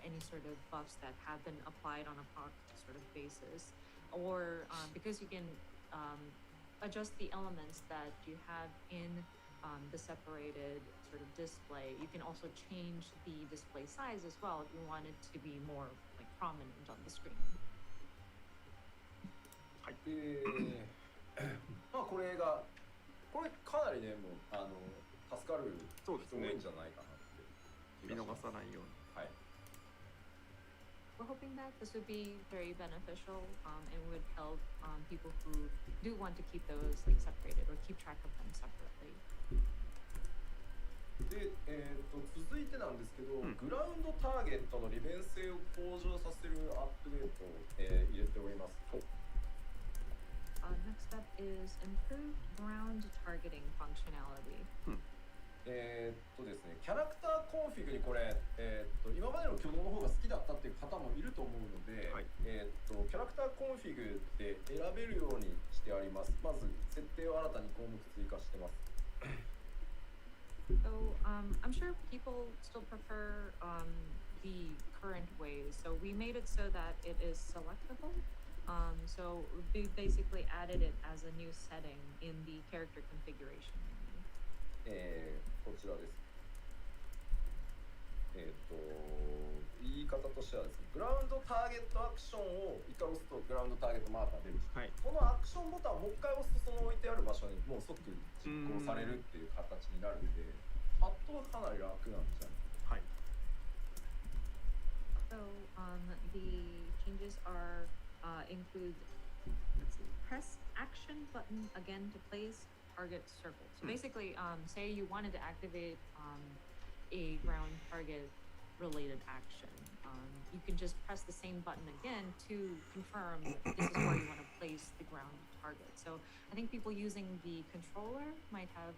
any sort of buffs that have been applied on a proc sort of basis, or because you can adjust the elements that you have in the separated sort of display. You can also change the display size as well if you want it to be more like prominent on the screen. はい。まあこれかなりねもう助かる人多いんじゃないかなって気がします。見逃さないように。はい。 We're hoping that this would be very beneficial and would help people who do want to keep those like separated or keep track of them separately. で、続いてなんですけど、グラウンドターゲットの利便性を向上させるアップデートを、入れております。Next up is improved ground targeting functionality. ですね、キャラクターコンフィグにこれ、今までの挙動の方が好きだったっていう方もいると思うので、はい、キャラクターコンフィグで選べるようにしてあります。まず設定を新たに項目追加してます。So I'm sure people still prefer the current ways. So we made it so that it is selectable. So we basically added it as a new setting in the character configuration. こちらです。言い方としてはですね、グラウンドターゲットアクションを一回押すとグラウンドターゲットマーカー出るし、はい、このアクションボタンをもう一回押すとその置いてある場所にもう即実行されるっていう形になるんで、パッドはかなり楽なんじゃない。はい。So the changes are include, let's see, press action button again to place target circle. So basically, say you wanted to activate a ground target related action. You can just press the same button again to confirm that this is where you want to place the ground target. So I think people using the controller might have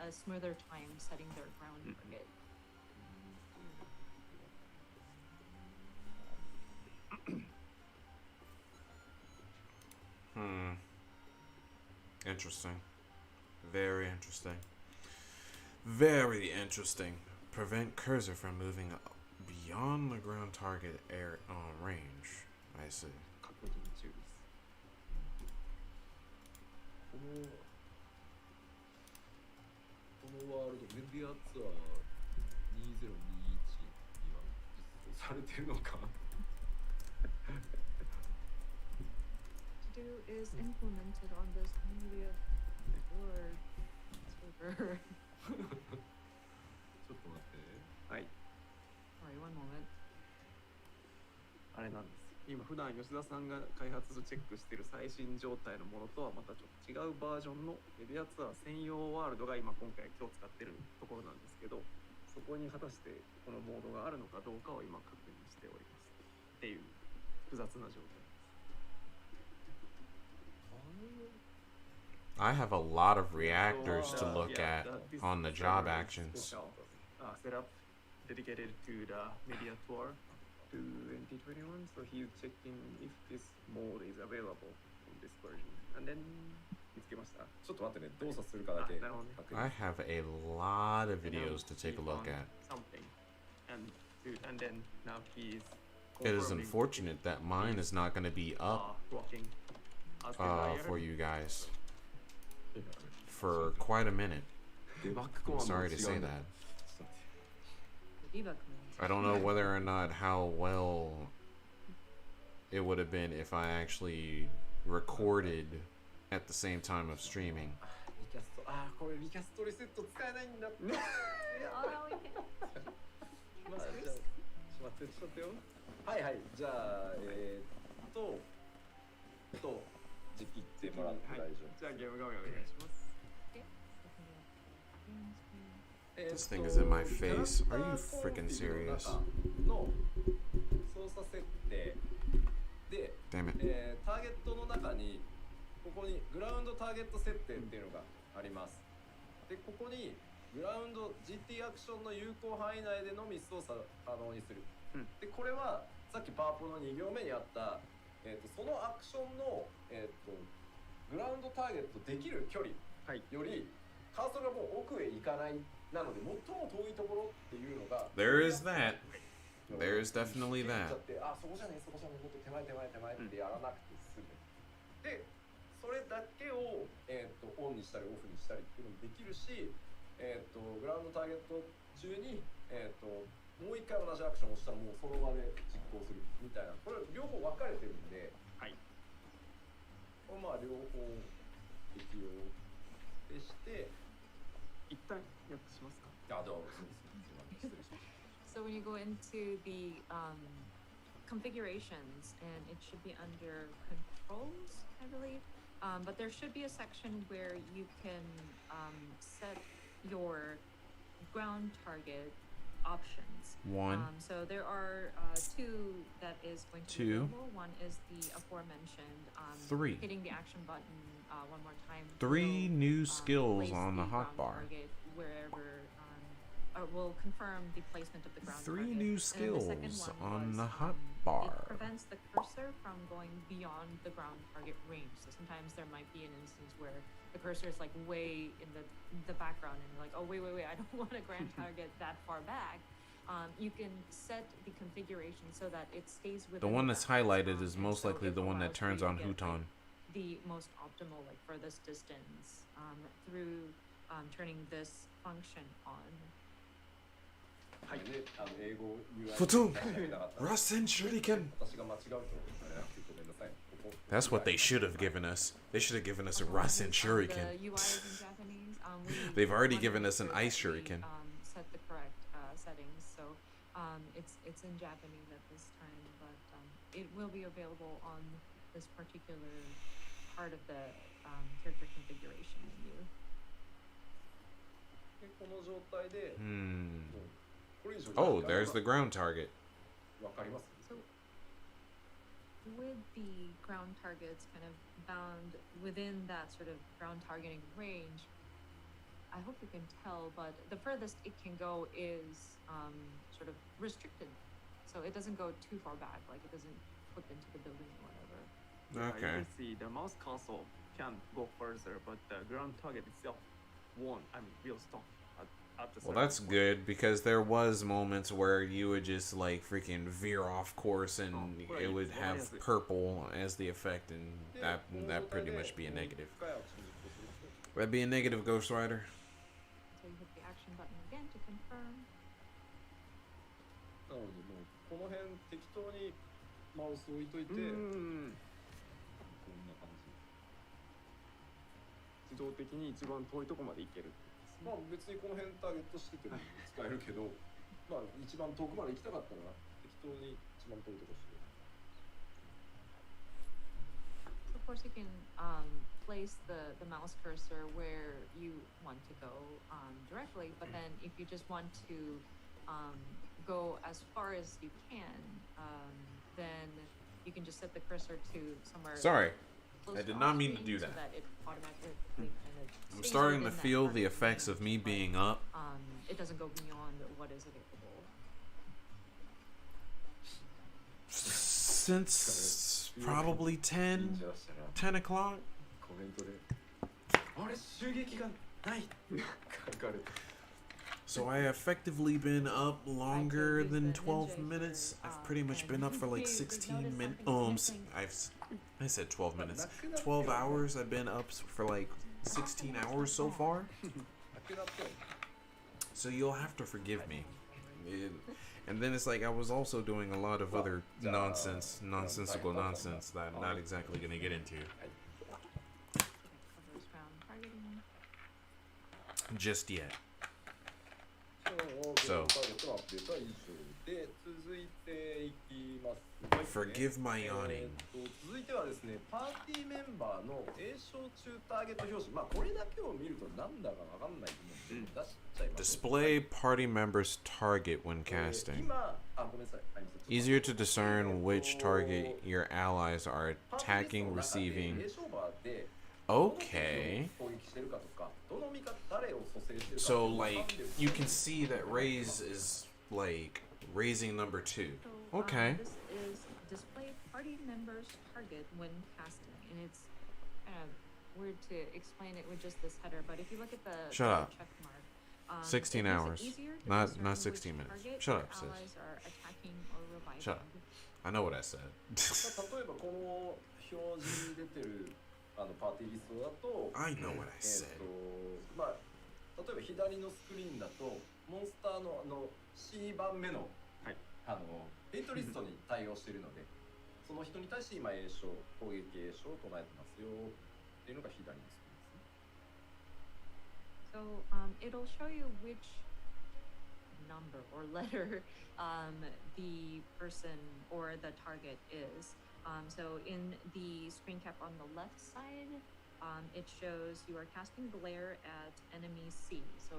a smoother time setting their ground target. Interesting. Very interesting. Very interesting. Prevent cursor from moving beyond the ground target air range. I see. 確認中です。このワールドメディアツアー2021には実装されてるのかTo do is implemented on this media board. Server. ちょっと待ってはい。Sorry, one moment. あれなんです。今普段吉田さんが開発チェックしている最新状態のものとはまたちょっと違うバージョンのメディアツアー専用ワールドが今回今日使ってるところなんですけど、そこに果たしてこのモードがあるのかどうかを今確認しておりますっていう複雑な状態です。I have a lot of reactors to look at on the job actions. Set up dedicated to the media tour 2021, so he's checking if this mode is available on this version. And then 見つけました。ちょっと待ってね、動作するかだけなるほどね。確認。 I have a lot of And now videos to take a he look found at. Something, and then now he's. It is confirming unfortunate that mine is not going to be up working as the buyer. for you guys for quite a minute. デバッグコマン I'm ド sorry to 違うん say だ that. The debug command. I don't know whether or not how well it would have been if I actually recorded at the same time of streaming. リキャスト、これリキャストリセット使えないんだって。 Oh, no, we can't. まあ、じゃあ、ちょっと待ってよ。はいはい、じゃあ、実機ってもらって大丈夫。じゃあゲーム画面お願いします。 This thing is in my face. Are you freaking serious? の操作設定で、 Damn it. ターゲットの中にここにグラウンドターゲット設定っていうのがあります。で、ここにグラウンド GT アクションの有効範囲内でのみ操作可能にする。で、これはさっきパワポの2行目にあった、そのアクションの、グラウンドターゲットできる距離より、カーソルがもう奥へ行かないなので最も遠いところっていうのが There is that. There is definitely that. そこじゃねえ、そこじゃねえ、もっと手前ってやらなくて済む。で、それだけを、オンにしたりオフにしたりっていうのもできるし、グラウンドターゲット中に、もう一回同じアクションをしたらもうその場で実行するみたいな、これ両方分かれてるんで、はい。これまあ両方適用でして、一旦訳しますか。どうもそうですね。失礼しました。 So when you go into the configurations, and it should be under controls, I believe, but there should be a section where you can set your ground target options. One. So there are two that is going to be Two. available. One is the aforementioned Three. hitting the action button one more time. Three will, new skills place on the ground hotbar. target wherever, or will confirm the placement of the ground Three target. new And then the second skills one on was, the It hotbar. prevents the cursor from going beyond the ground target range. So sometimes there might be an instance where the cursor is like way in the background, and you're like, oh wait, I don't want a ground target that far back. You can set the configuration so that it stays within The one that's that, highlighted is and most so likely it the one that allows turns you to on get, Huton. the most optimal, like furthest distance through turning this function on. はい、で、英語 UI フトゥン書いてなかった Rasen Shuriken. 私が間違うとあれなくてごめんなさい。ここ That's what they should have given us. They should have given us a Rasen The Shuriken. UI is in Japanese. They've already wanted given to us an make ice sure that shuriken. we, set the correct settings, so it's in Japanese at this time, but it will be available on this particular part of the character configuration menu. でこの状態で、 Hmm. これ以上 Oh, there's the ground target. わかります？ So with the ground targets kind of bound within that sort of ground targeting range, I hope you can tell, but the furthest it can go is sort of restricted. So it doesn't go too far back, like it doesn't clip into the building or whatever. You Okay. can see the mouse console can go further, but the ground target itself won't. Will stop at the. Well, certain that's point. good because there was moments where you would just like freaking veer off course and well, it would well, have yes, it- purple as the effect, and で that この that 状態 pretty で much be a negative. 深いアクション実行すると That'd be a negative, Ghost Rider. So you hit the action button again to confirm. なのでもうこの辺適当にマウス置いといて、こんな感じ。自動的に一番遠いところまで行ける。まあ別にこの辺ターゲットしてても使えるけど、まあ一番遠くまで行きたかったら適当に一番遠いとこして。 So of course you can place the mouse cursor where you want to go directly, but then if you just want to go as far as you can, then you can just set the cursor to somewhere. Sorry, close I did to not off mean to screen do so that. it automatically kind of I'm stays starting to within that feel the target effects of range, me but, being up. It doesn't go beyond what is available. since probably 10 o'clock. コメントであれ襲撃がない書かれて So I effectively been up longer than 12 minutes. I've pretty much been up for like 16 minutes. I said 12 minutes. 12 hours. I've been up for like 16 hours so far. So you'll have to forgive me. And then it's like I was also doing a lot of other nonsensical nonsense that I'm not exactly going to get into. Just yet. So, forgive my yawning. 続いてはですね、パーティーメンバーの詠唱中ターゲット表示、まあこれだけを見るとなんだかわかんないと思うんで出しちゃいます。 Display party members' target when casting. 今、ごめんなさい。Easier to discern which target your allies are attacking, receiving. Okay. So, like, you can see that Raise is, like, raising number 2. So, Okay. This is display party members target when casting, and it's kind of weird to explain it with just this header, but if you look at the Shut up. check mark, 16 it makes it hours. easier to Not discern 16 which minutes. target Shut your up, sis. allies are attacking or reviving. Shut up. I know what I said. 例えばこの表示に出てるパーティーリストだと I know what I said. まあ例えば左のスクリーンだとモンスターのC 番目の、はい、ヘイトリストに対応しているのでその人に対して今詠唱攻撃詠唱を唱えてますよっていうのが左のスクリーンですね。So it'll show you which number or letter the person or the target is. So in the screen cap on the left side, it shows you are casting Glare at enemy C. So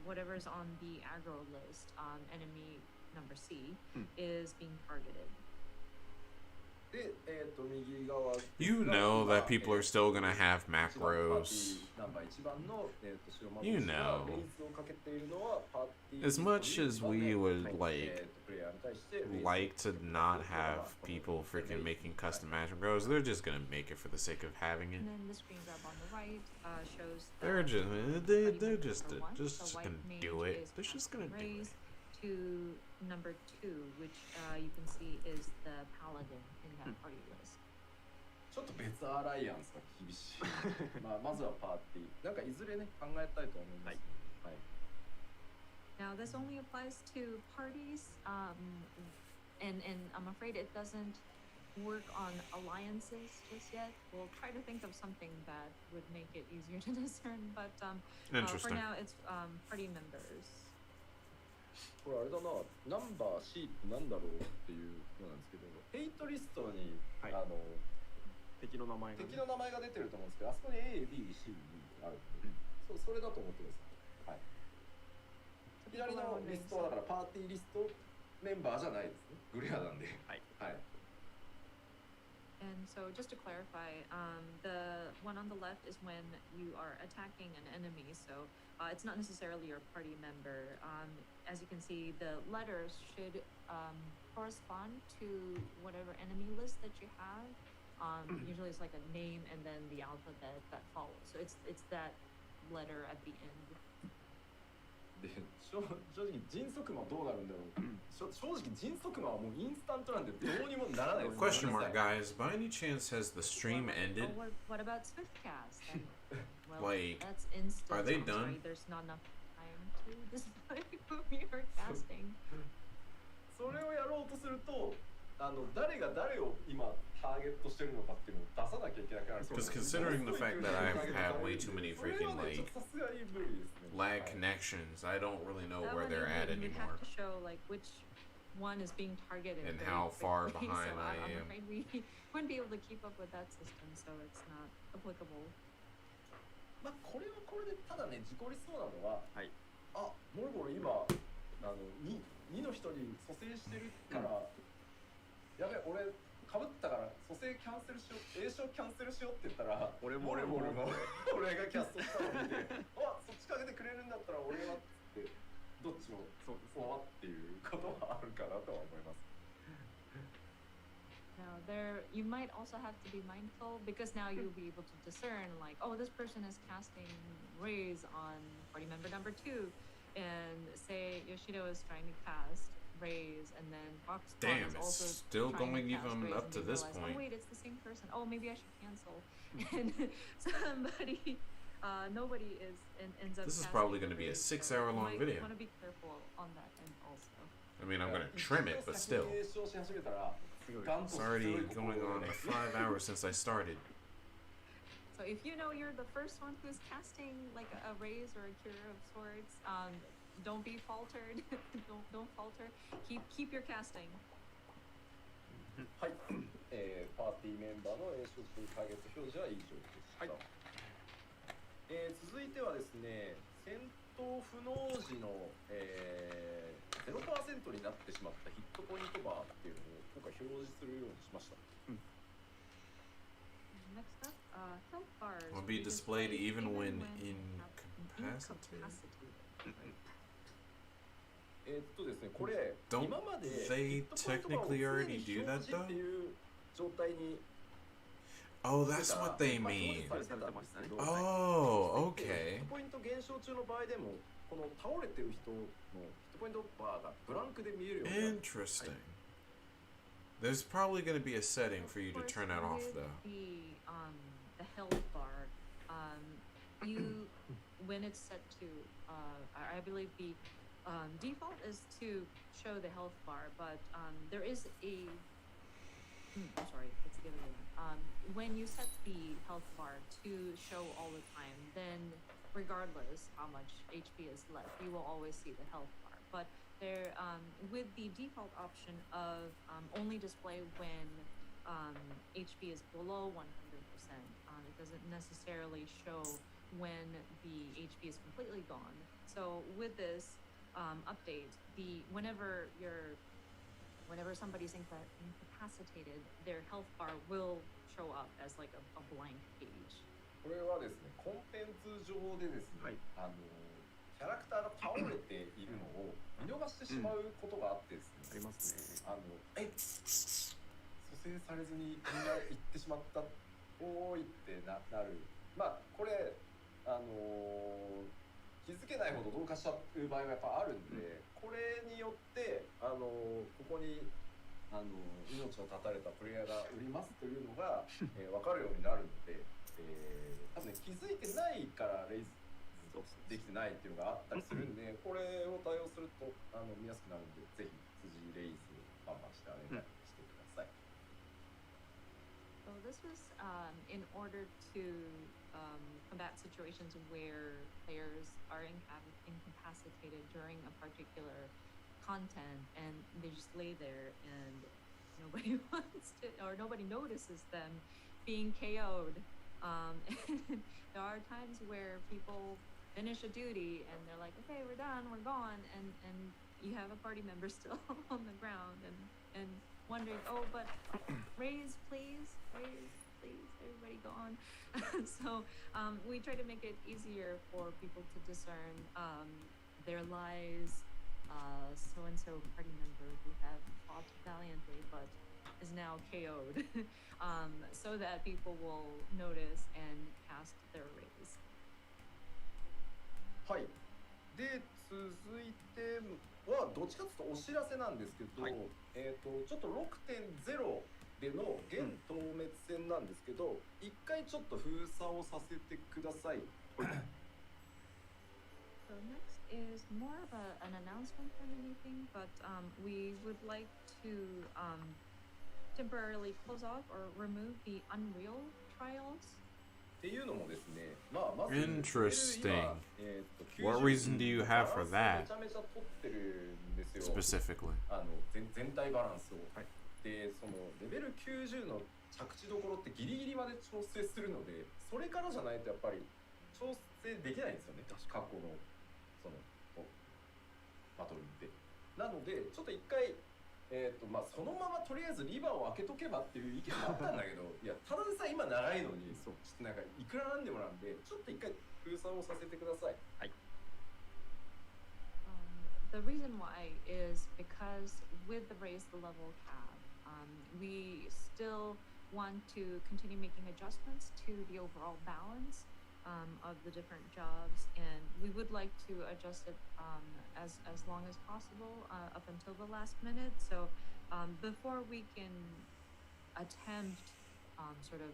whatever's on the aggro list, enemy number C, is being targeted. で、右側 You know that people are still gonna have macros. You know. As much as we would like to not have people freaking making custom macros, they're just gonna make it for the sake of having it. And then the screen grab on the right shows They're just gonna do it. They're just gonna do it. To number 2, which you can see is the paladin in that party list. ちょっと別アライアンスが厳しい。まずはパーティー。なんかいずれね考えたいと思います。はい。Now this only applies to parties, and I'm afraid it doesn't work on alliances just yet. We'll try to think of something that would make it easier to discern, but for now it's party members. これあれだな、ナンバー C ってなんだろうっていうのなんですけど、ヘイトリストに、はい、敵の名前が出てると思うんですけど、あそこに A、B、C、D があるんで、それだと思ってください。はい。左のリストはだからパーティーリストメンバーじゃないですね。グレアなんで。はい。はい。And so just to clarify, the one on the left is when you are attacking an enemy. So it's not necessarily your party member. As you can see, the letters should correspond to whatever enemy list that you have. Usually it's like a name and then the alphabet that follows. So it's that letter at the end. で正直迅速魔どうなるんだろう正直迅速魔はもうインスタントなんでどうにもならないです Question mark, guys. By any chance has the stream ended? What about Swiftcast? Well, like, that's instant. are they I'm done? sorry, there's not enough time to display who you're casting. それをやろうとすると誰が誰を今ターゲットしてるのかっていうのを出さなきゃいけなくなる Because considering the fact that I've had way too many freaking like lag connections, I don't really know where they're at You'd anymore. have to show like which one is being targeted And very how far quickly. behind So I I'm am. afraid we wouldn't be able to keep up with that system, so it's not applicable. まあこれはこれでただね事故りそうなのは、はい、あモルゴル今2の人に蘇生してるから、やべ俺かぶったから蘇生キャンセルしよう詠唱キャンセルしようって言ったら俺がキャストしたのを見てあそっちかけてくれるんだったら俺はってどっちもそうっていうことはあるかなとは思います。Now there you might also have to be mindful because now you'll be able to discern like, oh, this person is casting raise on party member number 2, and say Yoshida is trying to cast raise, and then Foxconn Damn, is it's also still trying going to cast even raise, up and to they this realize, point. oh wait, it's the same person. Oh, maybe I should cancel. And somebody, nobody ends up. This is casting probably going to be a raise, 6-hour long you video. want to be careful on that end also. I mean, I'm going to trim it, but still. It's already going on 5 hours since I started. So if you know you're the first one who's casting like a raise or a cure of sorts, don't be faltered. don't falter. Keep your casting. はい、パーティーメンバーの所属ターゲット表示は以上でした、はい続いてはですね、戦闘不能時の、0% になってしまったヒットポイントバーっていうのを今回表示するようにしました。Next up, health bars Will be displayed even when incapacitated. ですね、これ Don't 今まで they technically already do that ヒットポイントバーを常に表示っていう状態に Oh, that's what they mean. 表示されてたんですけど Oh, ヒ okay. ットポイント減少中の場合でもこの倒れてる人のヒットポイントバーがブランクで見えるようになる。 Interesting. There's probably going to be a setting for you to turn that off, though. The health bar, you when it's set to, I believe the default is to show the health bar, but there is a. I'm sorry, it's given me. When you set the health bar to show all the time, then regardless how much HP is left, you will always see the health bar. But there, with the default option of only display when HP is below 100%, it doesn't necessarily show when the HP is completely gone. So with this update, whenever somebody's incapacitated, their health bar will show up as like a blank page. これはですね、コンテンツ上でですね、キャラクターが倒れているのを見逃してしまうことがあってですね、ありますね。蘇生されずにみんな行ってしまった、おーいってなる。まあこれ気づけないほど同化しちゃう場合がやっぱあるんで、これによってここに命を絶たれたプレイヤーがおりますというのが、分かるようになるので、多分ね気づいてないからレイズできてないっていうのがあったりするんで、これを対応すると見やすくなるんで、ぜひ辻レイズバンバンしてお願いしてください。So this was in order to combat situations where players are incapacitated during a particular content and they just lay there and nobody wants to, or nobody notices them being KO'd. And there are times where people finish a duty and they're like, okay, we're done, we're gone, and you have a party member still on the ground and wondering, oh, but raise, please, everybody go on. So we try to make it easier for people to discern their lies. So-and-so party member who have fought valiantly but is now KO'd, so that people will notice and cast their raise. はい。で続いてはどっちかというとお知らせなんですけど、ちょっと 6.0 での現透滅戦なんですけど、一回ちょっと封鎖をさせてください。So next is more of an announcement than anything, but we would like to temporarily close off or remove the Unreal trials. っていうのもですね、まず Interesting. What reason do you have for that? めちゃめちゃ取ってるんですよ。 Specifically. 全体バランスを。で、そのレベル90の着地どころってギリギリまで調整するので、それからじゃないとやっぱり調整できないんですよね。過去のそのバトルで。なのでちょっと一回そのままとりあえずリバーを開けとけばっていう意見もあったんだけどいやただでさえ今長いのにちょっとなんかいくらなんでもなんでちょっと一回封鎖をさせてください。はい。the reason why is because with the raise the level cap, we still want to continue making adjustments to the overall balance of the different jobs, and we would like to adjust it as long as possible up until the last minute. So before we can attempt sort of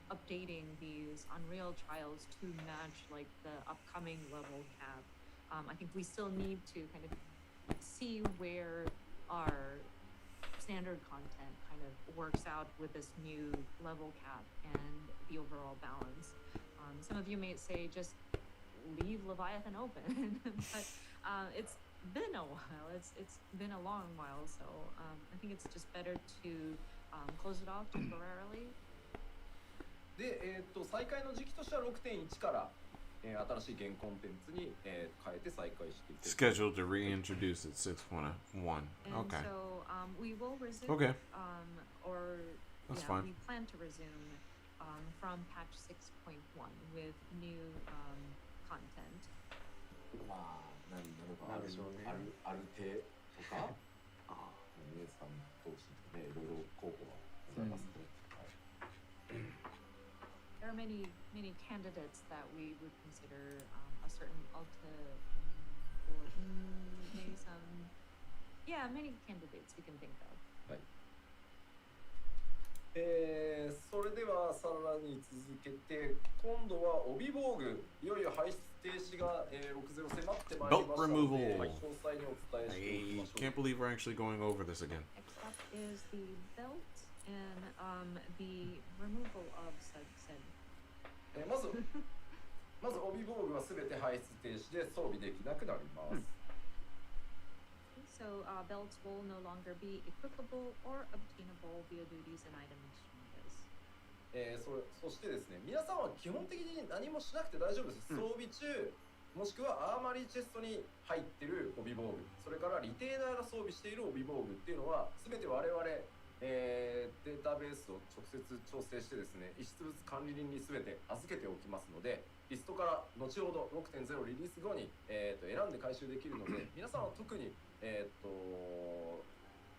updating these Unreal trials to match like the upcoming level cap, I think we still need to kind of see where our standard content kind of works out with this new level cap and the overall balance. Some of you may say just leave Leviathan open, but it's been a while. It's been a long while, so I think it's just better to close it off temporarily. で、再開の時期としては 6.1 から、新しいゲームコンテンツに、変えて再開していく。Scheduled to reintroduce at 6.1. And Okay. so we will resume. Okay. Or That's yeah, fine. we plan to resume from patch 6.1 with new content. まあ、なんだろうか、なんでしょうねある手とか、皆さん同士ね、いろいろ候補がございますね。There are many candidates that we would consider a certain alta or maybe some, many candidates we can think of. はい。それではさらに続けて、今度は帯防具、いよいよ排出停止が、60迫ってまいりましたので、 Belt removal. 詳細にお伝えしておきま I しょう。 can't believe we're actually going over this again. Next up is the belt and the removal of said. まず帯防具はすべて排出停止で装備できなくなります。So belts will no longer be equipable or obtainable via duties and item exchanges. そしてですね、皆さんは基本的に何もしなくて大丈夫です。装備中、もしくはアーマリーチェストに入ってる帯防具、それからリテーナーが装備している帯防具っていうのは、すべて我々データベースを直接調整してですね、遺失物管理人にすべて預けておきますので、リストから後ほど 6.0 リリース後に、選んで回収できるので、皆さんは特に、や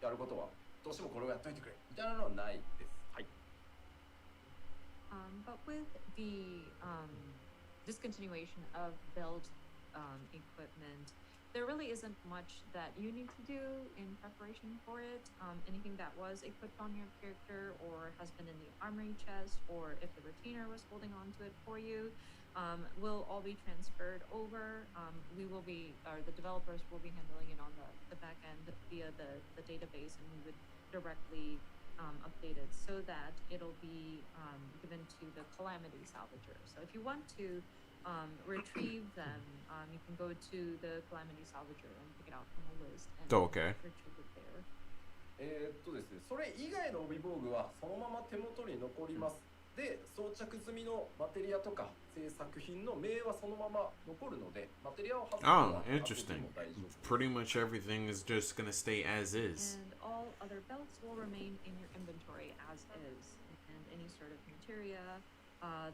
ることはどうしてもこれをやっといてくれみたいなのはないです。はい。But with the discontinuation of belt equipment, there really isn't much that you need to do in preparation for it. Anything that was equipped on your character or has been in the armory chest, or if the retainer was holding on to it for you, will all be transferred over. The developers will be handling it on the back end via the database, and we would directly update it so that it'll be given to the Calamity Salvager. So if you want to retrieve them, you can go to the Calamity Salvager and pick it out from the list and Okay. retrieve it there. ですね、それ以外の帯防具はそのまま手元に残ります。で、装着済みのマテリアとか制作品の名はそのまま残るので、マテリアを外すのは Interesting. Pretty much everything is just gonna stay as is. And all other belts will remain in your inventory as is, and any sort of materia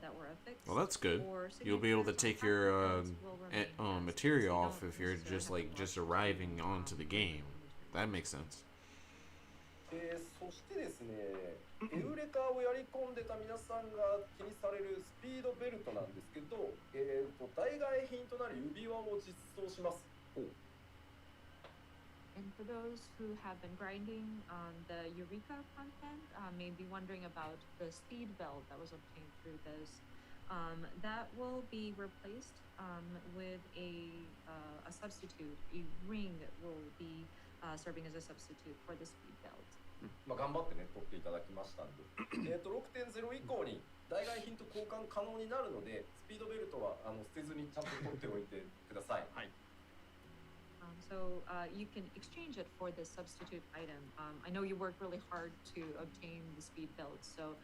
that were affixed. Well, that's good. or You'll be able to signatures take on your belts will remain as is. material You off don't if you're necessarily just have like to just rush arriving to, onto the game. That makes sense. そしてですね、エウレカをやり込んでた皆さんが気にされるスピードベルトなんですけど、代替品となる指輪を実装します。 And for those who have been grinding on the Eureka content, may be wondering about the speed belt that was obtained through this. That will be replaced with a substitute. A ring will be serving as a substitute for the speed belt. 頑張ってね、取っていただきましたんで、6.0 以降に代替品と交換可能になるので、スピードベルトは捨てずにちゃんと取っておいてください。はい。So you can exchange it for this substitute item. I know you worked really hard to obtain the speed belt, so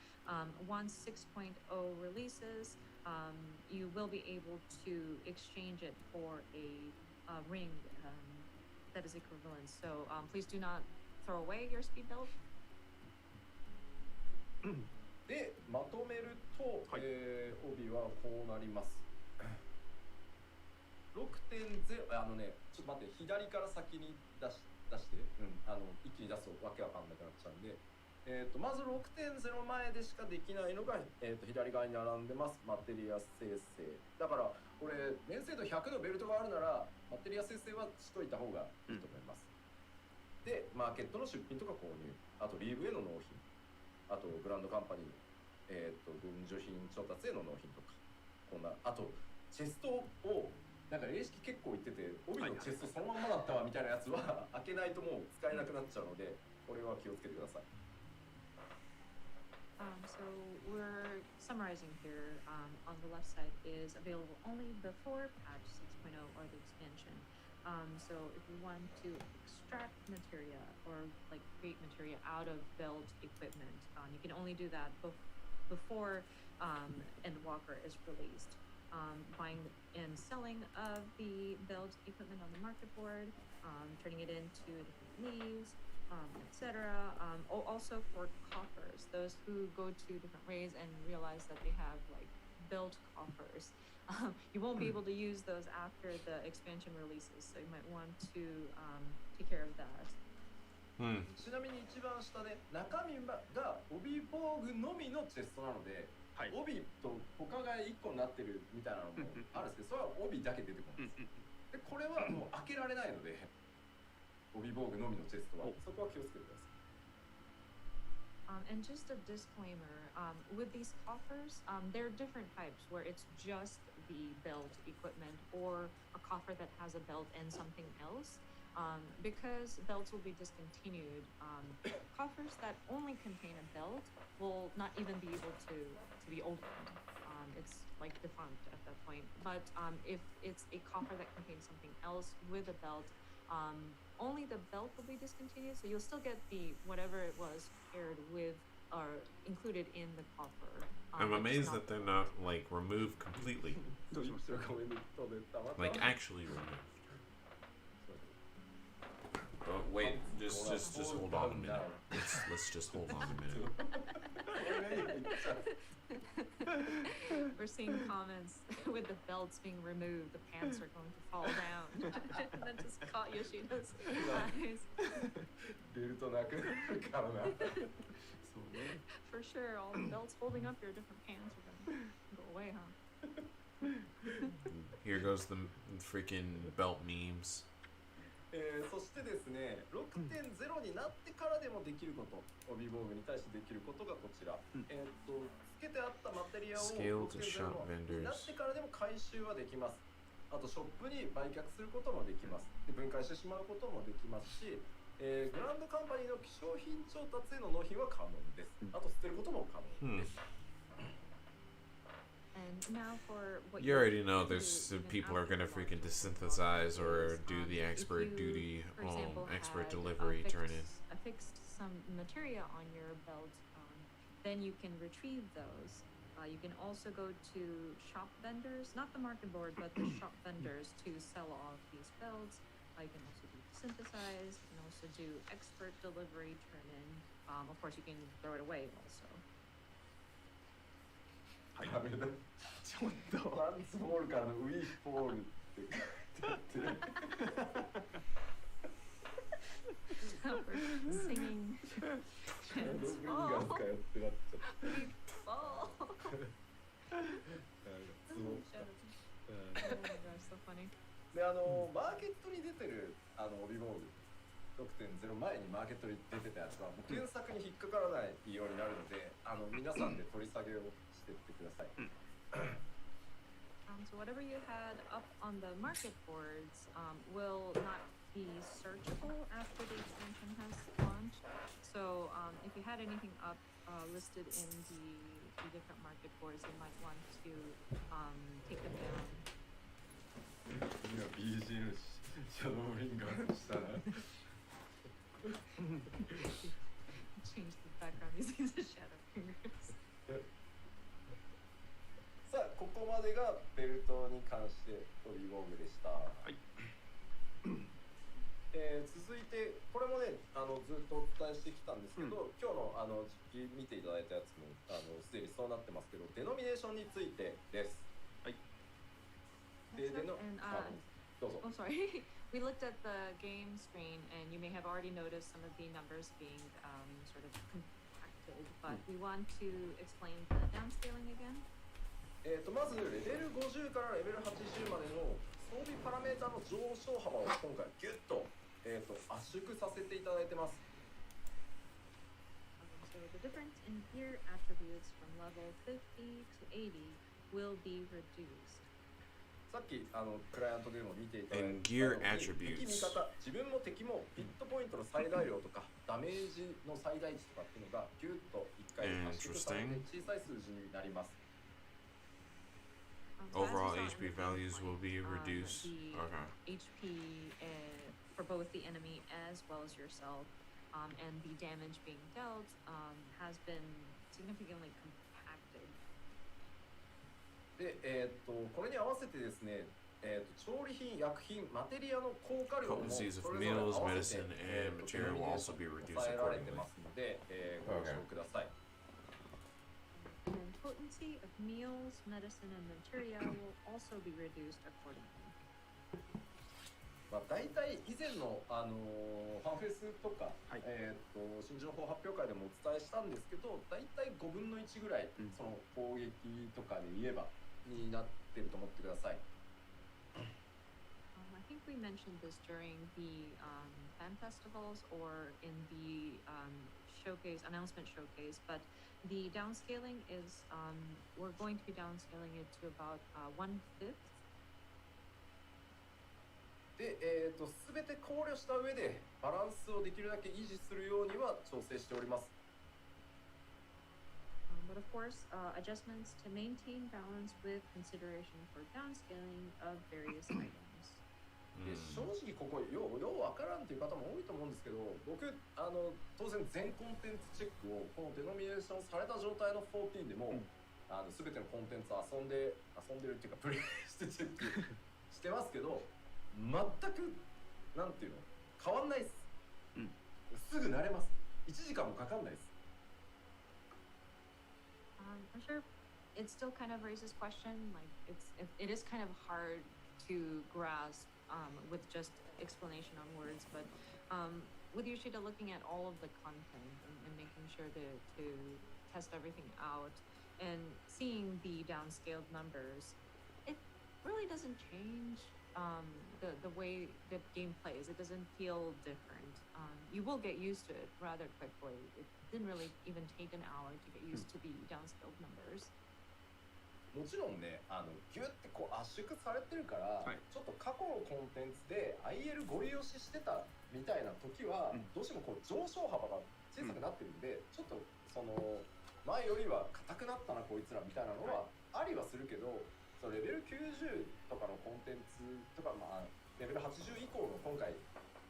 once 6.0 releases, you will be able to exchange it for a ring that is equivalent. So please do not throw away your speed belt. で、まとめると、帯はこうなります。6.0 ちょっと待って、左から先に出して、一気に出すとわけわかんなくなっちゃうんで、まず 6.0 前でしかできないのが、左側に並んでます、マテリア生成。だからこれ粘性度100のベルトがあるならマテリア生成はしといた方がいいと思います。でマーケットの出品とか購入、あとリーブへの納品、あとブランドカンパニー、軍需品調達への納品とか、こんな、あとチェストをなんか英式結構言ってて、帯のチェストそのまんまだったわみたいなやつは開けないともう使えなくなっちゃうので、これは気をつけてください。So we're summarizing here. On the left side is available only before patch 6.0 or the expansion. So if you want to extract materia or like create materia out of belt equipment, you can only do that before ENDWALKER is released. Buying and selling of the belt equipment on the market board, turning it into different leaves, etc. Also for coffers, those who go to different raids and realize that they have like belt coffers, you won't be able to use those after the expansion releases, so you might want to take care of that. ちなみに一番下で中身が帯防具のみのチェストなので、帯と他が1個になってるみたいなのもあるんですけど、それは帯だけ出てこないんです。でこれはもう開けられないので、帯防具のみのチェストはそこは気をつけてください。And just a disclaimer, with these coffers, there are different types where it's just the belt equipment or a coffer that has a belt and something else. Because belts will be discontinued, coffers that only contain a belt will not even be able to be opened. It's like defunct at that point. But if it's a coffer that contains something else with a belt, only the belt will be discontinued, so you'll still get the whatever it was paired with or included in the coffer. I'm amazed that they're not like removed completely. Like actually removed. Oh, wait, just hold on a minute. Let's just hold on a minute. We're seeing comments with the belts being removed, the pants are going to fall down. And that just caught Yoshino's eyes. For sure, all the belts holding up your different pants are going to go away, huh? Here goes the freaking belt memes. そしてですね、6.0 になってからでもできること、帯防具に対してできることがこちら。つけてあったマテリアを 6.0 になってからでも回収はできます。あとショップに売却することもできます。で分解してしまうこともできますし、グランドカンパニーの希少品調達への納品は可能です。あと捨てることも可能です。And now for what you already know there's people are gonna freaking desynthesize or do the expert duty, expert delivery turn in. Affixed some materia on your belt, then you can retrieve those. You can also go to shop vendors, not the market board, but the shop vendors to sell off these belts. You can also do synthesize. You can also do expert delivery turn in. Of course, you can throw it away also. ちょっとワンツボールからのウィーボールって書いてあって singing transball. Oh my gosh, so funny. でマーケットに出てる帯防具 6.0 前にマーケットに出てたやつはもう検索に引っかからないようになるので、皆さんで取り下げをしてってください。So whatever you had up on the market boards will not be searchable after the expansion has launched. So if you had anything up listed in the different market boards, you might want to take them down. 今 BGM シャドーリンガーしたら Change the background using the shadow fingers. さあここまでがベルトに関して帯防具でした。はい。続いてこれもねずっとお伝えしてきたんですけど、今日の実機見ていただいたやつもすでにそうなってますけど、デノミネーションについてです。はい。ページの And どうぞ。 oh, sorry. We looked at the game screen, and you may have already noticed some of the numbers being sort of compacted. But we want to explain the downscaling again. まずレベル50からレベル80までの装備パラメータの上昇幅を今回ギュッと、圧縮させていただいてます。So the difference in gear attributes from level 50 to 80 will be reduced. さっきクライアントでも見ていただい And た gear ように attributes. 敵味方、自分も敵もヒットポイントの最大量とかダメージの最大値とかっていうのがギュッと1回圧縮されて小さい数字になります。So as you Overall saw in HP the values will be viewpoint, reduced. The Okay. HP for both the enemy as well as yourself, and the damage being dealt has been significantly compacted. で、これに合わせてですね、調理品、薬品、マテリアの効果量もそれ Potencies ぞ of れ合 meals, わせて medicine, and material will also be 抑 reduced えられて accordingly. ますので、ご了承ください。And potency of meals, medicine, and materia will also be reduced accordingly. まあ、大体以前の、ファンフェスとか、新情報発表会でもお伝えしたんですけど、大体5分の1ぐらい、その攻撃とかで言えばになってると思ってください。I think we mentioned this during the fan festivals or in the announcement showcase, but the downscaling is we're going to be downscaling it to about 1/5. で、全て考慮した上でバランスをできるだけ維持するようには調整しております。But of course, adjustments to maintain balance with consideration for downscaling of various items. で正直ここようわからんという方も多いと思うんですけど、僕当然全コンテンツチェックをこのデノミネーションされた状態の14でも、全てのコンテンツ遊んでるっていうかプレイしてチェックしてますけど、全くなんていうの変わんないっす。すぐ慣れます。1時間もかかんないっす。I'm sure it still kind of raises question, like it is kind of hard to grasp with just explanation on words, but with Yoshida looking at all of the content and making sure to test everything out and seeing the downscaled numbers, it really doesn't change the way the game plays. It doesn't feel different. You will get used to it rather quickly. It didn't really even take an hour to get used to the downscaled numbers. もちろんね、ギュッてこう圧縮されてるから、ちょっと過去のコンテンツで IL ご利用ししてたみたいな時は、どうしてもこう上昇幅が小さくなってるんで、ちょっとその前よりは硬くなったなこいつらみたいなのはありはするけど、そのレベル90とかのコンテンツとか、レベル80以降の今回、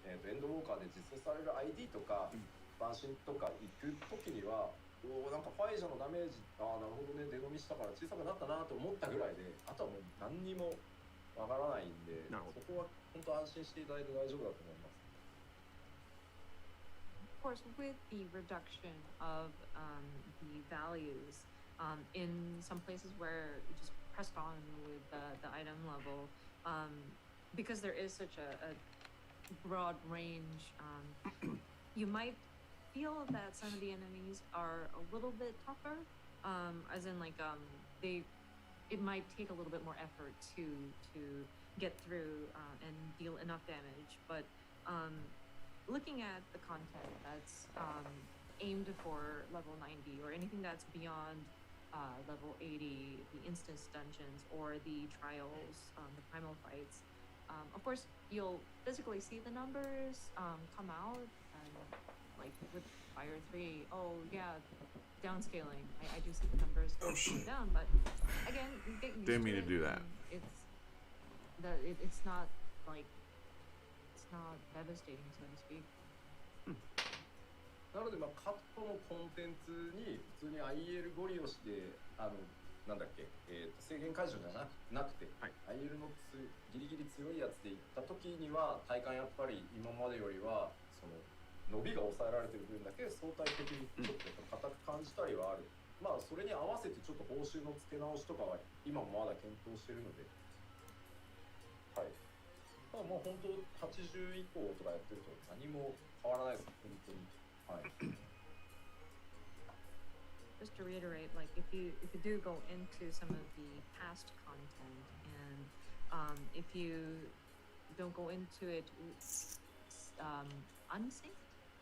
エンドウォーカーで実装される ID とか、晩神とか行く時には、なんかファイジャのダメージ、なるほどね、出飲みしたから小さくなったなと思ったぐらいで、あとはもう何にもわからないんで、そこは本当安心していただいて大丈夫だと思います。Of course, with the reduction of the values in some places where you just pressed on with the item level, because there is such a broad range, you might feel that some of the enemies are a little bit tougher, as in like it might take a little bit more effort to get through and deal enough damage, but looking at the content that's aimed for level 90 or anything that's beyond level 80, the instance dungeons or the trials, the primal fights, of course you'll physically see the numbers come out, and like with Fire 3, oh yeah, downscaling. I do see the numbers going down, but again, you get used Didn't mean to to it, do that. It's not like it's not devastating, so to speak. なので、カットのコンテンツに普通に IL ご利用してなんだっけ、制限解除じゃなくて、IL のギリギリ強いやつでいった時には体感やっぱり今までよりはその伸びが抑えられてる分だけ相対的にちょっと硬く感じたりはある。それに合わせてちょっと報酬の付け直しとかは今もまだ検討してるので。まあもう本当80以降とかやってると何も変わらないです本当に。はい。Just to reiterate, like if you do go into some of the past content and if you don't go into it unsynced,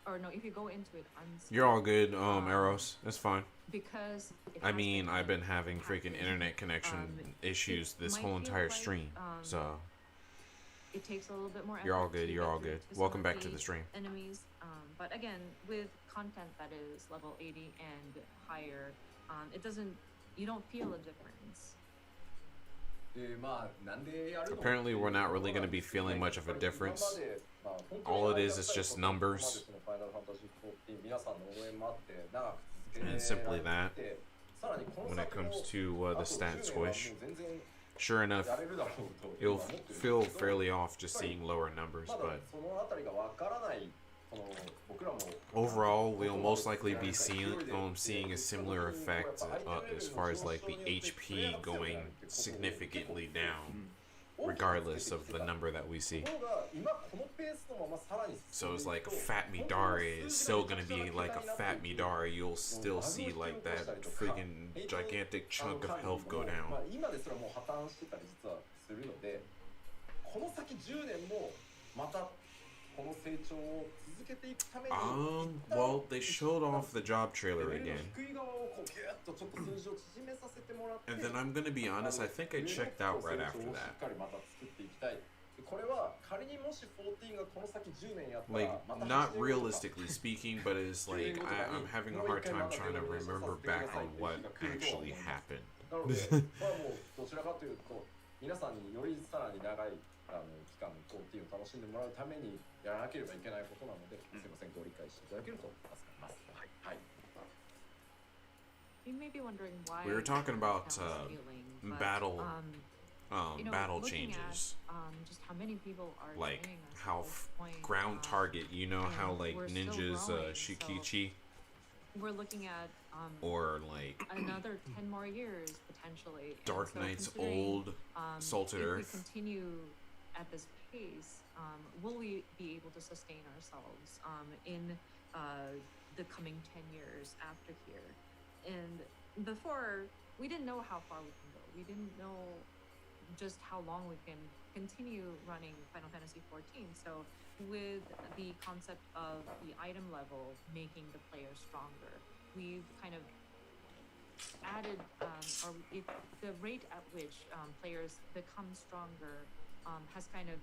or no, if you go into it unsynced, You're all good, Eros. That's fine. because it I has mean, been I've been kind of having freaking packaged, internet connection issues it this might whole feel entire like, stream. So it takes a little bit more effort. you're all good. to You're get all through good. to some Welcome of back to the stream. enemies. But again, with content that is level 80 and higher, it doesn't. You don't feel a difference. でまあなんでやるの Apparently, we're not really going to be feeling much of a difference. All it is just numbers. And simply that. When it comes to the stat squish, sure enough, it'll feel fairly off just seeing lower numbers, but overall, we'll most likely be seeing a similar effect as far as like the HP going significantly down, regardless of the number that we see. So it's like a Fat Midari is still gonna be like a Fat Midari. You'll still see like that friggin' gigantic chunk of health go down. Well, they showed off the job trailer again. And then I'm gonna be honest, I think I checked out right after that. Like, not realistically speaking, but it's like I'm having a hard time trying to remember back on what actually happened. 期間の14を楽しんでもらうためにやらなければいけないことなので、すみませんご理解していただけると助かります。はい。You may be wondering why We were talking about downscaling, but, battle you know, battle looking changes. At, just how many people are Like joining us how at this point, ground target, you know how like we're still ninjas growing, Shikichi, we're looking at or like another 10 more years potentially. Dark And so Knight's considering, old Salted if Earth. we continue at this pace, will we be able to sustain ourselves in the coming 10 years after here? And before, we didn't know how far we can go. We didn't know just how long we can continue running Final Fantasy XIV. So with the concept of the item level making the player stronger, we've kind of added, or if the rate at which players become stronger has kind of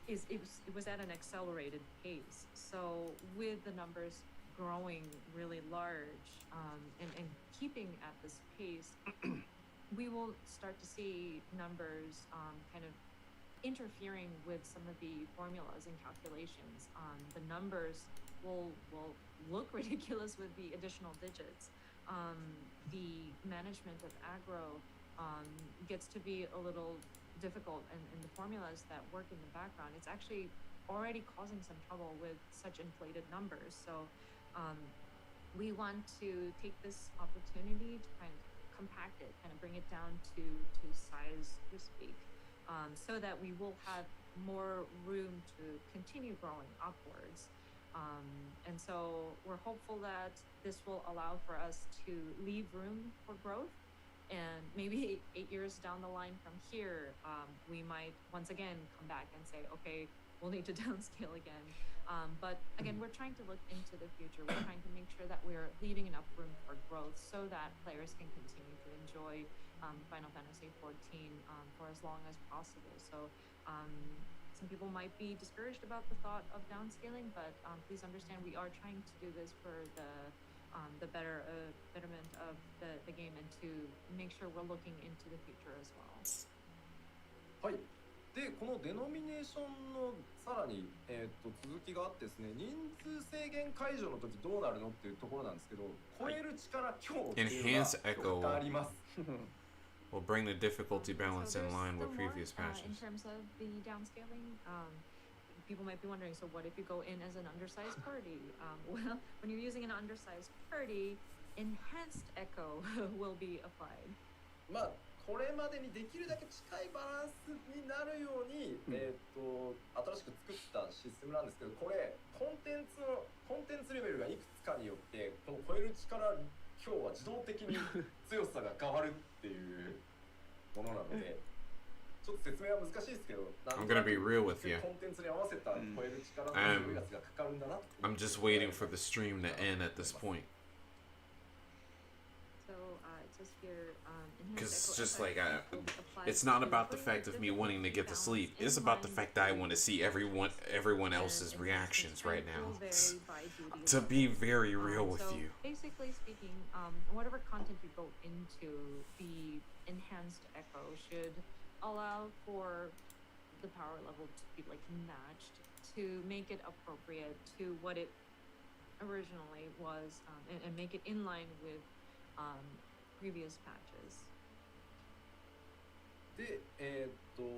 it was at an accelerated pace. So with the numbers growing really large and keeping at this pace, we will start to see numbers kind of interfering with some of the formulas and calculations. The numbers will look ridiculous with the additional digits. The management of aggro gets to be a little difficult, and the formulas that work in the background, it's actually already causing some trouble with such inflated numbers. So we want to take this opportunity to kind of compact it, kind of bring it down to size, to speak, so that we will have more room to continue growing upwards. And so we're hopeful that this will allow for us to leave room for growth. And maybe 8 years down the line from here, we might once again come back and say, okay, we'll need to downscale again. But again, we're trying to look into the future. We're trying to make sure that we're leaving enough room for growth so that players can continue to enjoy Final Fantasy XIV for as long as possible. So some people might be discouraged about the thought of downscaling, but please understand we are trying to do this for the betterment of the game and to make sure we're looking into the future as well. はい。で、このデノミネーションのさらに、続きがあってですね、人数制限解除の時どうなるのっていうところなんですけど、超える力強っていうのが Enhance Echo あります。will bring the difficulty balance So in there's line still with more, previous in patches. terms of the downscaling, people might be wondering, so what if you go in as an undersized party? Well, when you're using an undersized party, enhanced echo will be applied. まあこれまでにできるだけ近いバランスになるように、新しく作ったシステムなんですけど、これコンテンツレベルがいくつかによってこの超える力今日は自動的に強さが変わるっていうものなので、ちょっと説明は難しいですけど、I'm gonna be real with you. コンテンツに合わせた超える力の強いやつがかかるんだなと。I'm just waiting for the stream to end at this point. So it says here, Because it's just like, it's not about the fact of me wanting to get to sleep. It's about the fact that I want to see everyone else's reactions right now. To be very real with so you. Basically speaking, whatever content you go into, the enhanced echo should allow for the power level to be like matched to make it appropriate to what it originally was, and make it in line with previous patches. で、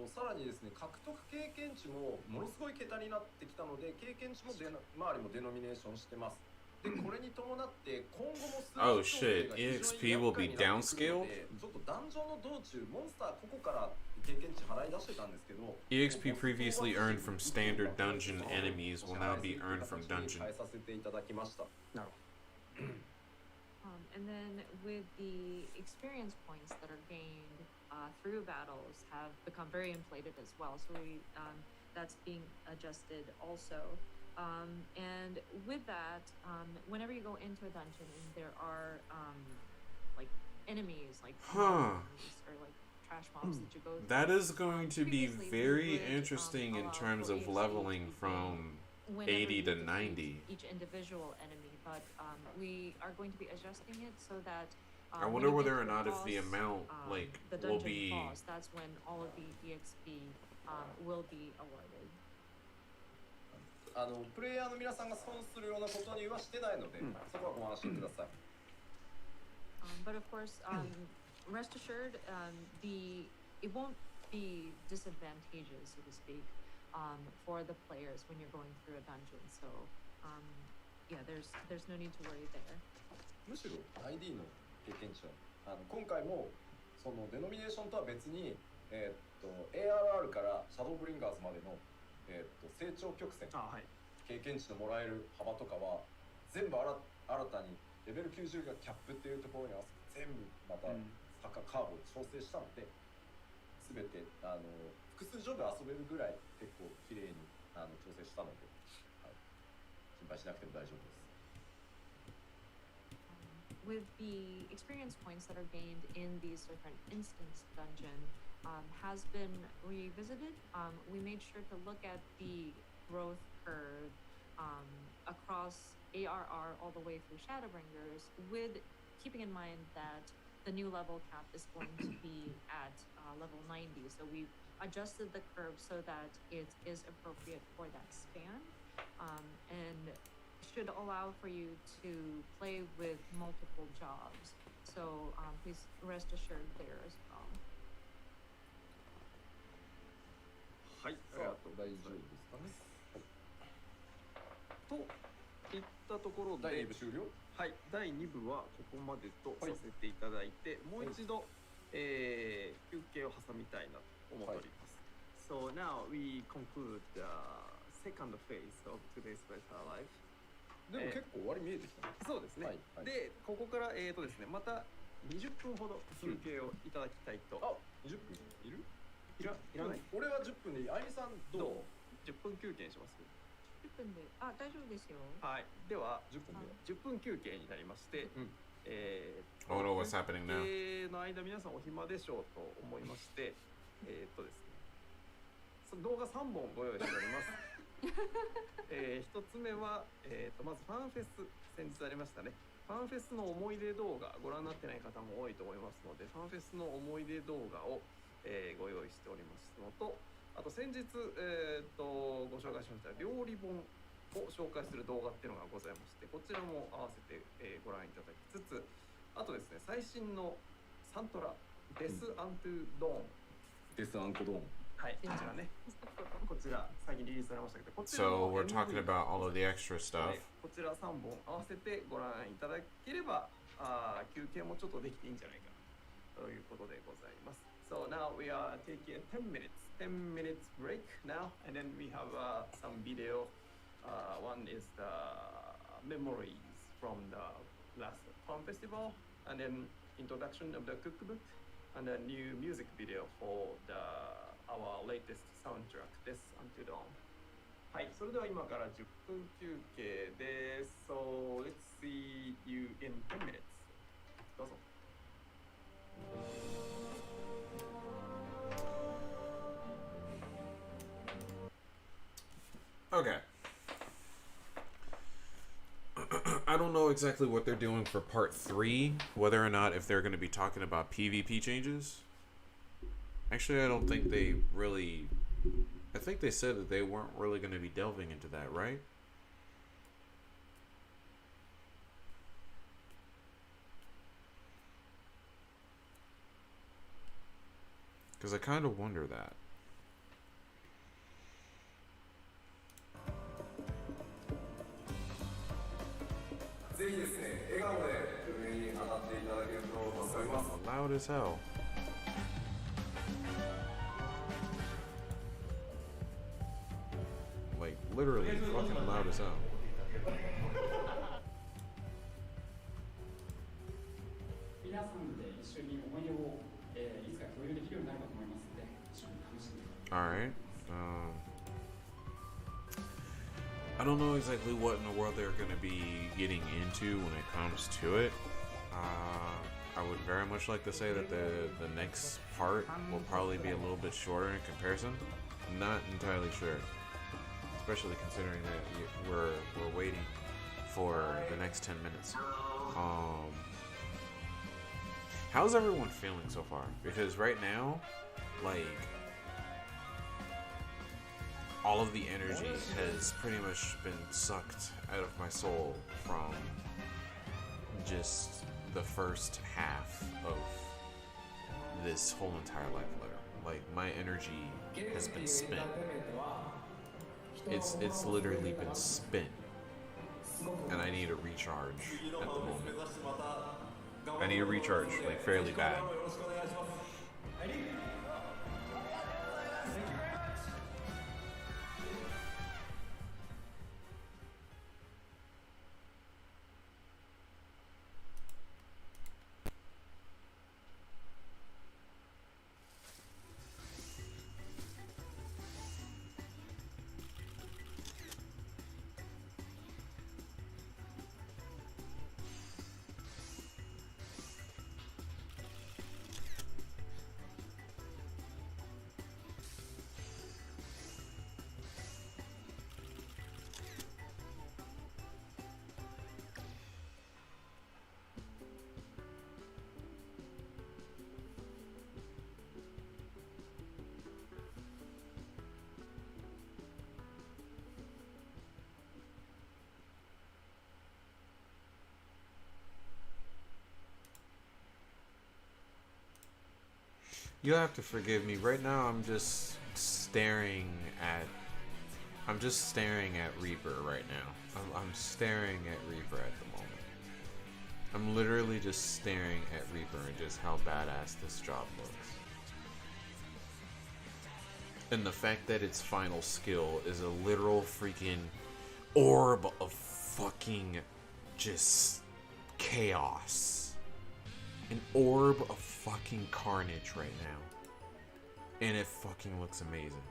さらにですね、獲得経験値もものすごい桁になってきたので、経験値も周りもデノミネーションしてます。で、これに伴って今後も数 Oh shit, EXP will be downscaled? ちょっとダンジョンの道中、モンスターここから経験値払い出してたんですけど、 EXP previously earned from standard dungeon enemies will now be earned from dungeon. 変えさせていただきました。なるほど。And then with the experience points that are gained through battles have become very inflated as well. So that's being adjusted also. And with that, whenever you go into a dungeon and there are like enemies, like monsters or like trash mobs that you go through. That is going to be Previously, very we would, interesting in allow terms for of EXP leveling to be from whenever 80 you to defeat 90. each individual enemy, but we are going to be adjusting it so that I when wonder you whether get or to not if the boss, amount like the will dungeon be boss, that's when all of the EXP will be awarded. プレイヤーの皆さんが損するようなことにはしてないので、そこはご安心ください。But of course, rest assured, it won't be disadvantageous, so to speak, for the players when you're going through a dungeon. So, yeah, there's no need to worry there. むしろ ID の経験値は今回もそのデノミネーションとは別に、ARR からシャドーブリンガーズまでの、成長曲線、はい、経験値のもらえる幅とかは全部新たにレベル90がキャップっていうところに合わせて全部またカーブを調整したので、全て複数ジョブ遊べるぐらい結構綺麗に調整したので、はい、心配しなくても大丈夫です。With the experience points that are gained in these different instance dungeon has been revisited. We made sure to look at the growth curve across ARR all the way through Shadowbringers, with keeping in mind that the new level cap is going to be at level 90. So we've adjusted the curve so that it is appropriate for that span, and should allow for you to play with multiple jobs. So please rest assured there as well. はい、ありがとうございます。といったところで、第2部終了。はい、第2部はここまでとさせていただいて、もう一度、休憩を挟みたいなと思っております。So now we conclude the second phase of today's Let's Live. でも結構終わり見えてきたね。そうですね。はいはい、で、ここからですね、また20分ほど休憩をいただきたいと。あ、20分いる？いらない。俺は10分でいい。あゆみさんどう？10分休憩にします。10分で、大丈夫ですよ。はい。では10分で。10分休憩になりまして、Oh no, what's happening now? の間皆さんお暇でしょうと思いまして、ですね。動画3本ご用意しております。1つ目は、まずファンフェス、先日ありましたね。ファンフェスの思い出動画ご覧になってない方も多いと思いますので、ファンフェスの思い出動画を、ご用意しておりますのと、あと先日、ご紹介しました料理本を紹介する動画っていうのがございまして、こちらも合わせて、ご覧いただきつつ、あとですね、最新のサントラデス・アントゥ・ドーン、デス・アンコドーン、はい、こちらね、こちら最近リリースされましたけど、こちら So の we're talking about all of the extra stuff. こちら3本合わせてご覧いただければ、休憩もちょっとできていいんじゃないかな。ということでございます。So now we are taking a 10 minutes break now, and then we have some video. One is the memories from the last farm festival, and then introduction of the cookbook, and a new music video for our latest soundtrack, Death Unto Dawn. はい、それでは今から10分休憩です。So let's see you in 10 minutes. どうぞ。Okay. I don't know exactly what they're doing for part 3, whether or not if they're going to be talking about PvP changes. Actually, I don't think they really... I think they said that they weren't really going to be delving into that, right? Because I kind of wonder that. Loud as hell. Like, literally fucking loud as hell. 皆さんで一緒に思い出を、いつか共有できるようになるかと思いますので、一緒に楽しんでください。 Alright. I don't know exactly what in the world they're going to be getting into when it comes to it. I would very much like to say that the next part will probably be a little bit shorter in comparison. Not entirely sure, especially considering that we're waiting for the next 10 minutes. How's everyone feeling so far? Because right now, like, all of the energy has pretty much been sucked out of my soul from just the first half of this whole entire life letter. Like, my energy has been spent. It's literally been spent. And I need a recharge at the moment. I need a recharge, like, fairly bad. You'll have to forgive me. Right now, I'm just staring at Reaper right now. I'm staring at Reaper at the moment. I'm literally just staring at Reaper and just how badass this job looks. And the fact that its final skill is a literal freaking orb of fucking just chaos. An orb of fucking carnage right now. And it fucking looks amazing.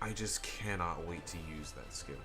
I just cannot wait to use that skill.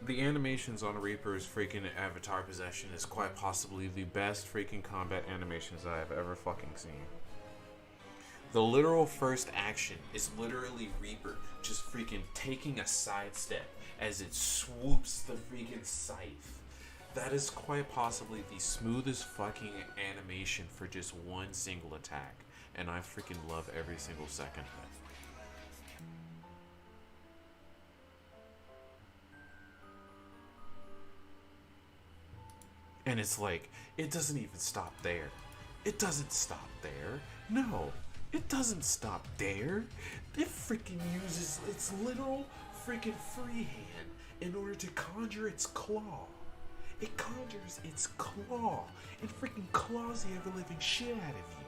The animations on Reaper's freaking avatar possession is quite possibly the best freaking combat animations I have ever fucking seen. The literal first action is literally Reaper just freaking taking a sidestep as it swoops the freaking scythe. That is quite possibly the smoothest fucking animation for just one single attack. And I freaking love every single second of it. And it's like, it doesn't even stop there. It doesn't stop there. No, it doesn't stop there. It freaking uses its literal freaking freehand in order to conjure its claw. It conjures its claw and freaking claws the ever living shit out of you.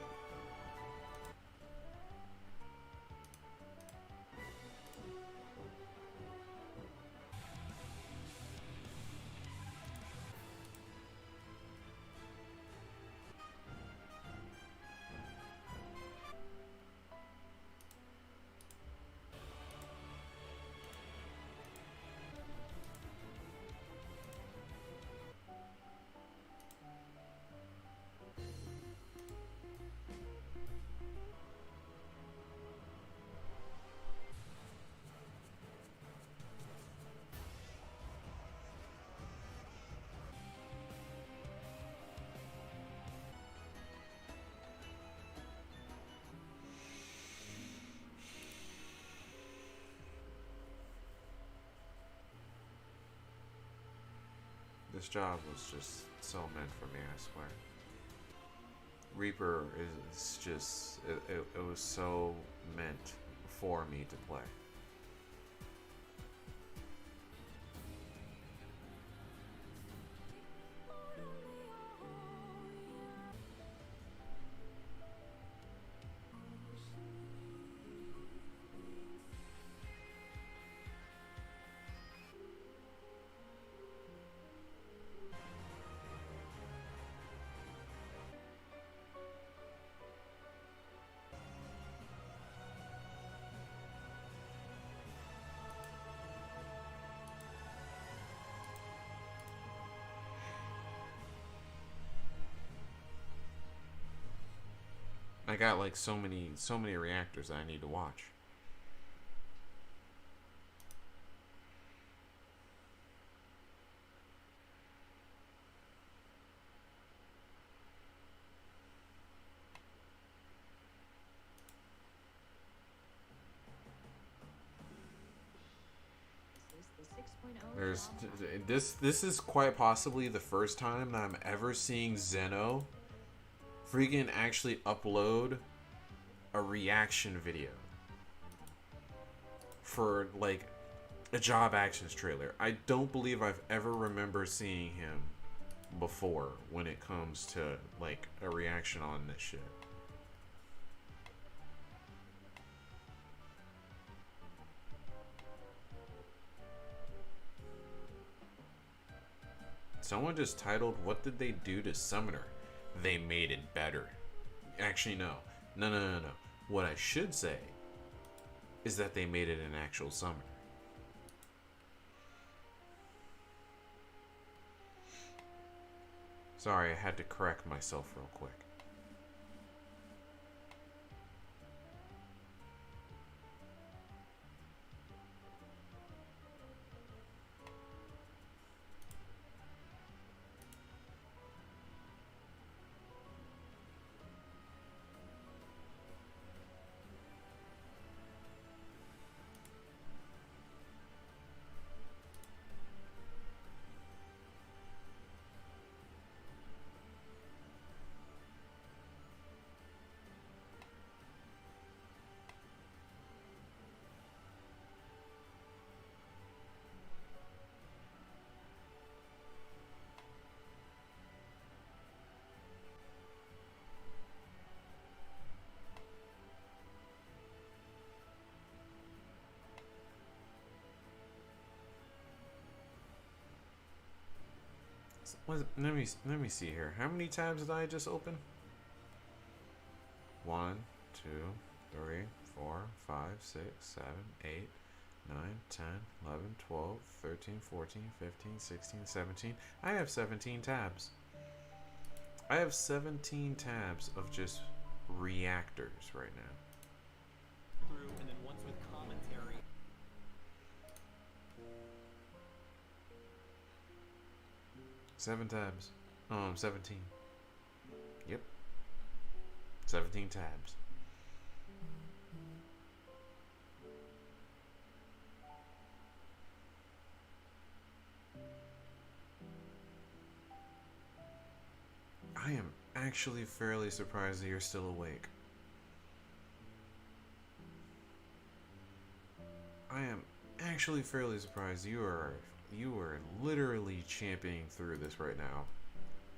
This job was just so meant for me, I swear. Reaper is just, it was so meant for me to play. I got like so many reactors that I need to watch. There's this is quite possibly the first time that I'm ever seeing Zeno freaking actually upload a reaction video for like a Job Actions trailer. I don't believe I've ever remember seeing him before when it comes to like a reaction on this shit. Someone just titled, "What did they do to Summoner? They made it better." Actually, no. What I should say is that they made it an actual Summoner. Sorry, I had to correct myself real quick. Let me see here. How many tabs did I just open? 1, 2, 3, 4, 5, 6, 7, 8, 9, 10, 11, 12, 13, 14, 15, 16, 17. I have 17 tabs. I have 17 tabs of just reactors right now. Through, and then once with commentary. 7 tabs. 17. Yep. 17 tabs. I am actually fairly surprised that you're still awake. I am actually fairly surprised you are literally championing through this right now.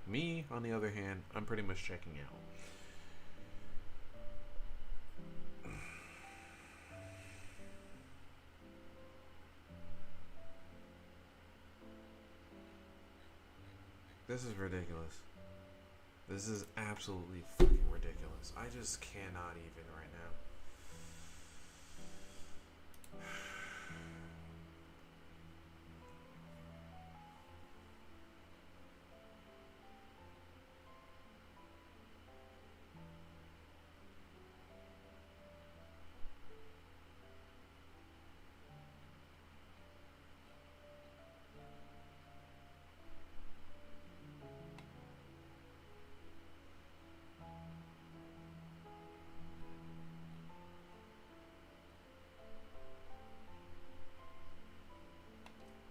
Me, on the other hand, I'm pretty much checking out. This is ridiculous. This is absolutely fucking ridiculous. I just cannot even right now.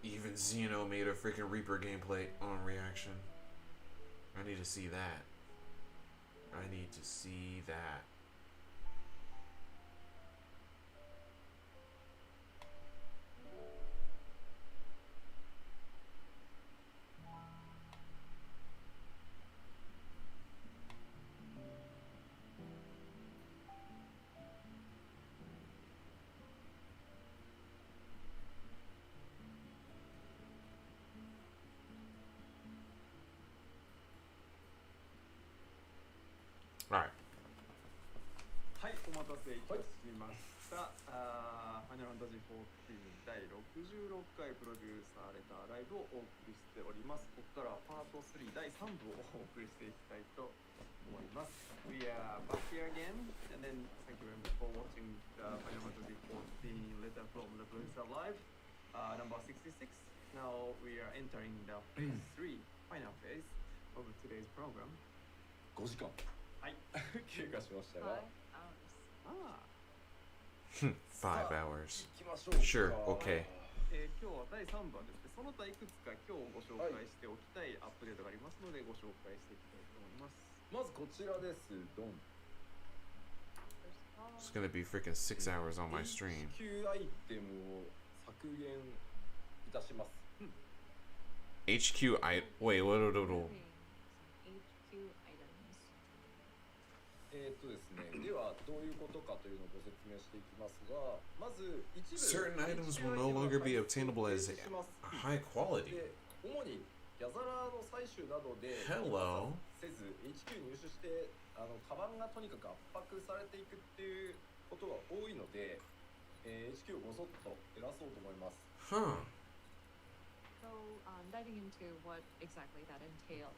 Even Xeno made a freaking Reaper gameplay on reaction. I need to see that. I need to see that. Alright. はい、お待たせいたしました。ファイナルファンタジー14第66回プロデュースされたライブをお送りしております。ここからはパート3第3部をお送りしていきたいと思います。We are back here again, and then thank you very much for watching the Final Fantasy 14 Letter from the Producer Live, number 66. Now we are entering the phase 3, final phase of today's program. 5時間はい。経過しましたが、 5 hours. 5 hours. 行きましょうか。 Sure, okay. 今日は第3番ですね。その他いくつか今日ご紹介しておきたいアップデートがありますのでご紹介していきたいと思います。まずこちらです。ドン。 First of all, It's gonna be freaking 6 hours on my stream. HQ アイテムを削減いたします。 HQ, wait, what? having some HQ items. ですね、ではどういうことかというのをご説明していきますが、まず一部 Certain items will no longer be obtainable as high quality. で主にギャザラーの採取などで Hello. せず HQ 入手してカバンがとにかく圧迫されていくっていうことが多いので、HQ をごそっと減らそうと思います。 Huh. So, diving into what exactly that entails,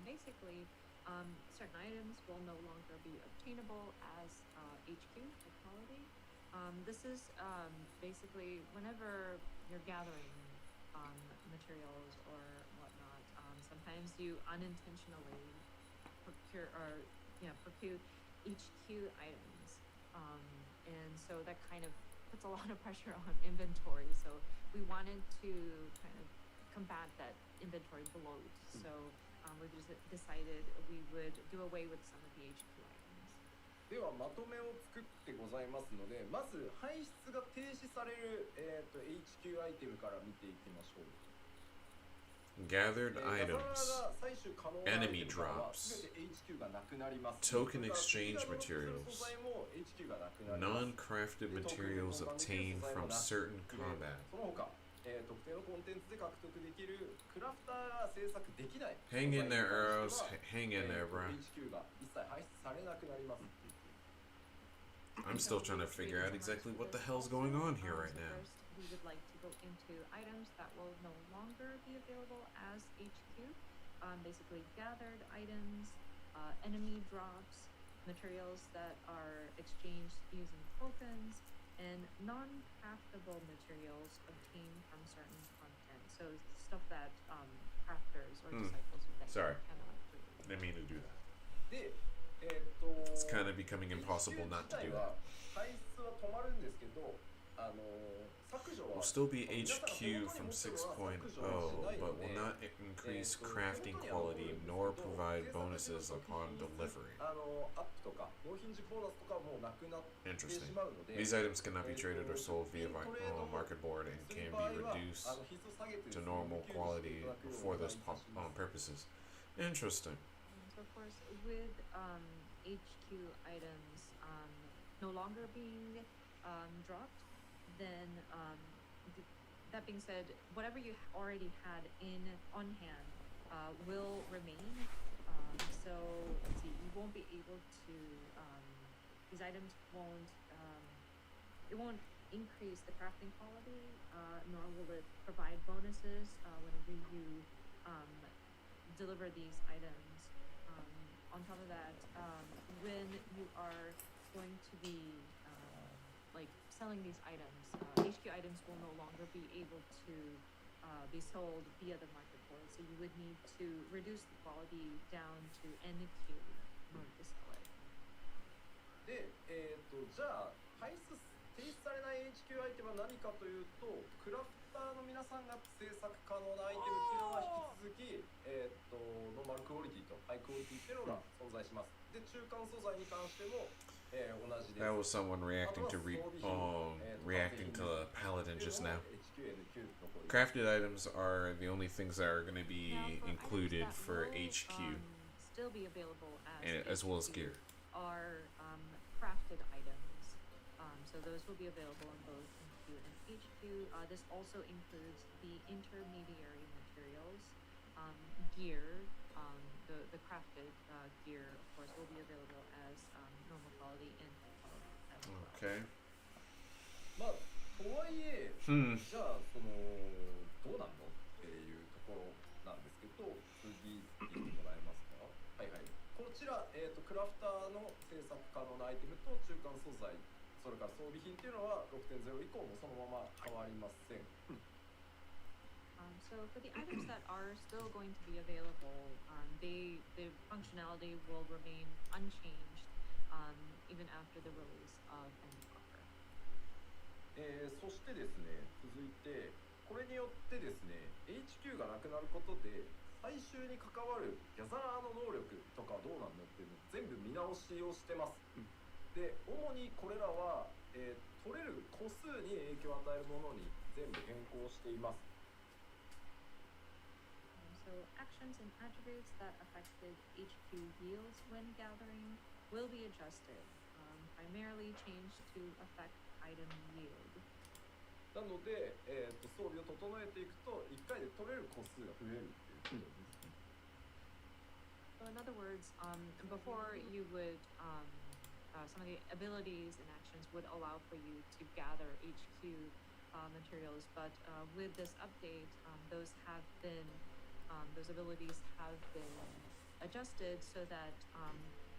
basically, certain items will no longer be obtainable as HQ high quality. This is basically whenever you're gathering materials or whatnot, sometimes you unintentionally procure HQ items, and so that kind of puts a lot of pressure on inventory. So we wanted to kind of combat that inventory bloat. So we just decided we would do away with some of the HQ items. ではまとめを作ってございますので、まず排出が停止される、HQ アイテムから見ていきましょう。 Gathered ギャザラー items. が採取可能なアイテ Enemy ムからは drops. 全て HQ がなくなります。 Token exchange それからこちらの materials. 素材も HQ がなくなります。 Non-crafted materials obtained from certain combat. その他、特定のコンテンツで獲得できるクラフターが制作できない Hang in there, 素 arrows. 材に Hang 関して in は there, bro. HQ が一切排出されなくなります。 I'm still trying to figure out exactly what the hell's going on here right now. First, would like to go into items that will no longer be available as HQ, basically gathered items, enemy drops, materials that are exchanged using tokens, and non-craftable materials obtained from certain content. So stuff that crafters or disciples of that Sorry. cannot do. Didn't mean to do that. で、It's kind of becoming impossible not to do that. 排出は止まるんですけど、削除は Will still be HQ from 6.0, but will not increase crafting quality nor provide bonuses upon delivery. アップとか納品時ボーナスとかはもうなくなってし Interesting. まうので、 These items cannot be traded or sold via market board and can be reduced to normal quality for those purposes. Interesting. So of course, with HQ items no longer being dropped, then that being said, whatever you already had on hand will remain. So let's see, you won't be able to. These items won't. It won't increase the crafting quality, nor will it provide bonuses whenever you deliver these items. On top of that, when you are going to be like selling these items, HQ items will no longer be able to be sold via the market board. So you would need to reduce the quality down to NQ in order to sell it. で、じゃあ排出提出されない HQ アイテムは何かというと、クラフターの皆さんが制作可能なアイテムっていうのは引き続き、ノーマルクオリティとハイクオリティっていうのが存在します。で、中間素材に関しても、同じです。 That was someone reacting to reacting to the paladin just now. Crafted items are the only things that are going to be included for HQ, Still be available as well as HQ gear. Are crafted items. So those will be available in both NQ and HQ. This also includes the intermediary materials, gear. The crafted gear, of course, will be available as normal quality and high quality as well. Okay. まあとはいえ、じゃあどうなんのっていうところなんですけど、次見てもらえますか。はいはい。こちら、クラフターの制作可能なアイテムと中間素材、それから装備品っていうのは 6.0 以降もそのまま変わりません。So for the items that are still going to be available, the functionality will remain unchanged even after the release of ENDWALKER. そしてですね、続いてこれによってですね HQ がなくなることで最終に関わるギャザーの能力とかはどうなんのっていうのを全部見直しをしてます。で、主にこれらは、取れる個数に影響を与えるものに全部変更しています。So actions and attributes that affected HQ yields when gathering will be adjusted, primarily changed to affect item yield. なので、装備を整えていくと1回で取れる個数が増えるっていうことですね。So in other words, before you would, some of the abilities and actions would allow for you to gather HQ materials, but with this update, those abilities have been adjusted so that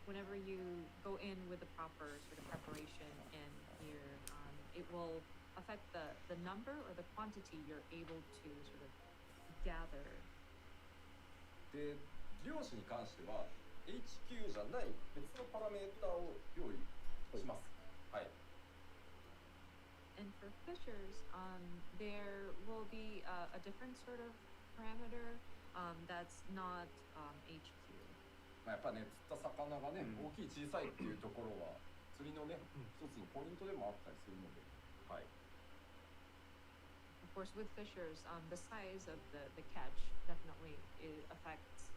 whenever you go in with the proper sort of preparation and gear, it will affect the number or the quantity you're able to sort of gather. で、漁師に関しては HQ じゃない別のパラメータを用意します。はい。And for fishers, there will be a different sort of parameter that's not HQ. まあやっぱね、釣った魚がね、大きい小さいっていうところは釣りのね、一つのポイントでもあったりするので、はい。Of course, with fishers, the size of the catch definitely affects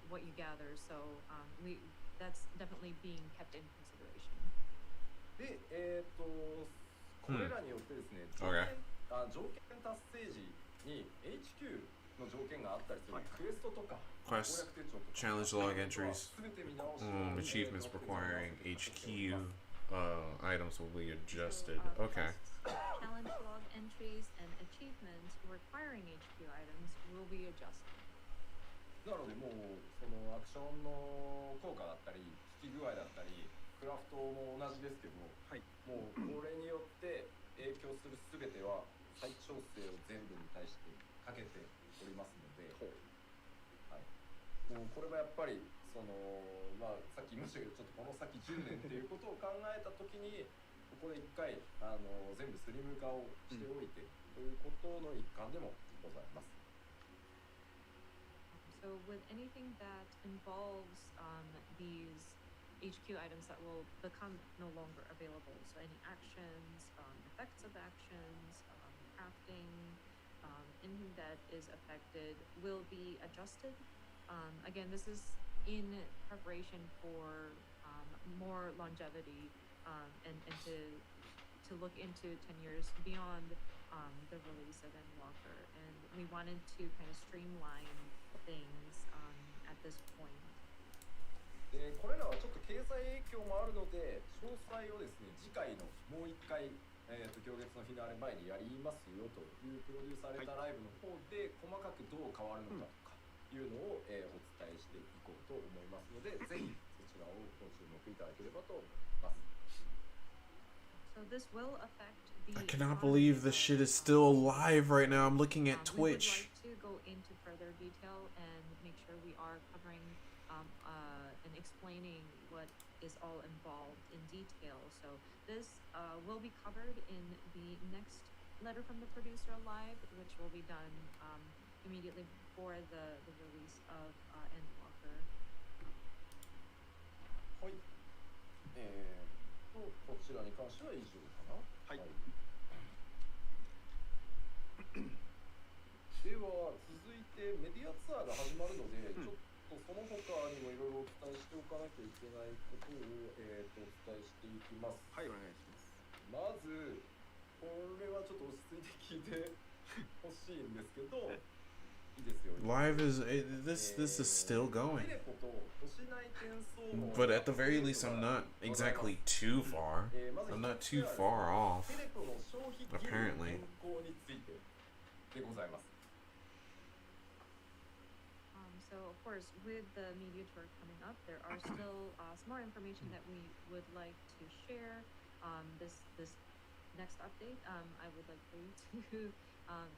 what you gather. So that's definitely being kept in consideration. で、これらによってですね、条件達成時に HQ の条件があったりするクエストとか Quest, challenge log entries, achievements requiring HQ items will be adjusted. Okay. challenge log entries and achievements requiring HQ items will be adjusted. なのでもうそのアクションの効果だったり引き具合だったりクラフトも同じですけど、はい、もうこれによって影響するすべては再調整を全部に対してかけておりますので、はい、もうこれはやっぱりその、まあ、さっき言いましたけどちょっとこの先10年っていうことを考えたときにここで一回全部スリム化をしておいて、ということの一環でもございます。So with anything that involves these HQ items that will become no longer available, so any actions, effects of actions, crafting, anything that is affected will be adjusted. Again, this is in preparation for more longevity and to look into 10 years beyond the release of ENDWALKER, and we wanted to kind of streamline things at this point. これらはちょっと経済影響もあるので詳細をですね次回のもう一回行月のフィナーレ前にやりますよというプロデュースされたライブの方で細かくどう変わるのかとかいうのをお伝えしていこうと思いますので、ぜひそちらをご注目いただければと思います。So this will affect the I cannot believe this shit is still alive right now. I'm looking at Twitch. We would like to go into further detail and make sure we are covering and explaining what is all involved in detail. So this will be covered in the next letter from the producer live, which will be done immediately before the release of ENDWALKER. はい。こちらに関しては以上かな。はい。では続いてメディアツアーが始まるので、ちょっとその他にもいろいろお伝えしておかなきゃいけないことを、お伝えしていきます。はい、お願いします。まずこれはちょっと落ち着いて聞いてほしいんですけど、いいですよ。Live is this is still going. But at the very least, I'm not exactly too far. I'm not too far off. Apparently. So of course, with the media tour coming up, there are still some more information that we would like to share. This next update, I would like for you to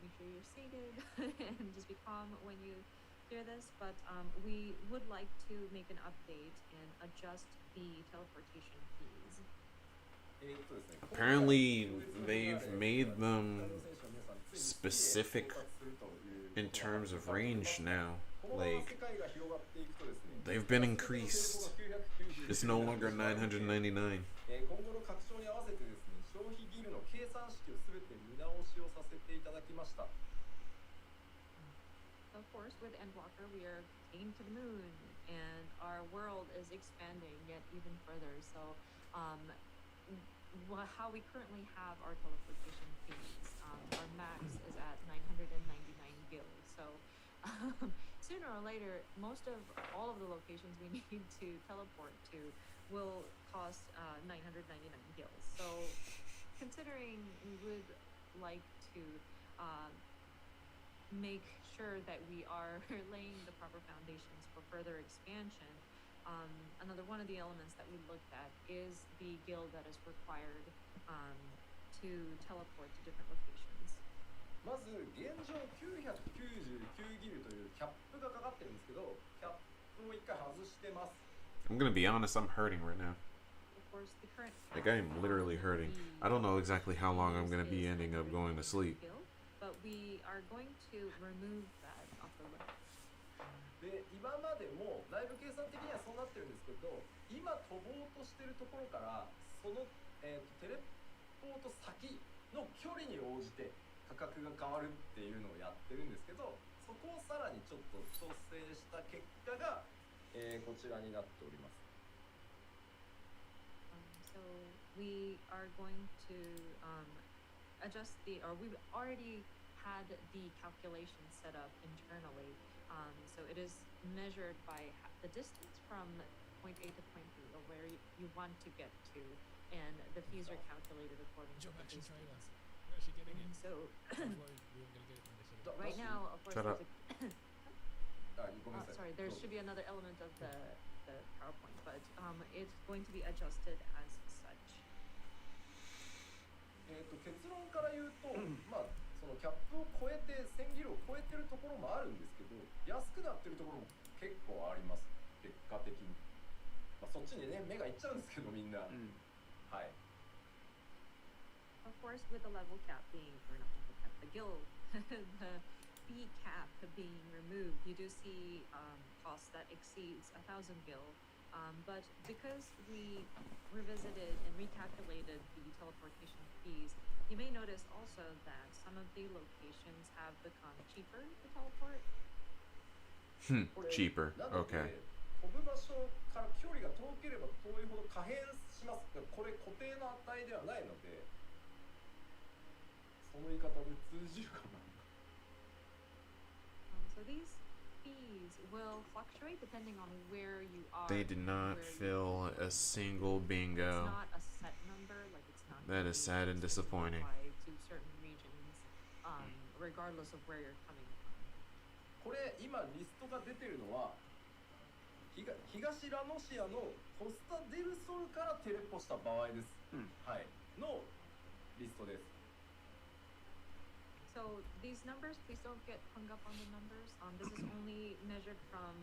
make sure you're seated and just be calm when you hear this. But we would like to make an update and adjust the teleportation fees. Apparently, they've made them specific in terms of range now. Like, they've been increased. It's no longer 999. Of course, with ENDWALKER, we are taking to the moon, and our world is expanding yet even further. So, how we currently have our teleportation fees, our max is at 999 gills. So, sooner or later, all of the locations we need to teleport to will cost 999 gills. So, considering we would like to make sure that we are laying the proper foundations for further expansion, another one of the elements that we looked at is the guild that is required to teleport to different locations. まず現状999ギルというキャップがかかってるんですけど、キャップを一回外してます。I'm gonna be honest, I'm hurting right now. Of course, the current Like, I am literally hurting. I don't know exactly how long I'm gonna be ending up going to sleep. But we are going to remove that off the list. で、今までも内部計算的にはそうなってるんですけど、今飛ぼうとしてるところからその、テレポート先の距離に応じて価格が変わるっていうのをやってるんですけど、そこをさらにちょっと調整した結果が、こちらになっております。So we are going to adjust we've already had the calculation set up internally. So it is measured by the distance from point A to point B, or where you want to get to, and the fees are calculated according to the distance. And so right Right now, of course, Shut up. sorry, there should be another element of the PowerPoint, but it's going to be adjusted as such. 結論から言うと、まあそのキャップを超えて1000ギルを超えてるところもあるんですけど、安くなってるところも結構あります。結果的に。まあそっちにね目がいっちゃうんですけどみんな。はい。Of course, with the level cap being, or not level cap, the guild, the fee cap being removed, you do see costs that exceeds 1,000 gil. But because we revisited and recalculated the teleportation fees, you may notice also that some of the locations have become cheaper to teleport. Cheaper. なので Okay. 飛ぶ場所から距離が遠ければ遠いほど可変します。これ固定の値ではないので、その言い方で通じるかな。So these fees will fluctuate depending on where you are. They did not fill a single bingo. It's not a set number, like it's not. That is sad and disappointing. To certain regions, regardless of where you're coming from. これ今リストが出てるのは東ラノシアのコスタデルソルからテレポした場合です。はい。のリストです。So these numbers, please don't get hung up on the numbers. This is only measured from,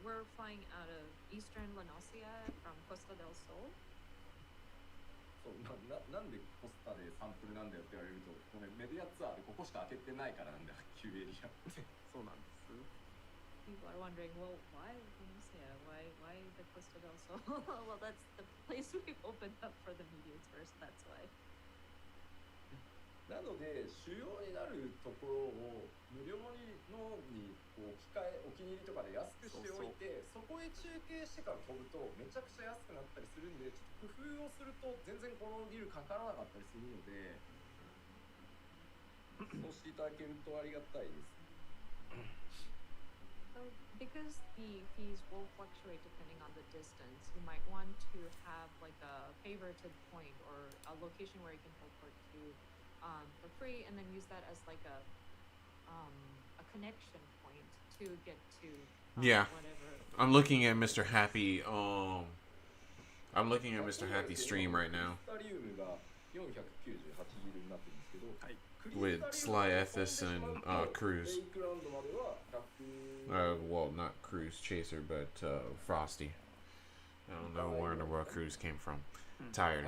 we're flying out of Eastern Lanosia from Costa del Sol. そうなんでコスタでサンプルなんだよって言われると、ごめん、メディアツアーでここしか開けてないからなんだ、旧エリアって。そうなんです。People are wondering, well, why Lanosia? Why the Costa del Sol? Well, that's the place we've opened up for the media tours, that's why. なので主要になるところを無料にこうお気に入りとかで安くしておいて、そこへ中継してから飛ぶとめちゃくちゃ安くなったりするんで、ちょっと工夫をすると全然このビルかからなかったりするので、そうしていただけるとありがたいです。So because the fees will fluctuate depending on the distance, you might want to have like a favorited point or a location where you can teleport to for free, and then use that as like a connection point to get to Yeah. whatever. I'm looking at Mr. Happy. I'm looking at Mr. Happy's stream right now. クリスタリウムが498ギルになってるんですけど、はい。 With Sly Ethis and Cruz. レイクランドまでは100 Well, not Cruz Chaser, but Frosty. I don't know where in the world Cruz came from. Tired.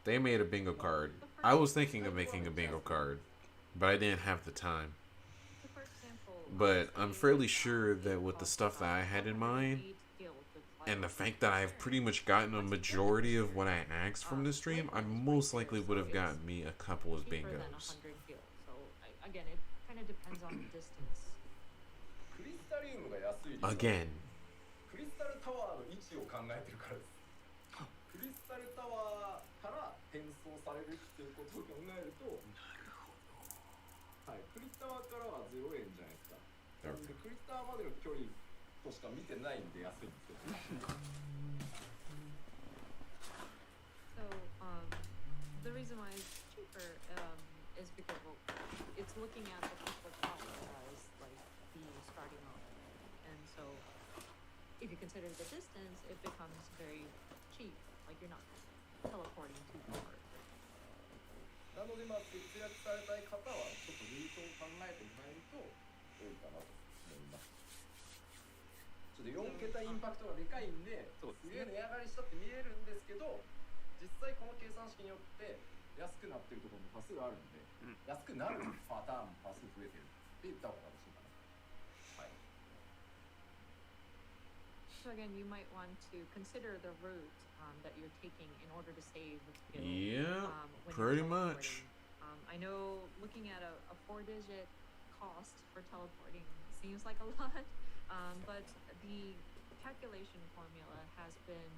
They made a bingo card. I was thinking of making a bingo card, but I didn't have the time. So for example, But I'm fairly sure that with the stuff that I had in mind, and the fact that I've pretty much gotten a majority of what I asked from this stream, I most likely would have gotten me a couple of cheaper than bingos. 100 gil. So again, it kind of depends on the distance. クリスタリウムが安い理由は Again. クリスタルタワーの位置を考えてるからです。クリスタルタワーから転送されるっていうことを考えると、はい、クリスタワーからは0円じゃないですか。なんでクリスタワーまでの距離としか見てないんで安いんですよ。So the reason why it's cheaper is because it's looking at the cost of power as like the starting off, and so if you consider the distance, it becomes very cheap. Like you're not teleporting too far. なのでまあ節約されたい方はちょっとルートを考えてもらえると良いかなと思います。ちょっと4桁インパクトがでかいんで、すげえ値上がりしたって見えるんですけど、実際この計算式によって安くなってるところも多数あるんで、安くなるパターンも多数増えてるって言った方が正しいかな。はい。 So again, you might want to consider the route that you're taking in order to save skill. Yeah, When pretty you're much. teleporting. I know looking at a 4-digit cost for teleporting seems like a lot, but the calculation formula has been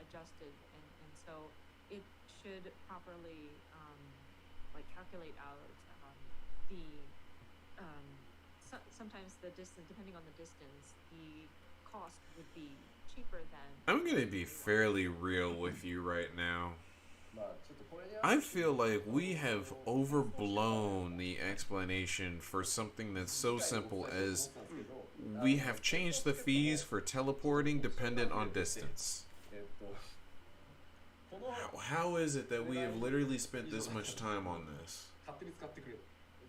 adjusted, and so it should properly like calculate out the sometimes the distance, depending on the distance, the cost would be cheaper than. I'm gonna be fairly real with you right now. まあちょっとこれに I feel like we have overblown the explanation for something that's so simple as we have changed the fees for teleporting dependent on distance. この How is it that we have literally spent this much time on this? 勝手に使ってくれ、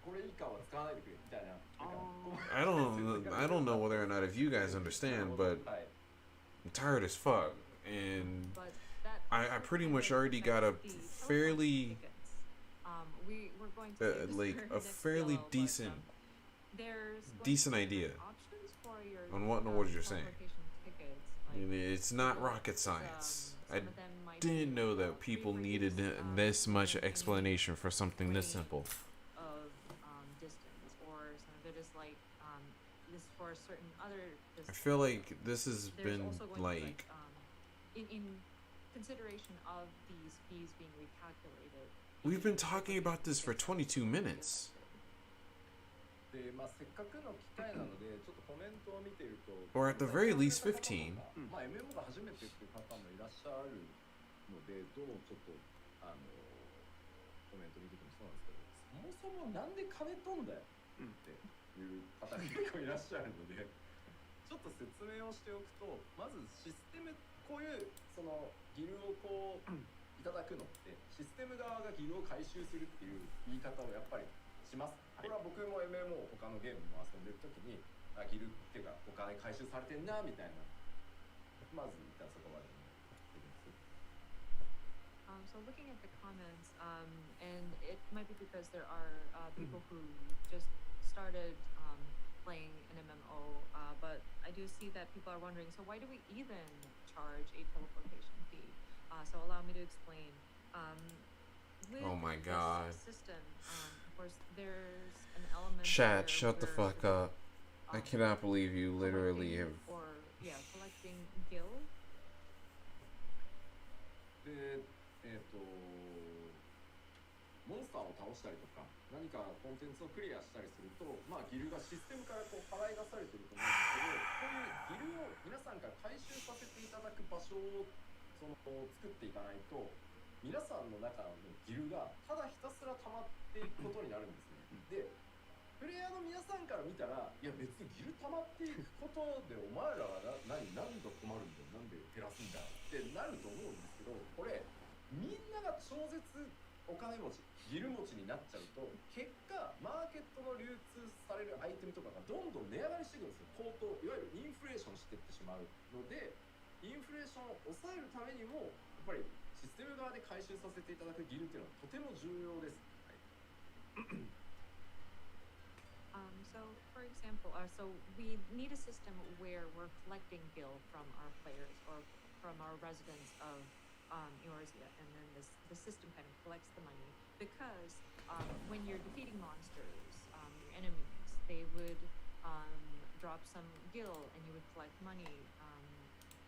これ以下は使わないでくれみたいな。 I don't know whether or not if you guys understand, but はい。 I'm tired as fuck, and But that I pretty much already got a fairly we're going to see like this a next fairly yellow, but, decent there's going decent to be idea options for your, on what and what you're saying. teleportation tickets, I mean, like, it's not so, rocket science. I some of them might didn't be, know that people free needed use, this much in explanation for something this range simple. of distance, or some of it is like this for certain other I distance. feel like this has There's been also going to be, like in consideration of these fees being recalculated. we've been talking about this for 22 minutes. で、まあせっかくの機会なので、ちょっとコメントを見ていると、 Or at the very least 15. まあ MMO が初めてっていう方もいらっしゃるので、どうちょっとコメント見ててもそうなんですけど、そもそもなんで金取んだよっていう方が結構いらっしゃるので、ちょっと説明をしておくと、まずシステム、こういうそのギルをこういただくのってシステム側がギルを回収するっていう言い方をやっぱりします。これは僕も MMO 他のゲームも遊んでる時にギルっていうかお金回収されてんなみたいな、まず一旦そこまでに言ってます。So looking at the comments, and it might be because there are people who just started playing an MMO, but I do see that people are wondering, so why do we even charge a teleportation fee? So allow me to explain. With Oh my this God. system, of course, there's an element. Chat, where shut the we're, fuck up. I cannot believe you literally have. Collecting gil. で、モンスターを倒したりとか何かコンテンツをクリアしたりすると、まあギルがシステムからこう払い出されてると思うんですけど、こういうギルを皆さんから回収させていただく場所をその作っていかないと、皆さんの中のギルがただひたすら溜まっていくことになるんですね。で、プレイヤーの皆さんから見たら、いや別にギル溜まっていくことでお前らは何度困るんだよ、なんで減らすんだってなると思うんですけど、これみんなが超絶お金持ち、ギル持ちになっちゃうと、結果マーケットの流通されるアイテムとかがどんどん値上がりしていくんですよ。高騰、いわゆるインフレーションしていってしまうので、インフレーションを抑えるためにもやっぱりシステム側で回収させていただくギルっていうのはとても重要です。はい。So, for example, so we need a system where we're collecting gil from our players or from our residents of Eorzea, and then the system kind of collects the money because when you're defeating monsters, your enemies, they would drop some gil and you would collect money,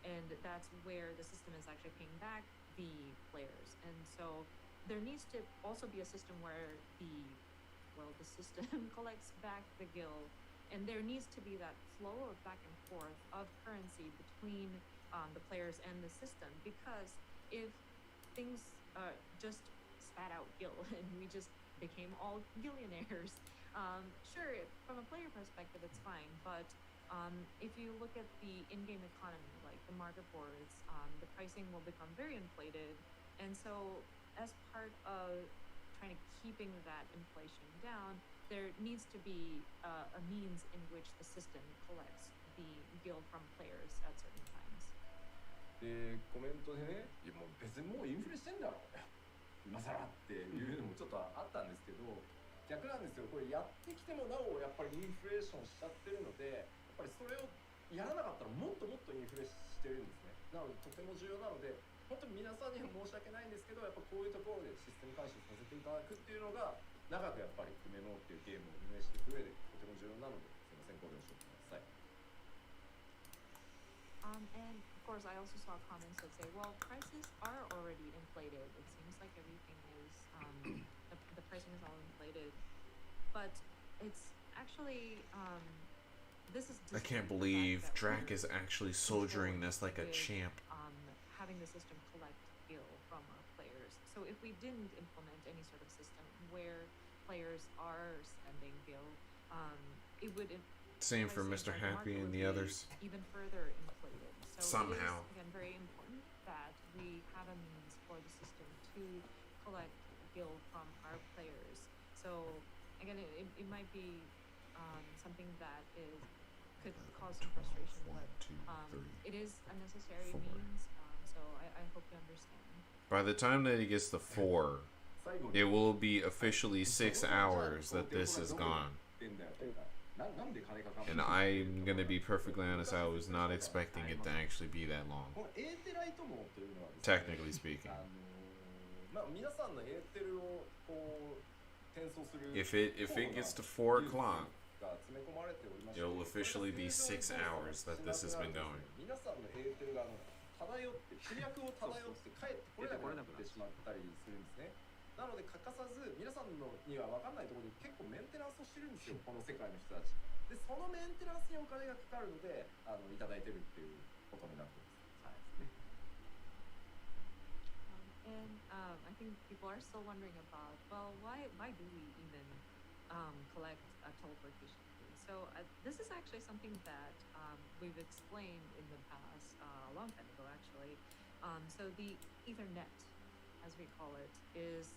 and that's where the system is actually paying back the players. And so there needs to also be a system where the system collects back the gil, and there needs to be that flow of back and forth of currency between the players and the system, because if things just spat out gil and we just became all gillionaires, sure, from a player perspective it's fine, but if you look at the in-game economy, like the market boards, the pricing will become very inflated, and so as part of trying to keeping that inflation down, there needs to be a means in which the system collects the gil from players at certain times. で、コメントでね、いやもう別にもうインフレしてんだろ今更っていうのもちょっとあったんですけど、逆なんですよ。これやってきてもなおやっぱりインフレーションしちゃってるので、やっぱりそれをやらなかったらもっともっとインフレしてるんですね。なのでとても重要なので、本当に皆さんには申し訳ないんですけど、やっぱこういうところでシステム回収させていただくっていうのが長くやっぱりMMOっていうゲームを運営していく上でとても重要なので、すいません、ご了承ください。And of course, I also saw comments that say, well, prices are already inflated. It seems like everything is, the pricing is all inflated. But it's actually, this is I can't believe Drac is actually soldiering this like a champ. Having the system collect gil from our players. So if we didn't implement any sort of system where players are spending gil, it would Same by for saying Mr. that the Happy market and would the be others. even further inflated. So Somehow. it is again very important that we have a means for the system to collect gil from our players. So again, it might be something that could cause some frustration, but it is a necessary means. So I hope you understand. By the time that he gets to 4, it will be officially 6 hours that this is gone. And I'm gonna be perfectly honest, I was not expecting it to actually be that long. Technically speaking. If it gets to 4 o'clock, it'll officially be 6 hours that this has been going. なので欠かさず皆さんのには分かんないところで結構メンテナンスをしてるんですよ、この世界の人たちで。そのメンテナンスにお金がかかるのでいただいてるっていうことになってます。はい。And I think people are still wondering about, well, why do we even collect a teleportation fee? So this is actually something that we've explained in the past, a long time ago actually. So the Ethernet, as we call it, is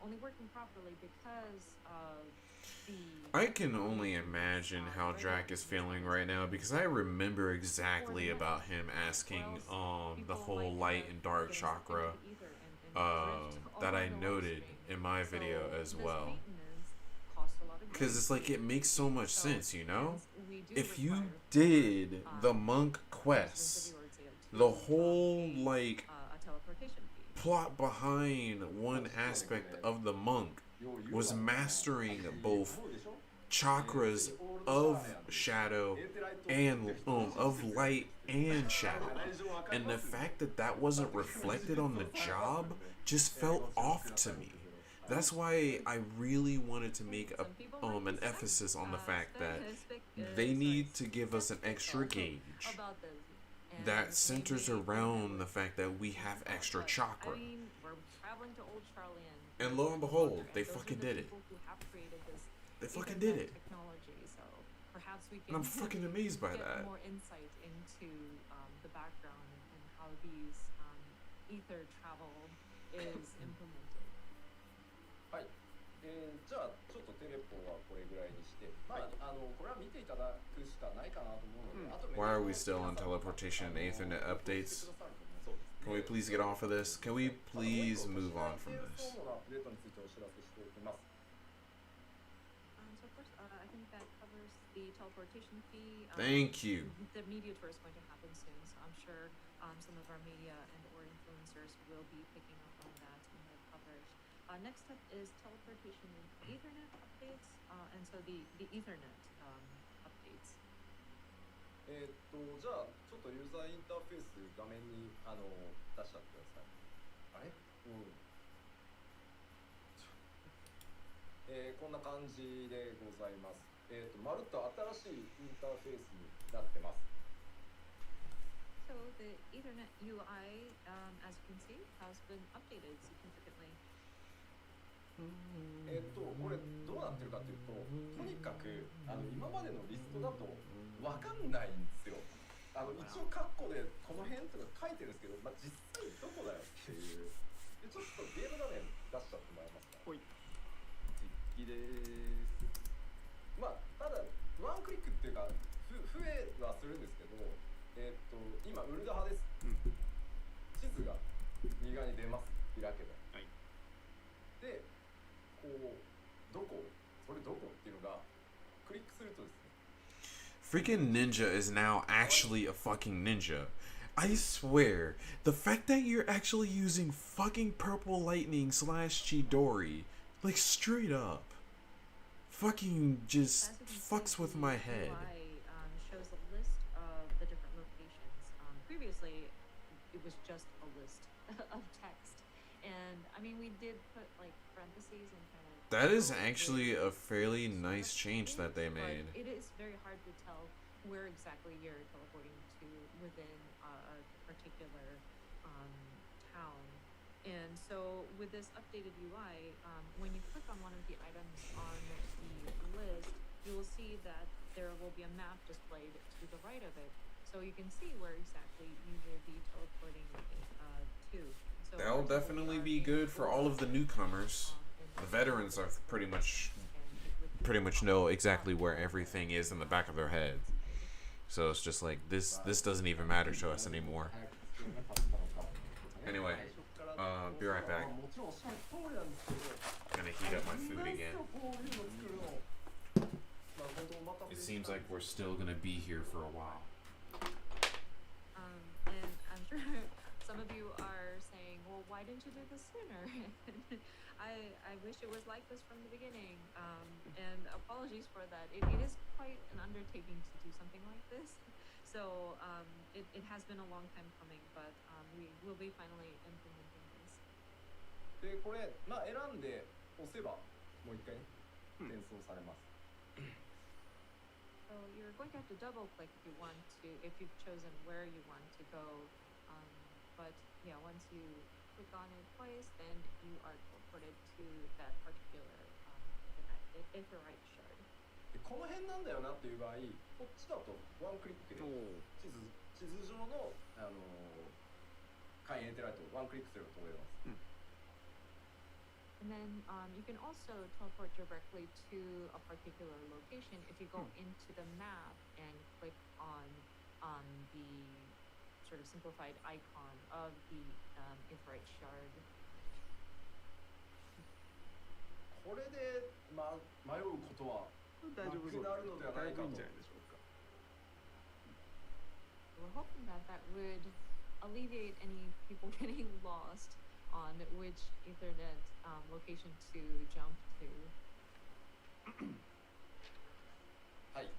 only working properly because of the... I can only imagine how Drac is feeling right now, because I remember exactly about him asking the whole light and dark chakra that I noted in my video as well. Because it's like, it makes so much sense, you know? If you did the monk quest, the whole, like, plot behind one aspect of the monk was mastering both chakras of shadow and of light and shadow, and the fact that that wasn't reflected on the job just felt off to me. That's why I really wanted to make an emphasis on the fact that they need to give us an extra gauge that centers around the fact that we have extra chakra. And lo and behold, they fucking did it. They fucking did it. And I'm fucking amazed by that. More insight into the background and how these ether travel is implemented. はい。じゃあちょっとテレポはこれぐらいにして、まあこれは見ていただくしかないかなと思うので、あと Why are we still on teleportation and Ethernet updates? Can we please get off of this? Can we please move on from this? So of course, I think that covers the teleportation fee. Thank you. The media tour is going to happen soon, so I'm sure some of our media and/or influencers will be picking up on that in their coverage. Next up is teleportation and Ethernet updates, and so the Ethernet updates. じゃあちょっとユーザーインターフェース画面に出しちゃってください。あれ？こんな感じでございます。まるっと新しいインターフェースになってます。So the Ethernet UI, as you can see, has been updated significantly. これどうなってるかというと、とにかく今までのリストだと分かんないんですよ。一応カッコでこの辺とか書いてるんですけど、実際どこだよっていう。でちょっとゲーム画面出しちゃってもらえますか。はい。実機です。ただワンクリックっていうか増えはするんですけど、今ウルダ派です。地図が右側に出ます。開けば。はい。で、こうどこっていうのがクリックするとですね。Freaking Ninja is now actually a fucking ninja. I swear, the fact that you're actually using fucking Purple Lightning / Chidori, like straight up, fucking just fucks with my head. Shows a list of the different locations. Previously, it was just a list of text, and I mean we did put like parentheses and kind of. That is actually a fairly nice change that they made. It is very hard to tell where exactly you're teleporting to within a particular town, And so with this updated UI, when you click on one of the items on the list, you will see that there will be a map displayed to the right of it. So you can see where exactly you will be teleporting to. So That'll definitely be good for all of the newcomers. The veterans are pretty much know exactly where everything is in the back of their head. So it's just like this doesn't even matter to us anymore. Anyway, be right back. Gonna heat up my food again. It seems like we're still gonna be here for a while. And I'm sure some of you are saying, well, why didn't you do this sooner? I wish it was like this from the beginning. And apologies for that. It is quite an undertaking to do something like this. So it has been a long time coming, but we will be finally implementing this. でこれまあ選んで押せばもう一回転送されます。So you're going to have to double click if you've chosen where you want to go. But yeah, once you click on it twice, then you are teleported to that particular Aetheryte shard. でこの辺なんだよなっていう場合、こっちだとワンクリックで地図上の海エーテライトをワンクリックすれば飛べます。And then you can also teleport directly to a particular location if you go into the map and click on the sort of simplified icon of the Aetheryte shard. これで、迷うことは大丈夫そうなくなるのではないかと。いいんじゃないでしょうか。 We're hoping that would alleviate any people getting lost on which Ethernet location to jump to. はい。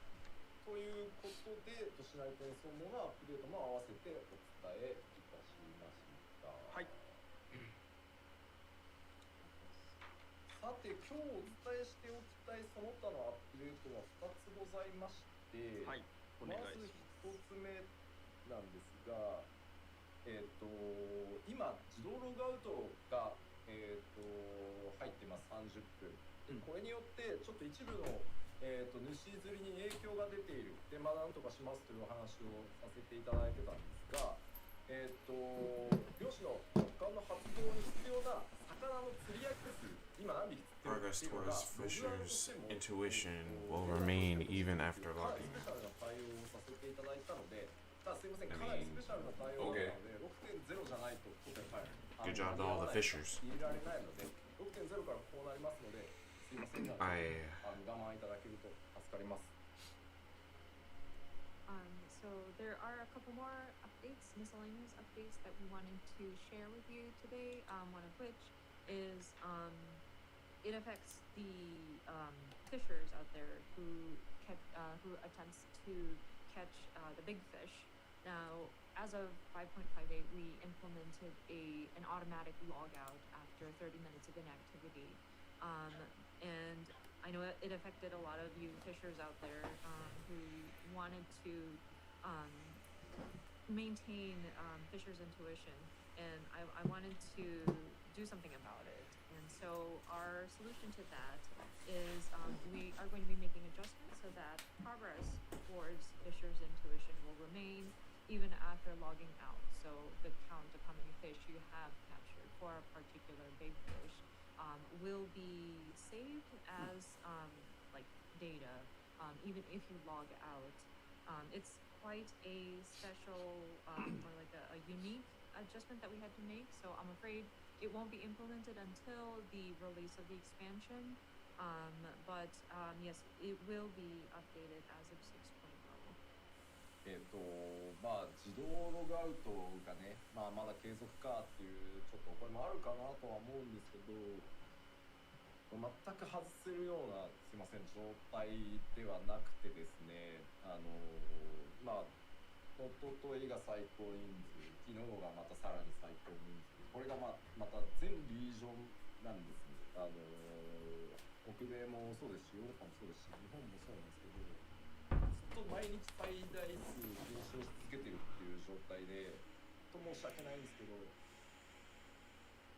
ということで、都市内転送網のアップデートも合わせてお伝えいたしました。はい。さて、今日お伝えしておきたいその他のアップデートは2つございまして、はい。お願いします。まず1つ目なんですが、今自動ログアウトが、入ってます30分、これによってちょっと一部の、主釣りに影響が出ているで、なんとかしますというお話をさせていただいてたんですが、漁師の直感の発動に必要な魚の釣り焼き数、今何匹釣ってるっていうのが Progress towards Fisher's intuition will remain even after かなり logging. スペシャルな対応をさせていただいたので、すいません、かなりスペシャルな対応なので、6.0 じゃないとちょっとやっぱり Good job to all the fishers. 入れられないので、6.0 からこうなりますので、すいませんが、我慢いただけると助かります。So there are a couple more updates, miscellaneous updates that we wanted to share with you today. One of which is it affects the fishers out there who attempts to catch the big fish. Now, as of 5.58, we implemented an automatic logout after 30 minutes of inactivity. And I know it affected a lot of you fishers out there who wanted to maintain fishers' intuition, and I wanted to do something about it. And so our solution to that is we are going to be making adjustments so that progress towards fishers' intuition will remain even after logging out. So the count of how many fish you have captured for a particular big fish will be saved as like data, even if you log out. It's quite a special, or like a unique adjustment that we had to make. So I'm afraid it won't be implemented until the release of the expansion. But yes, it will be updated as of 6.0. 自動ログアウトがね、まだ継続かっていうちょっとこれもあるかなとは思うんですけど、全く外せるようなすいません状態ではなくてですね、おとといが最高人数、昨日がまたさらに最高人数、これがまた全リージョンなんですね。北米もそうですし、ヨーロッパもそうですし、日本もそうなんですけど、ずっと毎日最大数減少し続けてるっていう状態で、申し訳ないんですけど、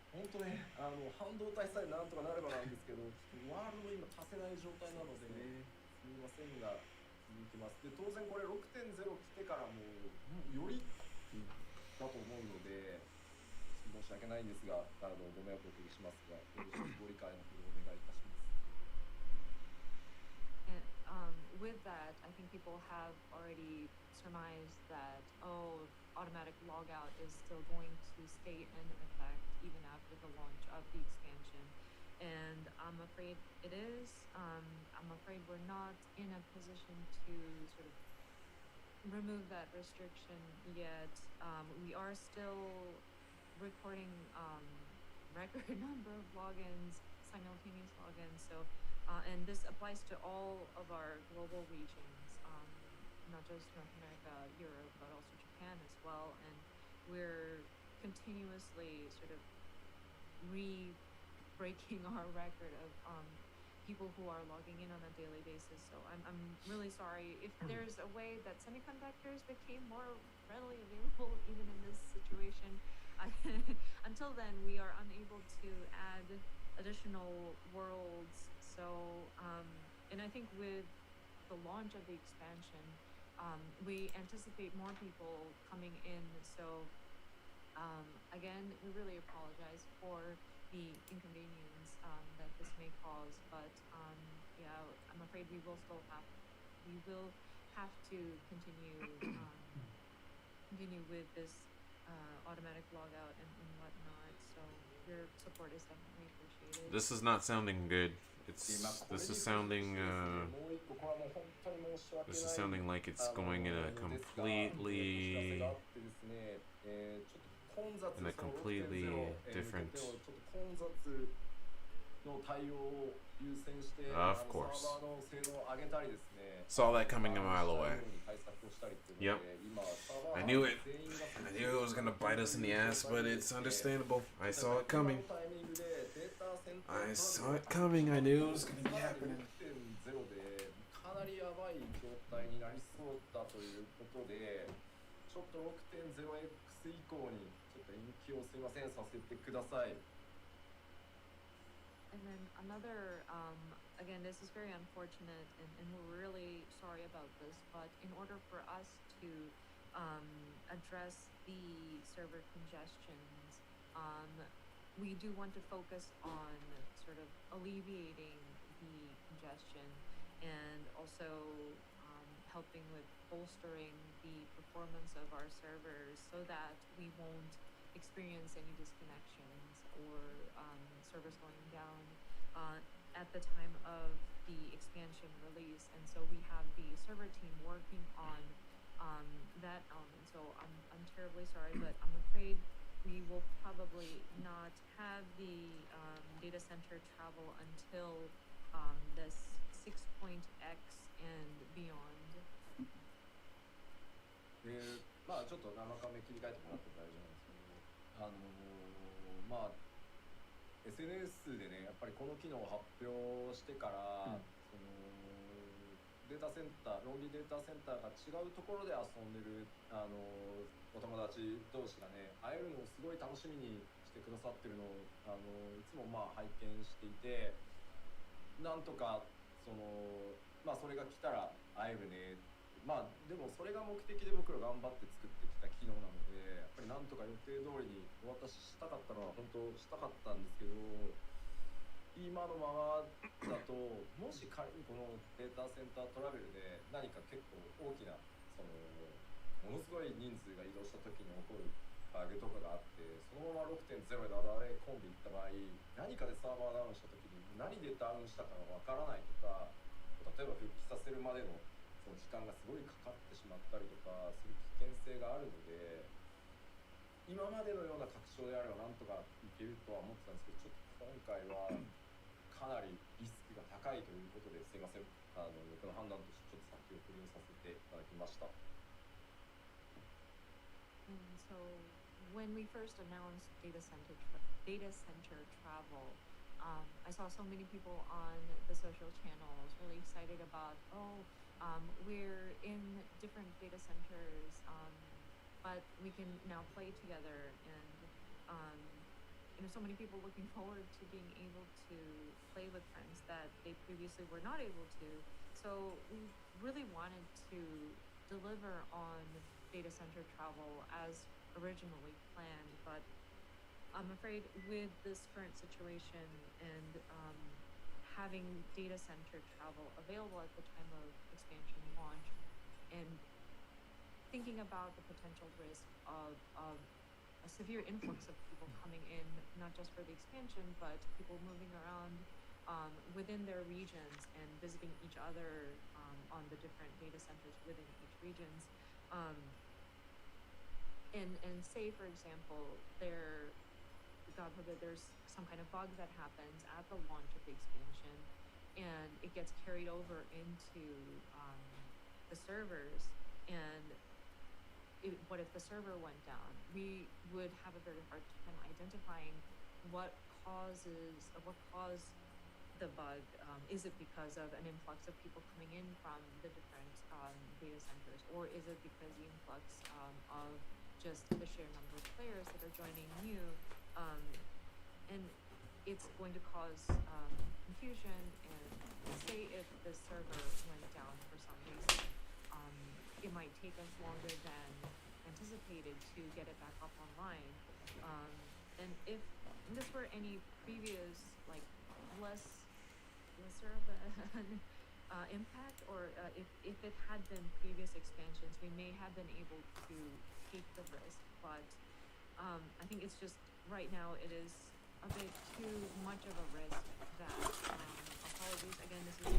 本当ね、半導体さえなんとかなればなんですけど、ワールド今足せない状態なので、すみませんが、続きます。で、当然これ 6.0 来てからもよりだと思うので、申し訳ないんですが、ご迷惑をおかけしますが、よろしくご理解のほどお願いいたします。And with that, I think people have already surmised that, oh, automatic logout is still going to stay in effect even after the launch of the expansion. And I'm afraid it is. I'm afraid we're not in a position to sort of remove that restriction yet. We are still recording record number of logins, simultaneous logins. So, and this applies to all of our global regions, not just North America, Europe, but also Japan as well. And we're continuously sort of breaking our record of people who are logging in on a daily basis. So I'm really sorry if there's a way that semiconductors became more readily available even in this situation. Until then, we are unable to add additional worlds. So, and I think with the launch of the expansion, we anticipate more people coming in. So, again, we really apologize for the inconvenience that this may cause, but yeah, I'm afraid we will have to continue with this automatic logout and whatnot. So your support is definitely appreciated. This is not sounding good. This is sounding like it's going in a completely different. Of course. Saw that coming a mile away. Yep. I knew it. I knew it was gonna bite us in the ass, but it's understandable. I saw it coming. I saw it coming. I knew it was gonna be happening. かなりやばい状態になりそうだということで、ちょっと 6.0X 以降にちょっと延期をすいませんさせてください。And then another, again, this is very unfortunate, and we're really sorry about this, but in order for us to address the server congestions, we do want to focus on sort of alleviating the congestion and also helping with bolstering the performance of our servers so that we won't experience any disconnections or servers going down at the time of the expansion release. And so we have the server team working on that element. So I'm terribly sorry, but I'm afraid we will probably not have the data center travel until this 6.x and beyond. まあちょっと生カメ切り替えてもらって大丈夫なんですけど、まあ SNS でねやっぱりこの機能を発表してから、そのデータセンター論理データセンターが違うところで遊んでるお友達同士がね会えるのをすごい楽しみにしてくださってるのをいつもまあ拝見していて、なんとかそのまあそれが来たら会えるね。まあでもそれが目的で僕ら頑張って作ってきた機能なので、やっぱりなんとか予定通りにお渡ししたかったのは本当したかったんですけど、今のままだともし仮にこのデータセンタートラベルで何か結構大きなそのものすごい人数が移動した時に起こるバグとかがあって、そのまま 6.0 であれ込んでいった場合、何かでサーバーダウンした時に何でダウンしたかがわからないとか、例えば復帰させるまでのその時間がすごいかかってしまったりとかする危険性があるので、今までのような確証であればなんとかいけるとは思ってたんですけど、ちょっと今回はかなりリスクが高いということで、すいません、僕の判断としてちょっと先送りをさせていただきました。And so when we first announced data center travel, I saw so many people on the social channels really excited about, we're in different data centers, but we can now play together. so many people looking forward to being able to play with friends that they previously were not able to. So we really wanted to deliver on data center travel as originally planned, but I'm afraid with this current situation and having data center travel available at the time of expansion launch, and thinking about the potential risk of a severe influx of people coming in, not just for the expansion, but people moving around within their regions and visiting each other on the different data centers within each regions. And say, for example, God forbid, there's some kind of bug that happens at the launch of the expansion, and it gets carried over into the servers, and what if the server went down? We would have a very hard time identifying what caused the bug. Is it because of an influx of people coming in from the different data centers, or is it because the influx of just the sheer number of players that are joining new? And it's going to cause confusion, and say if the server went down for some reason, it might take us longer than anticipated to get it back up online. And if this were any previous, like, lesser of an impact, or if it had been previous expansions, we may have been able to take the risk, but I think it's just right now it is a bit too much of a risk that apologies again, this is a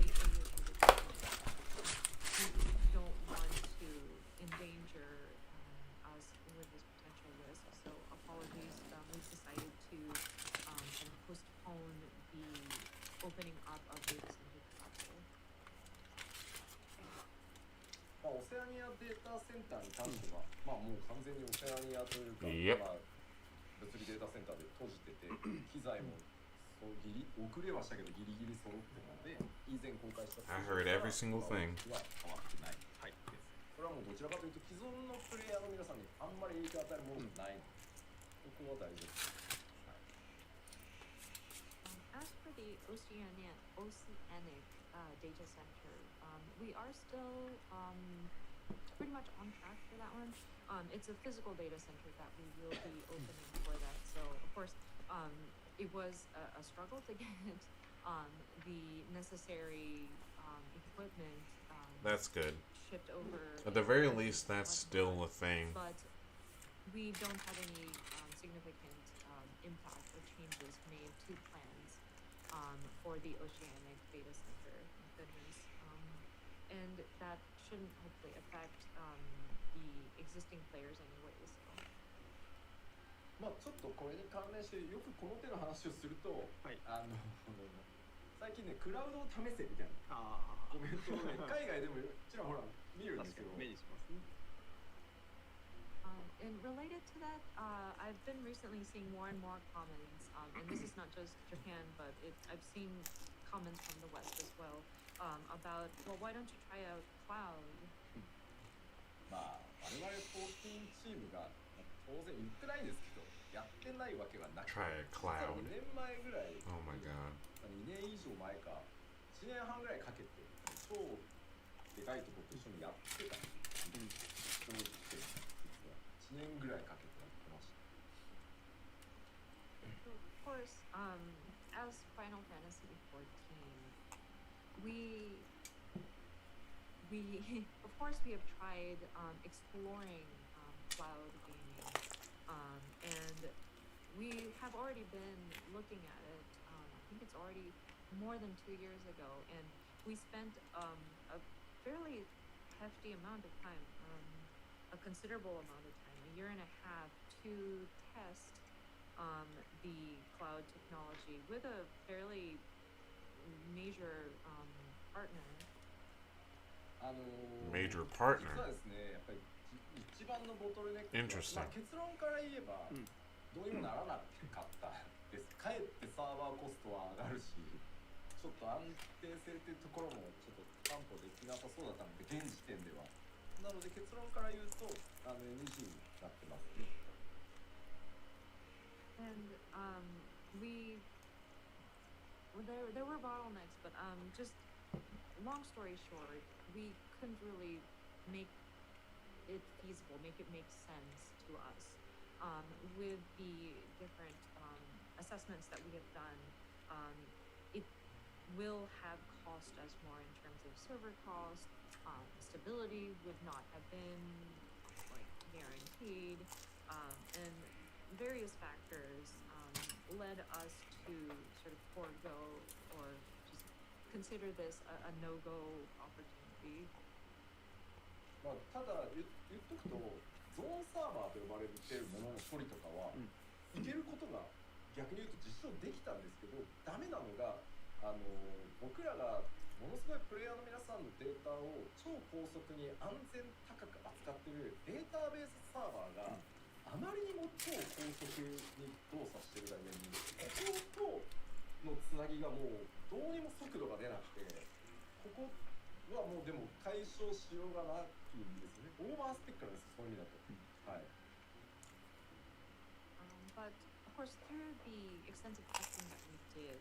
we don't want to endanger us with this potential risk, so apologies. We've decided to kind of postpone the opening up of data center travel. オセアニアデータセンターに関しては、もう完全にオセアニアというか、物理データセンターで閉じてて、機材も遅れはしたけどギリギリ揃ってるので、以前公開した I heard every single thing. は変わってない。はい。これはもうどちらかというと既存のプレイヤーの皆さんにあんまり影響を与えるものがないので、ここは大丈夫です。As for the oceanic data center, we are still pretty much on track for that one. It's a physical data center that we will be opening for that. So, of course, it was a struggle to get the necessary equipment That's good. shipped over. At the very least, that's still a thing. But we don't have any significant impact or changes made to plans for the oceanic data center. Thank goodness. And that shouldn't hopefully affect the existing players anyways. So. ちょっとこれに関連してよくこの手の話をすると、最近ねクラウドを試せみたいなコメントをね海外でもちらほら見るんですけど。目にしますね。And related to that, I've been recently seeing more and more comments, and this is not just Japan, but I've seen comments from the West as well, about, well, why don't you try out Cloud? 我々14チームが当然言ってないんですけど、やってないわけはなくて、Try a Cloud. 2年前ぐらい、Oh my god. 2年以上前か、1年半ぐらいかけて、超でかいところと一緒にやってたんですよ。1年ぐらいかけてやってました。Of course, as Final Fantasy XIV, we of course we have tried exploring cloud gaming, and we have already been looking at it. I think it's already more than 2 years ago, and we spent a fairly hefty amount of time, a considerable amount of time, a year and a half, to test the cloud technology with a fairly major partner. Major partner. 実はですね、やっぱり一番のボトルネックは、Interesting. 結論から言えば、どうにもならなかったです。かえってサーバーコストは上がるし、ちょっと安定性というところもちょっと担保できなさそうだったので、現時点では。なので結論から言うと、NG になってます。And there were bottlenecks, but just long story short, we couldn't really make it feasible, make it make sense to us. With the different assessments that we have done, it will have cost us more in terms of server cost. Stability would not have been like guaranteed, and various factors led us to sort of forego or just consider this a no-go opportunity. まあ、ただ言っとくとゾーンサーバーと呼ばれているものの処理とかは、いけることが逆に言うと実証できたんですけど、ダメなのが僕らがものすごいプレイヤーの皆さんのデータを超高速に安全高く扱っているデータベースサーバーがあまりにも超高速に動作しているがゆえに、こことのつなぎがもうどうにも速度が出なくて、ここはもうでも解消しようがないんですね。オーバースペックなんです、そういう意味だと。はい。But of course, through the extensive testing that we did,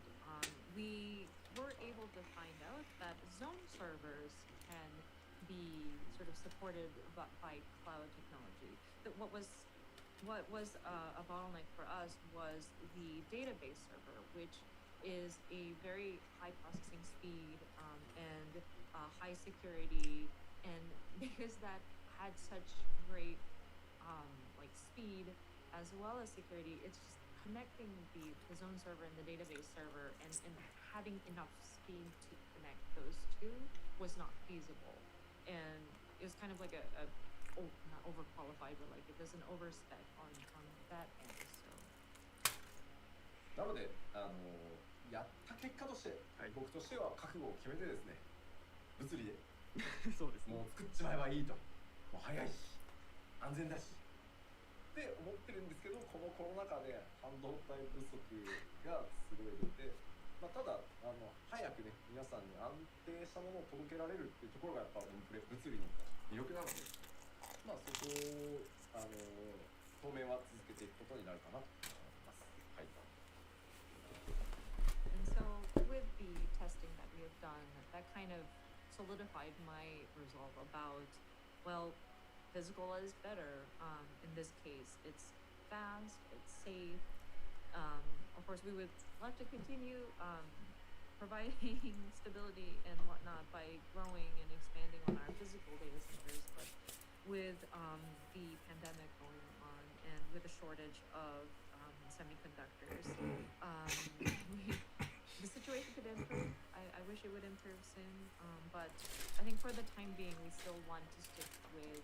we were able to find out that zone servers can be sort of supported by cloud technology. That what was a bottleneck for us was the database server, which is a very high processing speed and high security, and because that had such great like speed as well as security, it's just connecting the zone server and the database server and having enough speed to connect those two was not feasible, and it was kind of like not overqualified, but like it was an overspec on that end. So なのでやった結果として、僕としては覚悟を決めてですね、物理でそうですね。もう作っちまえばいいと、もう早いし安全だしって思ってるんですけど、このコロナ禍で半導体不足がすごい出て、まあ、ただ早くね皆さんに安定したものを届けられるっていうところがやっぱ物理の魅力なので、まあそこを当面は続けていくことになるかなと思います。はい。And so with the testing that we have done, that kind of solidified my resolve about, well, physical is better. In this case, it's fast, it's safe. Of course, we would love to continue providing stability and whatnot by growing and expanding on our physical data centers, but with the pandemic going on and with a shortage of semiconductors, the situation could improve. I wish it would improve soon, but I think for the time being, we still want to stick with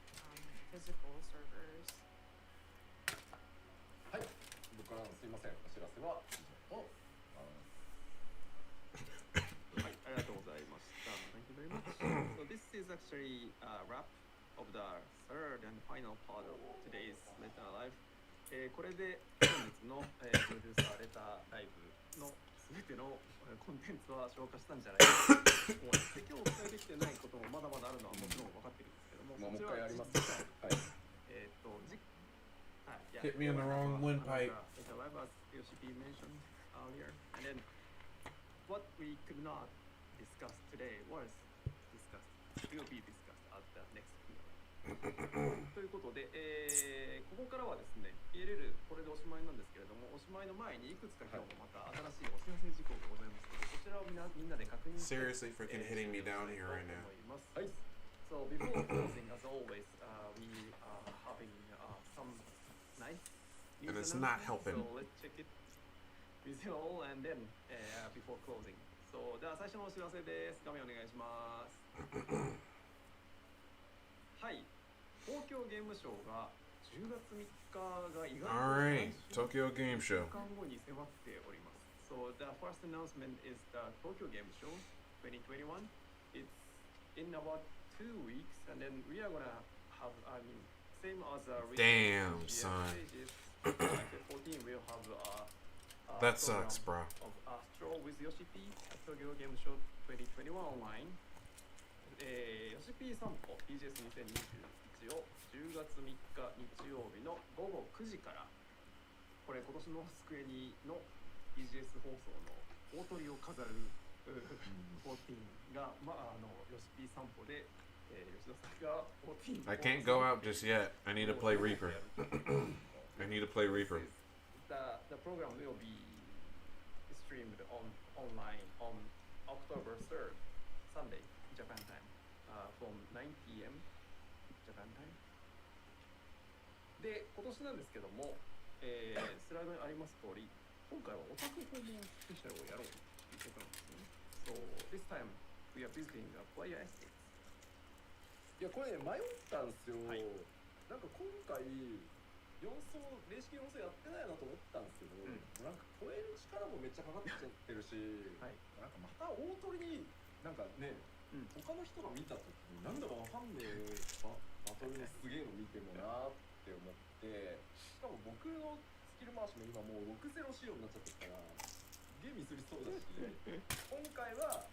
physical servers. はい、僕からのすいません、お知らせは以上と。はい、ありがとうございました。Thank you very much. So this is actually a wrap of the third and final part of today's Letter Live. これで本日のプロデューサーレターライブの全てのコンテンツは消化したんじゃないかと思います。今日お伝えできてないこともまだまだあるのはもちろん分かってるんですけども、もう一回やります。はい。Hit me in the wrong windpipe. As Yoshi mentioned earlier, and then what we could not discuss today will be discussed at the next video. ということで、ここからはですね、PLL これでおしまいなんですけれども、おしまいの前にいくつか今日もまた新しいお知らせ事項がございますので、こちらをみんなで確認して、Seriously freaking hitting me down here right now. はい。So before closing, as always, we are having some nice news And it's not announcements. helping. So let's check it with you all and then before closing. So では最初のお知らせです。画面お願いします。はい。東京ゲームショウが10月3日が意外と Alright, Tokyo Game Show. 1週間後に迫っております。So the first announcement is the Tokyo Game Show 2021. It's in about 2 weeks, and then we are gonna have, same as Damn, son. FF14 will have That sucks, bro. Of Astro with Yoshi P at Tokyo Game Show 2021 online. ヨシ P 散歩 PGS2021 を10月3日日曜日の午後9時からこれ今年のスクエニの TGS 放送の大鳥を飾る14が、ヨシピー散歩で、吉田さんが14 I can't go out just yet. I need to play Reaper. I need to play Reaper. The program will be streamed online on October 3rd, Sunday, Japan time, from 9 p.m. Japan time. で、今年なんですけども、スライドにあります通り、今回はオタク訪問スペシャルをやろうということなんですね。So this time we are visiting the player estates. いやこれね迷ったんですよ、はい、なんか今回4層霊式4層やってないなと思ったんですけど、なんか超える力もめっちゃかかっちゃってるし、はい、なんかまた大鳥になんかね、他の人が見た時になんだかわかんねえバトルのすげえの見てもなって思って、しかも僕のスキル回しも今もう6-0仕様になっちゃってるからゲームミスりそうだし今回は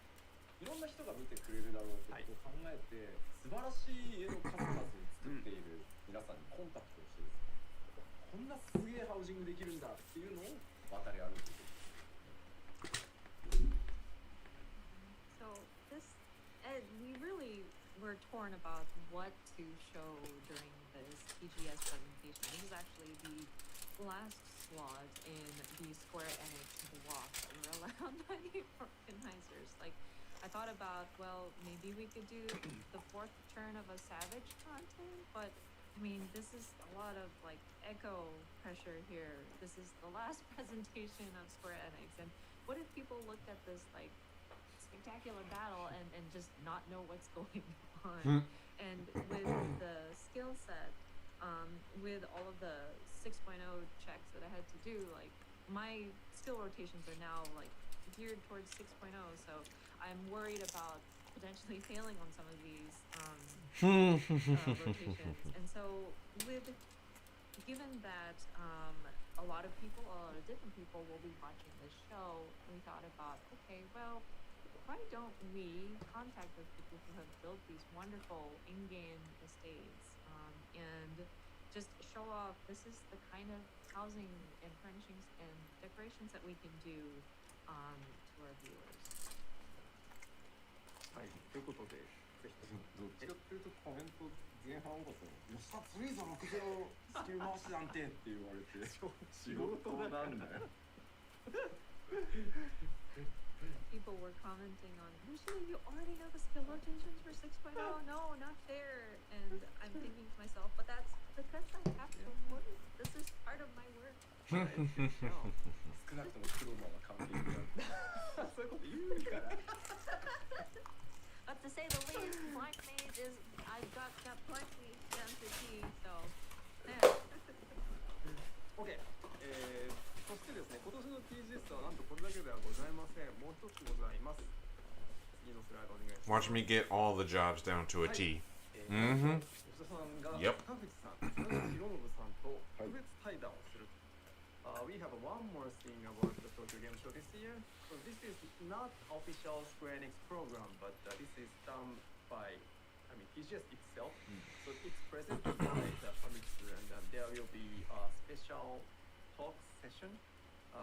いろんな人が見てくれるだろうってことを考えて、素晴らしい絵の数々を作っている皆さんにコンタクトをしてですね、こんなすげえハウジングできるんだっていうのを渡り歩いている。So this, we really were torn about what to show during this TGS presentation. This is actually the last slot in the Square Enix block that were allowed by the organizers. Like, I thought about, well, maybe we could do the fourth turn of a Savage content, but I mean, this is a lot of like echo pressure here. This is the last presentation of Square Enix, and what if people looked at this like spectacular battle and just not know what's going on? And with the skill set, with all of the 6.0 checks that I had to do, like my skill rotations are now like geared towards 6.0, so I'm worried about potentially failing on some of these rotations. And so given that a lot of different people will be watching this show, we thought about, okay, well, why don't we contact those people who have built these wonderful in-game estates and just show off this is the kind of housing and furnishings and decorations that we can do to our viewers. はい、ということで、ぜひどっちかっていうとコメント前半多かったの。よっしゃ、強いぞ6-0スキル回しなんてって言われて仕事なんだよ。People were commenting on, usually you already know the skill rotations for 6.0. No, not fair. And I'm thinking to myself, but that's because I have to work. This is part of my work. 少なくともクローマーは完璧だ。そういうこと言うから。But to say the least, Black Mage is, I've got plenty down to T, so yeah. OK、そしてですね、今年の TGS はなんとこれだけではございません。もう一つございます。次のスライドお願いします。 Watch me get all the jobs down to a T. 吉田さんが Yep. 高口さん、坂口博信さんと特別対談をする。We have one more thing about the Tokyo Game Show this year. So this is not official Square Enix program, but this is done by, TGS itself. So it's presented by the Famitsu, and there will be a special talk session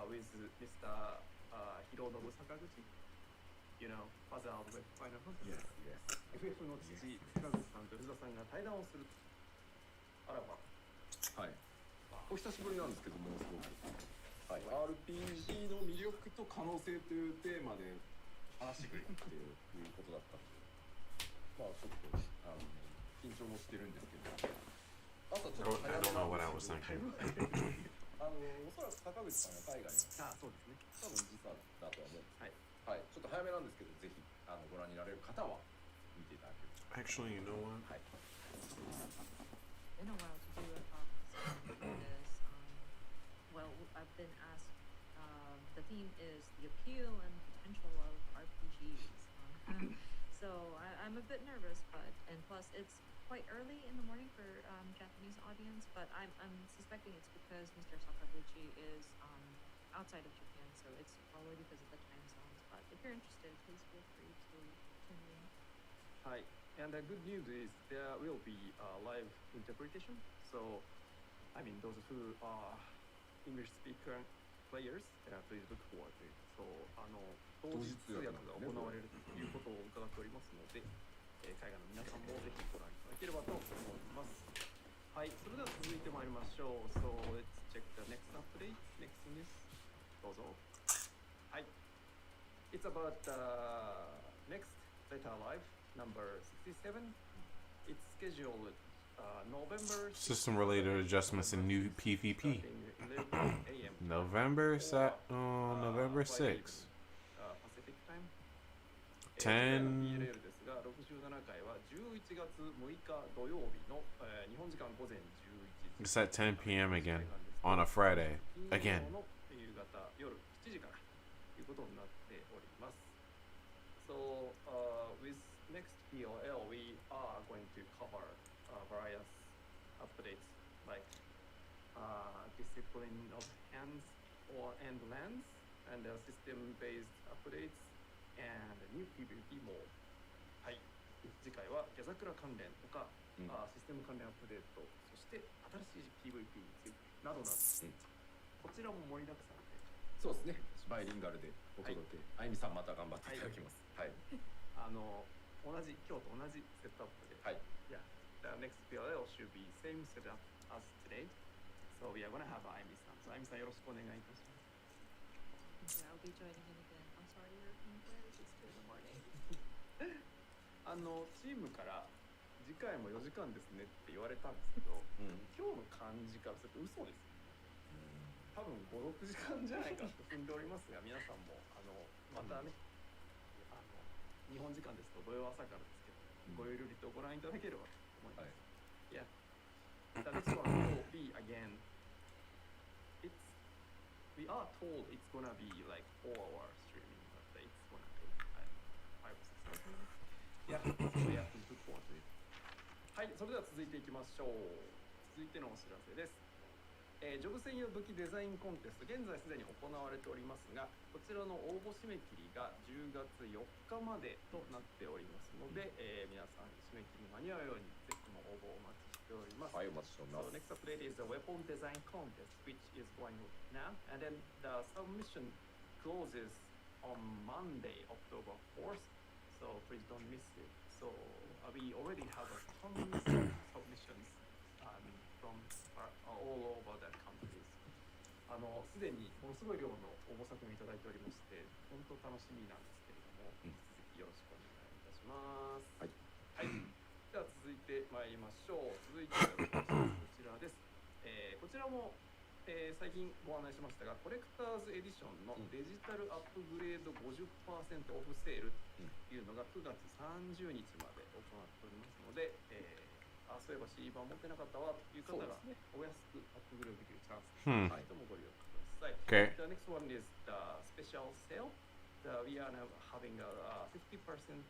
with Mr. Hironobu Sakaguchi. You know, father of the Final Fantasy. Yes. FF の父、坂口さんと吉田さんが対談をする。あらば。はい。お久しぶりなんですけども、すごく、はい、RPG の魅力と可能性というテーマで話してくれるっていうことだったんで、まあちょっと緊張もしてるんですけど、朝ちょっと早めなんですけど、おそらく坂口さんが海外の、そうですね、多分時差だとは思うんですけど、はい、ちょっと早めなんですけど、ぜひご覧になれる方は見ていただけると。Actually, you know what? はい。Been a while to do a talk like this. Well, I've been asked, the theme is the appeal and potential of RPGs. So I'm a bit nervous, and plus it's quite early in the morning for Japanese audience, but I'm suspecting it's because Mr. Sakaguchi is outside of Japan, so it's probably because of the time zones. But if you're interested, please feel free to tune in. Hi, and the good news is there will be live interpretation. So, those who are English speaker players, please look forward to it. そう、同時通訳が行われるということを伺っておりますので、海外の皆さんもぜひご覧いただければと思います。はい、それでは続いてまいりましょう。So let's check the next update, next news. どうぞ。はい。It's about next Data Live number 67. It's scheduled November. System related adjustments in new PvP. November 6th. Pacific time. 10. ですが、67回は11月6日土曜日の、日本時間午前11時。It's at 10 p.m. again on a Friday. Again. の夕方夜7時からということになっております。So, with next POL, we are going to cover various updates like discipline of hands or and lands and system-based updates and new PvP mode. はい。次回はギャザクラ関連とか、システム関連アップデート、そして新しい PvP についてなどなど、こちらも盛りだくさんで。そうですね。バイリンガルでお届け。あゆみさんまた頑張っていただきます。はい。同じ今日と同じセットアップで。はい。Yeah. The next PLL should be same setup as today. So we are gonna have あゆみさん。あゆみさんよろしくお願いいたします。Yeah, I'll be joining in again. I'm sorry you're in Paris. It's 2 in the morning. チームから次回も4時間ですねって言われたんですけど、今日の感じからすると嘘です。多分5、6時間じゃないかと踏んでおりますが、皆さんもまたね、日本時間ですと土曜朝からですけど、ごゆるりとご覧いただければと思います。Yeah. The next one will be again. We are told it's gonna be like 4-hour streaming, but it's gonna take 5 or 6 hours. Yeah, so we have to look forward to it. はい、それでは続いていきましょう。続いてのお知らせです。ジョブ専用武器デザインコンテスト、現在すでに行われておりますが、こちらの応募締め切りが10月4日までとなっておりますので、皆さん締め切りに間に合うようにぜひとも応募をお待ちしております。はい、お待ちしております。So next update is the weapon design contest, which is going now, and then the submission closes on Monday, October 4th. So please don't miss it. So we already have a ton of submissions from all over the countries. すでにものすごい量の応募作品をいただいておりまして、本当楽しみなんですけれども、引き続きよろしくお願いいたします。はい。はい。では続いてまいりましょう。続いてはこちらです。こちらも、最近ご案内しましたが、コレクターズエディションのデジタルアップグレード 50% オフセールというのが9月30日まで行っておりますので、そういえば C 版持ってなかったわという方がお安くアップグレードできるチャンスです。ともご利用ください。Okay. The next one is the special sale. We are now having a 50%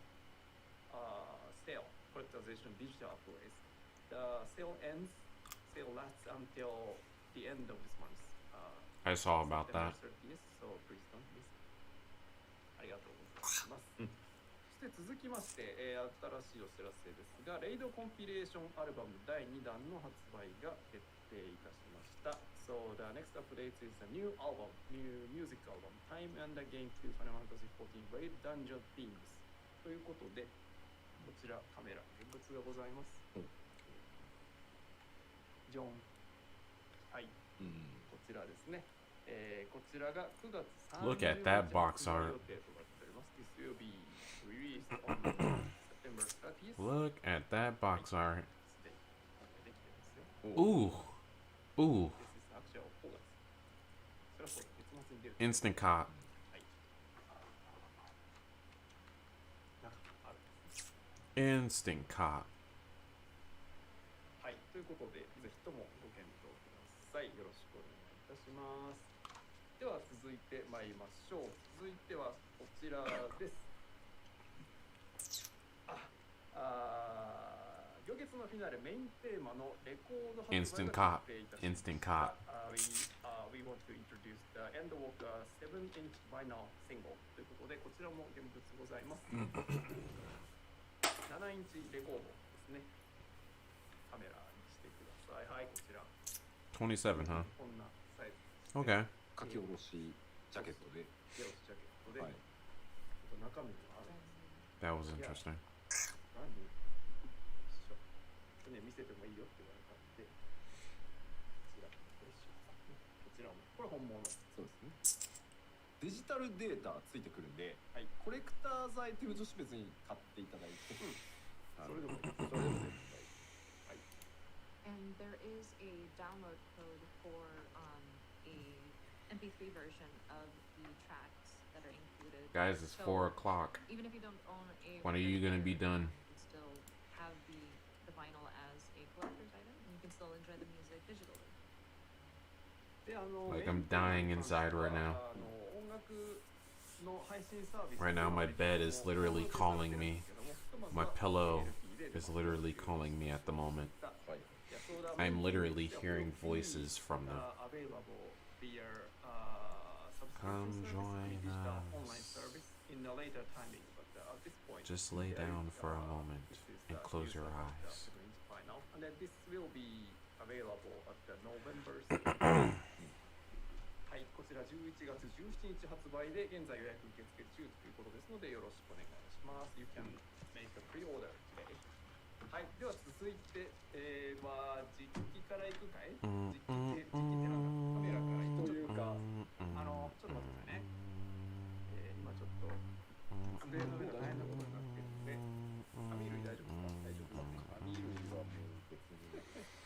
sale, collector's edition digital upgrades. The sale lasts until the end of this month. I saw about that. So please don't miss it. ありがとうございます。そして続きまして、新しいお知らせですが、レイドコンピレーションアルバム第2弾の発売が決定いたしました。So the next update is a new album, new music album, Time and the Game to Final Fantasy XIV Raid Dungeon Themes ということで、こちらカメラ現物がございます。ジョン。はい。こちらですね。こちらが9月30日 Look at that box art. This will be released on September 30th. Look at that box art. Ooh. Ooh. Instant cop. Instant cop. はい、ということで、ぜひともご検討ください。よろしくお願いいたします。では続いてまいりましょう。続いてはこちらです。行月のフィナーレメインテーマのレコード発売が決定いたしました。Instant cop. We want to introduce the ENDWALKER 7-inch vinyl single ということで、こちらも現物ございます。7インチレコードですね。カメラにしてください。はい、こちら。27, huh? こんなサイズ。Okay. 書き下ろしジャケットで、ゼロスジャケットで、はい、中身があるんです。 That was interesting. 何一緒ね、見せてもいいよって言われたんで、こちら、フレッシュさんね、こちらも、これ本物。そうですね。デジタルデータついてくるんで、はい、コレクターズアイテムとして別に買っていただいて、それでもいいです。それでも全然 And there is a download code for a MP3 version of the tracks that are included. Guys, it's So 4 o'clock. even if you don't own a When are you gonna be done? You can still have the vinyl as a collector's item, and you can still enjoy the music digitally. で、Like I'm dying inside right now. 音楽の配信サービス Right now, my bed is literally calling me. My pillow is literally calling me at the moment. I'm literally hearing voices from them. Come join us. Just lay down for a moment and close your eyes. And then this will be available at the November はい、こちら11月17日発売で現在予約受付中ということですのでよろしくお願いします。You can make a pre-order today. はい、では続いて、実機からいくかい？実機ってなんだ？カメラからいくというか、ちょっと待ってくださいね。今ちょっと机の上が大変なことになってるので、紙類大丈夫ですか？大丈夫ですか？紙類はもう別にで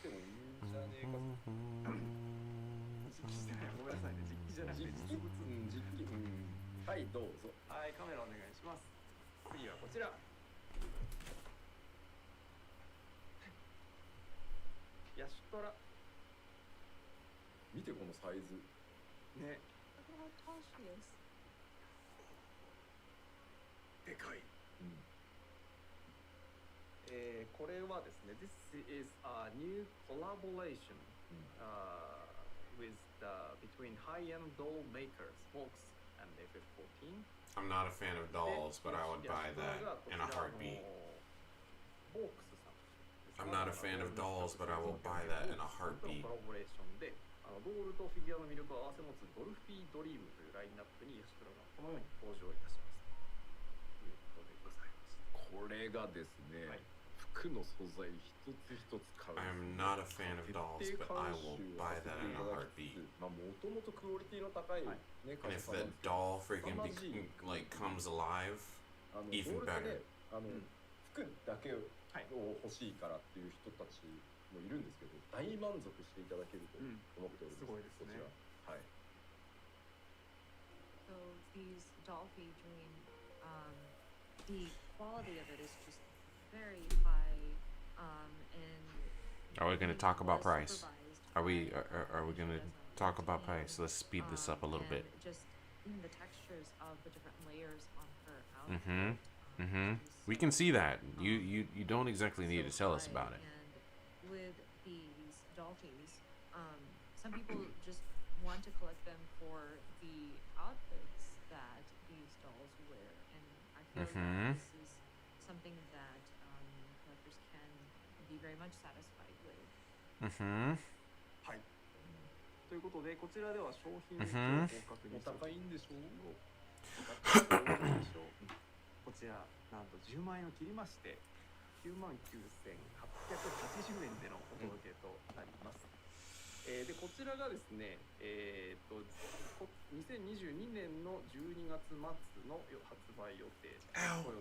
もいいんじゃねえか。ごめんなさいね、実機じゃなくて実物、実機、はい、どうぞ。はい、カメラお願いします。次はこちら。ヤシトラ。見てこのサイズ。ね。Look at how tall she is. でかい。これはですね、This is a new collaboration with between high-end doll makers, Fox and FF14. I'm not a fan of dolls, but I would buy that in a heartbeat. I'm not a fan of dolls, but I will buy that in a heartbeat. コラボレーションでドールとフィギュアの魅力を併せ持つドルフィードリームというラインナップにヤシトラがこのように登場いたしますということでございます。これがですね、はい、服の素材一つ一つ買う。I'm not a fan of dolls, but I will buy that in a heartbeat. まあもともとクオリティの高いね、And if that doll freaking like comes alive, even better. 服だけを欲しいからっていう人たちもいるんですけど、大満足していただけると思っております。すごいですね。はい。So these doll figurine, the quality of it is just very high, and Are we going to talk about price? Are we going to talk about price? Let's speed this up a little bit. Just even the textures of the different layers on her outfit. We can see that. You don't exactly need to tell us about it. And with these dolphins, some people just want to collect them for the outfits that these dolls wear, and I feel like this is something that collectors can be very much satisfied with. はい。ということでこちらでは商品の情報確認お高いんでしょう。こちらなんと10万円を切りまして99,880円でのお届けとなります。でこちらがですね、2022年の12月末の発売予定なんで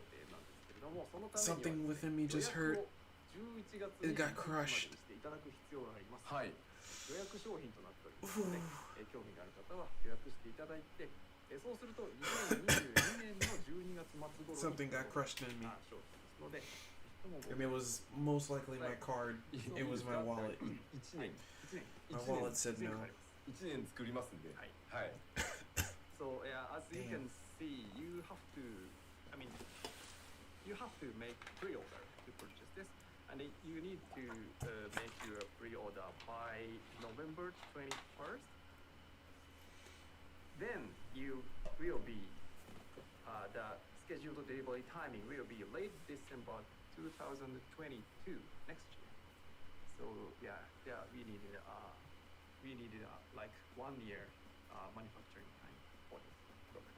すけれども、そのためには予約を11月にしていただく必要があります。はい。予約商品となっておりますので、興味がある方は予約していただいて、そうすると2022年の12月末頃 Something got crushed in me. 商品ですので、 I mean, it was most likely my card. It was my wallet. My wallet said no. 1年作りますんで。はい。So yeah, as you can see, you have to, I mean, you have to make pre-order to purchase this, and you need to make your pre-order by November 21st. Then you will be the scheduled delivery timing will be late December 2022 next year. So yeah, we need we needed like 1 year manufacturing time for this product.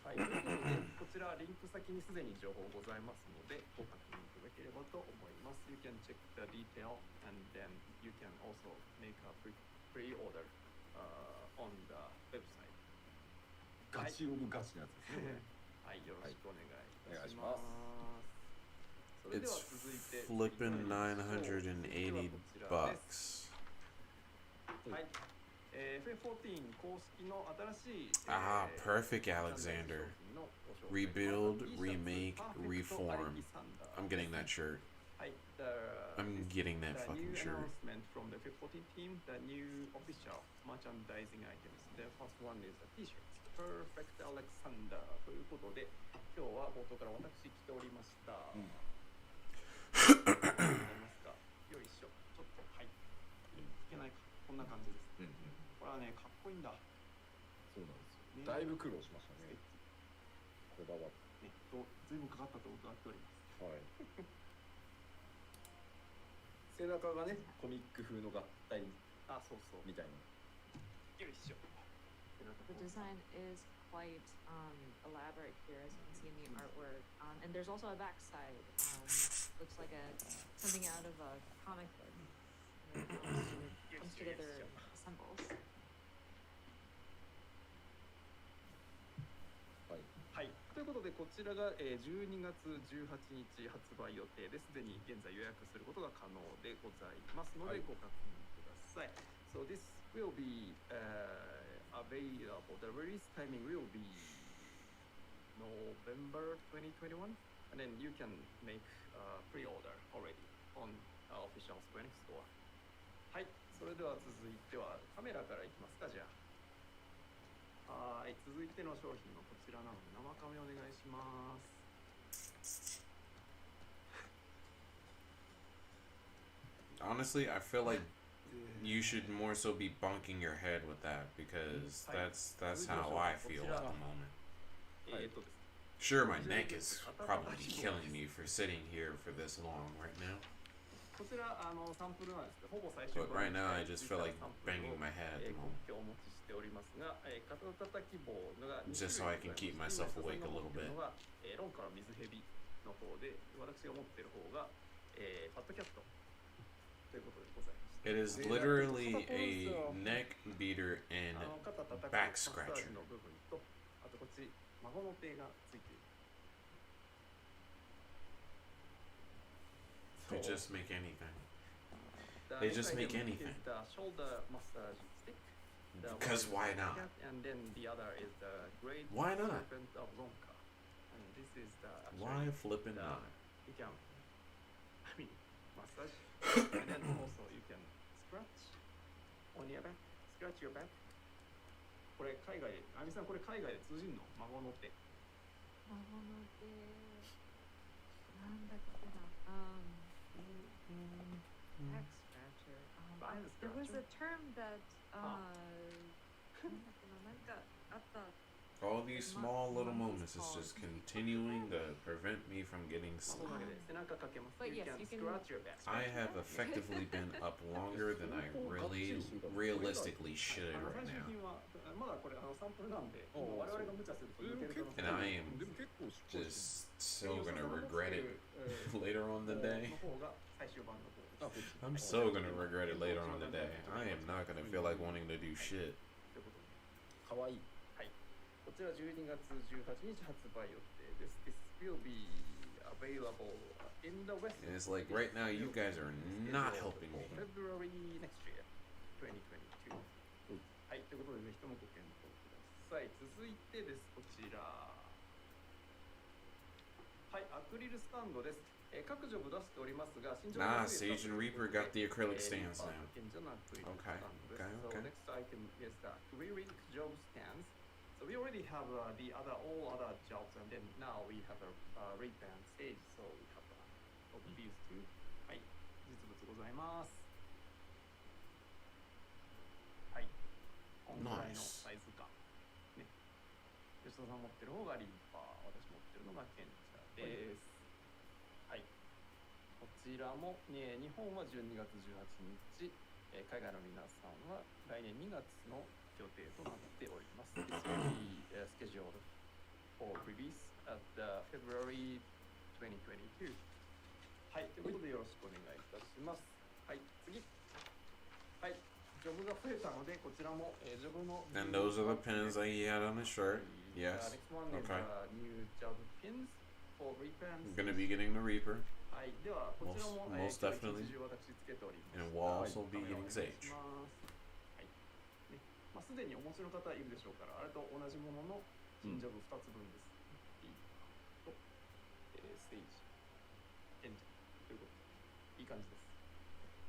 はい、ということで、こちらリンク先にすでに情報ございますので、ご確認いただければと思います。You can check the detail and then you can also make a pre-order on the website. ガチオブガチのやつですね。はい、よろしくお願いいたしお願いしまます。それで It's は続いて flipping $980. はい。FF14 公式の新しい Perfect Alexander. Rebuild, remake, reform. I'm getting that shirt. はい。I'm getting that The fucking new shirt. announcement from the FF14 team, the new official merchandising items. The first one is a T-shirt. Perfect Alexander ということで、今日は冒頭から私着ておりました。わかりますか？よいしょ。ちょっとはい。いけないか。こんな感じです。これはね、かっこいいんだ。そうなんですよ。だいぶ苦労しましたね。こだわって。ね、ずいぶんかかったと伺っております。はい。背中がね、コミック風の合体あ、そうそう。みたいな。よいしょ。The design is quite elaborate here, as you can see in the artwork. And there's also a backside. Looks like something out of a comic book. Comes together, assembles. はい。ということで、こちらが12月18日発売予定です。すでに現在予約することが可能でございますので、ご確認ください。So this will be available. The release timing will be November 2021, and then you can make pre-order already on official Square Enix store. はい。それでは続いてはカメラからいきますか、じゃあ。はい。続いての商品はこちらなので生カメお願いします。Honestly, I feel like you should more so be bonking your head with that because that's how I feel at the moment. Sure, my neck is probably killing me for sitting here for this long right now. But right now, I just feel like banging my head at the moment. Just so I can keep myself awake a little bit. It is literally a neck beater and back scratcher. They just make anything. They just make anything. Because why not? And then the other is the great Why not? serpent of Ronka. And this is the Why flipping not? You can, massage, and then also you can scratch on your back, scratch your back. これ海外、あみさんこれ海外で通じんの？孫の手。孫の手。なんだっけな。Back scratcher. There was a term that なんかあった。All these small little moments is just continuing to prevent me from getting sleep. But yes, you can. I have effectively been up longer than I really realistically should right now. And I am just so gonna regret it later on the day. I'm so gonna regret it later on the day. I am not gonna feel like wanting to do shit. かわいい。こちら12月18日発売予定です。This will be available in the West. And it's like right now you guys are not helping me. February next year, 2022. はい、ということでぜひともご検討ください。続いてです、こちら。はい、アクリルスタンドです。各ジョブ出しておりますが、Nah, Sage and Reaper got the acrylic stands now. Okay. So next item is the acrylic job stands. So we already have all other jobs, and then now we have a Reaper and Sage, so we have of these two. はい、実物ございます。はい。このぐらいのサイズ感。ね。吉田さん持ってる方がリーパー、私持ってるのが賢者です。はい。こちらも、日本は12月18日、海外の皆さんは来年2月の予定となっております。This will be scheduled for release at February 2022. はい、ということでよろしくお願いいたします。はい、次。はい、ジョブが増えたのでこちらもジョブの And those are the pins that he had on his shirt. Yes. Next one is Okay. New job pins for Reaper. I'm gonna be getting the Reaper. はい、ではこちらも Most 今日 definitely. 一日中私つけております。 And we'll also be はい、 getting お願い Sage. しますはいね、まあ、すでにお持ちの方いるでしょうから、あれと同じものの新ジョブ2つ分です。いいと、ステージ、エンジンということで、いい感じです。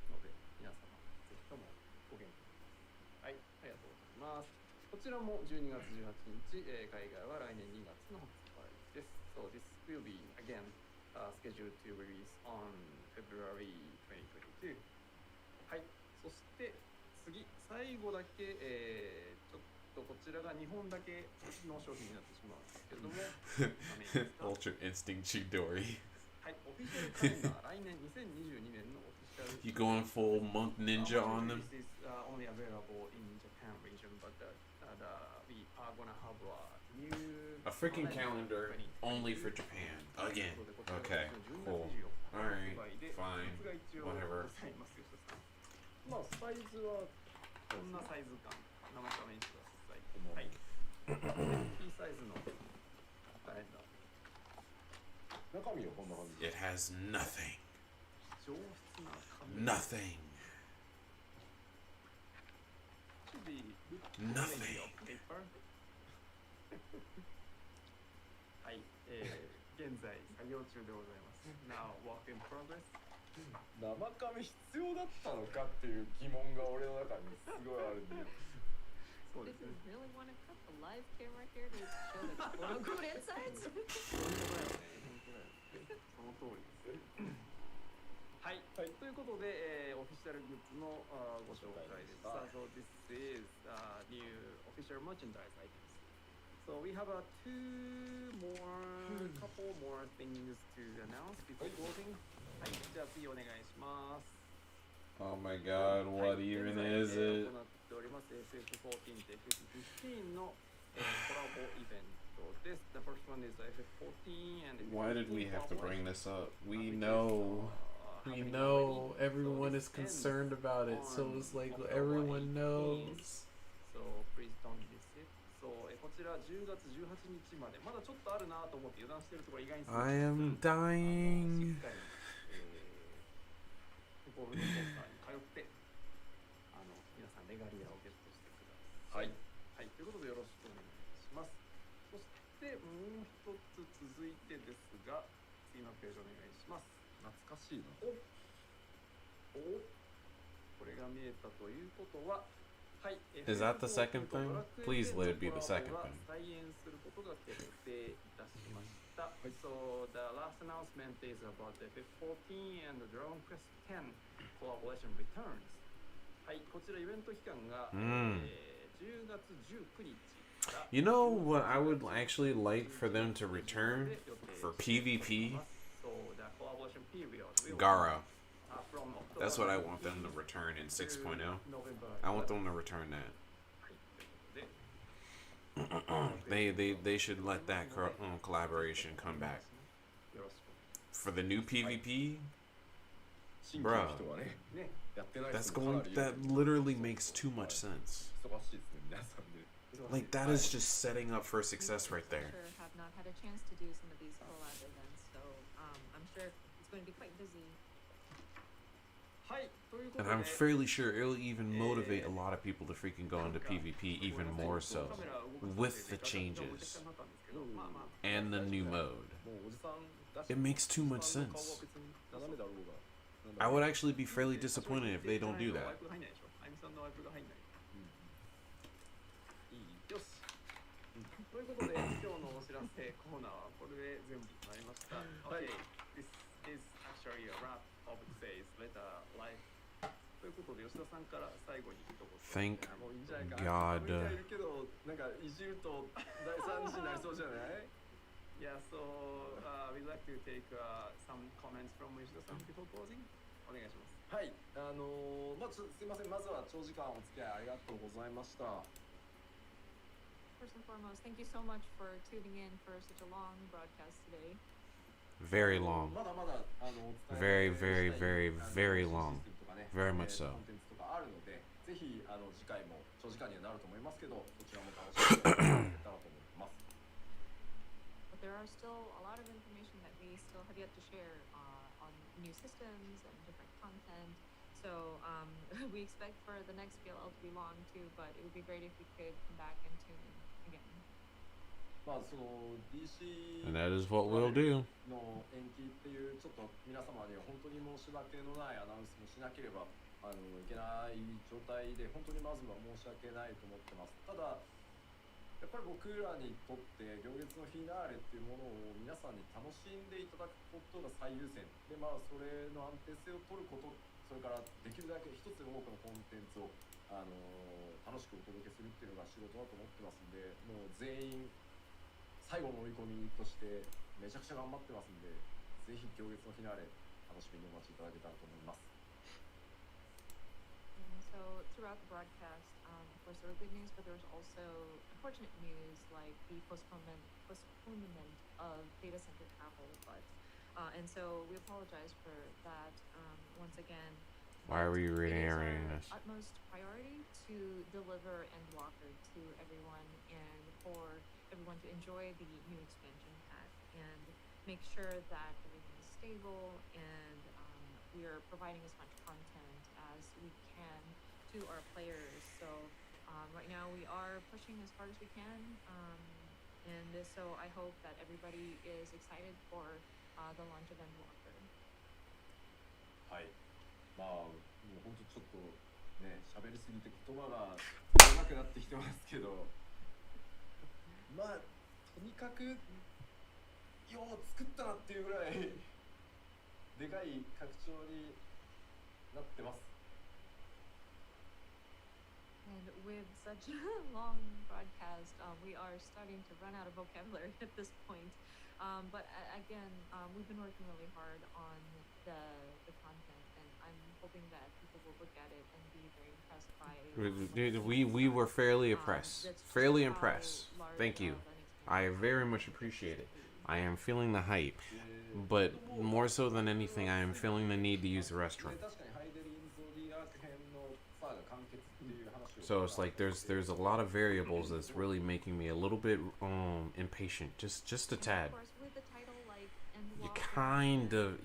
ので、皆様、ぜひともご検討ください。はい、ありがとうございます。こちらも12月18日、海外は来年2月の発売です。So this will be again scheduled to release on February 2022. はい、そして次、最後だけ、ちょっとこちらが2本だけの商品になってしまうんですけれども、Ultra Instinct Chidori. はい、オフィシャルカレンダー、来年2022年のオフィシャル You going full monk ninja on them? This is only available in Japan region, but we are gonna have a new A freaking calendar only for Japan. Again. Okay, cool. Alright, fine. Whatever. まあサイズはこんなサイズ感、生画面してください。はい。P サイズのカレンダー。中身はこんな感じ。 It has nothing. 上質な紙。 Nothing. Should be Nothing. paper. はい、現在作業中でございます。Now work in progress. 生紙必要だったのかっていう疑問が俺の中にすごいあるんで。そうで Did す you ね。 really want to cut the live camera here to show the quote unquote insides? その通りです。はい、はい、ということで、オフィシャルグッズのご紹介です。So this is new official merchandise items. So we have couple more things to announce before closing. はい、じゃあ次お願いします。 Oh my god, what even is it? 行っております FF14 と FF15 のコラボイベントです。The first one is FF14 and Why did we have to bring this up? We know. We know everyone is concerned about it, so it's like everyone knows. So please don't miss it. So こちら10月18日までまだちょっとあるなと思って油断してるところ意外に I am dying. ゴールドコースターに通って皆さんレガリアをゲットしてください。はい、ということでよろしくお願いします。そしてもう一つ続いてですが、次のページお願いします。懐かしいな。お、これが見えたということは、はい。Is that the second thing? Please let it be the second thing. 再演することが決定いたしました。So the last announcement is about the FF14 and the Dragon Quest X collaboration returns. はい、こちらイベント期間が、10月19日。You know what I would actually like for them to return for PvP? Gara. That's what I want them to return in 6.0. I want them to return that. They should let that collaboration come back. For the new PvP, bruh, that literally makes too much sense. Like, that is just setting up for success right there. Have not had a chance to do some of these collab events, so I'm sure it's going to be quite busy. And I'm fairly sure it'll even motivate a lot of people to freaking go into PvP even more so, with the changes and the new mode. It makes too much sense. I would actually be fairly disappointed if they don't do that. This is actually a wrap of today's letter live. ということで吉田さんから最後に一言。 Thank もういいんじゃないか。 God. 見てるけどなんかいじると第三次になりそうじゃない？ Yeah, so we'd like to take some comments from 吉田さん before closing. お願いします。はい、まあちょっとすいません、まずは長時間お付き合いありがとうございました。First and foremost, thank you so much for tuning in for such a long broadcast today. Very long. まだまだVery, very, very, very long. Very much so. コンテンツとかあるので、ぜひ次回も長時間にはなると思いますけど、そちらも楽しんでいただけたらと思います。But there are still a lot of information that we still have yet to share on new systems and different content. So we expect for the next PLL to be long too, but it would be great if we could come back and tune in again. まあその DC And that is what we'll do. の延期っていうちょっと皆様には本当に申し訳のないアナウンスもしなければいけない状態で本当にまずは申し訳ないと思ってます。ただやっぱり僕らにとって行月のフィナーレっていうものを皆さんに楽しんでいただくことが最優先で、まあそれの安定性を取ること、それからできるだけ一つでも多くのコンテンツを楽しくお届けするっていうのが仕事だと思ってますんで、もう全員最後の追い込みとしてめちゃくちゃ頑張ってますんで、ぜひ行月のフィナーレ楽しみにお待ちいただけたらと思います。So throughout the broadcast, of course, there were good news, but there was also unfortunate news like the postponement of data center travel. But and so we apologize for that once again. Why were you reading It is our our utmost priority to deliver ENDWALKER to everyone and for everyone to enjoy the new expansion pack and make sure that everything is stable and we are providing as much content as we can to our players. So right now we are pushing as hard as we can, and so I hope that everybody is excited for the launch of ENDWALKER. はい。まあもう本当ちょっとね喋りすぎて言葉が上手くなってきてますけど、まあとにかくよう作ったなっていうぐらいでかい拡張になってます。And with such a long broadcast, we are starting to run out of vocabulary at this point. But again, we've been working really hard on the content, and I'm hoping that people will look at it and be very impressed by it. We were fairly impressed. Fairly impressed. Thank you. I very much appreciate it. I am feeling the hype. But more so than anything, I am feeling the need to use the restroom. So it's like there's a lot of variables that's really making me a little bit impatient, just a tad. You kind of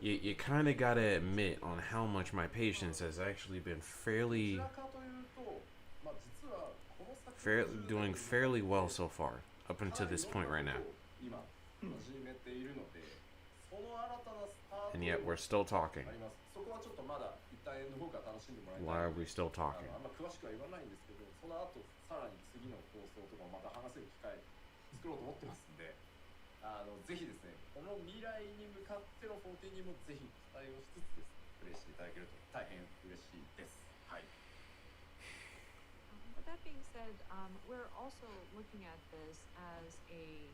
you kind of gotta admit on how much my patience has actually been doing fairly well so far up until this point right now. And yet we're still talking. Why are we still talking? 詳しくは言わないんですけど、その後さらに次の放送とかまた話せる機会作ろうと思ってますんで、ぜひですね、この未来に向かっての14にもぜひ期待をしつつですね、プレイしていただけると大変嬉しいです。はい。But that being said, we're also looking at this as a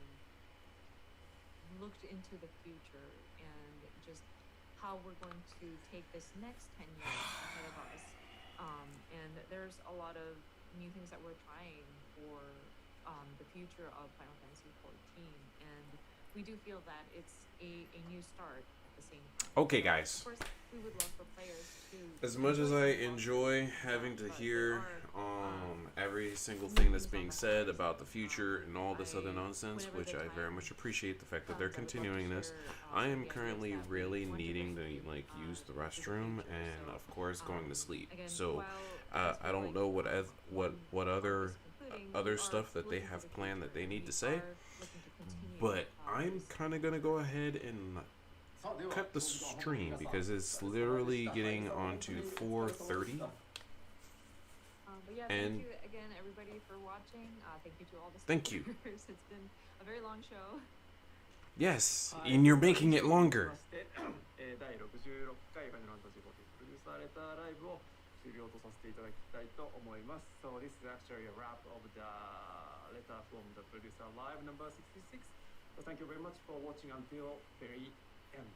looked into the future and just how we're going to take this next 10 years ahead of us. And there's a lot of new things that we're trying for the future of Final Fantasy XIV, and we do feel that it's a new start at the same time. Okay, guys. Of course, we would love for players to... As much as I enjoy having to hear every single thing that's being said about the future and all this other nonsense, which I very much appreciate the fact that they're continuing this, I am currently really needing to use the restroom and of course going to sleep. So I don't know what other stuff that they have planned that they need to say, but I'm kind of gonna go ahead and cut the stream because it's literally getting on to 4:30. But yeah, And thank you again, everybody, for watching. Thank you to all the thank you. sponsors. It's been a very long show. Yes, and you're making it longer. 第66回ファイナルファンタジー14プロデューサーレターライブを終了とさせていただきたいと思います。So this is actually a wrap of the letter from the producer live number 66. So thank you very much for watching until very end.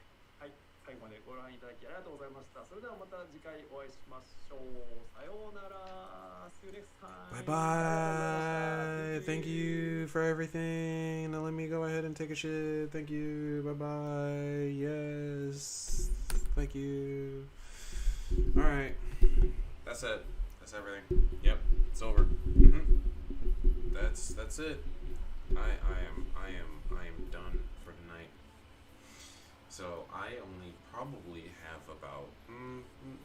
はい、最後までご覧いただきありがとうございました。それではまた次回お会いしましょう。さようなら。See you next time. Bye bye. Thank you for everything. Now let me go ahead and take a shit. Thank you. Bye bye. Yes. Thank you. All right. That's it. That's everything. Yep, it's over. That's it. I am done for tonight. So I only probably have about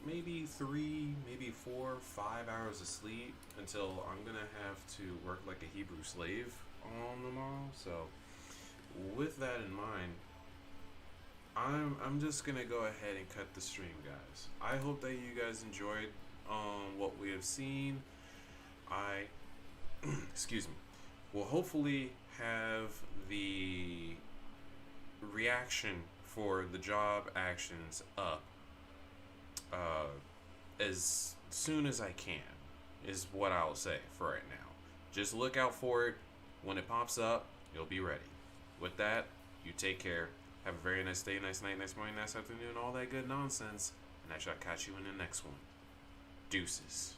maybe 3, maybe 4, 5 hours of sleep until I'm gonna have to work like a Hebrew slave on tomorrow. So with that in mind, I'm just gonna go ahead and cut the stream, guys. I hope that you guys enjoyed what we have seen. I excuse me, will hopefully have the reaction for the job actions up as soon as I can, is what I'll say for right now. Just look out for it. When it pops up, you'll be ready. With that, you take care. Have a very nice day, nice night, nice morning, nice afternoon, all that good nonsense. And I shall catch you in the next one. Deuces.